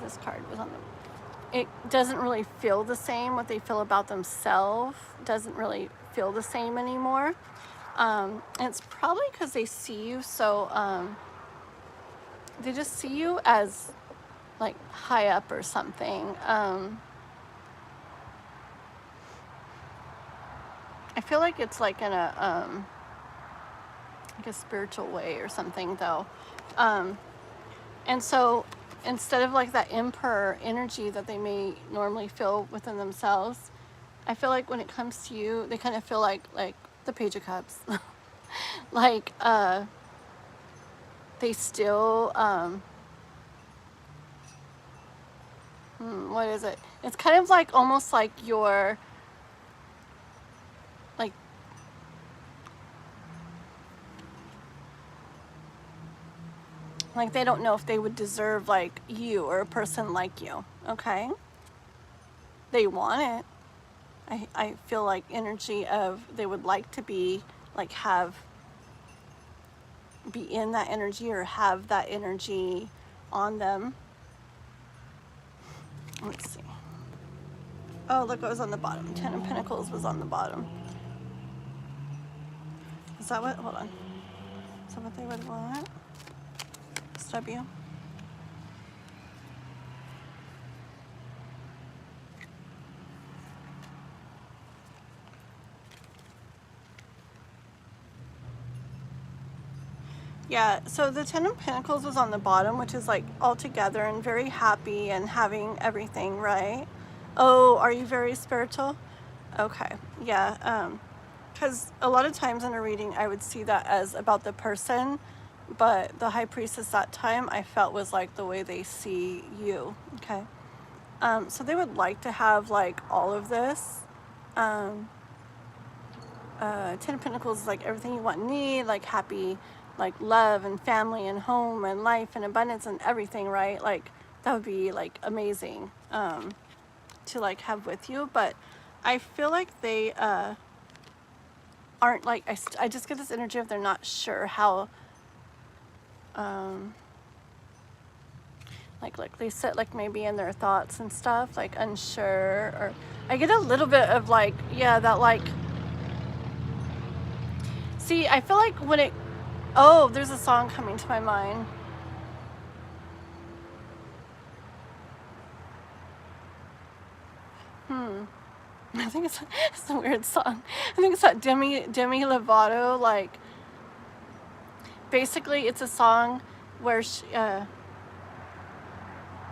this card was on the, it doesn't really feel the same. What they feel about themselves doesn't really feel the same anymore. And it's probably because they see you so, they just see you as like high up or something. I feel like it's like in a spiritual way or something though. And so instead of like that emperor energy that they may normally feel within themselves, I feel like when it comes to you, they kind of feel like the Page of Cups. Like they still what is it? It's kind of like almost like you're like they don't know if they would deserve like you or a person like you. Okay, they want it. I feel like energy of they would like to be like be in that energy or have that energy on them. Let's see. Oh, look what was on the bottom. 10 of Pentacles was on the bottom. Is that what? Hold on. Is that what they would want? SW? Yeah, so the 10 of Pentacles was on the bottom, which is like all together and very happy and having everything, right? Oh, are you very spiritual? Okay, yeah, because a lot of times in a reading I would see that as about the person, but the High Priestess that time I felt was like the way they see you, okay? So they would like to have like all of this. 10 of Pentacles is like everything you want and need, like happy, like love and family and home and life and abundance and everything, right? Like that would be like amazing to like have with you. But I feel like they aren't like, I just get this energy of they're not sure how like they sit like maybe in their thoughts and stuff, like unsure, or I get a little bit of like, yeah, that like, see, I feel like when it, oh, there's a song coming to my mind. I think it's a weird song. I think it's that Demi Lovato, like, basically it's a song where she, oh,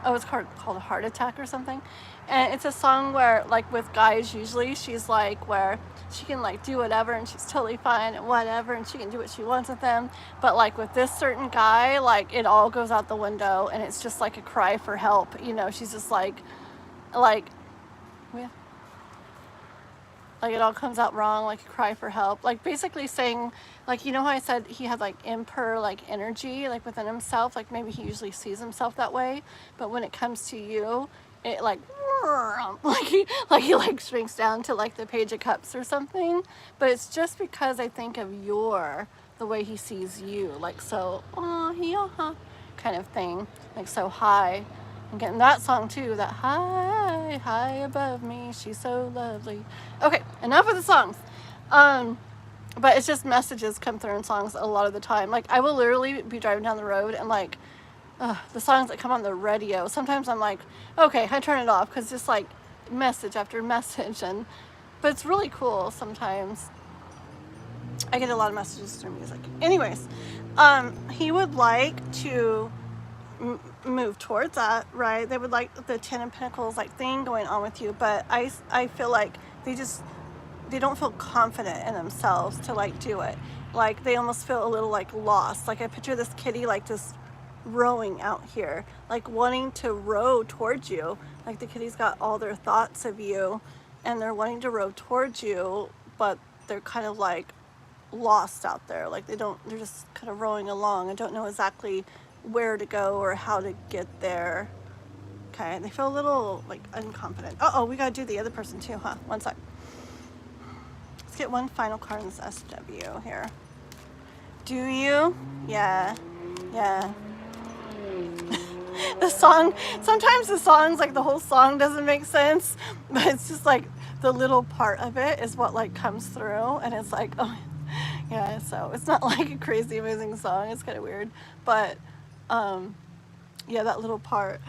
it's called Heart Attack or something. And it's a song where, like, with guys usually, she's like, where she can like do whatever and she's totally fine and whatever and she can do what she wants with them. But like with this certain guy, like it all goes out the window and it's just like a cry for help. You know, she's just like it all comes out wrong, like a cry for help. Like basically saying, like, you know how I said he had like emperor like energy like within himself, like maybe he usually sees himself that way, but when it comes to you, it like he shrinks down to like the Page of Cups or something. But it's just because I think of the way he sees you, like so kind of thing, like so high. I'm getting that song too, that high above me, she's so lovely. Okay, enough of the songs. but it's just messages come through in songs a lot of the time. Like I will literally be driving down the road and like the songs that come on the radio, sometimes I'm like, okay, I turn it off because just like message after message. And but it's really cool. Sometimes I get a lot of messages through music. Anyways, he would like to move towards that, right? They would like the Ten of Pentacles like thing going on with you, but I feel like they don't feel confident in themselves to like do it. Like they almost feel a little like lost. Like I picture this kitty like just rowing out here, like wanting to row towards you. Like the kitty's got all their thoughts of you and they're wanting to row towards you, but they're kind of like lost out there. Like they're just kind of rowing along and don't know exactly where to go or how to get there. Okay, they feel a little like unconfident. Uh-oh, we gotta do the other person too, huh? One sec. Let's get one final card in this SW here. Do you? Yeah. The song, sometimes the songs, like the whole song doesn't make sense, but it's just like the little part of it is what like comes through, and it's like, oh yeah, so it's not like a crazy amazing song, it's kind of weird, but yeah, that little part.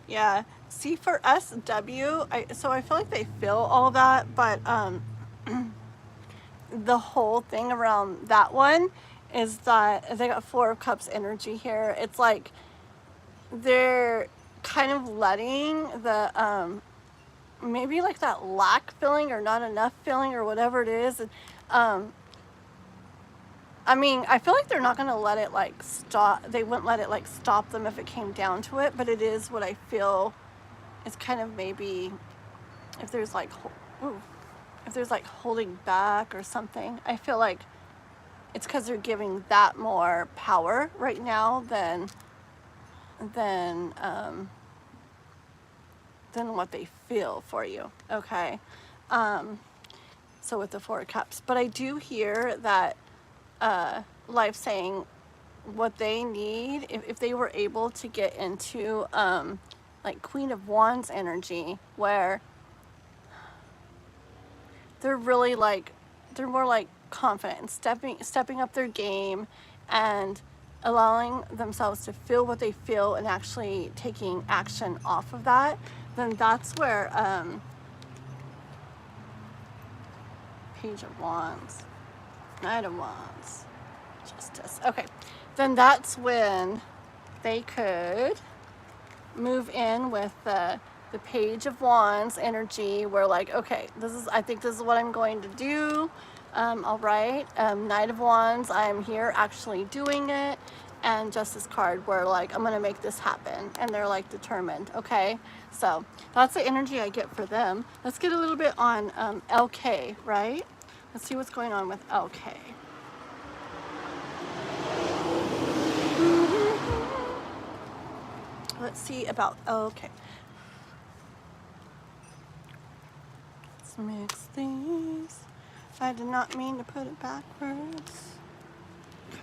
Yeah, see for SW, so I feel like they feel all that, but the whole thing around that one is that they got Four of Cups energy here. It's like they're kind of letting the maybe like that lack feeling or not enough feeling or whatever it is. I mean, I feel like they're not going to let it like stop. They wouldn't let it like stop them if it came down to it, but it is what I feel is kind of maybe if there's like holding back or something. I feel like it's because they're giving that more power right now than what they feel for you. Okay. So with the Four of Cups, but I do hear that life saying what they need if they were able to get into like Queen of Wands energy, where they're really like they're more like confident and stepping up their game and allowing themselves to feel what they feel and actually taking action off of that, then that's where Page of Wands, Knight of Wands, Justice. Okay, then that's when they could move in with the Page of Wands energy, where like, okay, I think this is what I'm going to do. All right, Knight of Wands, I'm here actually doing it, and Justice card, where like I'm gonna make this happen, and they're like determined. Okay, so that's the energy I get for them. Let's get a little bit on LK, right? Let's see what's going on with LK. Let's see about LK. Let's mix these. I did not mean to put it backwards. Okay.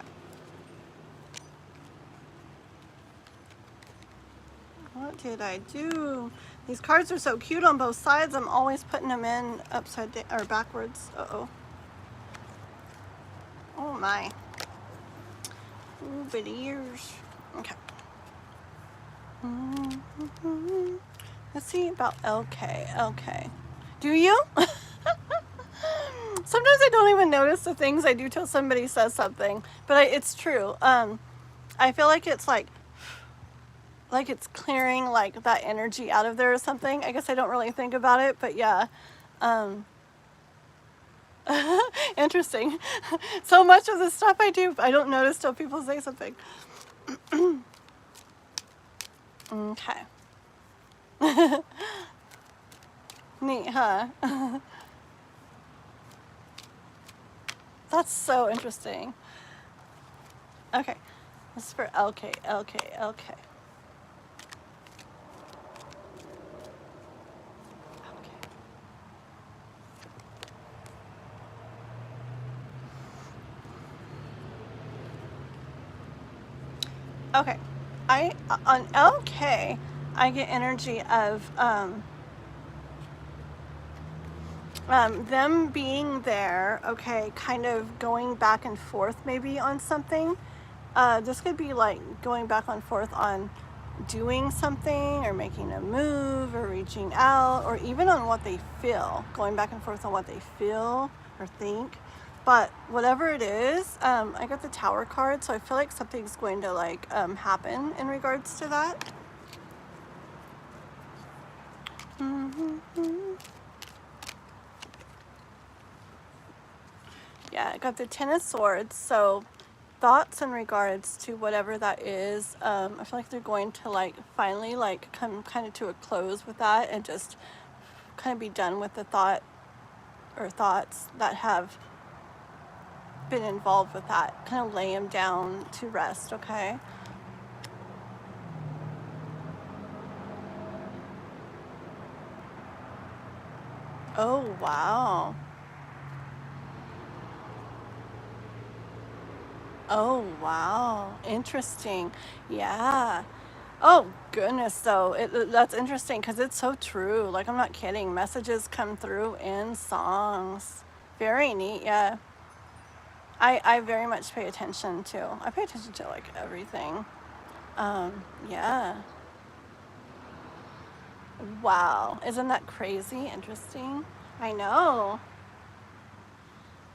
What did I do? These cards are so cute on both sides. I'm always putting them in upside down or backwards. Uh-oh. Oh my. Ooh, bitty ears. Okay. Let's see about LK. LK. Do you? Sometimes I don't even notice the things I do till somebody says something, but it's true. I feel like it's like it's clearing like that energy out of there or something. I guess I don't really think about it, but yeah. Interesting. So much of the stuff I do, I don't notice till people say something. Okay. Neat, huh? That's so interesting. Okay, this is for LK, LK, LK. Okay, On LK, I get energy of them being there, okay, kind of going back and forth maybe on something. This could be like going back and forth on doing something or making a move or reaching out, or even on what they feel, going back and forth on what they feel or think. But whatever it is, I got the Tower card, so I feel like something's going to like happen in regards to that. Yeah, I got the Ten of Swords, so thoughts in regards to whatever that is. I feel like they're going to like finally like come kind of to a close with that and just kind of be done with the thought or thoughts that have been involved with that. Kind of lay them down to rest, okay? Oh, wow. Oh, wow. Interesting. Yeah. Oh, goodness, though. That's interesting because it's so true. Like, I'm not kidding. Messages come through in songs. Very neat, yeah. I very much pay attention to. I pay attention to, like, everything. Yeah. Wow. Isn't that crazy? Interesting. I know.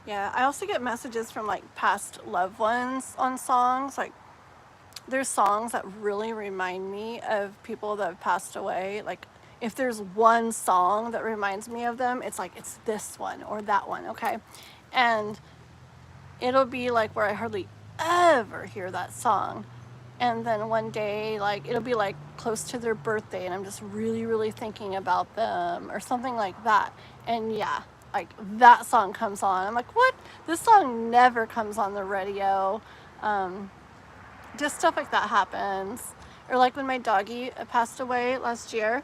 Yeah, I also get messages from like past loved ones on songs. Like there's songs that really remind me of people that have passed away. Like if there's one song that reminds me of them, it's like it's this one or that one, okay? And it'll be like where I hardly ever hear that song. And then one day, like it'll be like close to their birthday and I'm just really, really thinking about them or something like that. And yeah, like that song comes on. I'm like, what? This song never comes on the radio. Just stuff like that happens. Or like when my doggy passed away last year,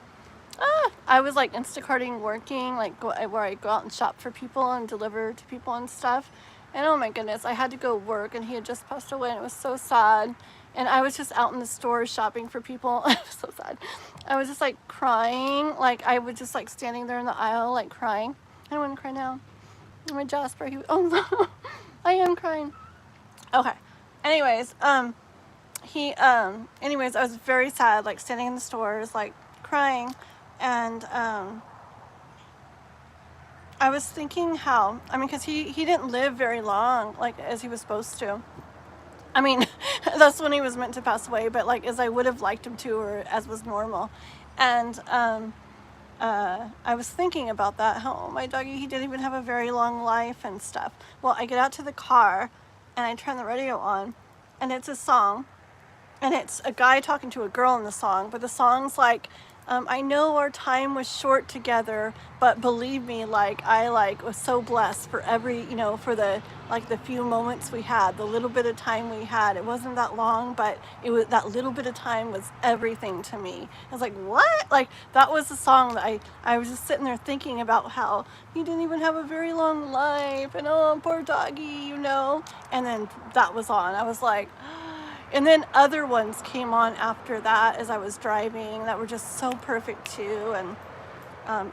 I was like Instacarting working, like where I go out and shop for people and deliver to people and stuff. And oh my goodness, I had to go work and he had just passed away and it was so sad. And I was just out in the stores shopping for people. I was so sad. I was just like crying. Like I was just like standing there in the aisle, like crying. I don't want to cry now. My Jasper, oh no, I am crying. Okay. Anyways, anyways, I was very sad, like standing in the stores, like crying. And, I was thinking how, I mean, cause he didn't live very long, like as he was supposed to. I mean, that's when he was meant to pass away, but like as I would have liked him to, or as was normal. And, I was thinking about that, how my doggy, he didn't even have a very long life and stuff. Well, I get out to the car and I turn the radio on and it's a song and it's a guy talking to a girl in the song, but the song's like, I know our time was short together, but believe me, like I like was so blessed for every, for the few moments we had, the little bit of time we had. It wasn't that long, but it was that little bit of time was everything to me. I was like, what? Like that was the song that I was just sitting there thinking about how he didn't even have a very long life, and oh, poor doggy, And then that was on. I was like. And then other ones came on after that as I was driving that were just so perfect too, and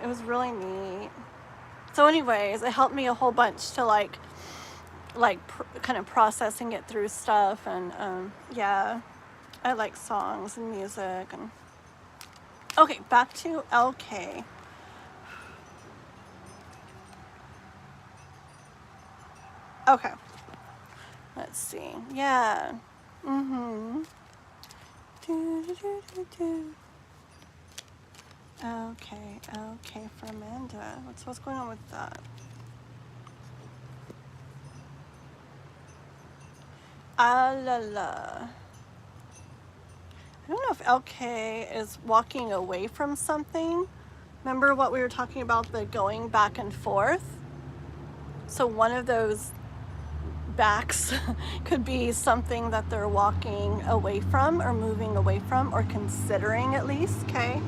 it was really neat. So anyways, it helped me a whole bunch to like kind of process and get through stuff, and yeah, I like songs and music. And okay, back to LK. Okay, let's see. Yeah. Okay, for Amanda. What's going on with that? Ah la la. I don't know if LK is walking away from something. Remember what we were talking about, the going back and forth? So one of those backs could be something that they're walking away from or moving away from or considering at least, okay?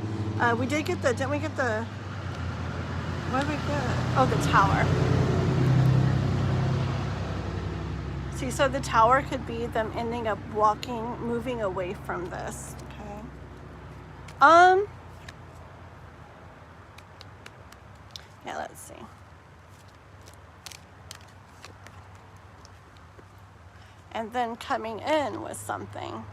We did get didn't we get the, what did we get? Oh, the Tower. See, so the tower could be them ending up moving away from this. Okay. Yeah, let's see. And then coming in with something.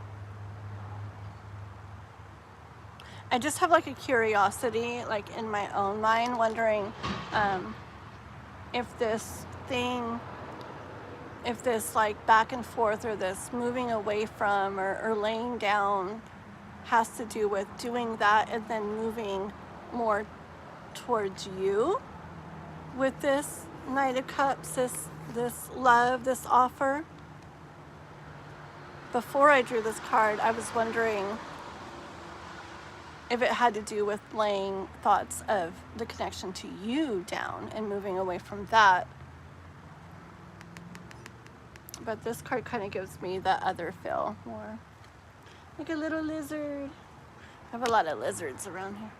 I just have like a curiosity, like in my own mind, wondering if this like back and forth or this moving away from or laying down has to do with doing that and then moving more towards you with this Knight of Cups, this love, this offer. Before I drew this card, I was wondering if it had to do with laying thoughts of the connection to you down and moving away from that. But this card kind of gives me the other feel more. Like a little lizard. I have a lot of lizards around here.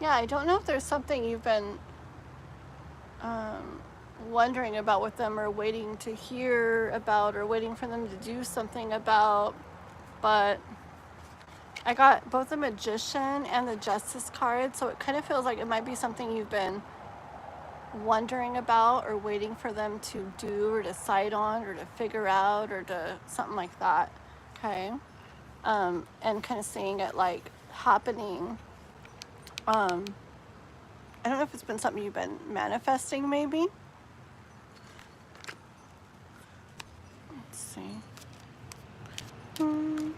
Yeah, I don't know if there's something you've been wondering about with them or waiting to hear about or waiting for them to do something about, but I got both the Magician and the Justice card, so it kind of feels like it might be something you've been wondering about or waiting for them to do or decide on or to figure out or to something like that. Okay. And kind of seeing it like happening. I don't know if it's been something you've been manifesting maybe. Let's see. Okay.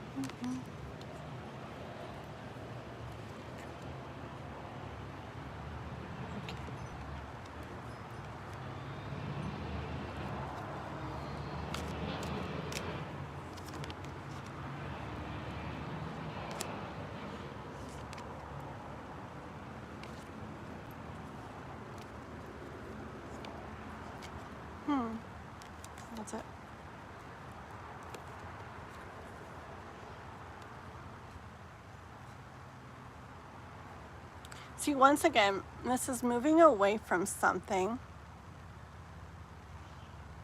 That's it. See, once again, this is moving away from something,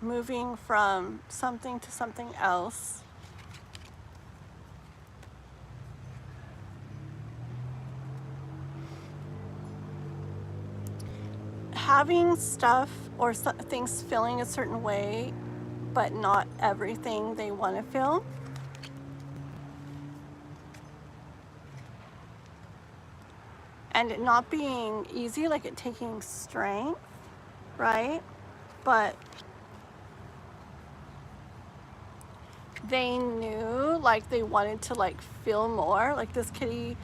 moving from something to something else. Having stuff or things feeling a certain way, but not everything they want to feel. And it not being easy, like it taking strength, right? But they knew, like they wanted to like feel more. Like this kitty,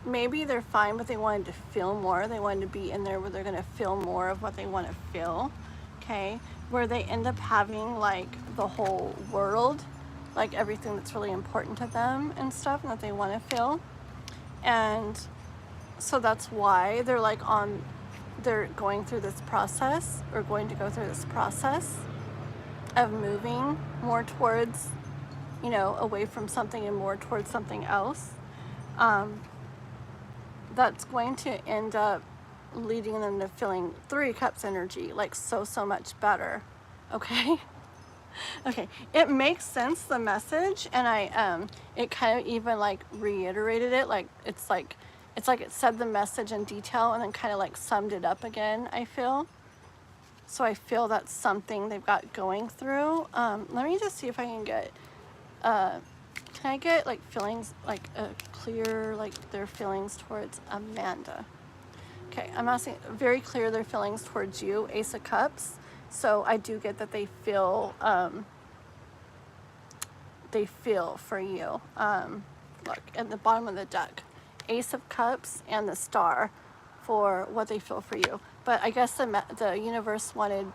maybe they're fine, but they wanted to feel more. They wanted to be in there where they're gonna feel more of what they want to feel, okay? Where they end up having like the whole world, like everything that's really important to them and stuff and that they want to feel. And so that's why they're like they're going through this process or going to go through this process of moving more towards, you know, away from something and more towards something else. That's going to end up leading them to feeling 3 Cups energy, like so much better. Okay. Okay, it makes sense, the message, and it kind of even like reiterated it, like it's like it said the message in detail and then kind of like summed it up again, I feel. So I feel that's something they've got going through. Let me just see if I can get, can I get like feelings, like a clear, like their feelings towards Amanda. Okay, I'm asking very clear their feelings towards you, Ace of Cups. So I do get that they feel for you. Look, at the bottom of the deck, Ace of Cups and the Star for what they feel for you. But I guess the universe wanted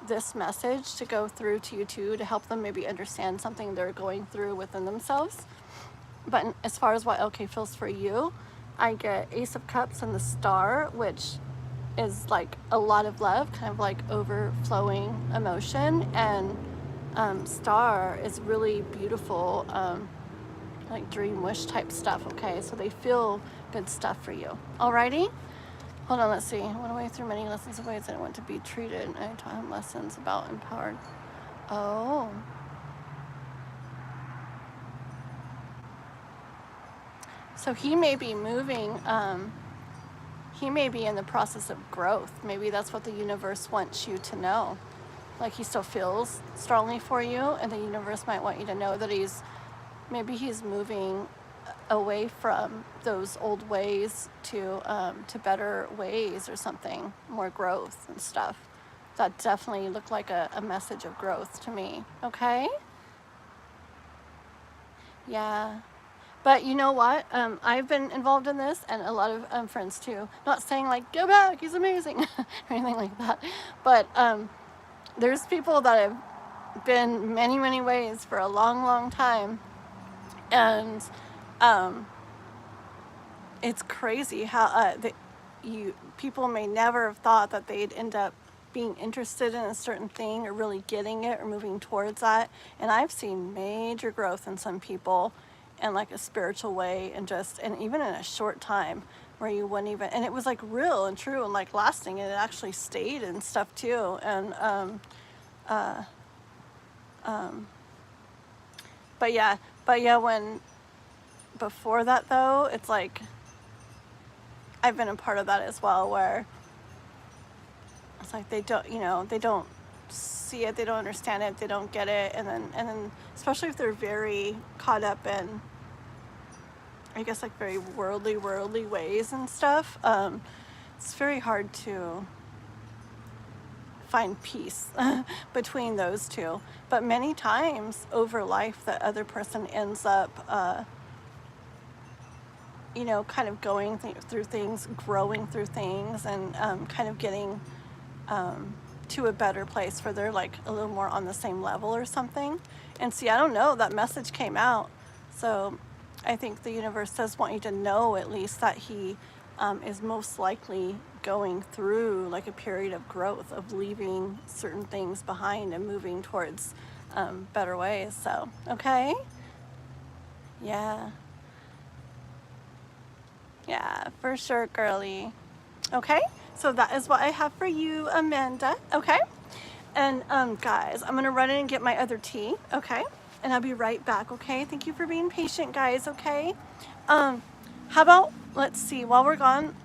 this message to go through to you too, to help them maybe understand something they're going through within themselves. But as far as what LK feels for you, I get Ace of Cups and the Star, which is like a lot of love, kind of like overflowing emotion, and Star is really beautiful, like dream wish type stuff, okay? So they feel good stuff for you. Alrighty? Hold on, let's see. I went away through many lessons of ways that I want to be treated. I taught him lessons about empowered. Oh. So he may be moving, he may be in the process of growth. Maybe that's what the universe wants you to know. Like he still feels strongly for you, and the universe might want you to know that maybe he's moving away from those old ways to better ways or something, more growth and stuff. That definitely looked like a message of growth to me. Okay? Yeah. But you know what? I've been involved in this, and a lot of friends too. Not saying like, go back, he's amazing, or anything like that. But there's people that have been many, many ways for a long, long time. And it's crazy how people may never have thought that they'd end up being interested in a certain thing or really getting it or moving towards that. And I've seen major growth in some people in like a spiritual way, and even in a short time where you wouldn't even, and it was like real and true and like lasting, and it actually stayed and stuff too. And but yeah, when before that though, it's like I've been a part of that as well, where it's like they don't see it, they don't understand it, they don't get it, and then especially if they're very caught up in, I guess, like very worldly ways and stuff, it's very hard to find peace between those two. But many times over life, the other person ends up kind of going through things, growing through things, and kind of getting to a better place where they're like a little more on the same level or something. And see, I don't know, that message came out. So I think the universe does want you to know at least that he is most likely going through like a period of growth, of leaving certain things behind and moving towards better ways. So, okay? Yeah. Yeah, for sure, girly. Okay? So that is what I have for you, Amanda. Okay? And guys, I'm gonna run in and get my other tea. Okay? And I'll be right back. Okay? Thank you for being patient, guys. Okay? How about, let's see, while we're gone,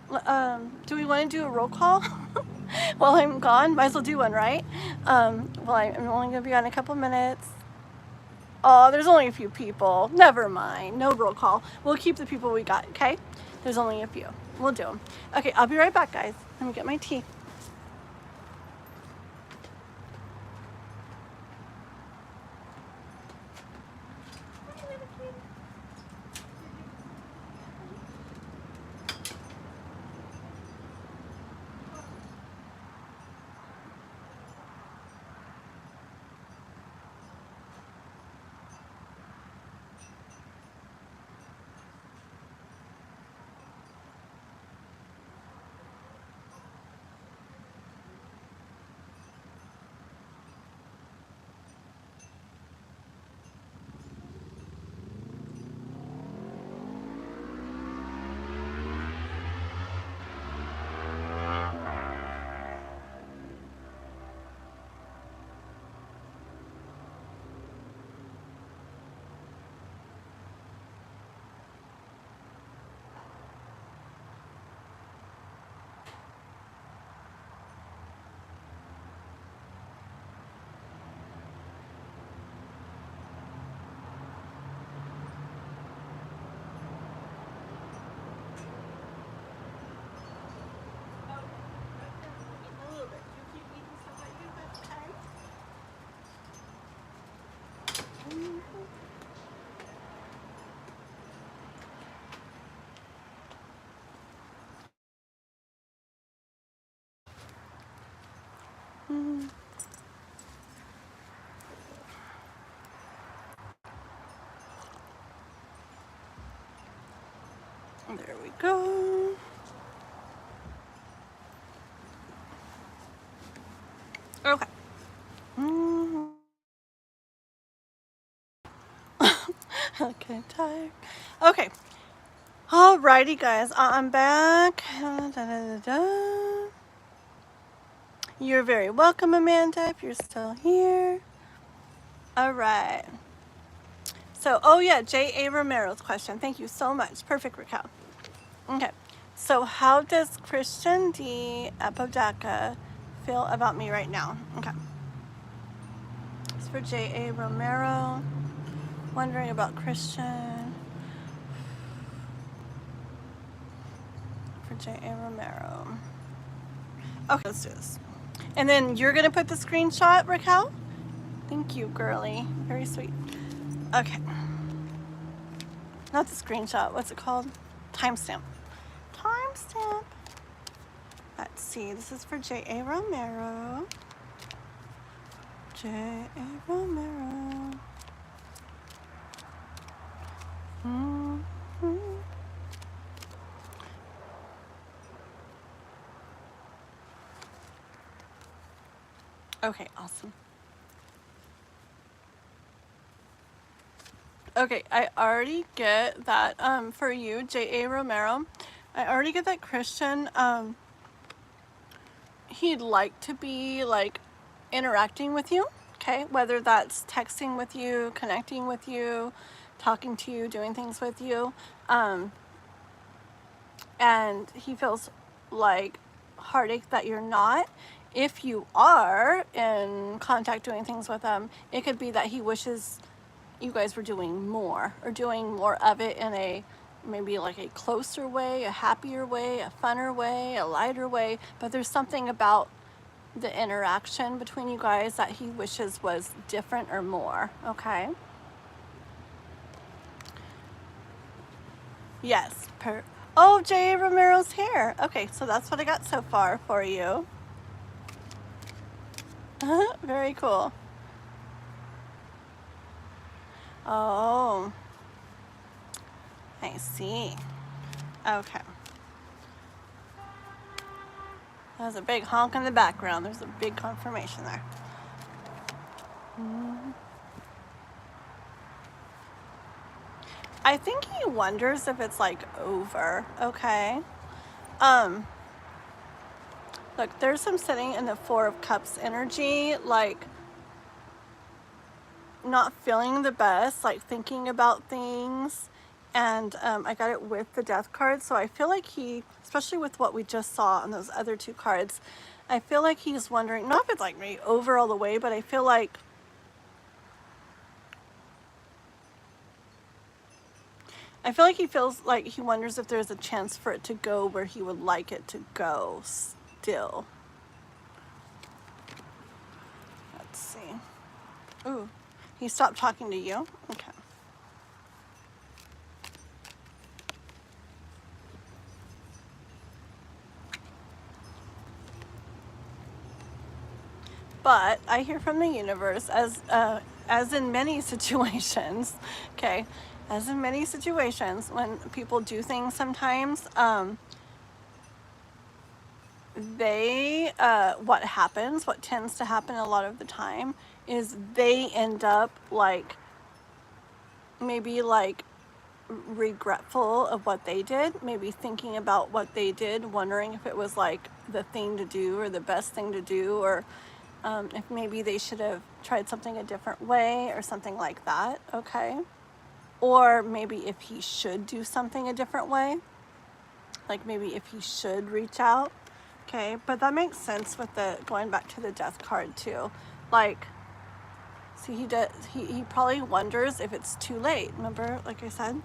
do we want to do a roll call? While I'm gone, might as well do one, right? Well, I'm only gonna be on a couple minutes. Oh, there's only a few people. Never mind. No roll call. We'll keep the people we got, okay? There's only a few. We'll do them. Okay, I'll be right back, guys. Let me get my tea. There we go. Okay. Okay. tired. Okay. Alrighty, guys. I'm back. You're very welcome, Amanda, if you're still here. Alright. So, oh yeah, J.A. Romero's question. Thank you so much. Perfect, Raquel. Okay. So, how does Christian D. Apodaca feel about me right now? Okay. It's for J.A. Romero. Wondering about Christian. For J.A. Romero. Okay, let's do this. And then you're going to put the screenshot, Raquel? Thank you, girly. Very sweet. Okay. Not the screenshot. What's it called? Timestamp. Timestamp. Let's see. This is for J.A. Romero. J.A. Romero. Mm-hmm. Okay, awesome. Okay, I already get that for you, J.A. Romero. I already get that Christian, he'd like to be like interacting with you, okay? Whether that's texting with you, connecting with you, talking to you, doing things with you. And he feels like heartache that you're not. If you are in contact doing things with him, it could be that he wishes you guys were doing more, or doing more of it in a maybe like a closer way, a happier way, a funner way, a lighter way. But there's something about the interaction between you guys that he wishes was different or more, okay? Yes, oh, J.A. Romero's here. Okay, so that's what I got so far for you. Very cool. Oh, I see. Okay. There's a big honk in the background. There's a big confirmation there. I think he wonders if it's like over, okay? Look, there's him sitting in the Four of Cups energy, like not feeling the best, like thinking about things. And I got it with the Death card, so I feel like he, especially with what we just saw on those other two cards, I feel like he's wondering, not if it's like maybe over all the way, but I feel like he feels like he wonders if there's a chance for it to go where he would like it to go still. Let's see. Ooh, he stopped talking to you? Okay. But I hear from the universe, as in many situations, okay, as in many situations, when people do things sometimes, what tends to happen a lot of the time is they end up like, maybe like regretful of what they did, maybe thinking about what they did, wondering if it was like the thing to do or the best thing to do, or if maybe they should have tried something a different way or something like that, okay? Or maybe if he should do something a different way, like maybe if he should reach out, okay? But that makes sense with the going back to the Death card too. Like, see, he probably wonders if it's too late. Remember, like I said?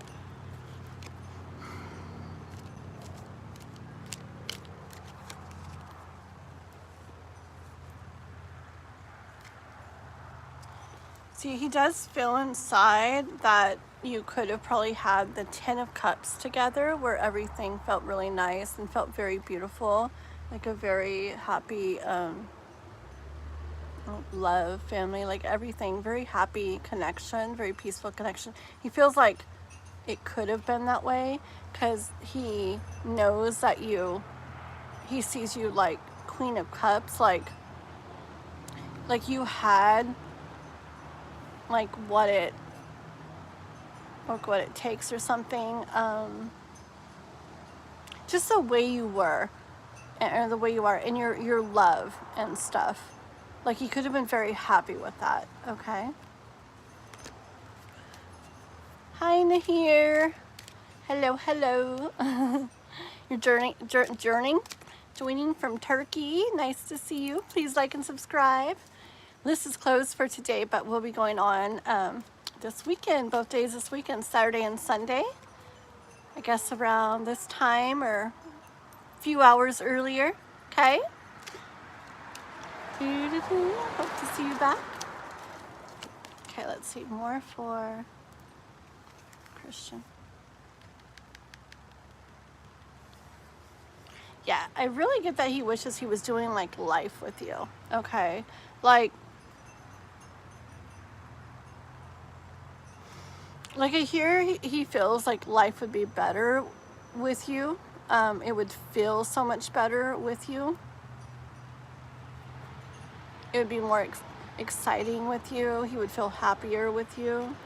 See, he does feel inside that you could have probably had the Ten of Cups together, where everything felt really nice and felt very beautiful, like a very happy love, family, like everything, very happy connection, very peaceful connection. He feels like it could have been that way because he knows that he sees you like Queen of Cups, like you had like what it Look what it takes or something. Just the way you were, or the way you are, and your love and stuff. Like, he could have been very happy with that. Okay. Hi, Nahir. Hello, hello. You're joining from Turkey. Nice to see you. Please like and subscribe. This is closed for today, but we'll be going on this weekend, both days this weekend, Saturday and Sunday. I guess around this time or a few hours earlier. Okay? Hope to see you back. Okay, let's see. More for Christian. Yeah, I really get that he wishes he was doing like life with you. Okay? Like I hear he feels like life would be better with you. It would feel so much better with you. It would be more exciting with you. He would feel happier with you.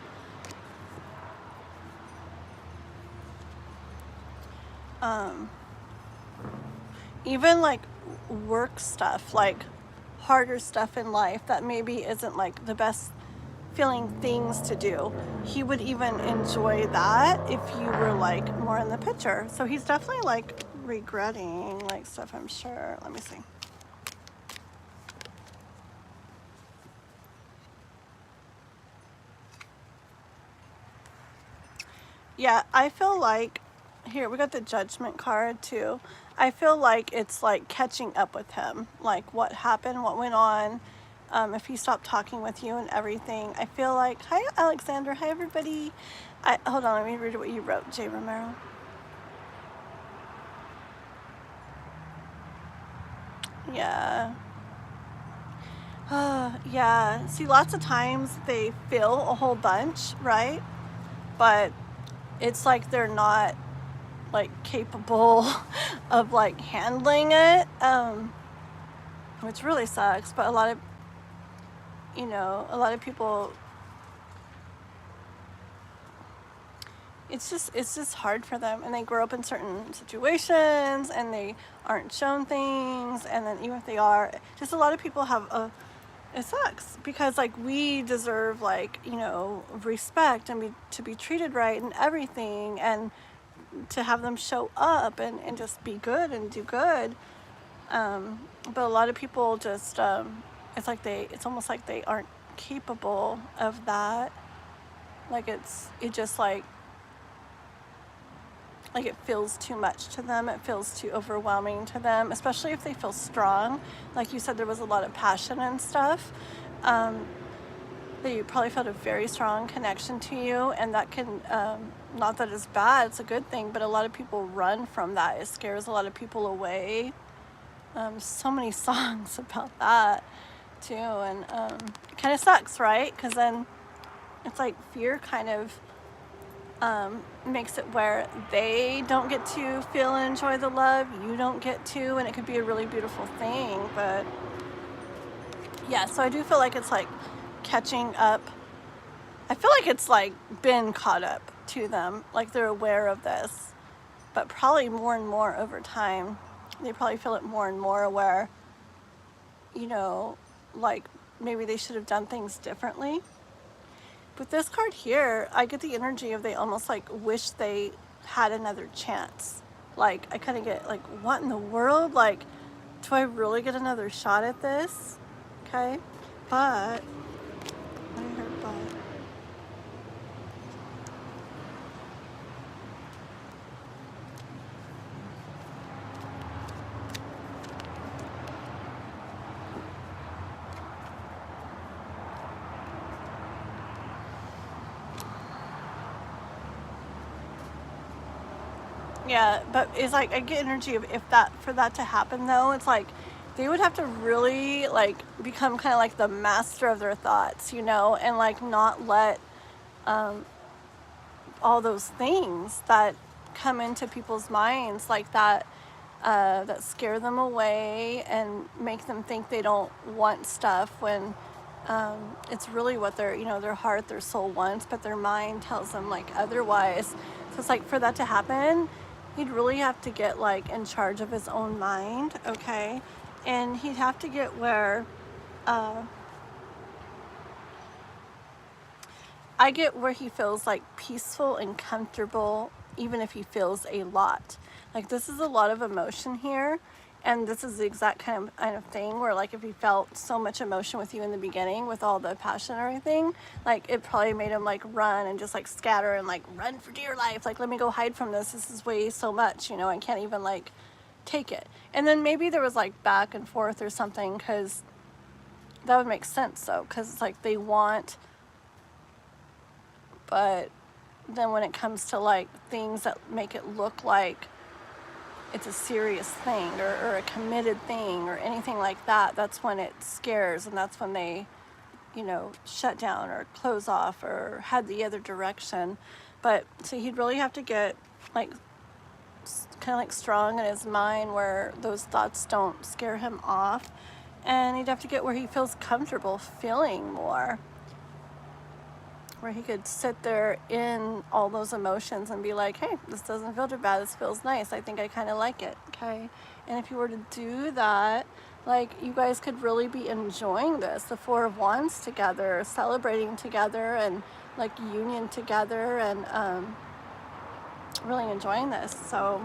Even like work stuff, like harder stuff in life that maybe isn't like the best feeling things to do. He would even enjoy that if you were like more in the picture. So he's definitely like regretting like stuff, I'm sure. Let me see. Yeah, I feel like, here, we got the Judgment card too. I feel like it's like catching up with him. Like what happened, what went on, if he stopped talking with you and everything. I feel like, hi Alexander, hi everybody. Hold on, let me read what you wrote, Jay Romero. Yeah. Yeah. See, lots of times they feel a whole bunch, right? But it's like they're not like capable of like handling it, which really sucks. But a lot of people, it's just hard for them, and they grow up in certain situations and they aren't shown things, and then even if they are, just a lot of people have it sucks because like we deserve like respect and to be treated right and everything, and to have them show up and just be good and do good, but a lot of people just it's almost like they aren't capable of that. Like it just like it feels too much to them. It feels too overwhelming to them, especially if they feel strong. Like you said, there was a lot of passion and stuff. They probably felt a very strong connection to you, and that can, not that it's bad, it's a good thing, but a lot of people run from that. It scares a lot of people away. So many songs about that too, and it kind of sucks, right? Because then it's like fear kind of makes it where they don't get to feel and enjoy the love, you don't get to, and it could be a really beautiful thing. But yeah, so I do feel like it's like catching up. I feel like it's like been caught up to them, like they're aware of this, but probably more and more over time. They probably feel it more and more aware, like maybe they should have done things differently. With this card here, I get the energy of they almost like wish they had another chance. Like I kind of get like, what in the world? Like, do I really get another shot at this? Okay, but I heard but. Yeah, but it's like I get energy of for that to happen though, it's like they would have to really like become kind of like the master of their thoughts, and like not let all those things that come into people's minds like that that scare them away and make them think they don't want stuff when It's really what their, their heart, their soul wants, but their mind tells them like otherwise. So it's like for that to happen, he'd really have to get like in charge of his own mind, okay? And he'd have to get where I get where he feels like peaceful and comfortable, even if he feels a lot. Like this is a lot of emotion here. And this is the exact kind of thing where like if he felt so much emotion with you in the beginning with all the passion and everything, like it probably made him like run and just like scatter and like run for dear life. Like, let me go hide from this. This is way so much, I can't even like take it. And then maybe there was like back and forth or something, because that would make sense though, because it's like they want, but then when it comes to like things that make it look like it's a serious thing or a committed thing or anything like that, that's when it scares, and that's when they, shut down or close off or head the other direction. But so he'd really have to get like kind of like strong in his mind where those thoughts don't scare him off, and he'd have to get where he feels comfortable feeling more, where he could sit there in all those emotions and be like, hey, this doesn't feel too bad, this feels nice, I think I kind of like it, okay? And if you were to do that, like you guys could really be enjoying this, the Four of Wands together, celebrating together, and like union together, and really enjoying this. So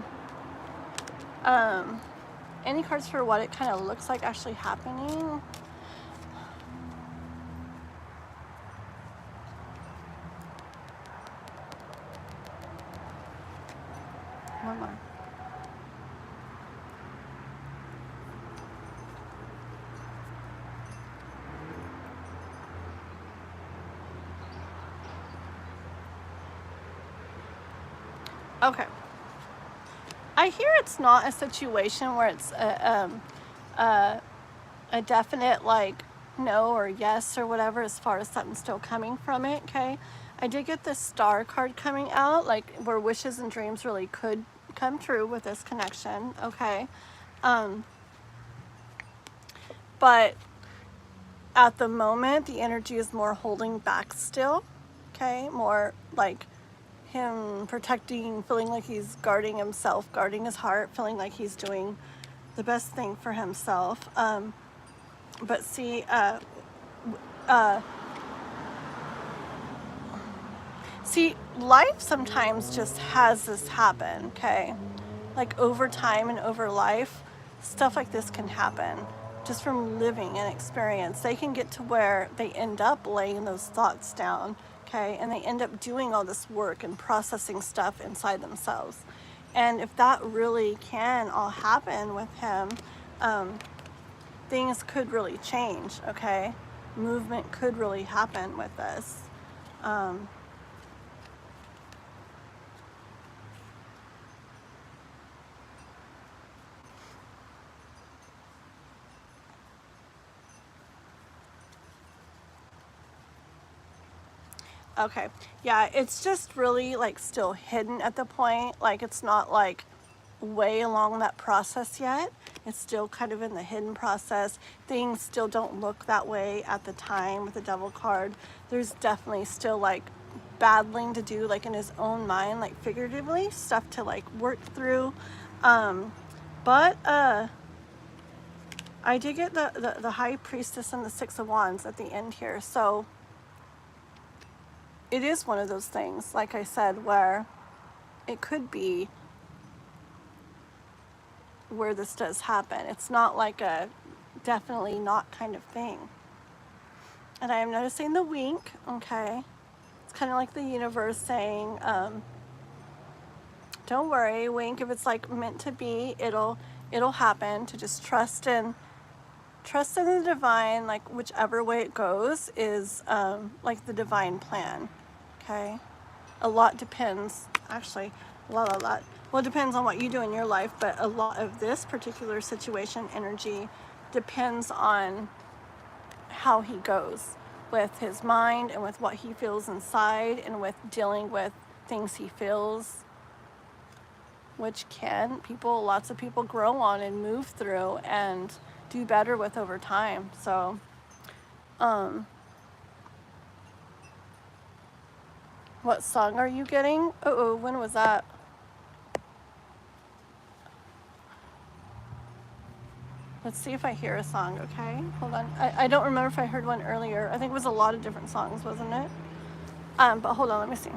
any cards for what it kind of looks like actually happening? One more. Okay. I hear it's not a situation where it's a definite like no or yes or whatever, as far as something still coming from it, okay? I did get this star card coming out, like where wishes and dreams really could come true with this connection, okay? But at the moment, the energy is more holding back still, okay? More like him protecting, feeling like he's guarding himself, guarding his heart, feeling like he's doing the best thing for himself. But see, life sometimes just has this happen, okay? Like over time and over life, stuff like this can happen just from living and experience. They can get to where they end up laying those thoughts down, okay? And they end up doing all this work and processing stuff inside themselves. And if that really can all happen with him, things could really change, okay? Movement could really happen with this. Okay, yeah, it's just really like still hidden at the point. Like it's not like way along that process yet. It's still kind of in the hidden process. Things still don't look that way at the time with the Devil card. There's definitely still like battling to do, like in his own mind, like figuratively, stuff to like work through. But I did get the High Priestess and the Six of Wands at the end here. So it is one of those things, like I said, where it could be where this does happen. It's not like a definitely not kind of thing. And I am noticing the wink, okay? It's kind of like the universe saying, don't worry, wink, if it's like meant to be, it'll happen. To just trust in the divine, like whichever way it goes is like the divine plan, okay? A lot depends, actually, a lot. Well, it depends on what you do in your life, but a lot of this particular situation, energy, depends on how he goes with his mind and with what he feels inside and with dealing with things he feels, which lots of people grow on and move through and do better with over time. So What song are you getting? Uh-oh, when was that? Let's see if I hear a song, okay? Hold on. I don't remember if I heard one earlier. I think it was a lot of different songs, wasn't it? But hold on, let me see.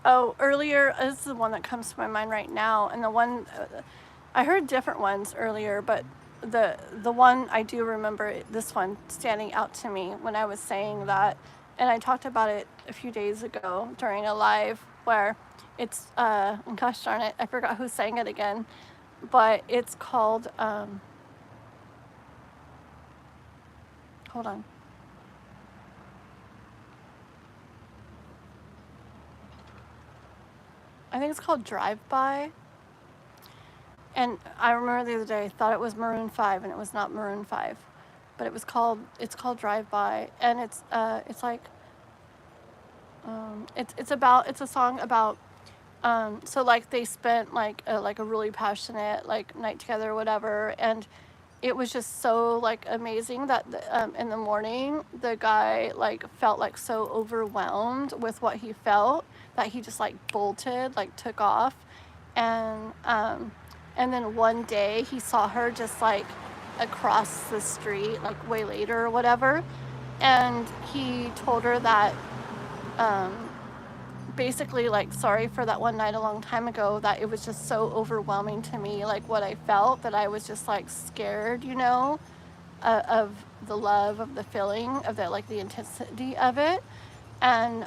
Oh, earlier, this is the one that comes to my mind right now, and the one, I heard different ones earlier, but the one I do remember, this one standing out to me when I was saying that, and I talked about it a few days ago during a live where it's, gosh darn it, I forgot who sang it again, but it's called, hold on. I think it's called Drive By. And I remember the other day I thought it was Maroon 5 and it was not Maroon 5. But it's called Drive By, and it's like it's a song about so like they spent like a really passionate like night together or whatever, and it was just so like amazing that in the morning the guy like felt like so overwhelmed with what he felt that he just like bolted, like took off, and then one day he saw her just like across the street like way later or whatever, and he told her that basically like sorry for that one night a long time ago, that it was just so overwhelming to me like what I felt, that I was just like scared, you know, of the love, of the feeling, of the like the intensity of it, and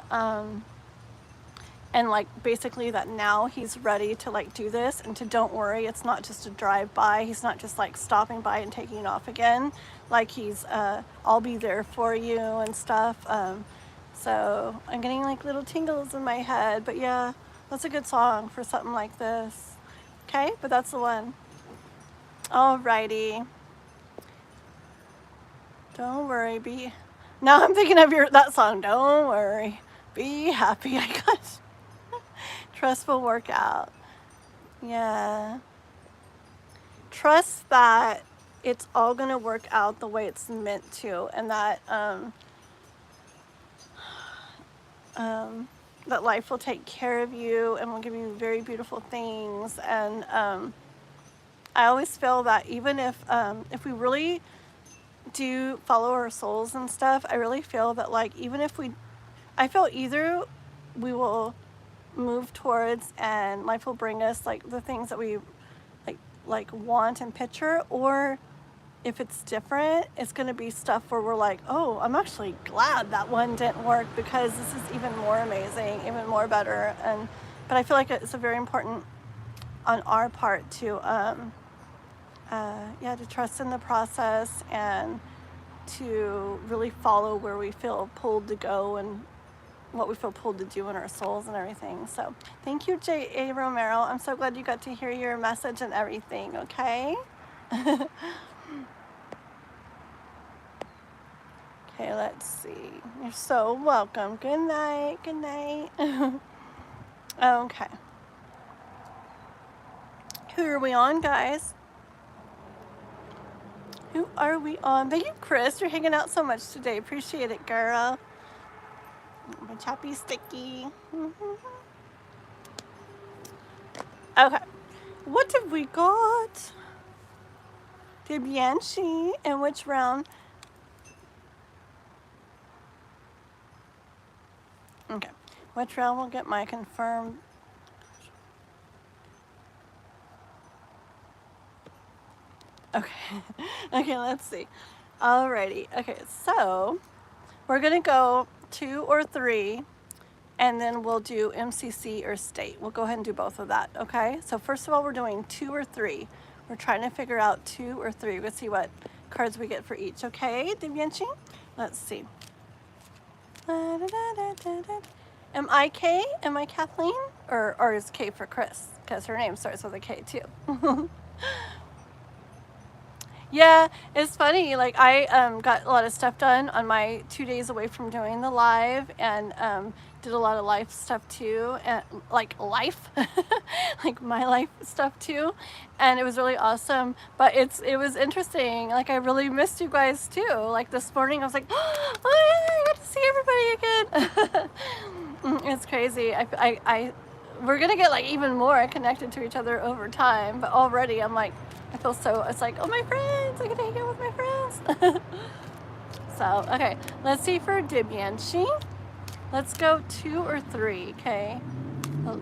like basically that now he's ready to like do this, and to don't worry, it's not just a drive by, he's not just like stopping by and taking off again, like he's I'll be there for you and stuff. So I'm getting like little tingles in my head, but yeah, that's a good song for something like this. Okay, but that's the one. Alrighty. Don't worry, be. Now I'm thinking of that song. Don't worry, be happy. I got trust will work out. Yeah. Trust that it's all gonna work out the way it's meant to, and that that life will take care of you and will give you very beautiful things. And I always feel that even if we really do follow our souls and stuff, I really feel that like even if I feel either we will move towards and life will bring us like the things that we like want and picture, or if it's different, it's going to be stuff where we're like, oh, I'm actually glad that one didn't work because this is even more amazing, even more better. But I feel like it's a very important on our part to to trust in the process and to really follow where we feel pulled to go and what we feel pulled to do in our souls and everything. So thank you, J.A. Romero. I'm so glad you got to hear your message and everything, okay? Okay, let's see. You're so welcome. Good night. Good night. Okay. Who are we on, guys? Who are we on? Thank you, Chris. You're hanging out so much today. Appreciate it, girl. My choppy sticky. Okay. What have we got? Diane, in which round? Okay. Which round will get my confirmed? Okay. Okay, let's see. Alrighty. Okay, so we're gonna go 2 or 3, and then we'll do MCC or state. We'll go ahead and do both of that, okay? So first of all, we're doing 2 or 3. We're trying to figure out 2 or 3. Let's see what cards we get for each, okay, Divianchi? Let's see. Am I K? Am I Kathleen? Or is K for Chris? Because her name starts with a K too. Yeah, it's funny. Like I got a lot of stuff done on my 2 days away from doing the live, and did a lot of life stuff too, and like life, like my life stuff too, and it was really awesome. But it was interesting. Like I really missed you guys too. Like this morning, I was like, oh yeah, I got to see everybody again. It's crazy. We're gonna get like even more connected to each other over time, but already I'm like, I feel so, it's like, oh, my friends, I get to hang out with my friends. So, okay, let's see for Dibianchi. Let's go 2 or 3, okay?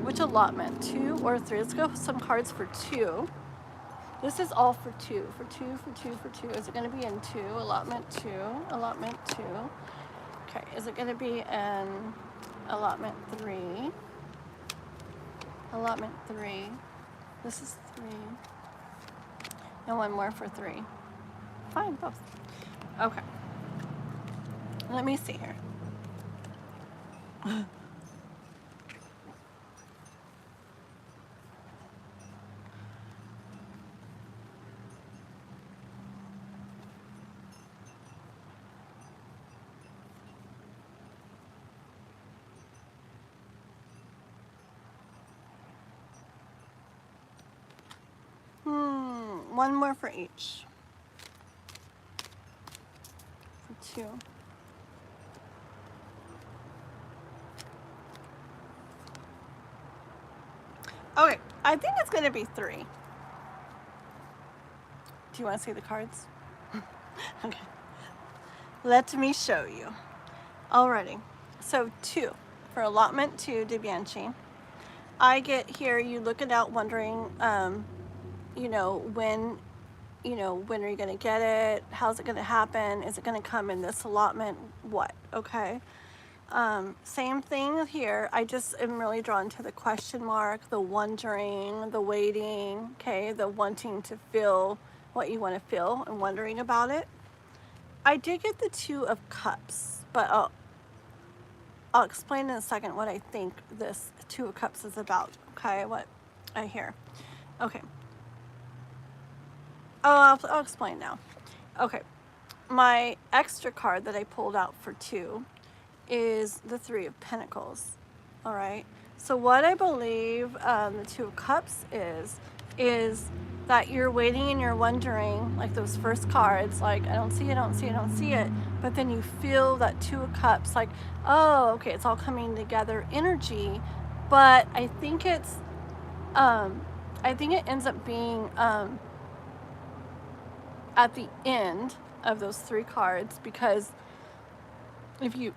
Which allotment, 2 or 3? Let's go with some cards for 2. This is all for 2, for 2, for 2, for 2. Is it gonna be in 2, allotment 2, allotment 2? Okay, is it gonna be in allotment 3? Allotment 3. This is 3. And one more for 3. Fine, both. Okay. Let me see here. One more for each. For 2. Okay, I think it's going to be 3. Do you want to see the cards? Okay. Let me show you. Alrighty. So 2 for allotment 2, Dibianchi. I get here, you looking out wondering, when are you going to get it? How's it going to happen? Is it going to come in this allotment? What? Okay. Same thing here. I just am really drawn to the question mark, the wondering, the waiting, okay, the wanting to feel what you want to feel and wondering about it. I did get the 2 of Cups, but I'll explain in a second what I think this 2 of Cups is about, okay, what I hear. Okay. Oh, I'll explain now. Okay. My extra card that I pulled out for 2 is the 3 of Pentacles. All right. So what I believe the 2 of Cups is that you're waiting and you're wondering, like those first cards, like I don't see it, I don't see it, I don't see it. But then you feel that 2 of Cups, like, oh, okay, it's all coming together energy. But I think it ends up being at the end of those 3 cards, because if you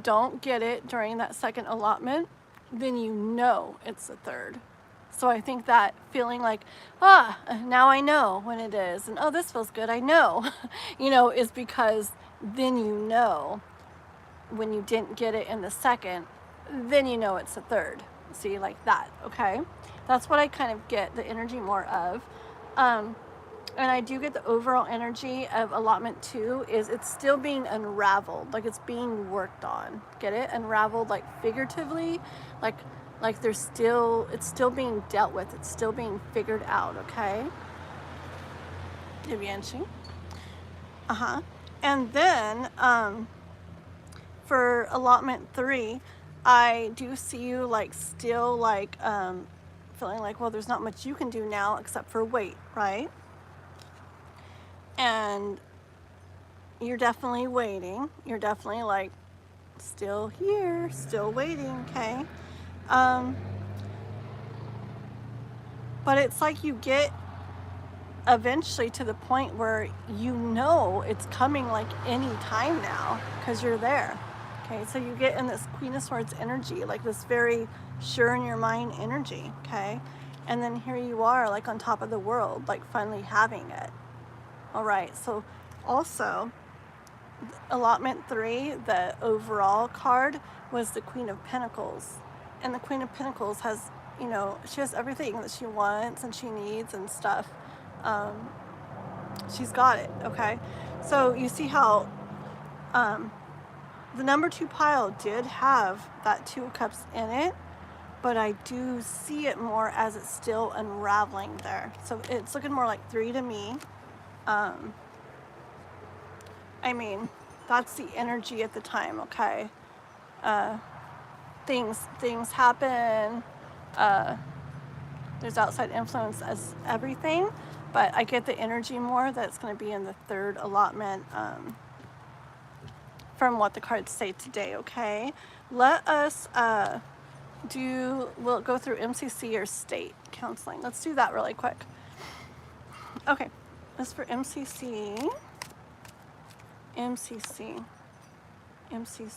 don't get it during that second allotment, then you know it's the 3rd. So I think that feeling like, now I know when it is, and oh, this feels good, I know, is because then you know when you didn't get it in the second, then you know it's the 3rd. See, like that, okay? That's what I kind of get the energy more of. And I do get the overall energy of allotment 2 is it's still being unraveled, like it's being worked on. Get it? Unraveled, like figuratively, like it's still being dealt with. It's still being figured out, okay? Dibianchi. And then for allotment 3, I do see you like still like feeling like, well, there's not much you can do now except for wait, right? And you're definitely waiting. You're definitely like still here, still waiting, okay? But it's like you get eventually to the point where you know it's coming like any time now because you're there, okay? So you get in this Queen of Swords energy, like this very sure in your mind energy, okay? And then here you are like on top of the world, like finally having it. All right, so also allotment 3, the overall card was the Queen of Pentacles. And the Queen of Pentacles has, she has everything that she wants and she needs and stuff. She's got it, okay? So you see how the number 2 pile did have that 2 of Cups in it, but I do see it more as it's still unraveling there. So it's looking more like 3 to me. I mean, that's the energy at the time, okay? Things happen. There's outside influence as everything, but I get the energy more that's going to be in the third allotment from what the cards say today, okay? Let us we'll go through MCC or state counseling. Let's do that really quick. Okay, this for MCC. MCC. MCC.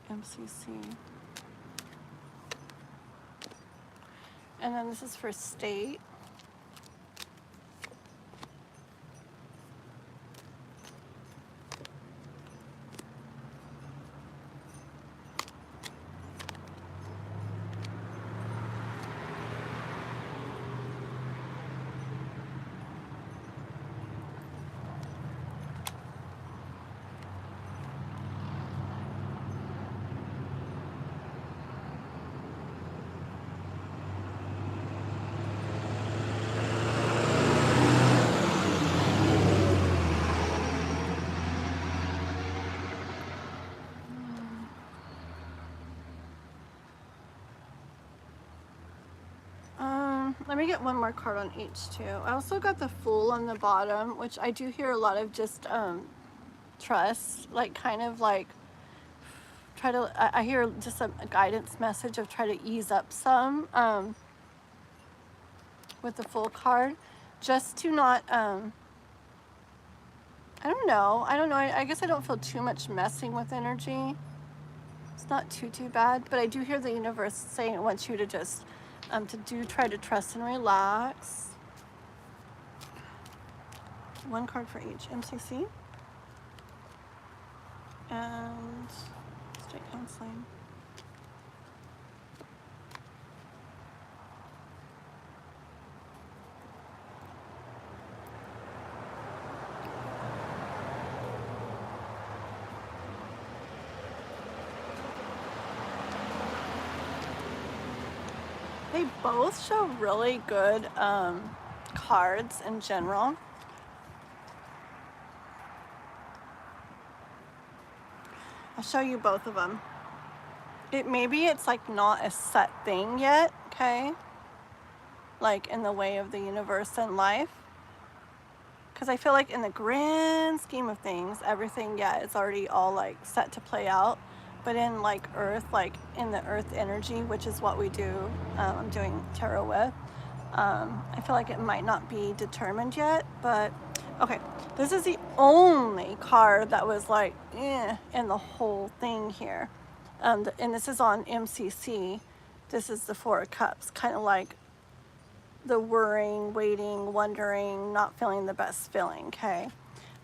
MCC. And then this is for state. Let me get one more card on each too. I also got the Fool on the bottom, which I do hear a lot of just trust, like kind of like I hear just a guidance message of try to ease up some with the Fool card, just to not I don't know. I guess I don't feel too much messing with energy. It's not too bad, but I do hear the universe saying it wants you to just try to trust and relax. One card for each. MCC and state counseling. They both show really good cards in general. I'll show you both of them. Maybe it's like not a set thing yet, okay? Like in the way of the universe and life. Because I feel like in the grand scheme of things, everything, yeah, it's already all like set to play out. But in like earth, like in the earth energy, which is what we do, I'm doing tarot with, I feel like it might not be determined yet, but okay. This is the only card that was like, in the whole thing here. And this is on MCC. This is the Four of Cups, kind of like the worrying, waiting, wondering, not feeling the best feeling, okay?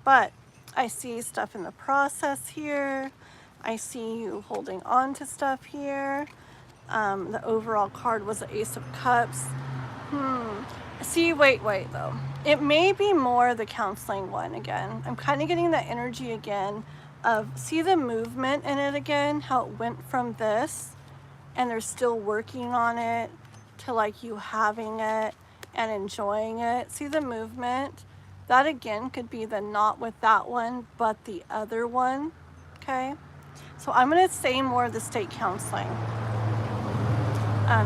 But I see stuff in the process here. I see you holding on to stuff here. The overall card was the Ace of Cups. See, wait though. It may be more the counseling one again. I'm kind of getting that energy again of, see the movement in it again, how it went from this and they're still working on it to like you having it and enjoying it. See the movement? That again could be the not with that one, but the other one, okay? So I'm gonna say more of the state counseling.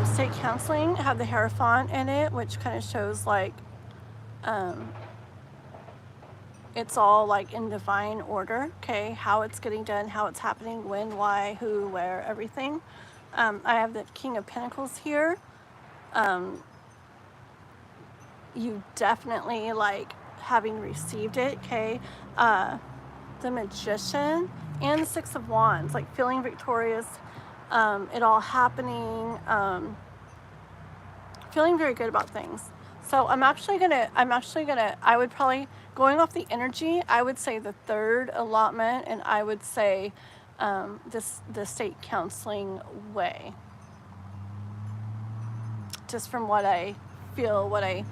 State counseling have the Hierophant in it, which kind of shows like it's all like in divine order, okay? How it's getting done, how it's happening, when, why, who, where, everything. I have the King of Pentacles here. You definitely like having received it, okay? The Magician and the Six of Wands, like feeling victorious, it all happening, feeling very good about things. So I would probably, going off the energy, I would say the third allotment, and I would say the state counseling way. Just from what I feel, what I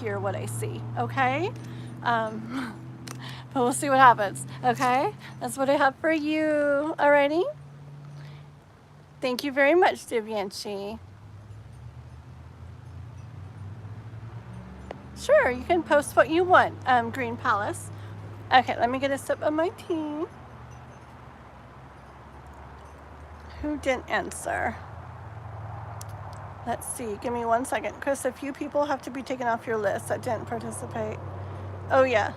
hear, what I see, okay? But we'll see what happens, okay? That's what I have for you, alrighty? Thank you very much, Diane. Sure, you can post what you want, Green Palace. Okay, let me get a sip of my tea. Who didn't answer? Let's see, give me 1 second. Chris, a few people have to be taken off your list that didn't participate. Oh yeah.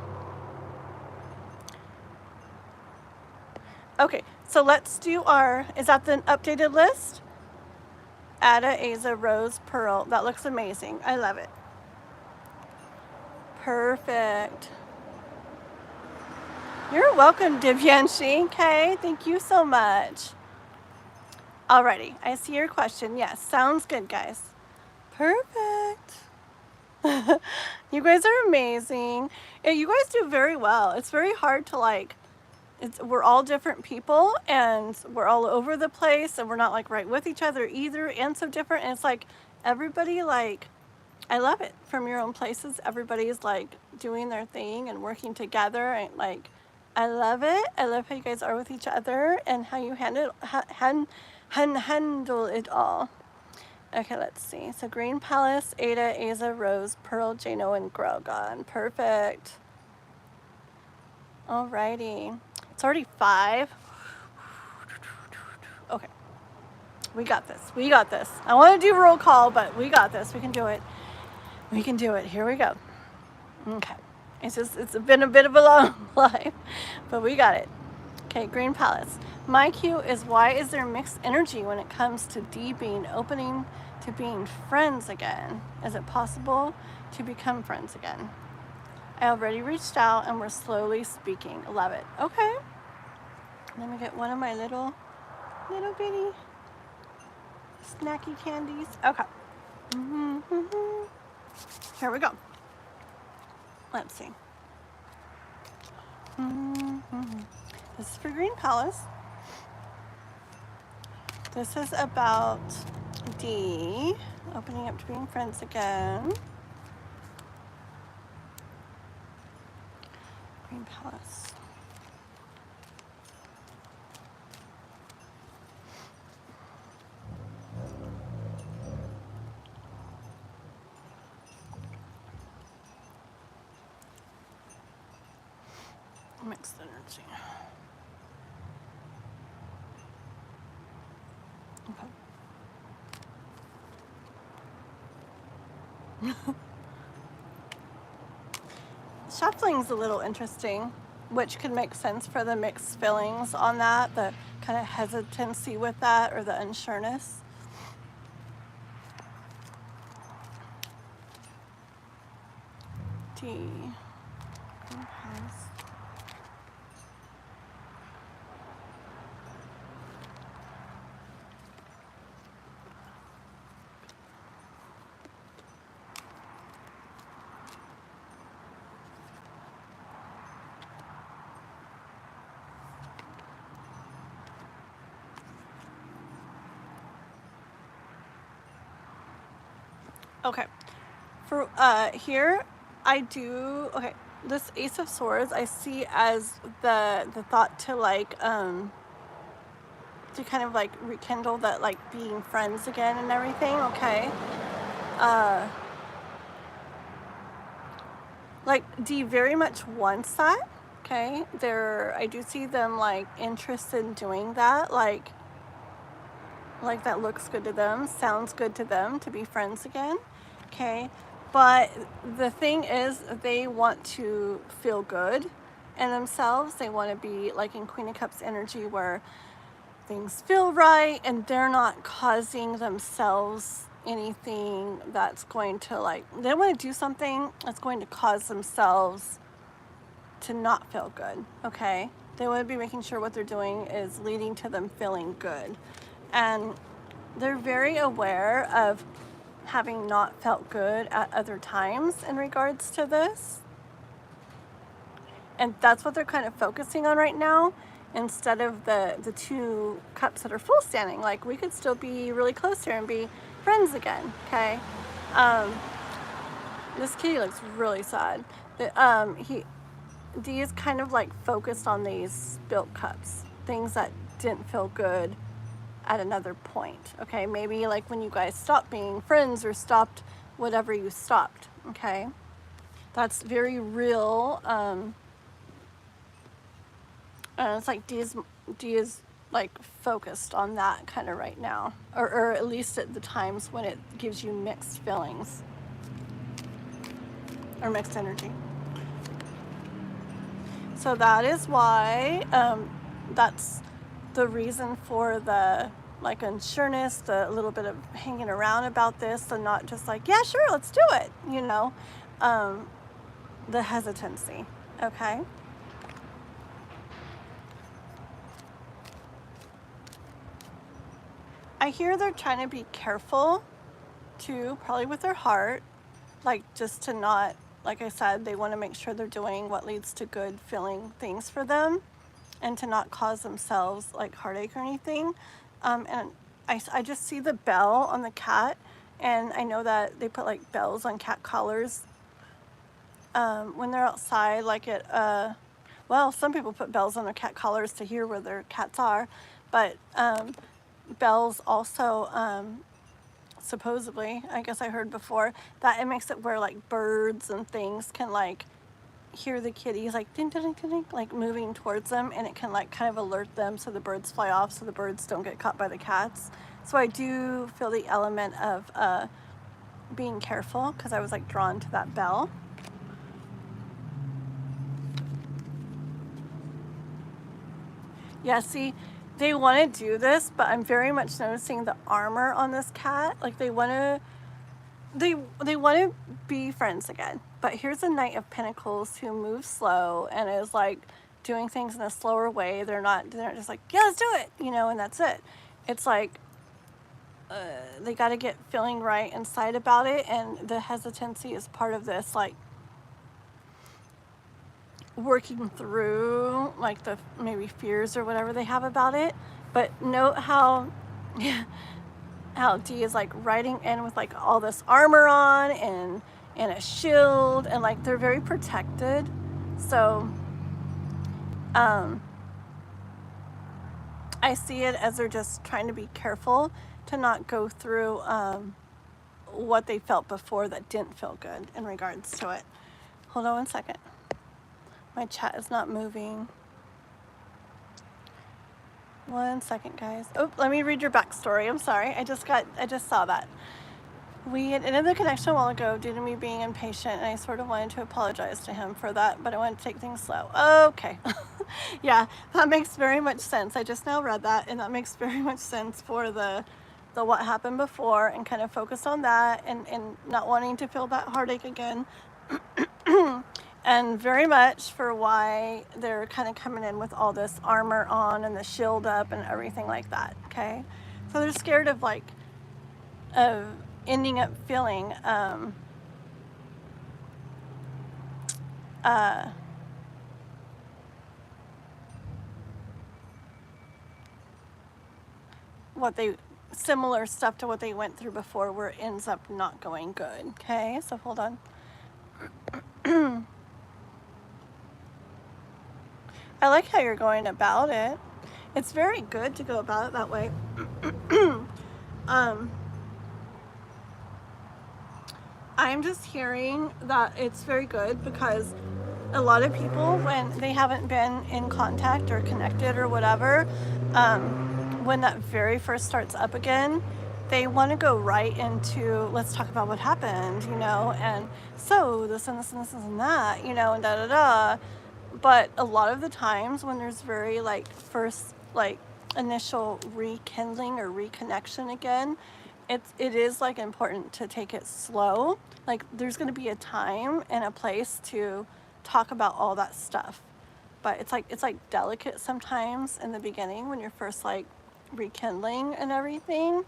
Okay, so let's do our, is that the updated list? Ada, Aza, Rose, Pearl. That looks amazing. I love it. Perfect. You're welcome, Divyanshi. Okay, thank you so much. Alrighty, I see your question. Yes, sounds good, guys. Perfect. You guys are amazing. Yeah, you guys do very well. It's very hard to like, we're all different people and we're all over the place and we're not like right with each other either and so different. And it's like everybody like, I love it from your own places. Everybody's like doing their thing and working together and like, I love it. I love how you guys are with each other and how you handle it all. Okay, let's see. So Green Palace, Ada, Aza, Rose, Pearl, Jano, and Grogon. Perfect. Alrighty. It's already 5. Okay. We got this. We got this. I want to do roll call, but we got this. We can do it. We can do it. Here we go. Okay. It's been a bit of a long life, but we got it. Okay, Green Palace. My cue is why is there mixed energy when it comes to D being opening to being friends again? Is it possible to become friends again? I already reached out and we're slowly speaking. Love it. Okay. Let me get one of my little bitty snacky candies. Okay. Here we go. Let's see. This is for Green Palace. This is about D opening up to being friends again. Green Palace. Mixed energy. Okay. Shuffling's a little interesting, which could make sense for the mixed feelings on that, the kind of hesitancy with that or the unsureness. D. Okay, for here I do, okay, this Ace of Swords I see as the thought to like to kind of like rekindle that like being friends again and everything. Okay, like D very much wants that. Okay, I do see them like interested in doing that, like that looks good to them, sounds good to them to be friends again. Okay, but the thing is they want to feel good in themselves. They want to be like in Queen of Cups energy where things feel right and they're not causing themselves anything that's going to like, they want to do something that's going to cause themselves to not feel good. Okay, they want to be making sure what they're doing is leading to them feeling good, and they're very aware of having not felt good at other times in regards to this. And that's what they're kind of focusing on right now, instead of the 2 cups that are full standing. Like, we could still be really close here and be friends again, okay? This kitty looks really sad. D is kind of like focused on these spilt cups, things that didn't feel good at another point. Okay, maybe like when you guys stopped being friends or stopped whatever you stopped. Okay, That's very real. And it's like D is like focused on that kind of right now, or at least at the times when it gives you mixed feelings or mixed energy. So that is why that's the reason for the like unsureness, the little bit of hanging around about this, and not just like, yeah, sure, let's do it, you know, the hesitancy. Okay. I hear they're trying to be careful too, probably with their heart, like just to not, like I said, they want to make sure they're doing what leads to good feeling things for them and to not cause themselves like heartache or anything. And I just see the bell on the cat, and I know that they put like bells on cat collars when they're outside, like at, well, some people put bells on their cat collars to hear where their cats are, but bells also, supposedly, I guess I heard before, that it makes it where like birds and things can like hear the kitties like ding, ding, ding, ding, like moving towards them, and it can like kind of alert them so the birds fly off so the birds don't get caught by the cats. So I do feel the element of being careful, because I was like drawn to that bell. Yeah, see, they want to do this, but I'm very much noticing the armor on this cat. Like they want to be friends again. But here's a Knight of Pentacles who moves slow and is like doing things in a slower way. They're not just like, yeah, let's do it, you know, and that's it. It's like they got to get feeling right inside about it, and the hesitancy is part of this, like working through like the maybe fears or whatever they have about it. But note how how D is like riding in with like all this armor on and a shield, and like they're very protected. So I see it as they're just trying to be careful to not go through what they felt before that didn't feel good in regards to it. Hold on 1 second. My chat is not moving. 1 second, guys. Oh, let me read your backstory. I'm sorry. I just saw that. We had ended the connection a while ago due to me being impatient, and I sort of wanted to apologize to him for that, but I wanted to take things slow. Okay. Yeah, that makes very much sense. I just now read that, and that makes very much sense for the what happened before, and kind of focus on that, and not wanting to feel that heartache again. And very much for why they're kind of coming in with all this armor on and the shield up and everything like that. Okay, so they're scared of like ending up feeling similar stuff to what they went through before, where it ends up not going good. Okay, so hold on. I like how you're going about it. It's very good to go about it that way. I'm just hearing that it's very good, because a lot of people, when they haven't been in contact or connected or whatever, when that very first starts up again, they want to go right into, let's talk about what happened, you know, and so this and this and this and that, you know, and da da da. But a lot of the times when there's very like first like initial rekindling or reconnection again, it is like important to take it slow. Like there's going to be a time and a place to talk about all that stuff, but it's like delicate sometimes in the beginning when you're first like rekindling and everything.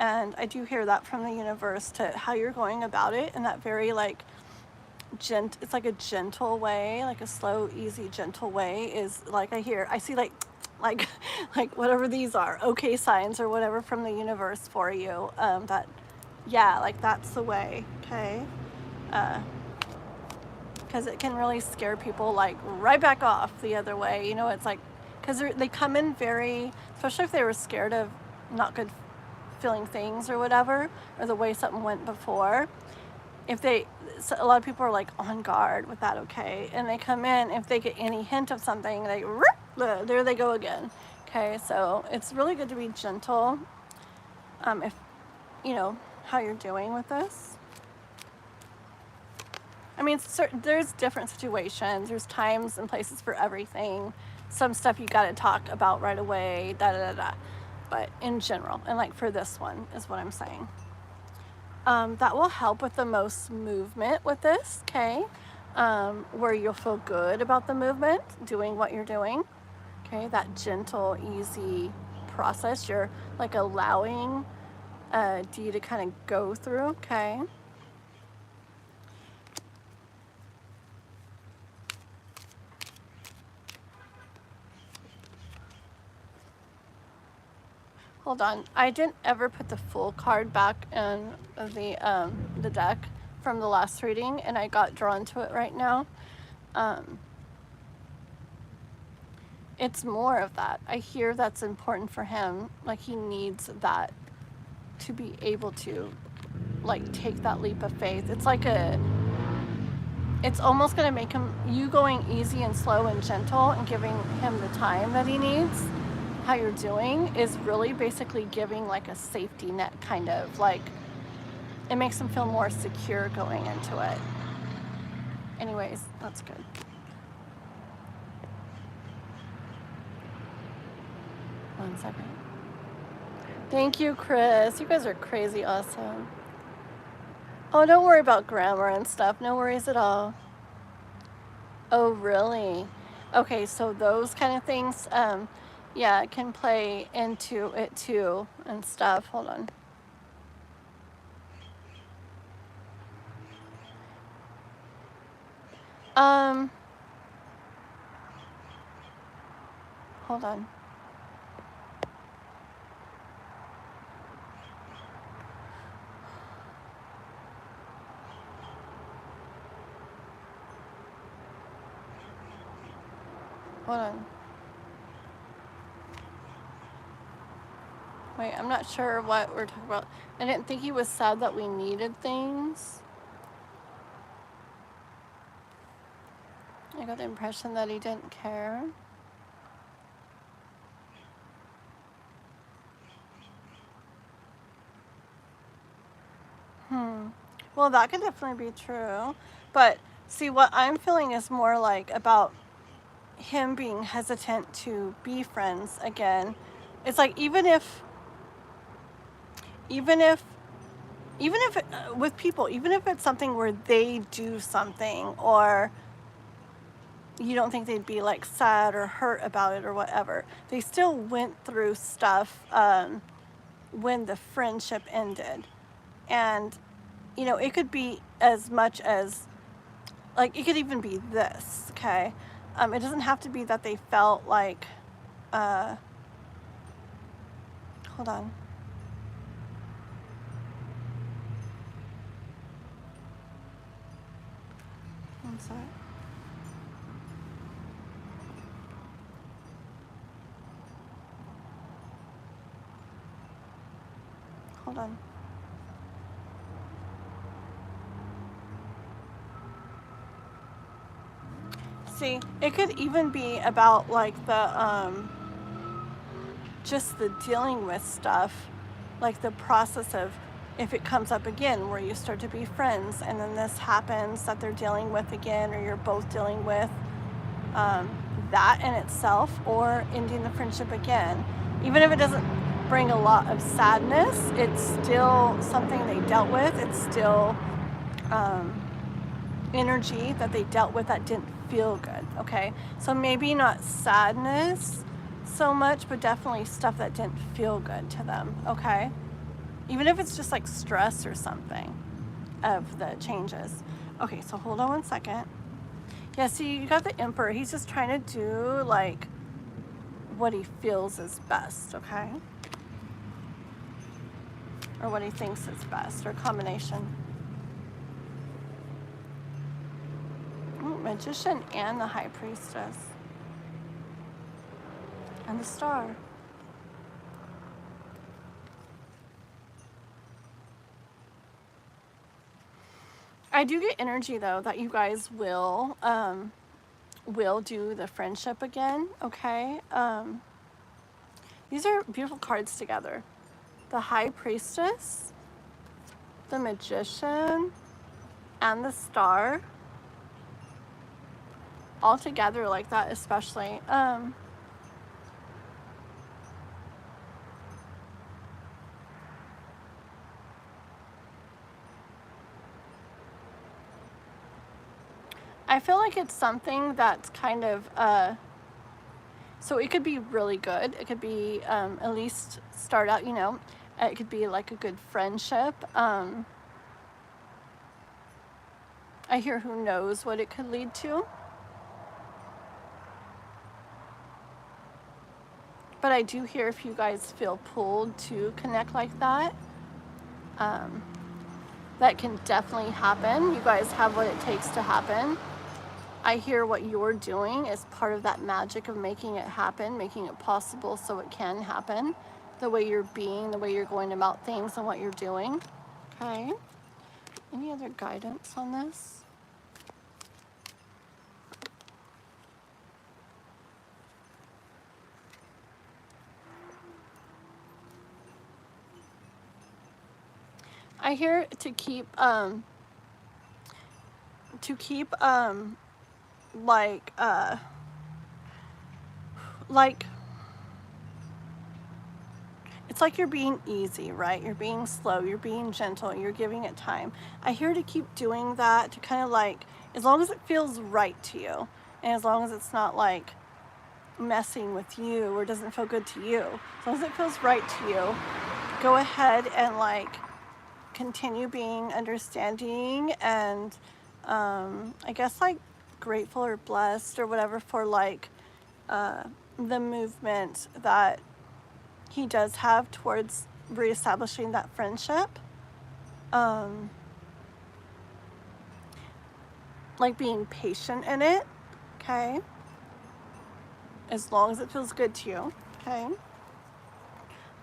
And I do hear that from the universe, to how you're going about it in that very like it's like a gentle way, like a slow, easy, gentle way, is like I see like whatever these are, okay signs or whatever from the universe for you, that yeah, like that's the way. Okay, because it can really scare people like right back off the other way, you know. It's like, because they come in very, especially if they were scared of not good feeling things or whatever, or the way something went before, if they, so a lot of people are like on guard with that, okay? And they come in, if they get any hint of something, they, there they go again. Okay, so it's really good to be gentle if, you know, how you're doing with this. I mean, there's different situations. There's times and places for everything. Some stuff you got to talk about right away, da-da-da-da. But in general, and like for this one is what I'm saying. That will help with the most movement with this, okay? Where you'll feel good about the movement, doing what you're doing, okay? That gentle, easy process you're like allowing D to kind of go through, okay? Hold on, I didn't ever put the full card back in the deck from the last reading, and I got drawn to it right now. It's more of that. I hear that's important for him. Like he needs that to be able to like take that leap of faith. It's like it's almost going to make you going easy and slow and gentle and giving him the time that he needs. How you're doing is really basically giving like a safety net, kind of like it makes him feel more secure going into it. Anyways, that's good. One second. Thank you, Chris. You guys are crazy awesome. Oh, don't worry about grammar and stuff. No worries at all. Oh, really? Okay, so those kind of things, yeah, can play into it too and stuff. Hold on. Hold on. Hold on. Wait, I'm not sure what we're talking about. I didn't think he was sad that we needed things. I got the impression that he didn't care. Well, that could definitely be true. But see, what I'm feeling is more like about him being hesitant to be friends again. It's like even if with people, even if it's something where they do something or you don't think they'd be like sad or hurt about it or whatever, they still went through stuff when the friendship ended. And you know, it could be as much as like it could even be this, okay? It doesn't have to be that they felt like hold on. I'm sorry. Hold on. See, it could even be about like the just the dealing with stuff, like the process of if it comes up again where you start to be friends and then this happens that they're dealing with again or you're both dealing with that in itself, or ending the friendship again. Even if it doesn't bring a lot of sadness, it's still something they dealt with. It's still energy that they dealt with that didn't feel good, okay? So maybe not sadness so much, but definitely stuff that didn't feel good to them, okay? Even if it's just like stress or something of the changes. Okay, so hold on one second. Yeah, see, you got the Emperor. He's just trying to do like what he feels is best, okay? Or what he thinks is best, or a combination. Magician and the High Priestess. And the Star. I do get energy though that you guys will do the friendship again, okay? These are beautiful cards together. The High Priestess, the Magician, and the Star. All together like that especially. I feel like it's something that's kind of, so it could be really good. It could be, at least start out, you know, it could be like a good friendship. I hear who knows what it could lead to. But I do hear if you guys feel pulled to connect like that, that can definitely happen. You guys have what it takes to happen. I hear what you're doing is part of that magic of making it happen, making it possible so it can happen. The way you're being, the way you're going about things and what you're doing. Okay. Any other guidance on this? I hear to keep like it's like you're being easy, right? You're being slow, you're being gentle, you're giving it time. I hear to keep doing that, to kind of like, as long as it feels right to you, and as long as it's not like messing with you or doesn't feel good to you, as long as it feels right to you, go ahead and like continue being understanding and I guess like grateful or blessed or whatever for like the movement that he does have towards reestablishing that friendship. Like being patient in it, okay? As long as it feels good to you, okay?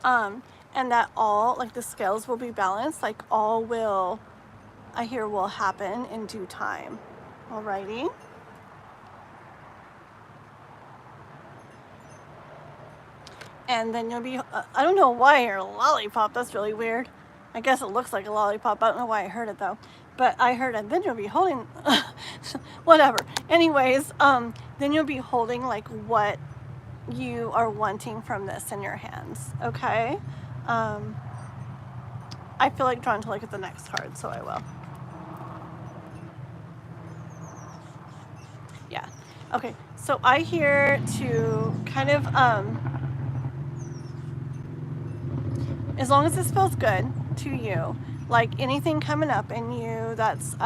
And that all, like the scales will be balanced, like all will, I hear, will happen in due time. Alrighty? And then you'll be, I don't know why you're a lollipop, that's really weird. I guess it looks like a lollipop, I don't know why I heard it though. But I heard it, then you'll be holding, whatever. Anyways, then you'll be holding like what you are wanting from this in your hands, okay? I feel like drawn to look at the next card, so I will. Yeah. Okay, so I hear to kind of, as long as this feels good to you, like anything coming up in you that's, hold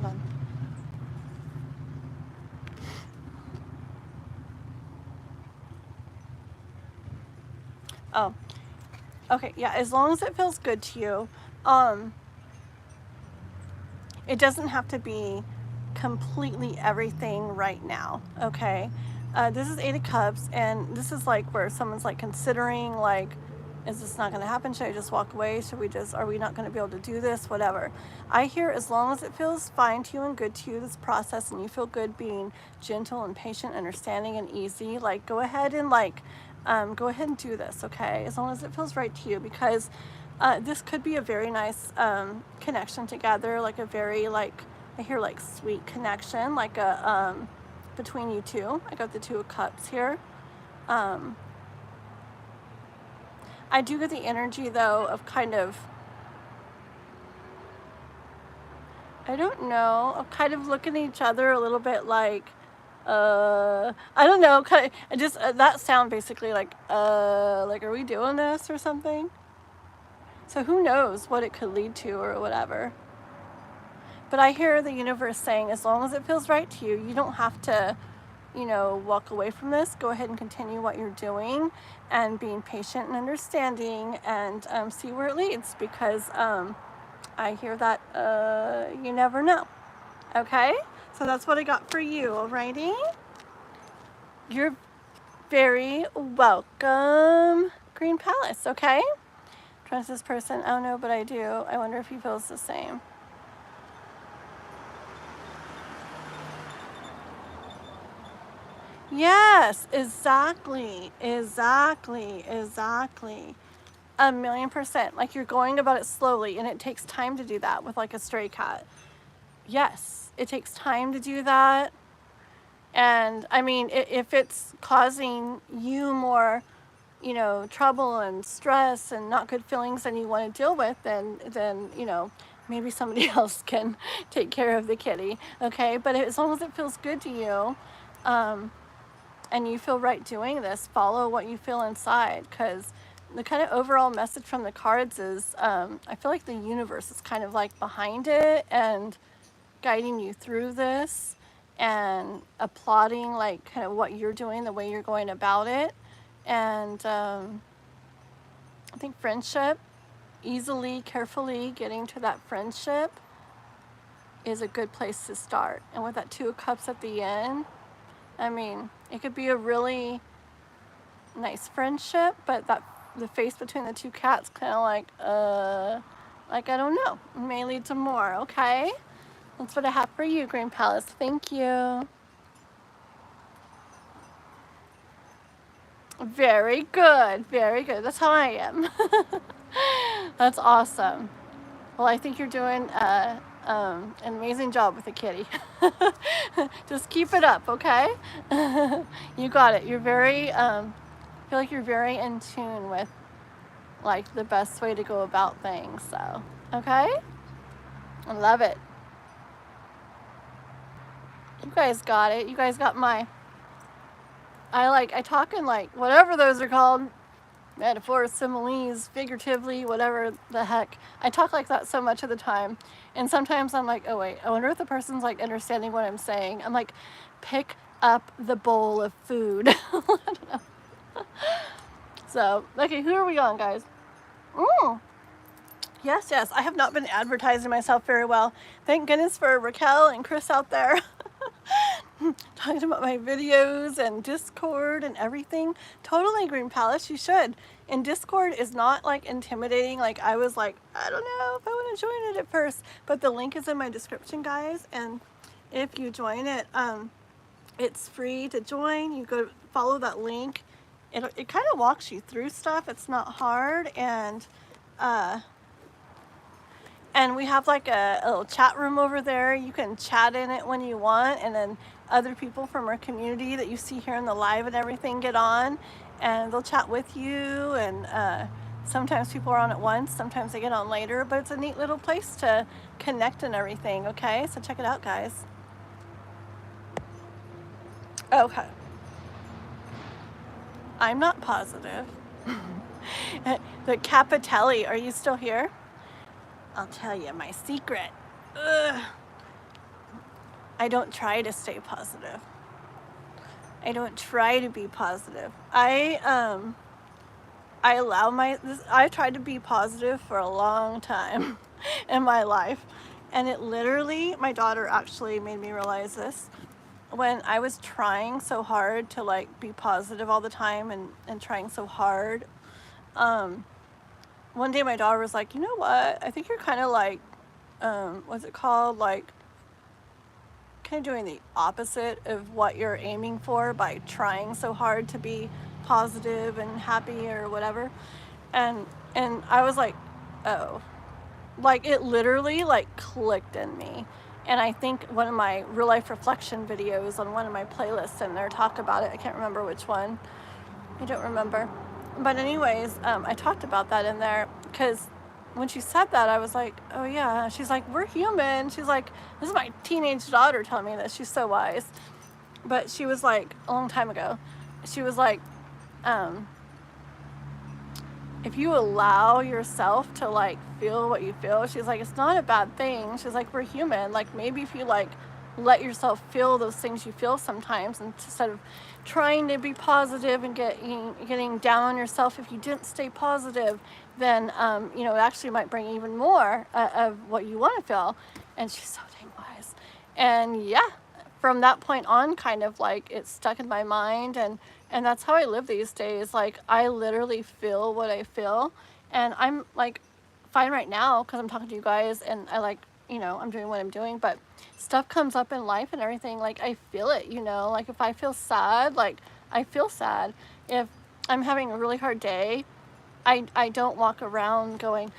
on. Oh, okay, yeah, as long as it feels good to you, it doesn't have to be completely everything right now, okay? This is 8 of Cups, and this is like where someone's like considering, like, is this not going to happen? Should I just walk away? Are we not going to be able to do this? Whatever. I hear as long as it feels fine to you and good to you, this process, and you feel good being gentle and patient, understanding and easy, like go ahead and do this, okay? As long as it feels right to you, because this could be a very nice connection together, like a very like, I hear like sweet connection, like a between you two. I got the 2 of Cups here. I do get the energy though of kind of, I don't know, of kind of looking at each other a little bit like, I don't know, kind of, just that sound basically like are we doing this or something? So who knows what it could lead to or whatever. But I hear the universe saying, as long as it feels right to you, you don't have to, you know, walk away from this. Go ahead and continue what you're doing and being patient and understanding and see where it leads, because I hear that you never know. Okay? So that's what I got for you, alrighty? You're very welcome, Green Palace, okay? Trust this person. I don't know, but I do. I wonder if he feels the same. Yes, exactly. 1,000,000%. Like, you're going about it slowly, and it takes time to do that with like a stray cat. Yes, it takes time to do that. And I mean, if it's causing you more, trouble and stress and not good feelings than you want to deal with, then maybe somebody else can take care of the kitty, okay? But as long as it feels good to you, and you feel right doing this, follow what you feel inside, because the kind of overall message from the cards is, I feel like the universe is kind of like behind it and guiding you through this and applauding like kind of what you're doing, the way you're going about it. And I think friendship, easily, carefully getting to that friendship is a good place to start. And with that 2 of Cups at the end, I mean, it could be a really nice friendship, but the face between the 2 cats kind of like I don't know, it may lead to more, okay? That's what I have for you, Green Palace. Thank you. Very good, very good. That's how I am. That's awesome. Well, I think you're doing an amazing job with the kitty. Just keep it up, okay? You got it. You're very, I feel like you're very in tune with like the best way to go about things. So, okay? I love it. You guys got it. You guys got I talk in like whatever those are called, metaphors, similes, figuratively, whatever the heck. I talk like that so much of the time. And sometimes I'm like, oh wait, I wonder if the person's like understanding what I'm saying. I'm like, pick up the bowl of food. I don't know. So, okay, who are we on, guys? Yes, I have not been advertising myself very well. Thank goodness for Raquel and Chris out there. Talking about my videos and Discord and everything. Totally, Green Palace, you should. And Discord is not like intimidating. Like, I was like, I don't know if I want to join it at first, but the link is in my description, guys. And if you join it, it's free to join. You go follow that link. It kind of walks you through stuff. It's not hard. And we have like a little chat room over there. You can chat in it when you want, and then other people from our community that you see here in the live and everything get on, and they'll chat with you. And sometimes people are on at once, sometimes they get on later, but it's a neat little place to connect and everything, okay? So check it out, guys. Okay. I'm not positive. The Capitelli, are you still here? I'll tell you my secret. Ugh. I don't try to stay positive. I don't try to be positive. I tried to be positive for a long time in my life. And it literally, my daughter actually made me realize this. When I was trying so hard to like be positive all the time and trying so hard, one day my daughter was like, you know what? I think you're kind of like, what's it called? Like, kind of doing the opposite of what you're aiming for by trying so hard to be positive and happy or whatever. And I was like, oh, like it literally like clicked in me. And I think one of my real life reflection videos on one of my playlists in there talk about it. I can't remember which one. I don't remember. But anyways, I talked about that in there because when she said that, I was like, oh yeah. She's like, we're human. She's like, this is my teenage daughter telling me this. She's so wise. But she was like, a long time ago, she was like, if you allow yourself to like feel what you feel, she's like, it's not a bad thing. She's like, we're human. Like maybe if you like let yourself feel those things you feel sometimes, and instead of trying to be positive and getting down on yourself, if you didn't stay positive, then it actually might bring even more of what you want to feel. And she's so dang wise. And yeah, from that point on, kind of like it's stuck in my mind, and that's how I live these days. Like, I literally feel what I feel, and I'm like fine right now because I'm talking to you guys, and I like, you know, I'm doing what I'm doing, but stuff comes up in life and everything, like I feel it, you know, like if I feel sad, like I feel sad. If I'm having a really hard day, I don't walk around going,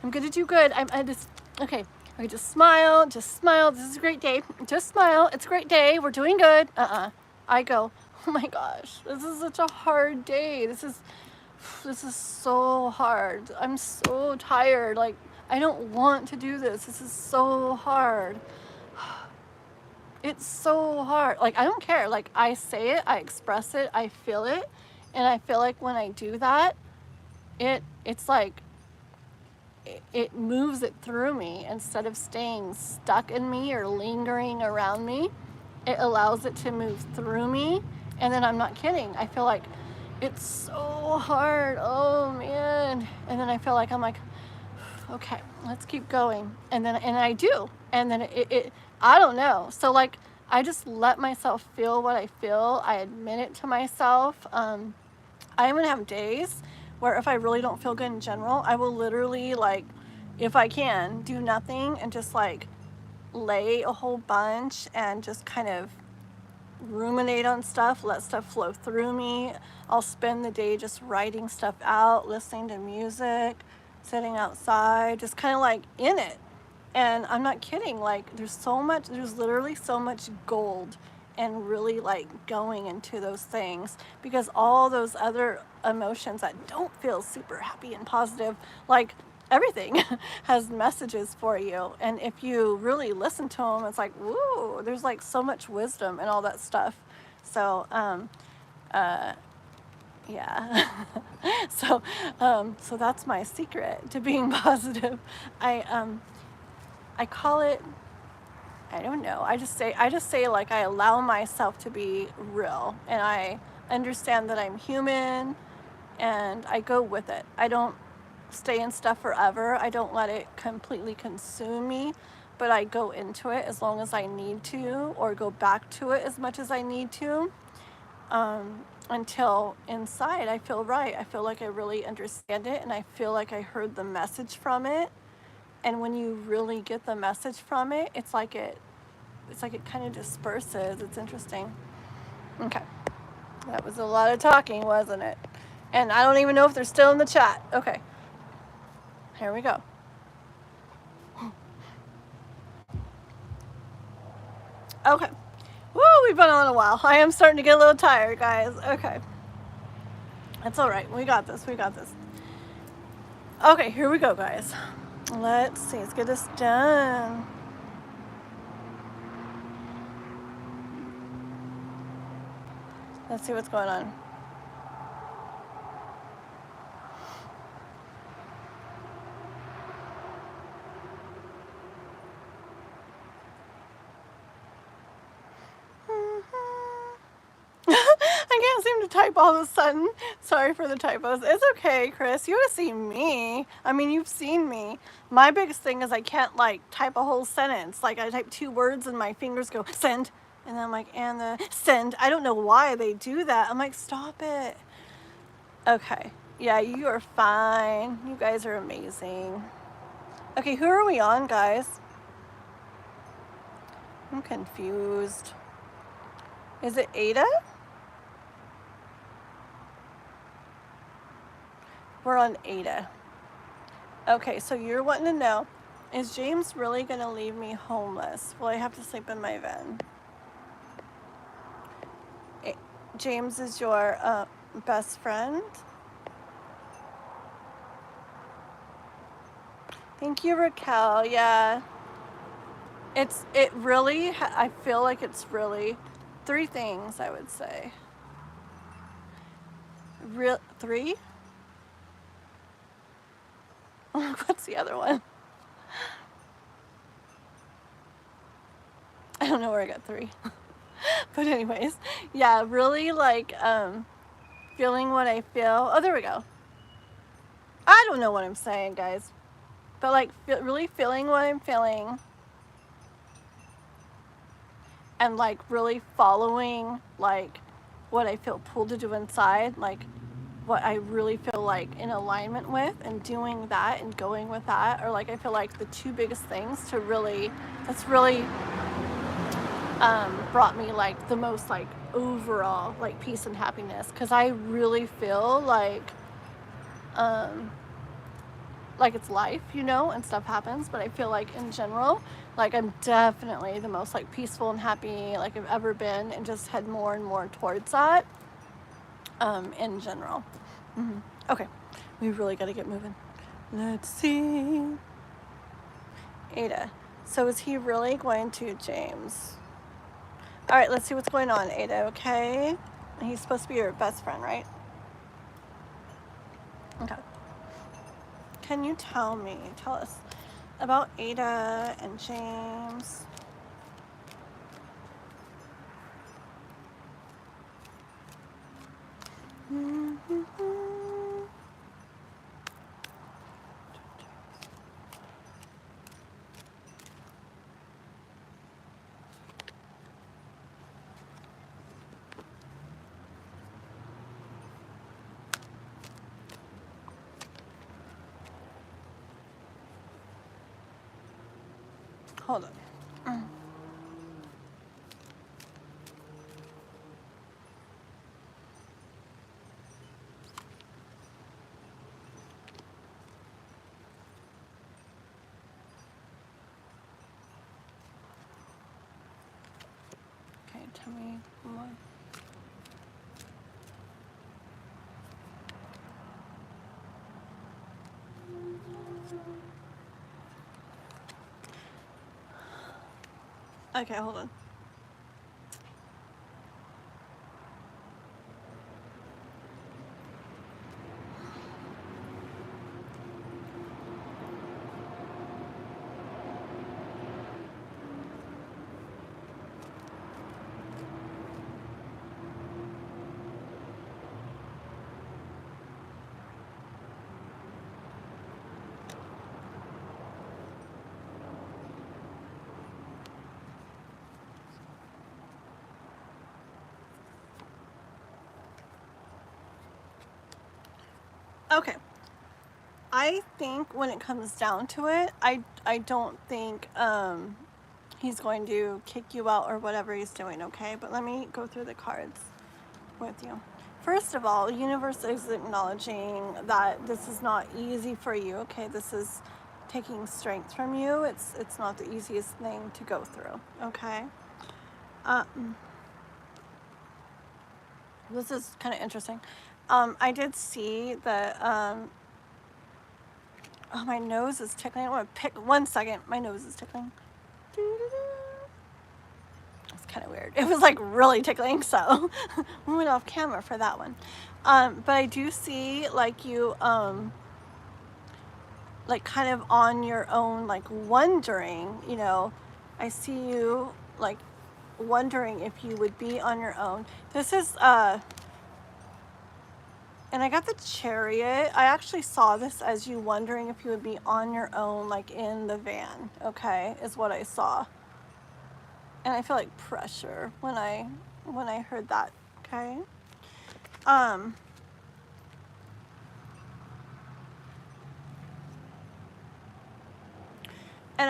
I'm gonna do good. I just, okay, just smile, this is a great day, just smile, it's a great day, we're doing good. I go, oh my gosh, this is such a hard day, this is so hard, I'm so tired, like I don't want to do this is so hard. It's so hard. Like, I don't care. Like, I say it, I express it, I feel it, and I feel like when I do that, it's like it moves it through me instead of staying stuck in me or lingering around me. It allows it to move through me, and then I'm not kidding. I feel like it's so hard. Oh man. And then I feel like I'm like, okay, let's keep going. And I do. And then it I don't know. So like, I just let myself feel what I feel. I admit it to myself. I'm gonna have days where if I really don't feel good in general, I will literally, like, if I can, do nothing and just like lay a whole bunch and just kind of ruminate on stuff, let stuff flow through me. I'll spend the day just writing stuff out, listening to music, sitting outside, just kind of like in it. And I'm not kidding, like there's literally so much gold and really like going into those things, because all those other emotions that don't feel super happy and positive, like everything has messages for you, and if you really listen to them, it's like, woo, there's like so much wisdom and all that stuff. So yeah. So that's my secret to being positive. I call it, I don't know, I just say like, I allow myself to be real, and I understand that I'm human, and I go with it. I don't stay in stuff forever. I don't let it completely consume me, but I go into it as long as I need to, or go back to it as much as I need to, until inside I feel right. I feel like I really understand it, and I feel like I heard the message from it. And when you really get the message from it, it's like it kind of disperses. It's interesting. Okay. That was a lot of talking, wasn't it? And I don't even know if they're still in the chat. Okay. Here we go. Okay. Woo, we've been on a while. I am starting to get a little tired, guys. Okay. That's all right. We got this. Okay, here we go, guys. Let's see. Let's get this done. Let's see what's going on. I can't seem to type all of a sudden. Sorry for the typos. It's okay, Chris. You would have seen me. I mean, you've seen me. My biggest thing is I can't like type a whole sentence. Like, I type 2 words and my fingers go send. And then I'm like, and the send. I don't know why they do that. I'm like, stop it. Okay. Yeah, you are fine. You guys are amazing. Okay, who are we on, guys? I'm confused. Is it Ada? We're on Ada. Okay, so you're wanting to know, is James really going to leave me homeless? Will I have to sleep in my van? James is your best friend? Thank you, Raquel. Yeah. It really, I feel like it's really 3 things, I would say. 3? What's the other one? I don't know where I got 3. But anyways, yeah, really like feeling what I feel. Oh, there we go. I don't know what I'm saying, guys. But like really feeling what I'm feeling. and like really following like what I feel pulled to do inside, like what I really feel like in alignment with, and doing that and going with that are like, I feel like the two biggest things to really, that's really brought me like the most like overall like peace and happiness, because I really feel like it's life, you know, and stuff happens, but I feel like in general, like I'm definitely the most like peaceful and happy like I've ever been, and just head more and more towards that in general. Okay, we really got to get moving. Let's see. Ada. So is he really going to James? All right, let's see what's going on, Ada, okay? He's supposed to be your best friend, right? Okay. Can you tell us about Ada and James? Hold on. Okay, tell me more. Okay, hold on. Okay. I think when it comes down to it, I don't think he's going to kick you out or whatever he's doing, okay? But let me go through the cards with you. First of all, the universe is acknowledging that this is not easy for you, okay? This is taking strength from you. It's not the easiest thing to go through, okay? This is kind of interesting. I did see that, oh, my nose is tickling. I want to pick, 1 second. My nose is tickling. It's kind of weird. It was like really tickling, so we went off camera for that one. But I do see like you, like kind of on your own, like wondering, you know, I see you like wondering if you would be on your own. This is, and I got the Chariot. I actually saw this as you wondering if you would be on your own, like in the van, okay, is what I saw. And I feel like pressure when I heard that, okay? And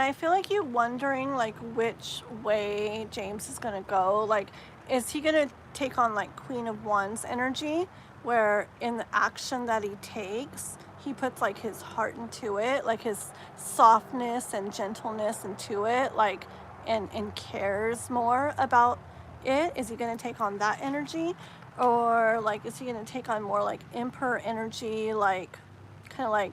I feel like you wondering like which way James is gonna go. Like, is he gonna take on like Queen of Wands energy, where in the action that he takes, he puts like his heart into it, like his softness and gentleness into it, like, and cares more about it? Is he gonna take on that energy? Or like, is he gonna take on more like Emperor energy, like kind of like,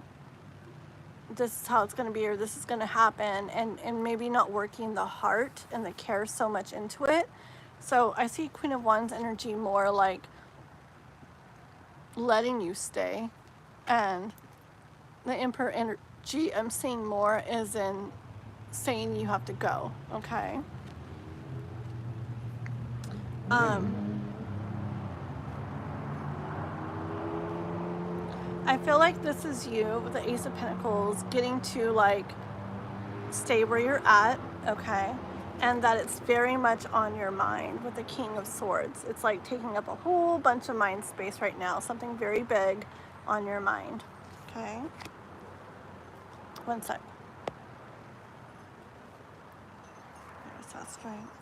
this is how it's going to be, or this is going to happen, and maybe not working the heart and the care so much into it. So I see Queen of Wands energy more like letting you stay, and the Emperor energy I'm seeing more is in saying you have to go, okay? I feel like this is you with the Ace of Pentacles getting to like stay where you're at, okay? and that it's very much on your mind with the King of Swords. It's like taking up a whole bunch of mind space right now, something very big on your mind. Okay? One sec. There's that strength.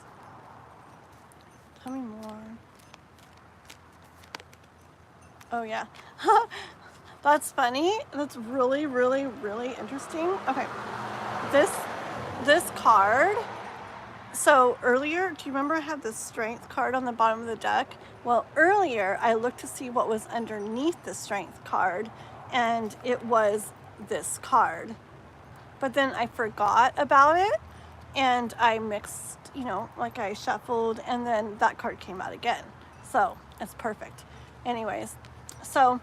Tell me more. Oh, yeah. That's funny. That's really, really, really interesting. Okay. This card. So earlier, do you remember I had this strength card on the bottom of the deck? Well, earlier I looked to see what was underneath the strength card, and it was this card. But then I forgot about it, and I mixed, you know, like I shuffled, and then that card came out again. So it's perfect. Anyways, so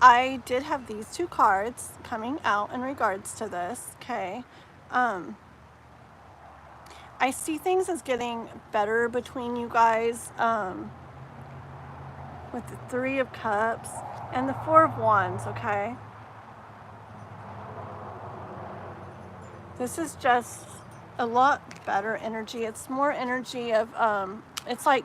I did have these two cards coming out in regards to this, okay? I see things as getting better between you guys, with the Three of Cups and the Four of Wands, okay? This is just a lot better energy. It's more energy of, it's like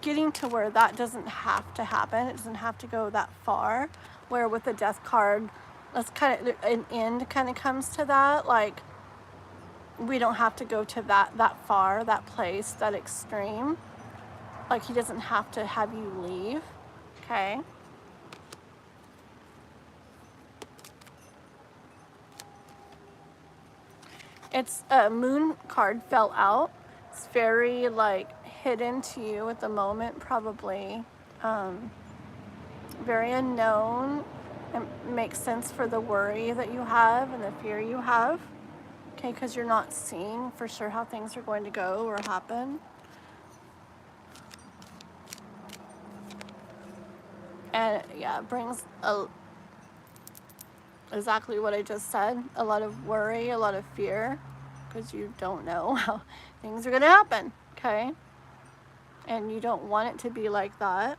getting to where that doesn't have to happen. It doesn't have to go that far. Where with the Death card, that's kind of an end kind of comes to that. Like, we don't have to go to that far, that place, that extreme. Like, he doesn't have to have you leave, okay? It's a Moon card fell out. It's very, like, hidden to you at the moment, probably. Very unknown. It makes sense for the worry that you have and the fear you have. Okay, because you're not seeing for sure how things are going to go or happen. And yeah, it brings exactly what I just said. A lot of worry, a lot of fear, because you don't know how things are going to happen, okay? And you don't want it to be like that.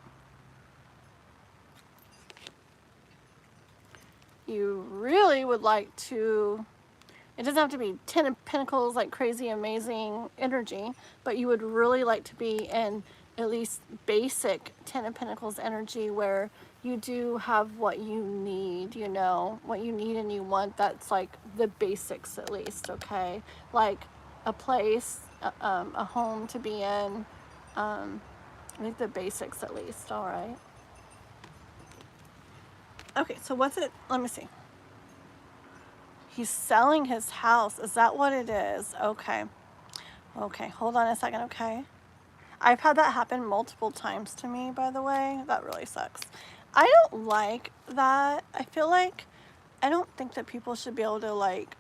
You really would like to, it doesn't have to be 10 of Pentacles, like crazy amazing energy, but you would really like to be in at least basic 10 of Pentacles energy where you do have what you need, you know, what you need and you want. That's like the basics at least, okay? Like a place, a home to be in, like the basics at least, all right? Okay, so what's it? Let me see. He's selling his house. Is that what it is? Okay. Okay, hold on a second, okay? I've had that happen multiple times to me, by the way. That really sucks. I don't like that. I feel like, I don't think that people should be able to, like,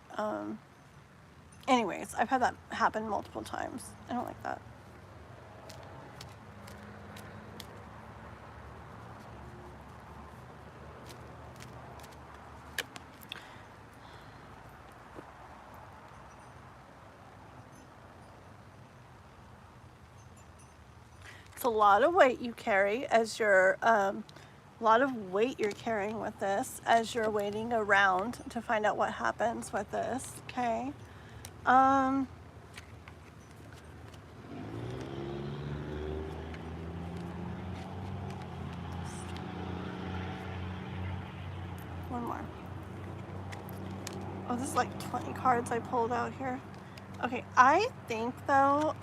anyways, I've had that happen multiple times. I don't like that. It's a lot of weight you carry as you're, a lot of weight you're carrying with this as you're waiting around to find out what happens with this, okay? One more. Oh, this is like 20 cards I pulled out here. Okay, I think though,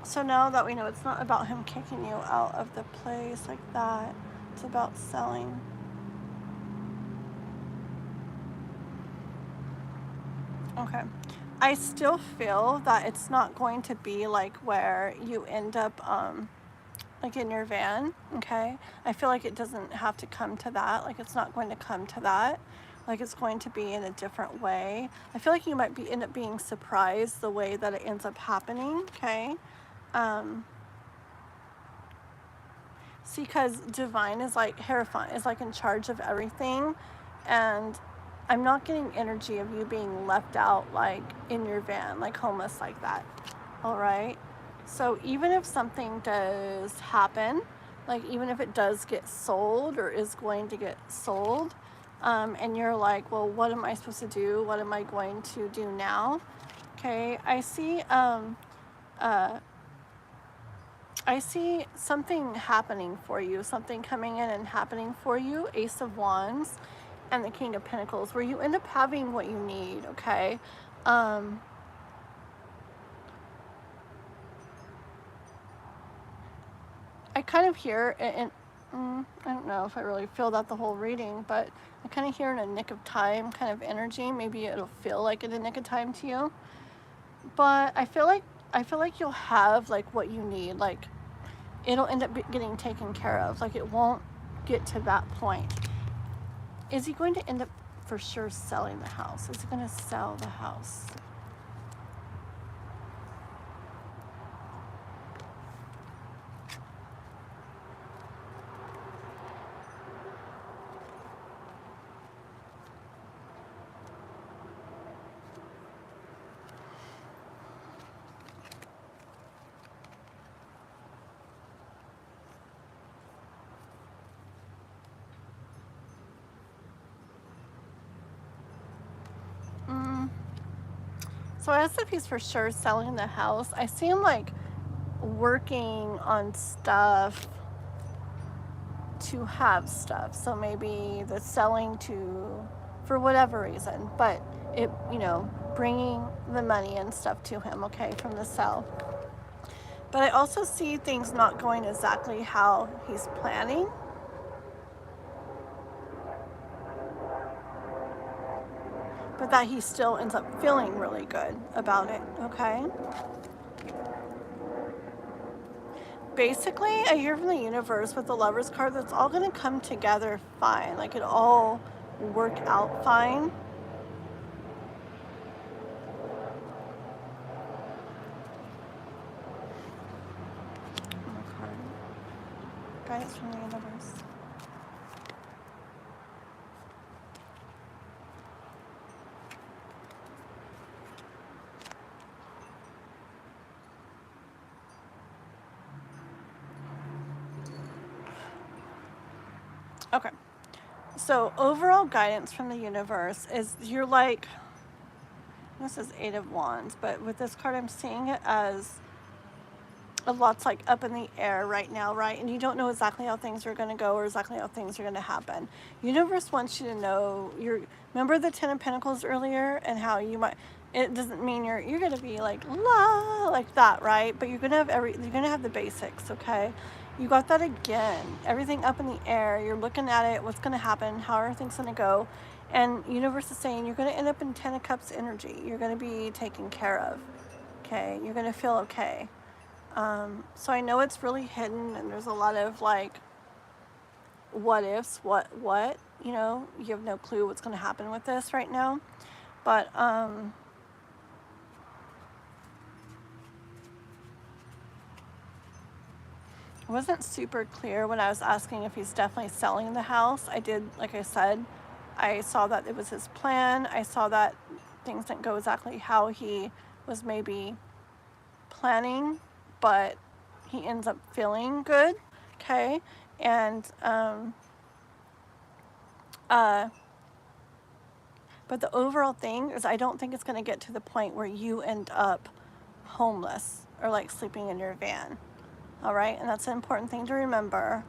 so now that we know it's not about him kicking you out of the place like that, it's about selling. Okay. I still feel that it's not going to be like where you end up, like in your van, okay? I feel like it doesn't have to come to that. Like it's not going to come to that. Like it's going to be in a different way. I feel like you might end up being surprised the way that it ends up happening, okay? See, because Divine is like, Hierophant is like in charge of everything, and I'm not getting energy of you being left out like in your van, like homeless like that, all right? So even if something does happen, like even if it does get sold or is going to get sold, and you're like, well, what am I supposed to do? What am I going to do now? Okay, I see something happening for you, something coming in and happening for you, Ace of Wands and the King of Pentacles, where you end up having what you need, okay? I kind of hear, I don't know if I really feel that the whole reading, but I kind of hear in a nick of time kind of energy. Maybe it'll feel like in a nick of time to you, but I feel like you'll have like what you need. Like it'll end up getting taken care of. Like it won't get to that point. Is he going to end up for sure selling the house? Is he going to sell the house? So as if he's for sure selling the house, I see him like working on stuff to have stuff. So maybe the selling to, for whatever reason, but it, bringing the money and stuff to him, okay, from the sell. But I also see things not going exactly how he's planning. But that he still ends up feeling really good about it, okay? Basically, I hear from the universe with the Lover's card that's all going to come together fine. Like it all work out fine. Guidance from the universe. Okay, so overall guidance from the universe is you're like, this is 8 of Wands, but with this card I'm seeing it as a lot's like up in the air right now, right? And you don't know exactly how things are going to go or exactly how things are going to happen. Universe wants you to know, remember the 10 of Pentacles earlier and how you might, it doesn't mean you're going to be like, la, like that, right? But you're going to have you're going to have the basics, okay? You got that again, everything up in the air. You're looking at it, what's going to happen, how are things going to go. And universe is saying you're going to end up in 10 of Cups energy. You're going to be taken care of, okay? You're going to feel okay. So I know it's really hidden and there's a lot of like, what ifs, what, you have no clue what's going to happen with this right now. But, it wasn't super clear when I was asking if he's definitely selling the house. I did, like I said, I saw that it was his plan. I saw that things didn't go exactly how he was maybe planning, but he ends up feeling good, okay? And, but the overall thing is I don't think it's going to get to the point where you end up homeless or like sleeping in your van, all right? And that's an important thing to remember.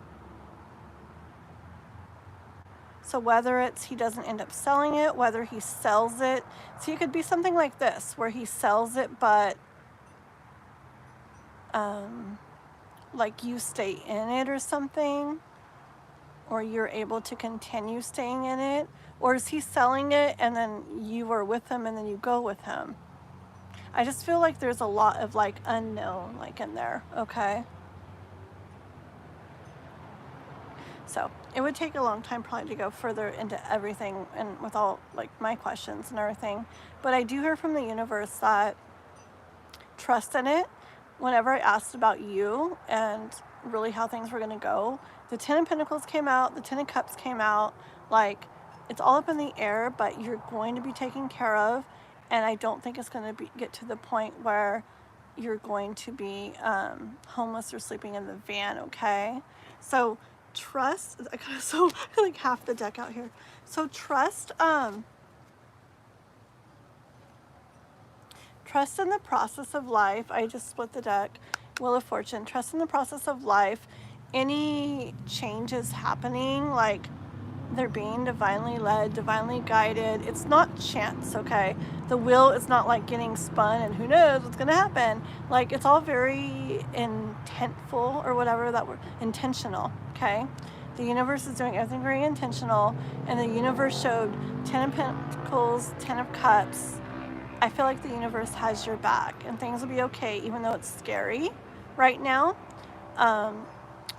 So whether it's he doesn't end up selling it, whether he sells it, so it could be something like this, where he sells it, but like you stay in it or something, or you're able to continue staying in it, or is he selling it and then you are with him and then you go with him? I just feel like there's a lot of like unknown like in there, okay? So it would take a long time probably to go further into everything and with all like my questions and everything. But I do hear from the universe that trust in it. Whenever I asked about you and really how things were going to go, the 10 of Pentacles came out, the 10 of Cups came out. Like it's all up in the air, but you're going to be taken care of. And I don't think it's going to get to the point where you're going to be homeless or sleeping in the van, okay? So trust, so like half the deck out here. trust in the process of life. I just split the deck. Wheel of Fortune. Trust in the process of life. Any changes happening, like they're being divinely led, divinely guided. It's not chance, okay? The wheel is not like getting spun and who knows what's gonna happen. Like, it's all very intentful, or whatever that word, intentional, okay? The universe is doing everything very intentional, and the universe showed 10 of Pentacles, 10 of Cups. I feel like the universe has your back, and things will be okay, even though it's scary right now.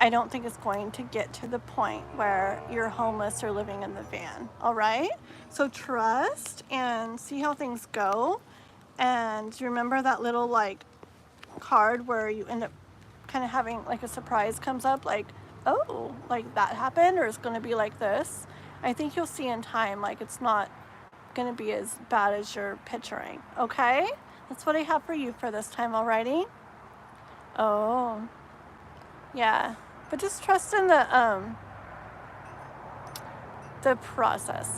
I don't think it's going to get to the point where you're homeless or living in the van, all right? So trust and see how things go. And remember that little like card where you end up kind of having like a surprise comes up, like, oh, like that happened, or it's going to be like this. I think you'll see in time, like it's not going to be as bad as you're picturing, okay? That's what I have for you for this time, alrighty? Oh, yeah. But just trust in the process.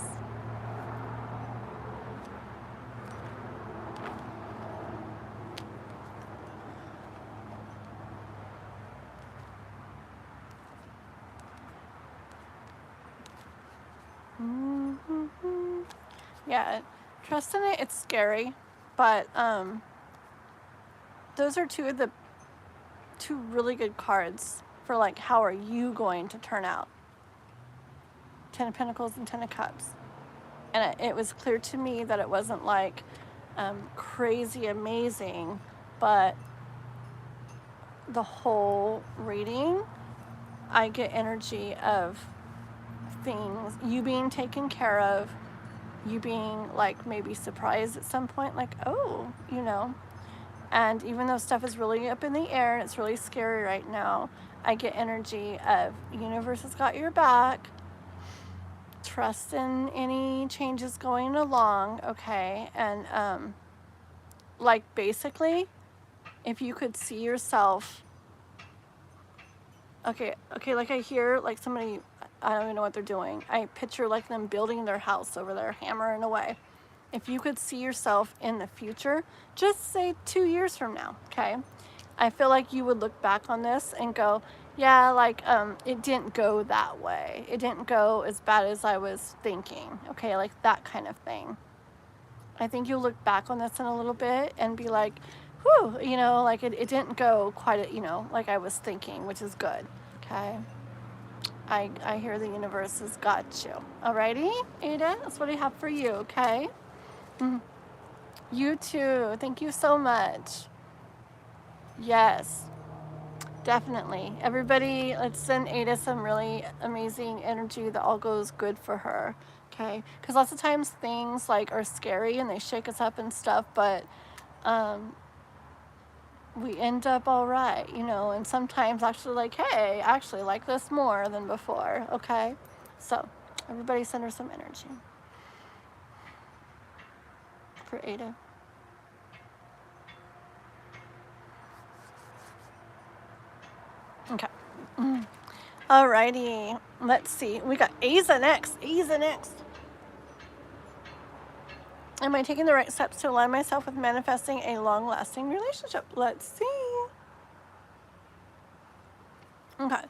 Yeah, trust in it. It's scary, but those are two really good cards for like how are you going to turn out. 10 of Pentacles and 10 of Cups. And it was clear to me that it wasn't like crazy amazing, but the whole reading, I get energy of things, you being taken care of, you being like maybe surprised at some point, like, oh, you know. And even though stuff is really up in the air and it's really scary right now, I get energy of the universe has got your back. Trust in any changes going along, okay? And like basically, if you could see yourself, okay, like I hear like somebody, I don't even know what they're doing. I picture like them building their house over there, hammering away. If you could see yourself in the future, just say 2 years from now, okay? I feel like you would look back on this and go, yeah, like it didn't go that way. It didn't go as bad as I was thinking, okay? Like that kind of thing. I think you'll look back on this in a little bit and be like, whew, you know, like it didn't go quite, you know, like I was thinking, which is good, okay? I hear the universe has got you. Alrighty, Ada, that's what I have for you, okay? You too. Thank you so much. Yes, definitely. Everybody, let's send Ada some really amazing energy that all goes good for her, okay? Because lots of times things like are scary and they shake us up and stuff, but we end up all right, you know, and sometimes actually like, hey, I actually like this more than before, okay? So everybody send her some energy for Ada. Okay. Alrighty. Let's see. We got Aza next. Aza next. Am I taking the right steps to align myself with manifesting a long-lasting relationship? Let's see. Okay.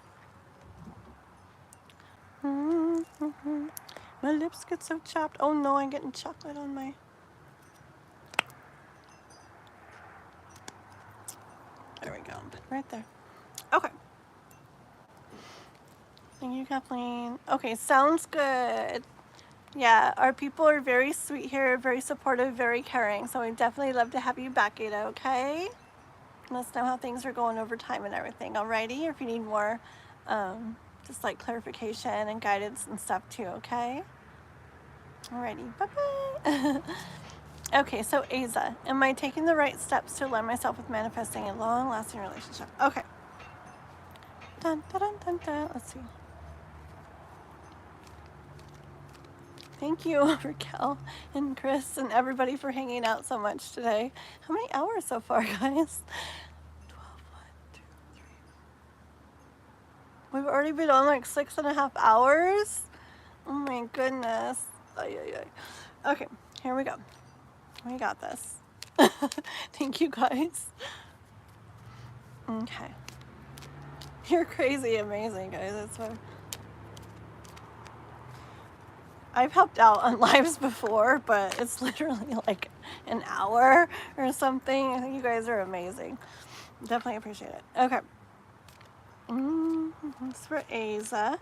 My lips get so chapped. Oh no, I'm getting chocolate on my... There we go. Right there. Okay. Thank you, Kathleen. Okay, sounds good. Yeah, our people are very sweet here, very supportive, very caring. So we'd definitely love to have you back, Ada, okay? Let us know how things are going over time and everything, alrighty? Or if you need more, just like clarification and guidance and stuff too, okay? Alrighty, bye-bye. Okay, so Aza, am I taking the right steps to align myself with manifesting a long-lasting relationship? Okay. Dun, dun, dun, dun, dun. Let's see. Thank you, Raquel and Chris and everybody for hanging out so much today. How many hours so far, guys? 12, 1, 2, 3. We've already been on like 6.5 hours. Oh my goodness. Ay, ay, ay. Okay, here we go. We got this. Thank you guys. Okay. You're crazy amazing, guys. That's why I've helped out on lives before, but it's literally like an hour or something. I think you guys are amazing. Definitely appreciate it. Okay. It's for Aza.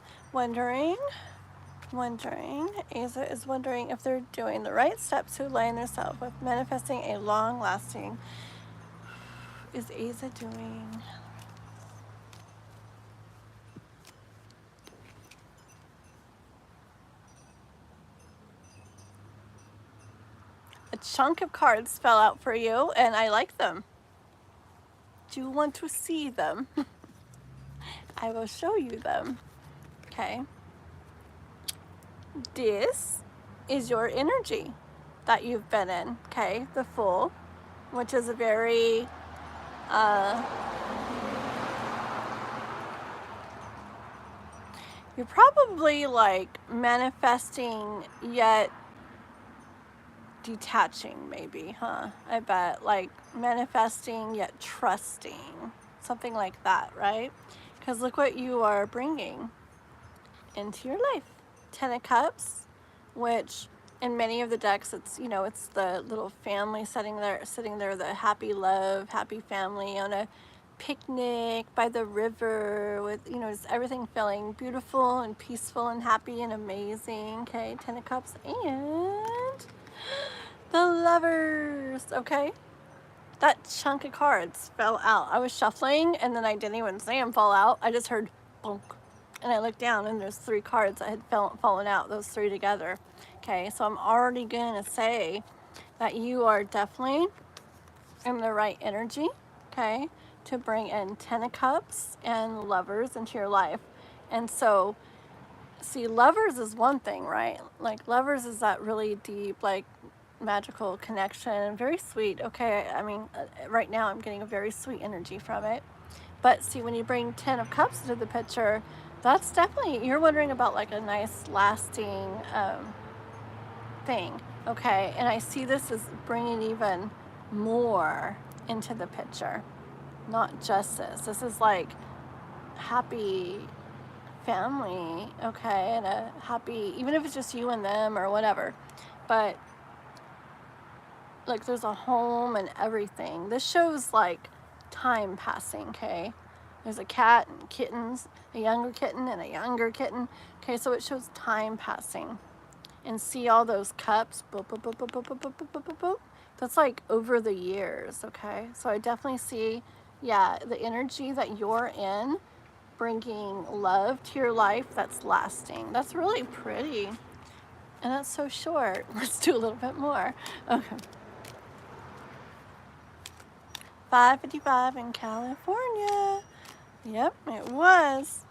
Aza is wondering if they're doing the right steps to align themselves with manifesting a long-lasting. Is Aza doing? A chunk of cards fell out for you, and I like them. Do you want to see them? I will show you them. Okay. This is your energy that you've been in. Okay, the Fool, which is a very you're probably like manifesting yet detaching, maybe, huh? I bet, like manifesting yet trusting, something like that, right? Because look what you are bringing into your life. 10 of Cups, which in many of the decks, it's, you know, it's the little family sitting there, the happy love, happy family on a picnic by the river with, you know, just everything feeling beautiful and peaceful and happy and amazing. Okay, 10 of Cups and the Lovers. Okay, that chunk of cards fell out. I was shuffling and then I didn't even see them fall out. I just heard bonk. And I looked down and there's 3 cards that had fallen out, those 3 together. Okay, so I'm already going to say that you are definitely in the right energy, okay, to bring in 10 of Cups and Lovers into your life. And so, see, Lovers is one thing, right? Like, Lovers is that really deep, like, magical connection, very sweet, okay? I mean, right now I'm getting a very sweet energy from it. But see, when you bring 10 of Cups into the picture, that's definitely, you're wondering about like a nice lasting thing, okay? And I see this as bringing even more into the picture, not just this. This is like happy family, okay? And a happy, even if it's just you and them or whatever, but like there's a home and everything. This shows like time passing, okay? There's a cat and kittens, a younger kitten and a younger kitten. Okay, so it shows time passing. And see all those cups, boop, boop, boop, boop, boop, boop, boop, boop, boop, boop. That's like over the years, okay? So I definitely see, yeah, the energy that you're in, bringing love to your life that's lasting. That's really pretty. And that's so short. Let's do a little bit more. Okay. 5:55 in California. Yep, it was.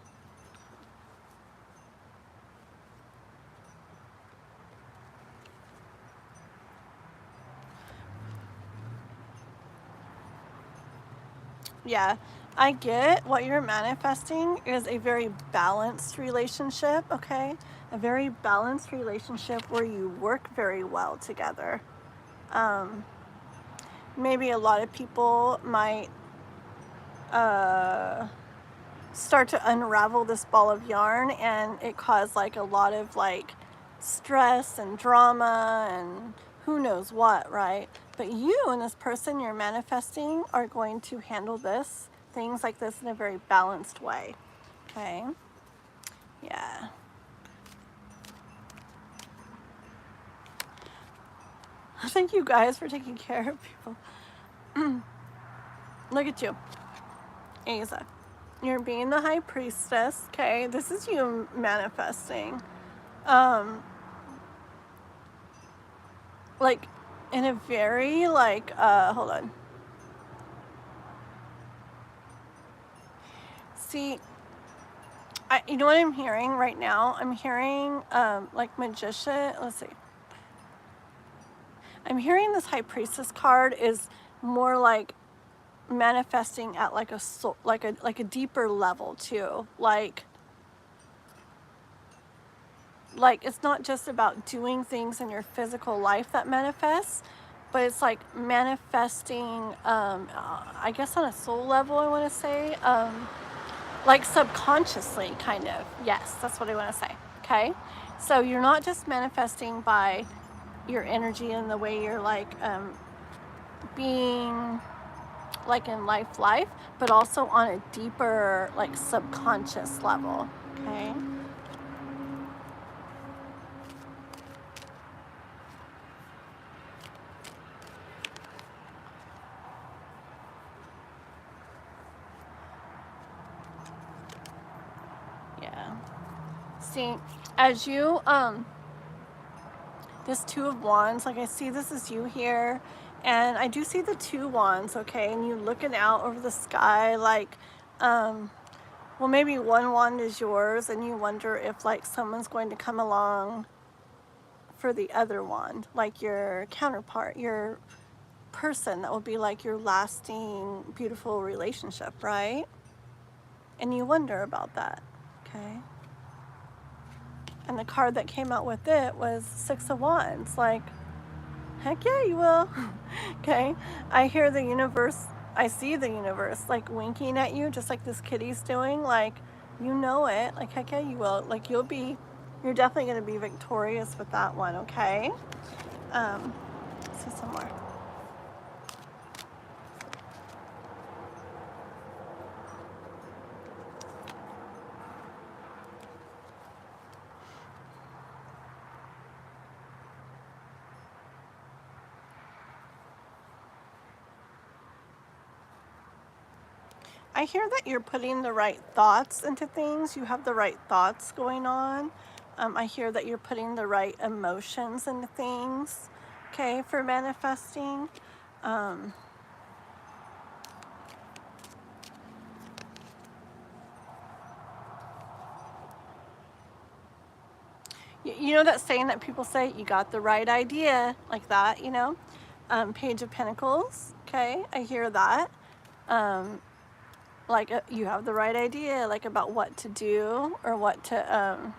Yeah, I get what you're manifesting is a very balanced relationship, okay? A very balanced relationship where you work very well together. Maybe a lot of people might start to unravel this ball of yarn and it caused like a lot of like stress and drama and who knows what, right? But you and this person you're manifesting are going to handle this, things like this in a very balanced way, okay? Yeah. Thank you guys for taking care of people. Look at you, Aza. You're being the high priestess, okay? This is you manifesting. Like, in a very, like, hold on. See, you know what I'm hearing right now? I'm hearing, like, magician, let's see. I'm hearing this high priestess card is more like manifesting at like a soul, like a deeper level too. Like it's not just about doing things in your physical life that manifests, but it's like manifesting, I guess on a soul level, I want to say, like subconsciously, kind of. Yes, that's what I want to say. Okay, so you're not just manifesting by your energy and the way you're like being like in life, but also on a deeper like subconscious level. Okay. Yeah. See, as you this Two of Wands, like I see this is you here, and I do see the two wands, okay, and you looking out over the sky like, well, maybe one wand is yours, and you wonder if like someone's going to come along for the other wand, like your counterpart, your person that will be like your lasting, beautiful relationship, right? And you wonder about that, okay? And the card that came out with it was Six of Wands. Like, heck yeah, you will. Okay? I hear the universe, I see the universe, like, winking at you, just like this kitty's doing. Like, you know it. Like, heck yeah, you will. Like, you're definitely going to be victorious with that one, okay? Let's see some more. I hear that you're putting the right thoughts into things. You have the right thoughts going on. I hear that you're putting the right emotions into things, okay, for manifesting. You know that saying that people say, you got the right idea, like that, you know? Page of Pentacles, okay, I hear that. Like you have the right idea, like about what to do or what to,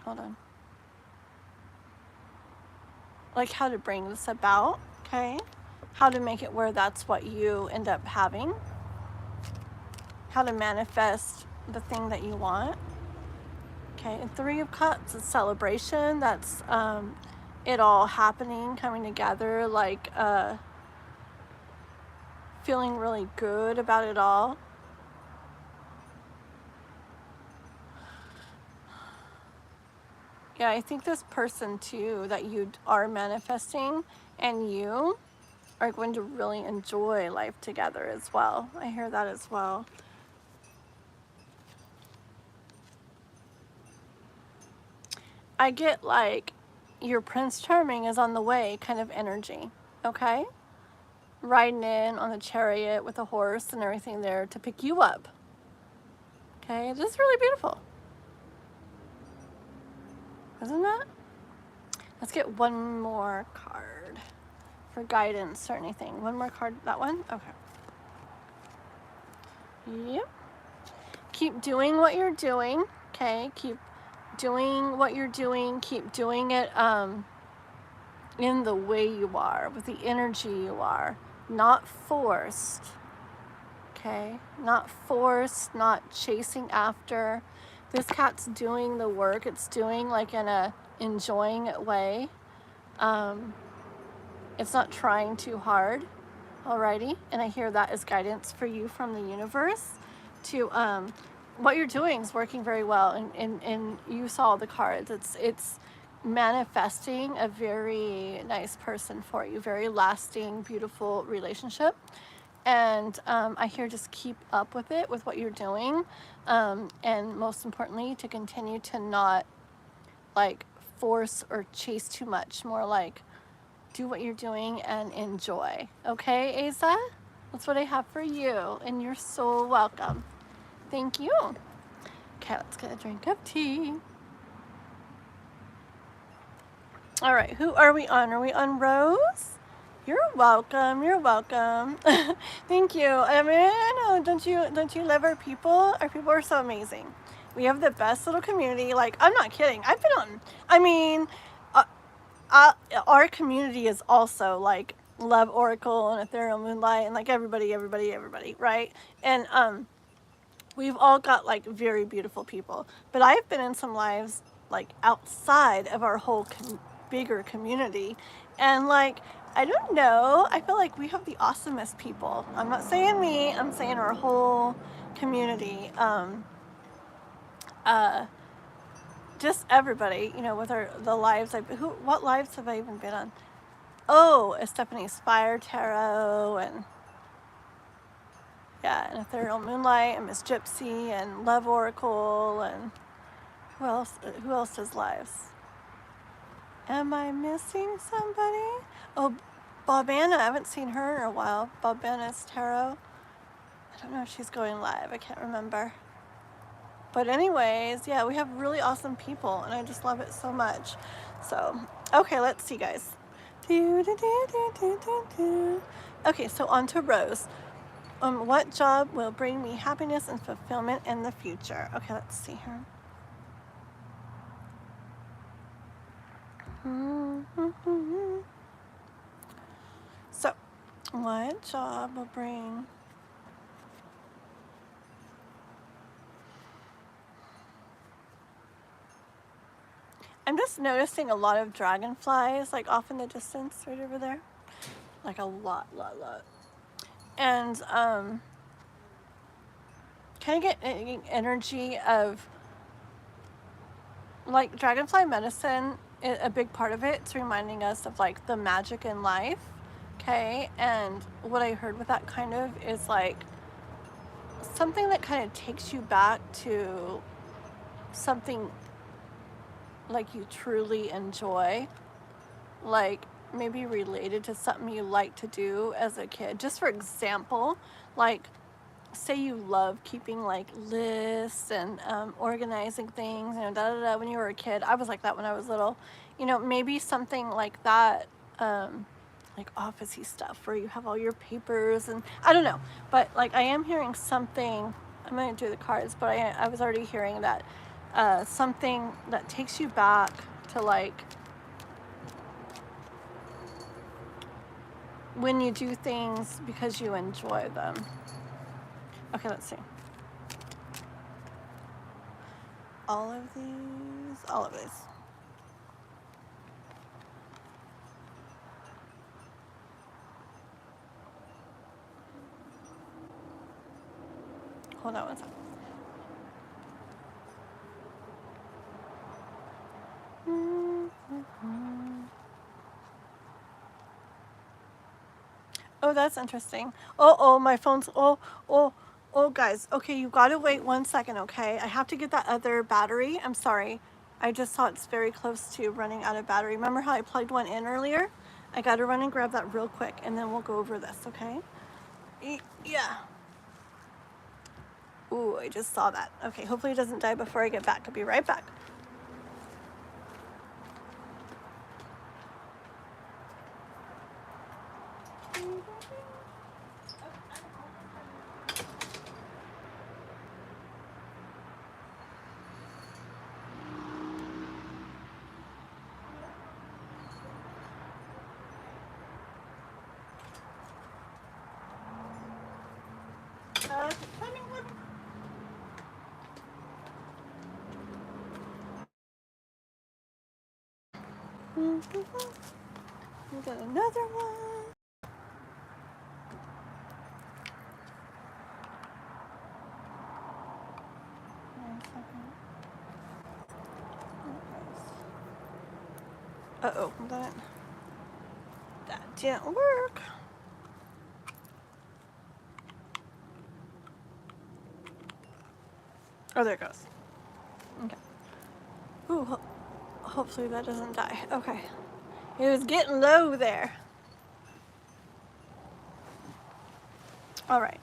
hold on. Like how to bring this about, okay? How to make it where that's what you end up having. How to manifest the thing that you want. Okay, and Three of Cups is celebration. That's it all happening, coming together, like feeling really good about it all. Yeah, I think this person too that you are manifesting and you are going to really enjoy life together as well. I hear that as well. I get like your Prince Charming is on the way kind of energy, okay? Riding in on the chariot with a horse and everything there to pick you up. Okay, this is really beautiful. Isn't that? Let's get one more card for guidance or anything. One more card, that one? Okay. Yep. Keep doing what you're doing, okay? Keep doing what you're doing. Keep doing it in the way you are, with the energy you are. Not forced, okay? Not forced, not chasing after. This cat's doing the work. It's doing like in a enjoying it way. It's not trying too hard. Alrighty, and I hear that as guidance for you from the universe to what you're doing is working very well, and you saw the cards. It's manifesting a very nice person for you, very lasting, beautiful relationship. And I hear just keep up with it, with what you're doing, and most importantly, to continue to not like force or chase too much. More like do what you're doing and enjoy. Okay, Asa? That's what I have for you, and you're so welcome. Thank you. Okay, let's get a drink of tea. All right, who are we on? Are we on Rose? You're welcome. You're welcome. Thank you. I mean, I know. Don't you love our people? Our people are so amazing. We have the best little community. Like, I'm not kidding. I've been on. I mean, our community is also like Love Oracle and Ethereal Moonlight and like everybody, right? And we've all got like very beautiful people. But I've been in some lives like outside of our whole bigger community, and like I don't know, I feel like we have the awesomest people. I'm not saying me, I'm saying our whole community. Just everybody, you know, with the lives what lives have I even been on? Oh, Stephanie's Fire Tarot, and yeah, and Ethereal Moonlight, and Miss Gypsy, and Love Oracle, and who else? Who else does lives? Am I missing somebody? Oh, Bobana. I haven't seen her in a while. Bobana's Tarot. I don't know if she's going live. I can't remember. But anyways, yeah, we have really awesome people, and I just love it so much. So, okay, let's see, guys. Okay, so on to Rose. What job will bring me happiness and fulfillment in the future? Okay, let's see here. So, what job will bring... I'm just noticing a lot of dragonflies, like off in the distance, right over there. Like a lot. And kind of get energy of, like, dragonfly medicine, a big part of it's reminding us of like the magic in life, okay? And what I heard with that kind of is like something that kind of takes you back to something like you truly enjoy, like maybe related to something you like to do as a kid. Just for example, like say you love keeping like lists and organizing things, you know, when you were a kid. I was like that when I was little. You know, maybe something like that, like office-y stuff where you have all your papers, and I don't know, but like I am hearing something. I'm going to do the cards, but I was already hearing that something that takes you back to like when you do things because you enjoy them. Okay, let's see. All of these. Hold on one second. Oh, that's interesting. Oh, my phone's, oh, guys. Okay, you gotta wait 1 second, okay? I have to get that other battery. I'm sorry. I just saw it's very close to running out of battery. Remember how I plugged one in earlier? I gotta run and grab that real quick, and then we'll go over this, okay? Yeah. Ooh, I just saw that. Okay, hopefully it doesn't die before I get back. I'll be right back. We got another one. Uh-oh, that didn't work. Oh, there it goes. Okay. Ooh, hopefully that doesn't die. Okay. It was getting low there. All right.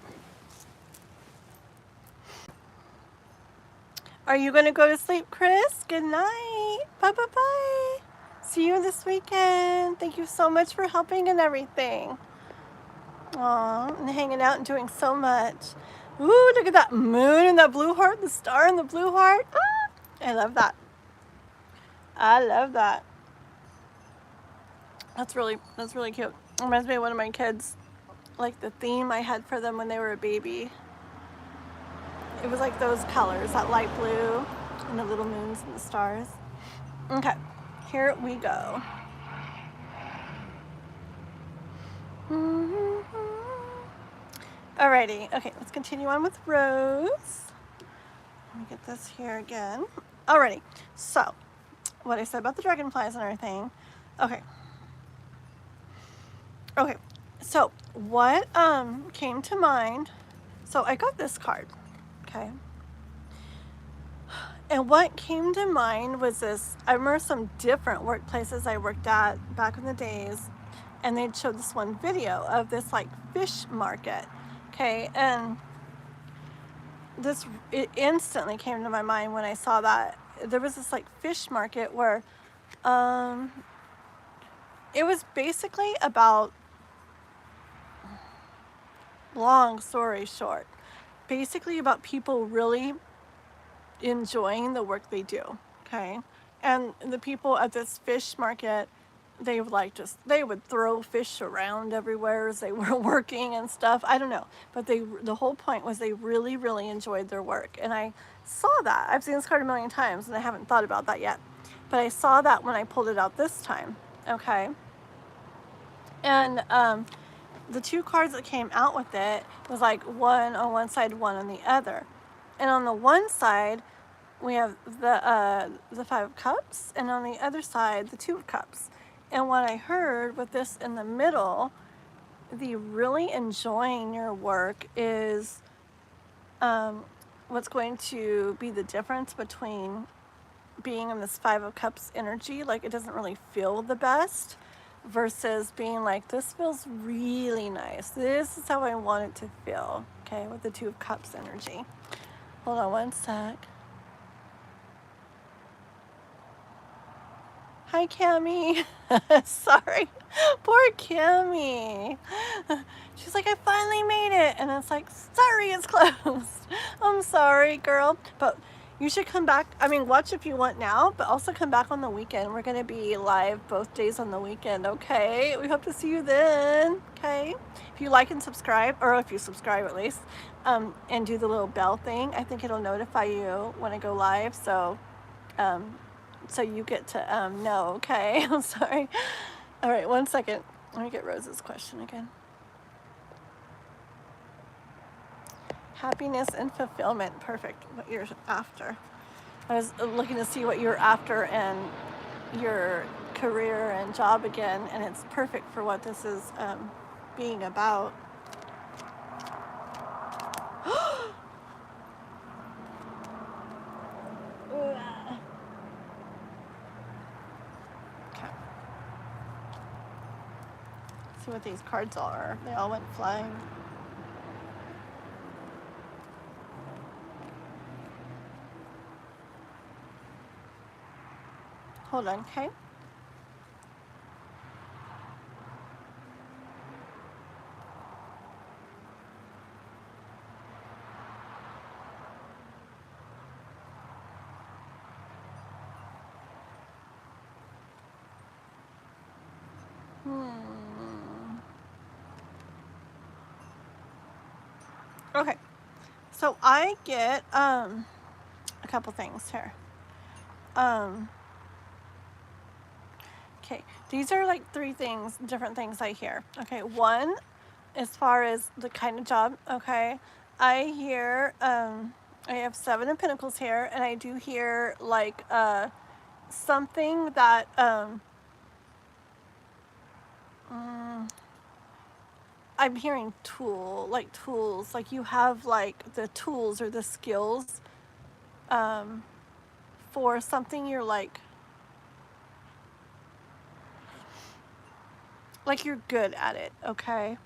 Are you going to go to sleep, Chris? Good night. Bye-bye-bye. See you this weekend. Thank you so much for helping and everything. Aw, and hanging out and doing so much. Ooh, look at that moon and that blue heart, the star and the blue heart. Ah, I love that. I love that. That's really cute. Reminds me of one of my kids, like the theme I had for them when they were a baby. It was like those colors, that light blue and the little moons and the stars. Okay, here we go. Alrighty, okay, let's continue on with Rose. Let me get this here again. Alrighty, so what I said about the dragonflies and everything. Okay, so what came to mind, so I got this card, okay, and what came to mind was this. I remember some different workplaces I worked at back in the days, and they'd show this one video of this like fish market, okay, and it instantly came to my mind when I saw that. There was this like fish market where it was basically about, long story short, basically about people really enjoying the work they do, okay? And the people at this fish market, they would like they would throw fish around everywhere as they were working and stuff. I don't know, but the whole point was they really, really enjoyed their work. And I saw that. I've seen this card a million times and I haven't thought about that yet, but I saw that when I pulled it out this time, okay? And the two cards that came out with it was like one on one side, one on the other. And on the one side, we have the Five of Cups, and on the other side, the Two of Cups. And what I heard with this in the middle, the really enjoying your work is what's going to be the difference between being in this Five of Cups energy, like it doesn't really feel the best, versus being like, this feels really nice. This is how I want it to feel, okay, with the Two of Cups energy. Hold on one sec. Hi, Cammie. Sorry. Poor Cammie. She's like, I finally made it. And it's like, sorry, it's closed. I'm sorry, girl. But you should come back. I mean, watch if you want now, but also come back on the weekend. We're going to be live both days on the weekend, okay? We hope to see you then, okay? If you like and subscribe, or if you subscribe at least, and do the little bell thing, I think it'll notify you when I go live. So you get to know, okay? I'm sorry. All right, one second. Let me get Rose's question again. Happiness and fulfillment. Perfect. What you're after. I was looking to see what you're after and your career and job again, and it's perfect for what this is being about. Okay. Let's see what these cards are. They all went flying. Hold on, okay? Okay, so I get a couple things here. Okay, these are like three things, different things I hear. Okay, one, as far as the kind of job, okay, I hear, I have Seven of Pentacles here, and I do hear like something that, I'm hearing tools, like you have like the tools or the skills for something you're like you're good at it, okay?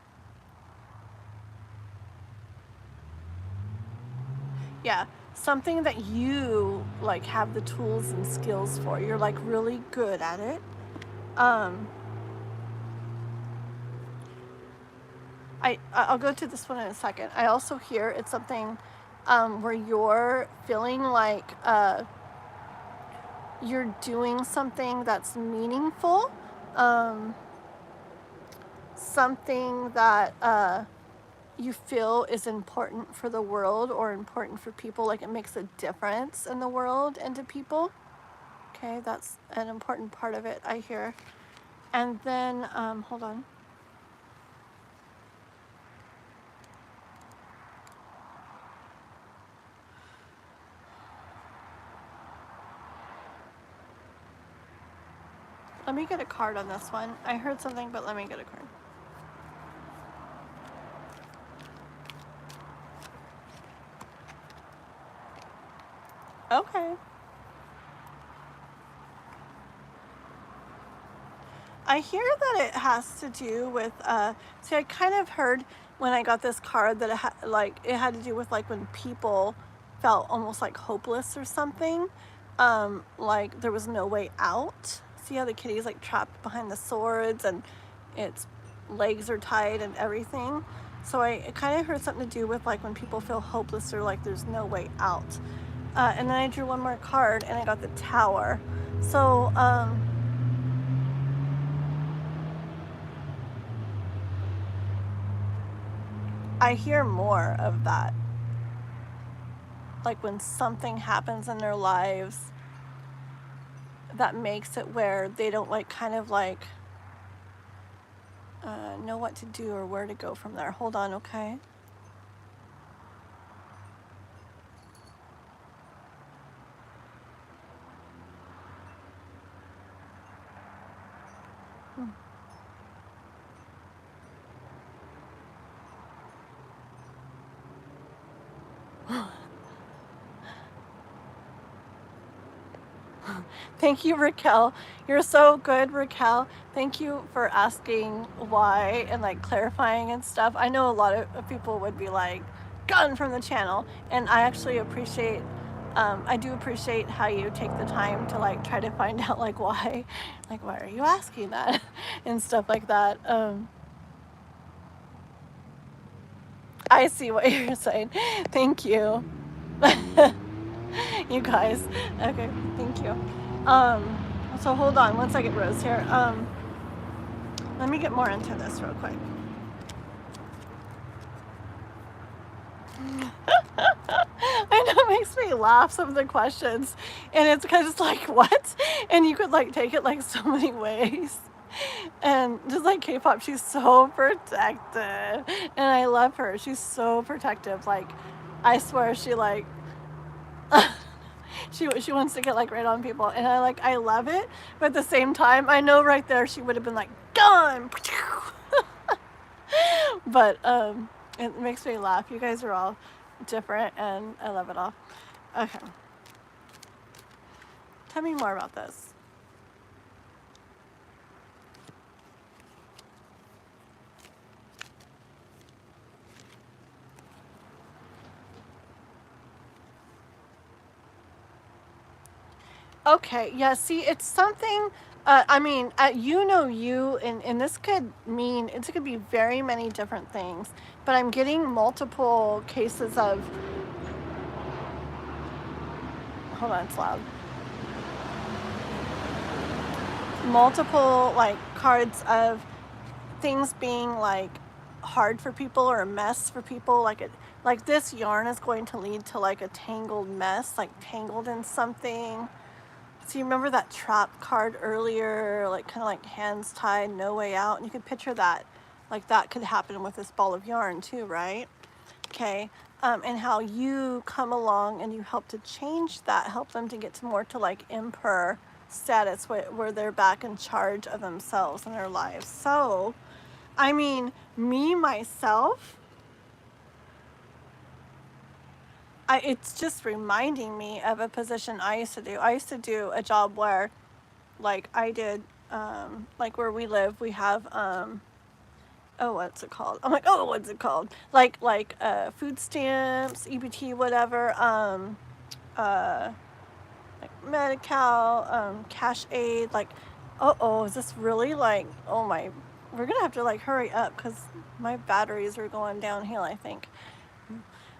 Yeah, something that you like have the tools and skills for. You're like really good at it. I'll go to this one in a second. I also hear it's something where you're feeling like you're doing something that's meaningful. something that you feel is important for the world or important for people, like it makes a difference in the world and to people. Okay, that's an important part of it, I hear. And then, hold on. Let me get a card on this one. I heard something, but let me get a card. Okay. I hear that it has to do with, see, I kind of heard when I got this card that it had to do with like when people felt almost like hopeless or something, like there was no way out. See how the kitty's like trapped behind the swords and its legs are tied and everything. So I kind of heard something to do with like when people feel hopeless or like there's no way out. And then I drew one more card and I got the Tower. So, I hear more of that. Like when something happens in their lives that makes it where they don't like kind of like know what to do or where to go from there. Hold on, okay? Thank you, Raquel. You're so good, Raquel. Thank you for asking why and like clarifying and stuff. I know a lot of people would be like, gone from the channel. And I actually appreciate, I do appreciate how you take the time to like try to find out like why are you asking that and stuff like that. I see what you're saying. Thank you. You guys. Okay, thank you. So hold on one second, Rose here. Let me get more into this real quick. I know, it makes me laugh, some of the questions. And it's because it's like, what? And you could like take it like so many ways. And just like K-pop, she's so protective. And I love her. She's so protective. Like, I swear she like... she wants to get like right on people, and I love it, but at the same time I know right there she would have been like gone. But it makes me laugh. You guys are all different and I love it all. Okay, tell me more about this. Okay, yeah, see, it's something, I mean, you, and this could mean, it could be very many different things, but I'm getting multiple cases of, hold on, it's loud. Multiple, like, cards of things being, like, hard for people or a mess for people, like this yarn is going to lead to, like, a tangled mess, like, tangled in something. So you remember that trap card earlier, like kind of like hands tied, no way out? And you could picture that, like that could happen with this ball of yarn too, right? Okay, and how you come along and you help to change that, help them to get to more to like emperor status where they're back in charge of themselves and their lives. So, I mean, me, myself, it's just reminding me of a position I used to do. I used to do a job where, like, I did, like where we live, we have, oh, what's it called? I'm like, oh, what's it called? Like food stamps, EBT, whatever, like Medi-Cal, cash aid, like, uh-oh, is this really like, oh my, we're gonna have to like hurry up because my batteries are going downhill, I think.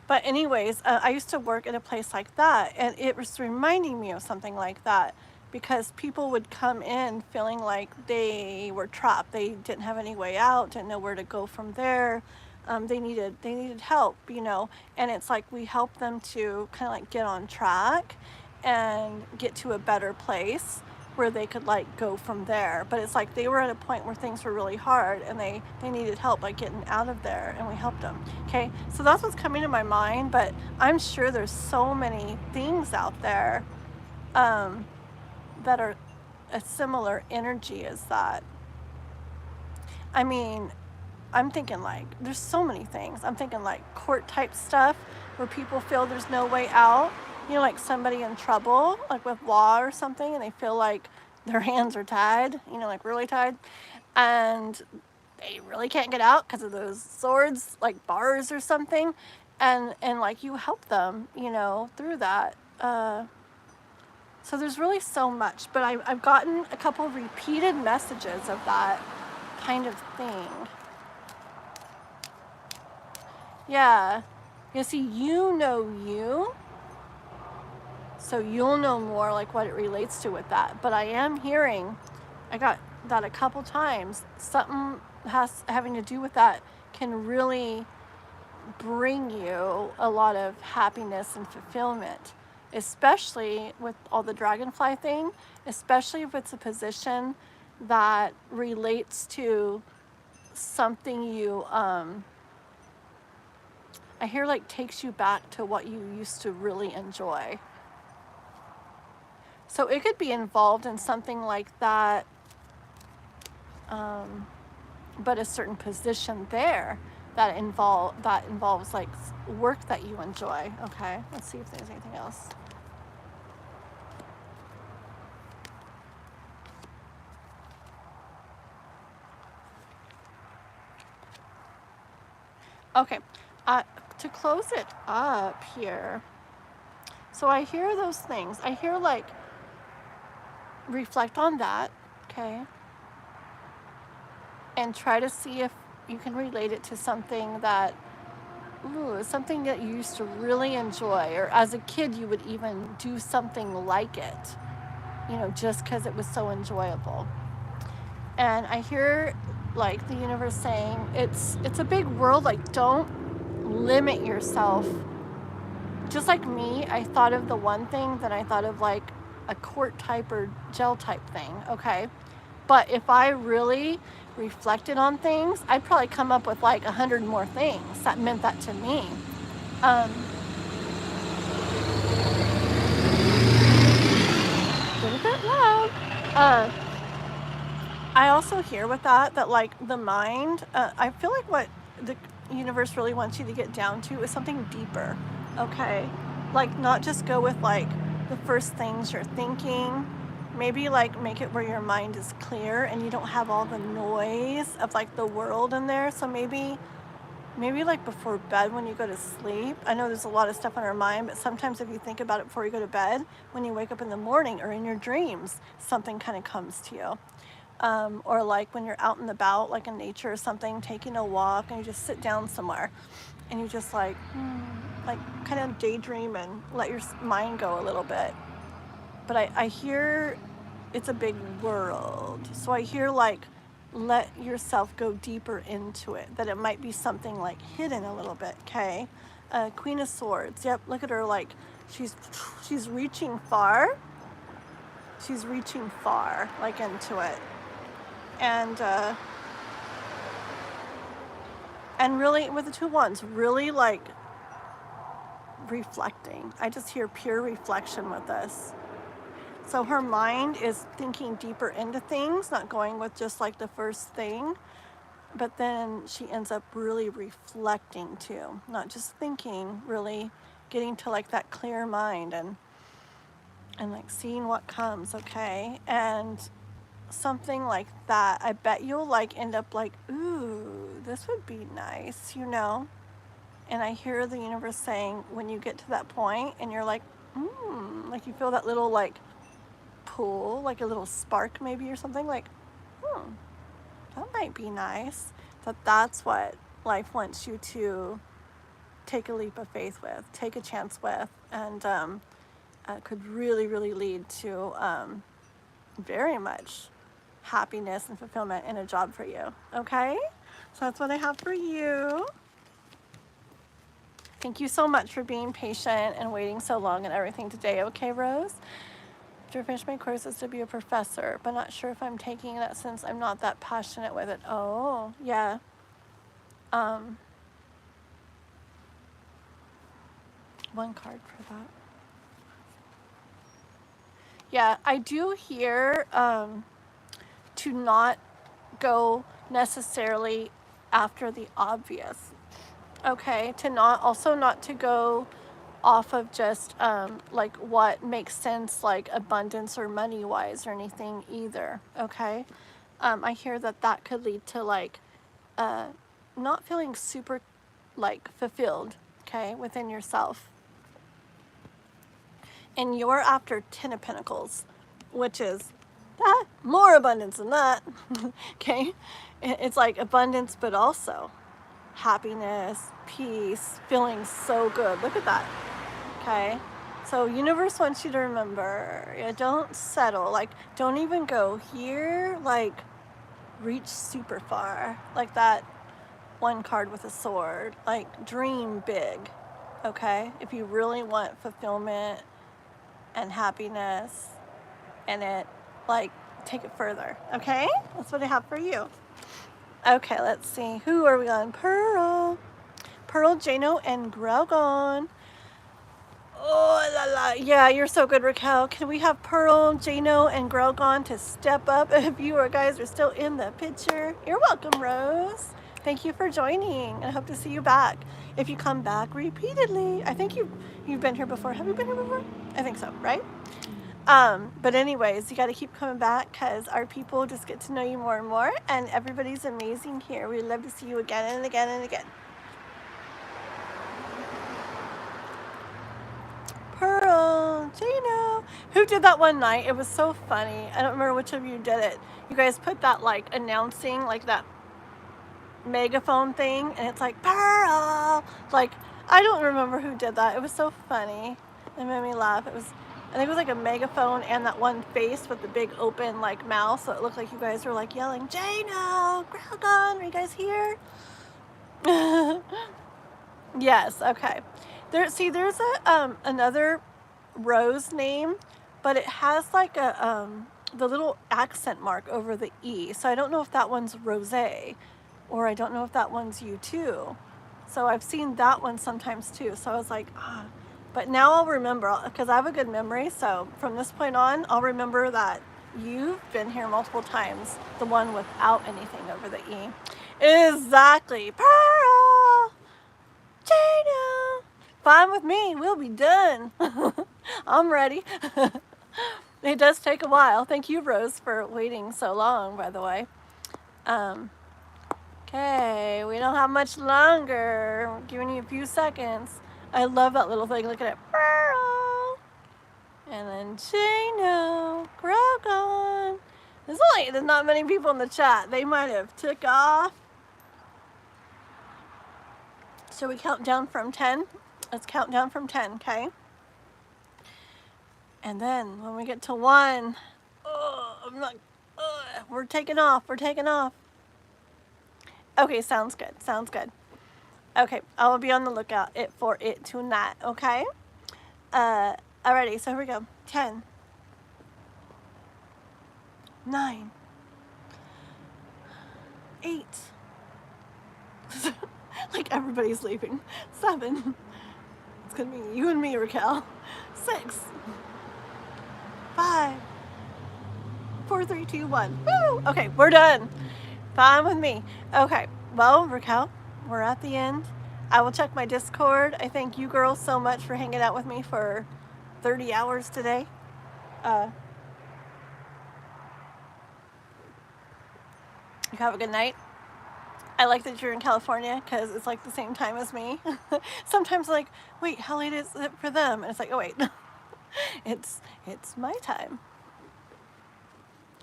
But anyways, I used to work at a place like that, and it was reminding me of something like that. because people would come in feeling like they were trapped. They didn't have any way out, didn't know where to go from there. They needed help, and it's like we help them to kind of like get on track and get to a better place where they could like go from there. But it's like they were at a point where things were really hard and they needed help like getting out of there, and we helped them. Okay, so that's what's coming to my mind, but I'm sure there's so many things out there that are a similar energy as that. I mean, I'm thinking like there's so many things. I'm thinking like court type stuff where people feel there's no way out. Like somebody in trouble, like with law or something, and they feel like their hands are tied, like really tied, and they really can't get out because of those swords, like bars or something, and like you help them, through that. So there's really so much, but I've gotten a couple of repeated messages of that kind of thing. Yeah. You see, you, so you'll know more like what it relates to with that. But I am hearing, I got that a couple times, something having to do with that can really bring you a lot of happiness and fulfillment, especially with all the dragonfly thing, especially if it's a position that relates to something you, I hear like takes you back to what you used to really enjoy. So it could be involved in something like that, but a certain position there that involves like work that you enjoy. Okay, let's see if there's anything else. Okay, to close it up here, so I hear those things. I hear like reflect on that, okay, and try to see if you can relate it to something that something that you used to really enjoy, or as a kid you would even do something like it, just because it was so enjoyable. And I hear like the universe saying it's a big world, like don't limit yourself. Just like me, I thought of the one thing, then I thought of like a court type or gel type thing, okay? But if I really reflected on things, I'd probably come up with like 100 more things that meant that to me. Get a bit loud. I also hear with that like the mind, I feel like what the universe really wants you to get down to is something deeper, okay? Like not just go with like the first things you're thinking. Maybe like make it where your mind is clear and you don't have all the noise of like the world in there. So maybe like before bed when you go to sleep. I know there's a lot of stuff on our mind, but sometimes if you think about it before you go to bed, when you wake up in the morning or in your dreams, something kind of comes to you. Or like when you're out and about, like in nature or something, taking a walk and you just sit down somewhere and you just like kind of daydream and let your mind go a little bit. But I hear it's a big world. So I hear like let yourself go deeper into it, that it might be something like hidden a little bit, okay? Queen of Swords, yep, look at her, like she's reaching far. She's reaching far, like into it. And really with the 2 wands, really like reflecting. I just hear pure reflection with this. So her mind is thinking deeper into things, not going with just like the first thing, but then she ends up really reflecting too, not just thinking, really getting to like that clear mind and like seeing what comes, okay? And something like that, I bet you'll like end up like, ooh, this would be nice, And I hear the universe saying when you get to that point and you're like, like you feel that little like pull, like a little spark maybe or something, like, that might be nice. That's what life wants you to take a leap of faith with, take a chance with, and could really, really lead to very much happiness and fulfillment in a job for you. Okay? So that's what I have for you. Thank you so much for being patient and waiting so long and everything today. Okay, Rose? After I finish my courses to be a professor, but not sure if I'm taking that since I'm not that passionate with it. Oh, yeah. One card for that. Yeah, I do hear to not go necessarily after the obvious. Okay, to not to go off of just like what makes sense, like abundance or money wise or anything either. Okay, I hear that could lead to like not feeling super like fulfilled, okay, within yourself. And you're after 10 of Pentacles, which is more abundance than that. Okay, it's like abundance, but also happiness, peace, feeling so good. Look at that. Okay, so universe wants you to remember, don't settle. Like, don't even go here. Like, reach super far. Like that one card with a sword. Like, dream big. Okay, if you really want fulfillment and happiness and it, like, take it further. Okay, that's what I have for you. Okay, let's see, who are we on? Pearl, Jano, and Grogon. Oh la la, yeah, you're so good, Raquel. Can we have Pearl, Jano, and Grogon to step up if you guys are still in the picture? You're welcome, Rose. Thank you for joining, and I hope to see you back. If you come back repeatedly, I think you've been here before. Have you been here before? I think so, right? But anyways, you got to keep coming back because our people just get to know you more and more, and everybody's amazing here. We love to see you again and again and again. Pearl, Gino, who did that one night? It was so funny. I don't remember which of you did it. You guys put that like announcing, like that megaphone thing, and it's like Pearl. Like, I don't remember who did that. It was so funny. It made me laugh. I think it was like a megaphone and that one face with the big open like mouth, so it looked like you guys were like yelling, Jano, Grogon, are you guys here? Yes, okay. There's another Rose name, but it has like a the little accent mark over the E. So I don't know if that one's Rose, or I don't know if that one's you too. So I've seen that one sometimes too. So I was like, but now I'll remember because I have a good memory. So from this point on, I'll remember that you've been here multiple times. The one without anything over the E. Exactly. Pearl, Jano. Fine with me. We'll be done. I'm ready. It does take a while. Thank you, Rose, for waiting so long, by the way. Okay, we don't have much longer. I'm giving you a few seconds. I love that little thing. Look at it. Pearl. And then Jano, Grogon. There's not many people in the chat. They might have took off. Shall we count down from 10? Let's count down from 10, okay? And then when we get to 1, we're taking off. Okay, sounds good. Okay, I will be on the lookout for it tonight, okay? Alrighty, so here we go. 10, 9, 8. Like everybody's leaving. 7. It's gonna be you and me, Raquel. 6, 5, 4, 3, 2, 1. Woo! Okay, we're done. Fine with me. Okay, well, Raquel, we're at the end. I will check my Discord. I thank you girls so much for hanging out with me for 30 hours today. You have a good night. I like that you're in California because it's like the same time as me. Sometimes like, wait, how late is it for them? And it's like, oh wait, it's my time.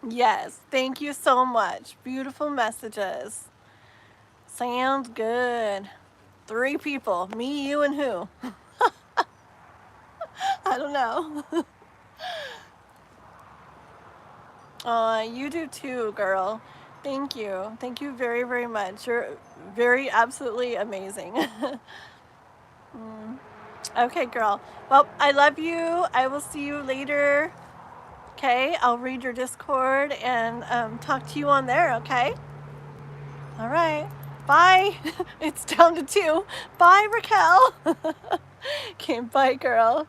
Yes, thank you so much. Beautiful messages. Sounds good. 3 people, me, you, and who? I don't know. You do too, girl. Thank you. Thank you very, very much. You're very absolutely amazing. Okay, girl. Well, I love you. I will see you later. Okay, I'll read your Discord and talk to you on there, okay? All right. Bye. It's down to 2. Bye, Raquel. Okay, bye, girl.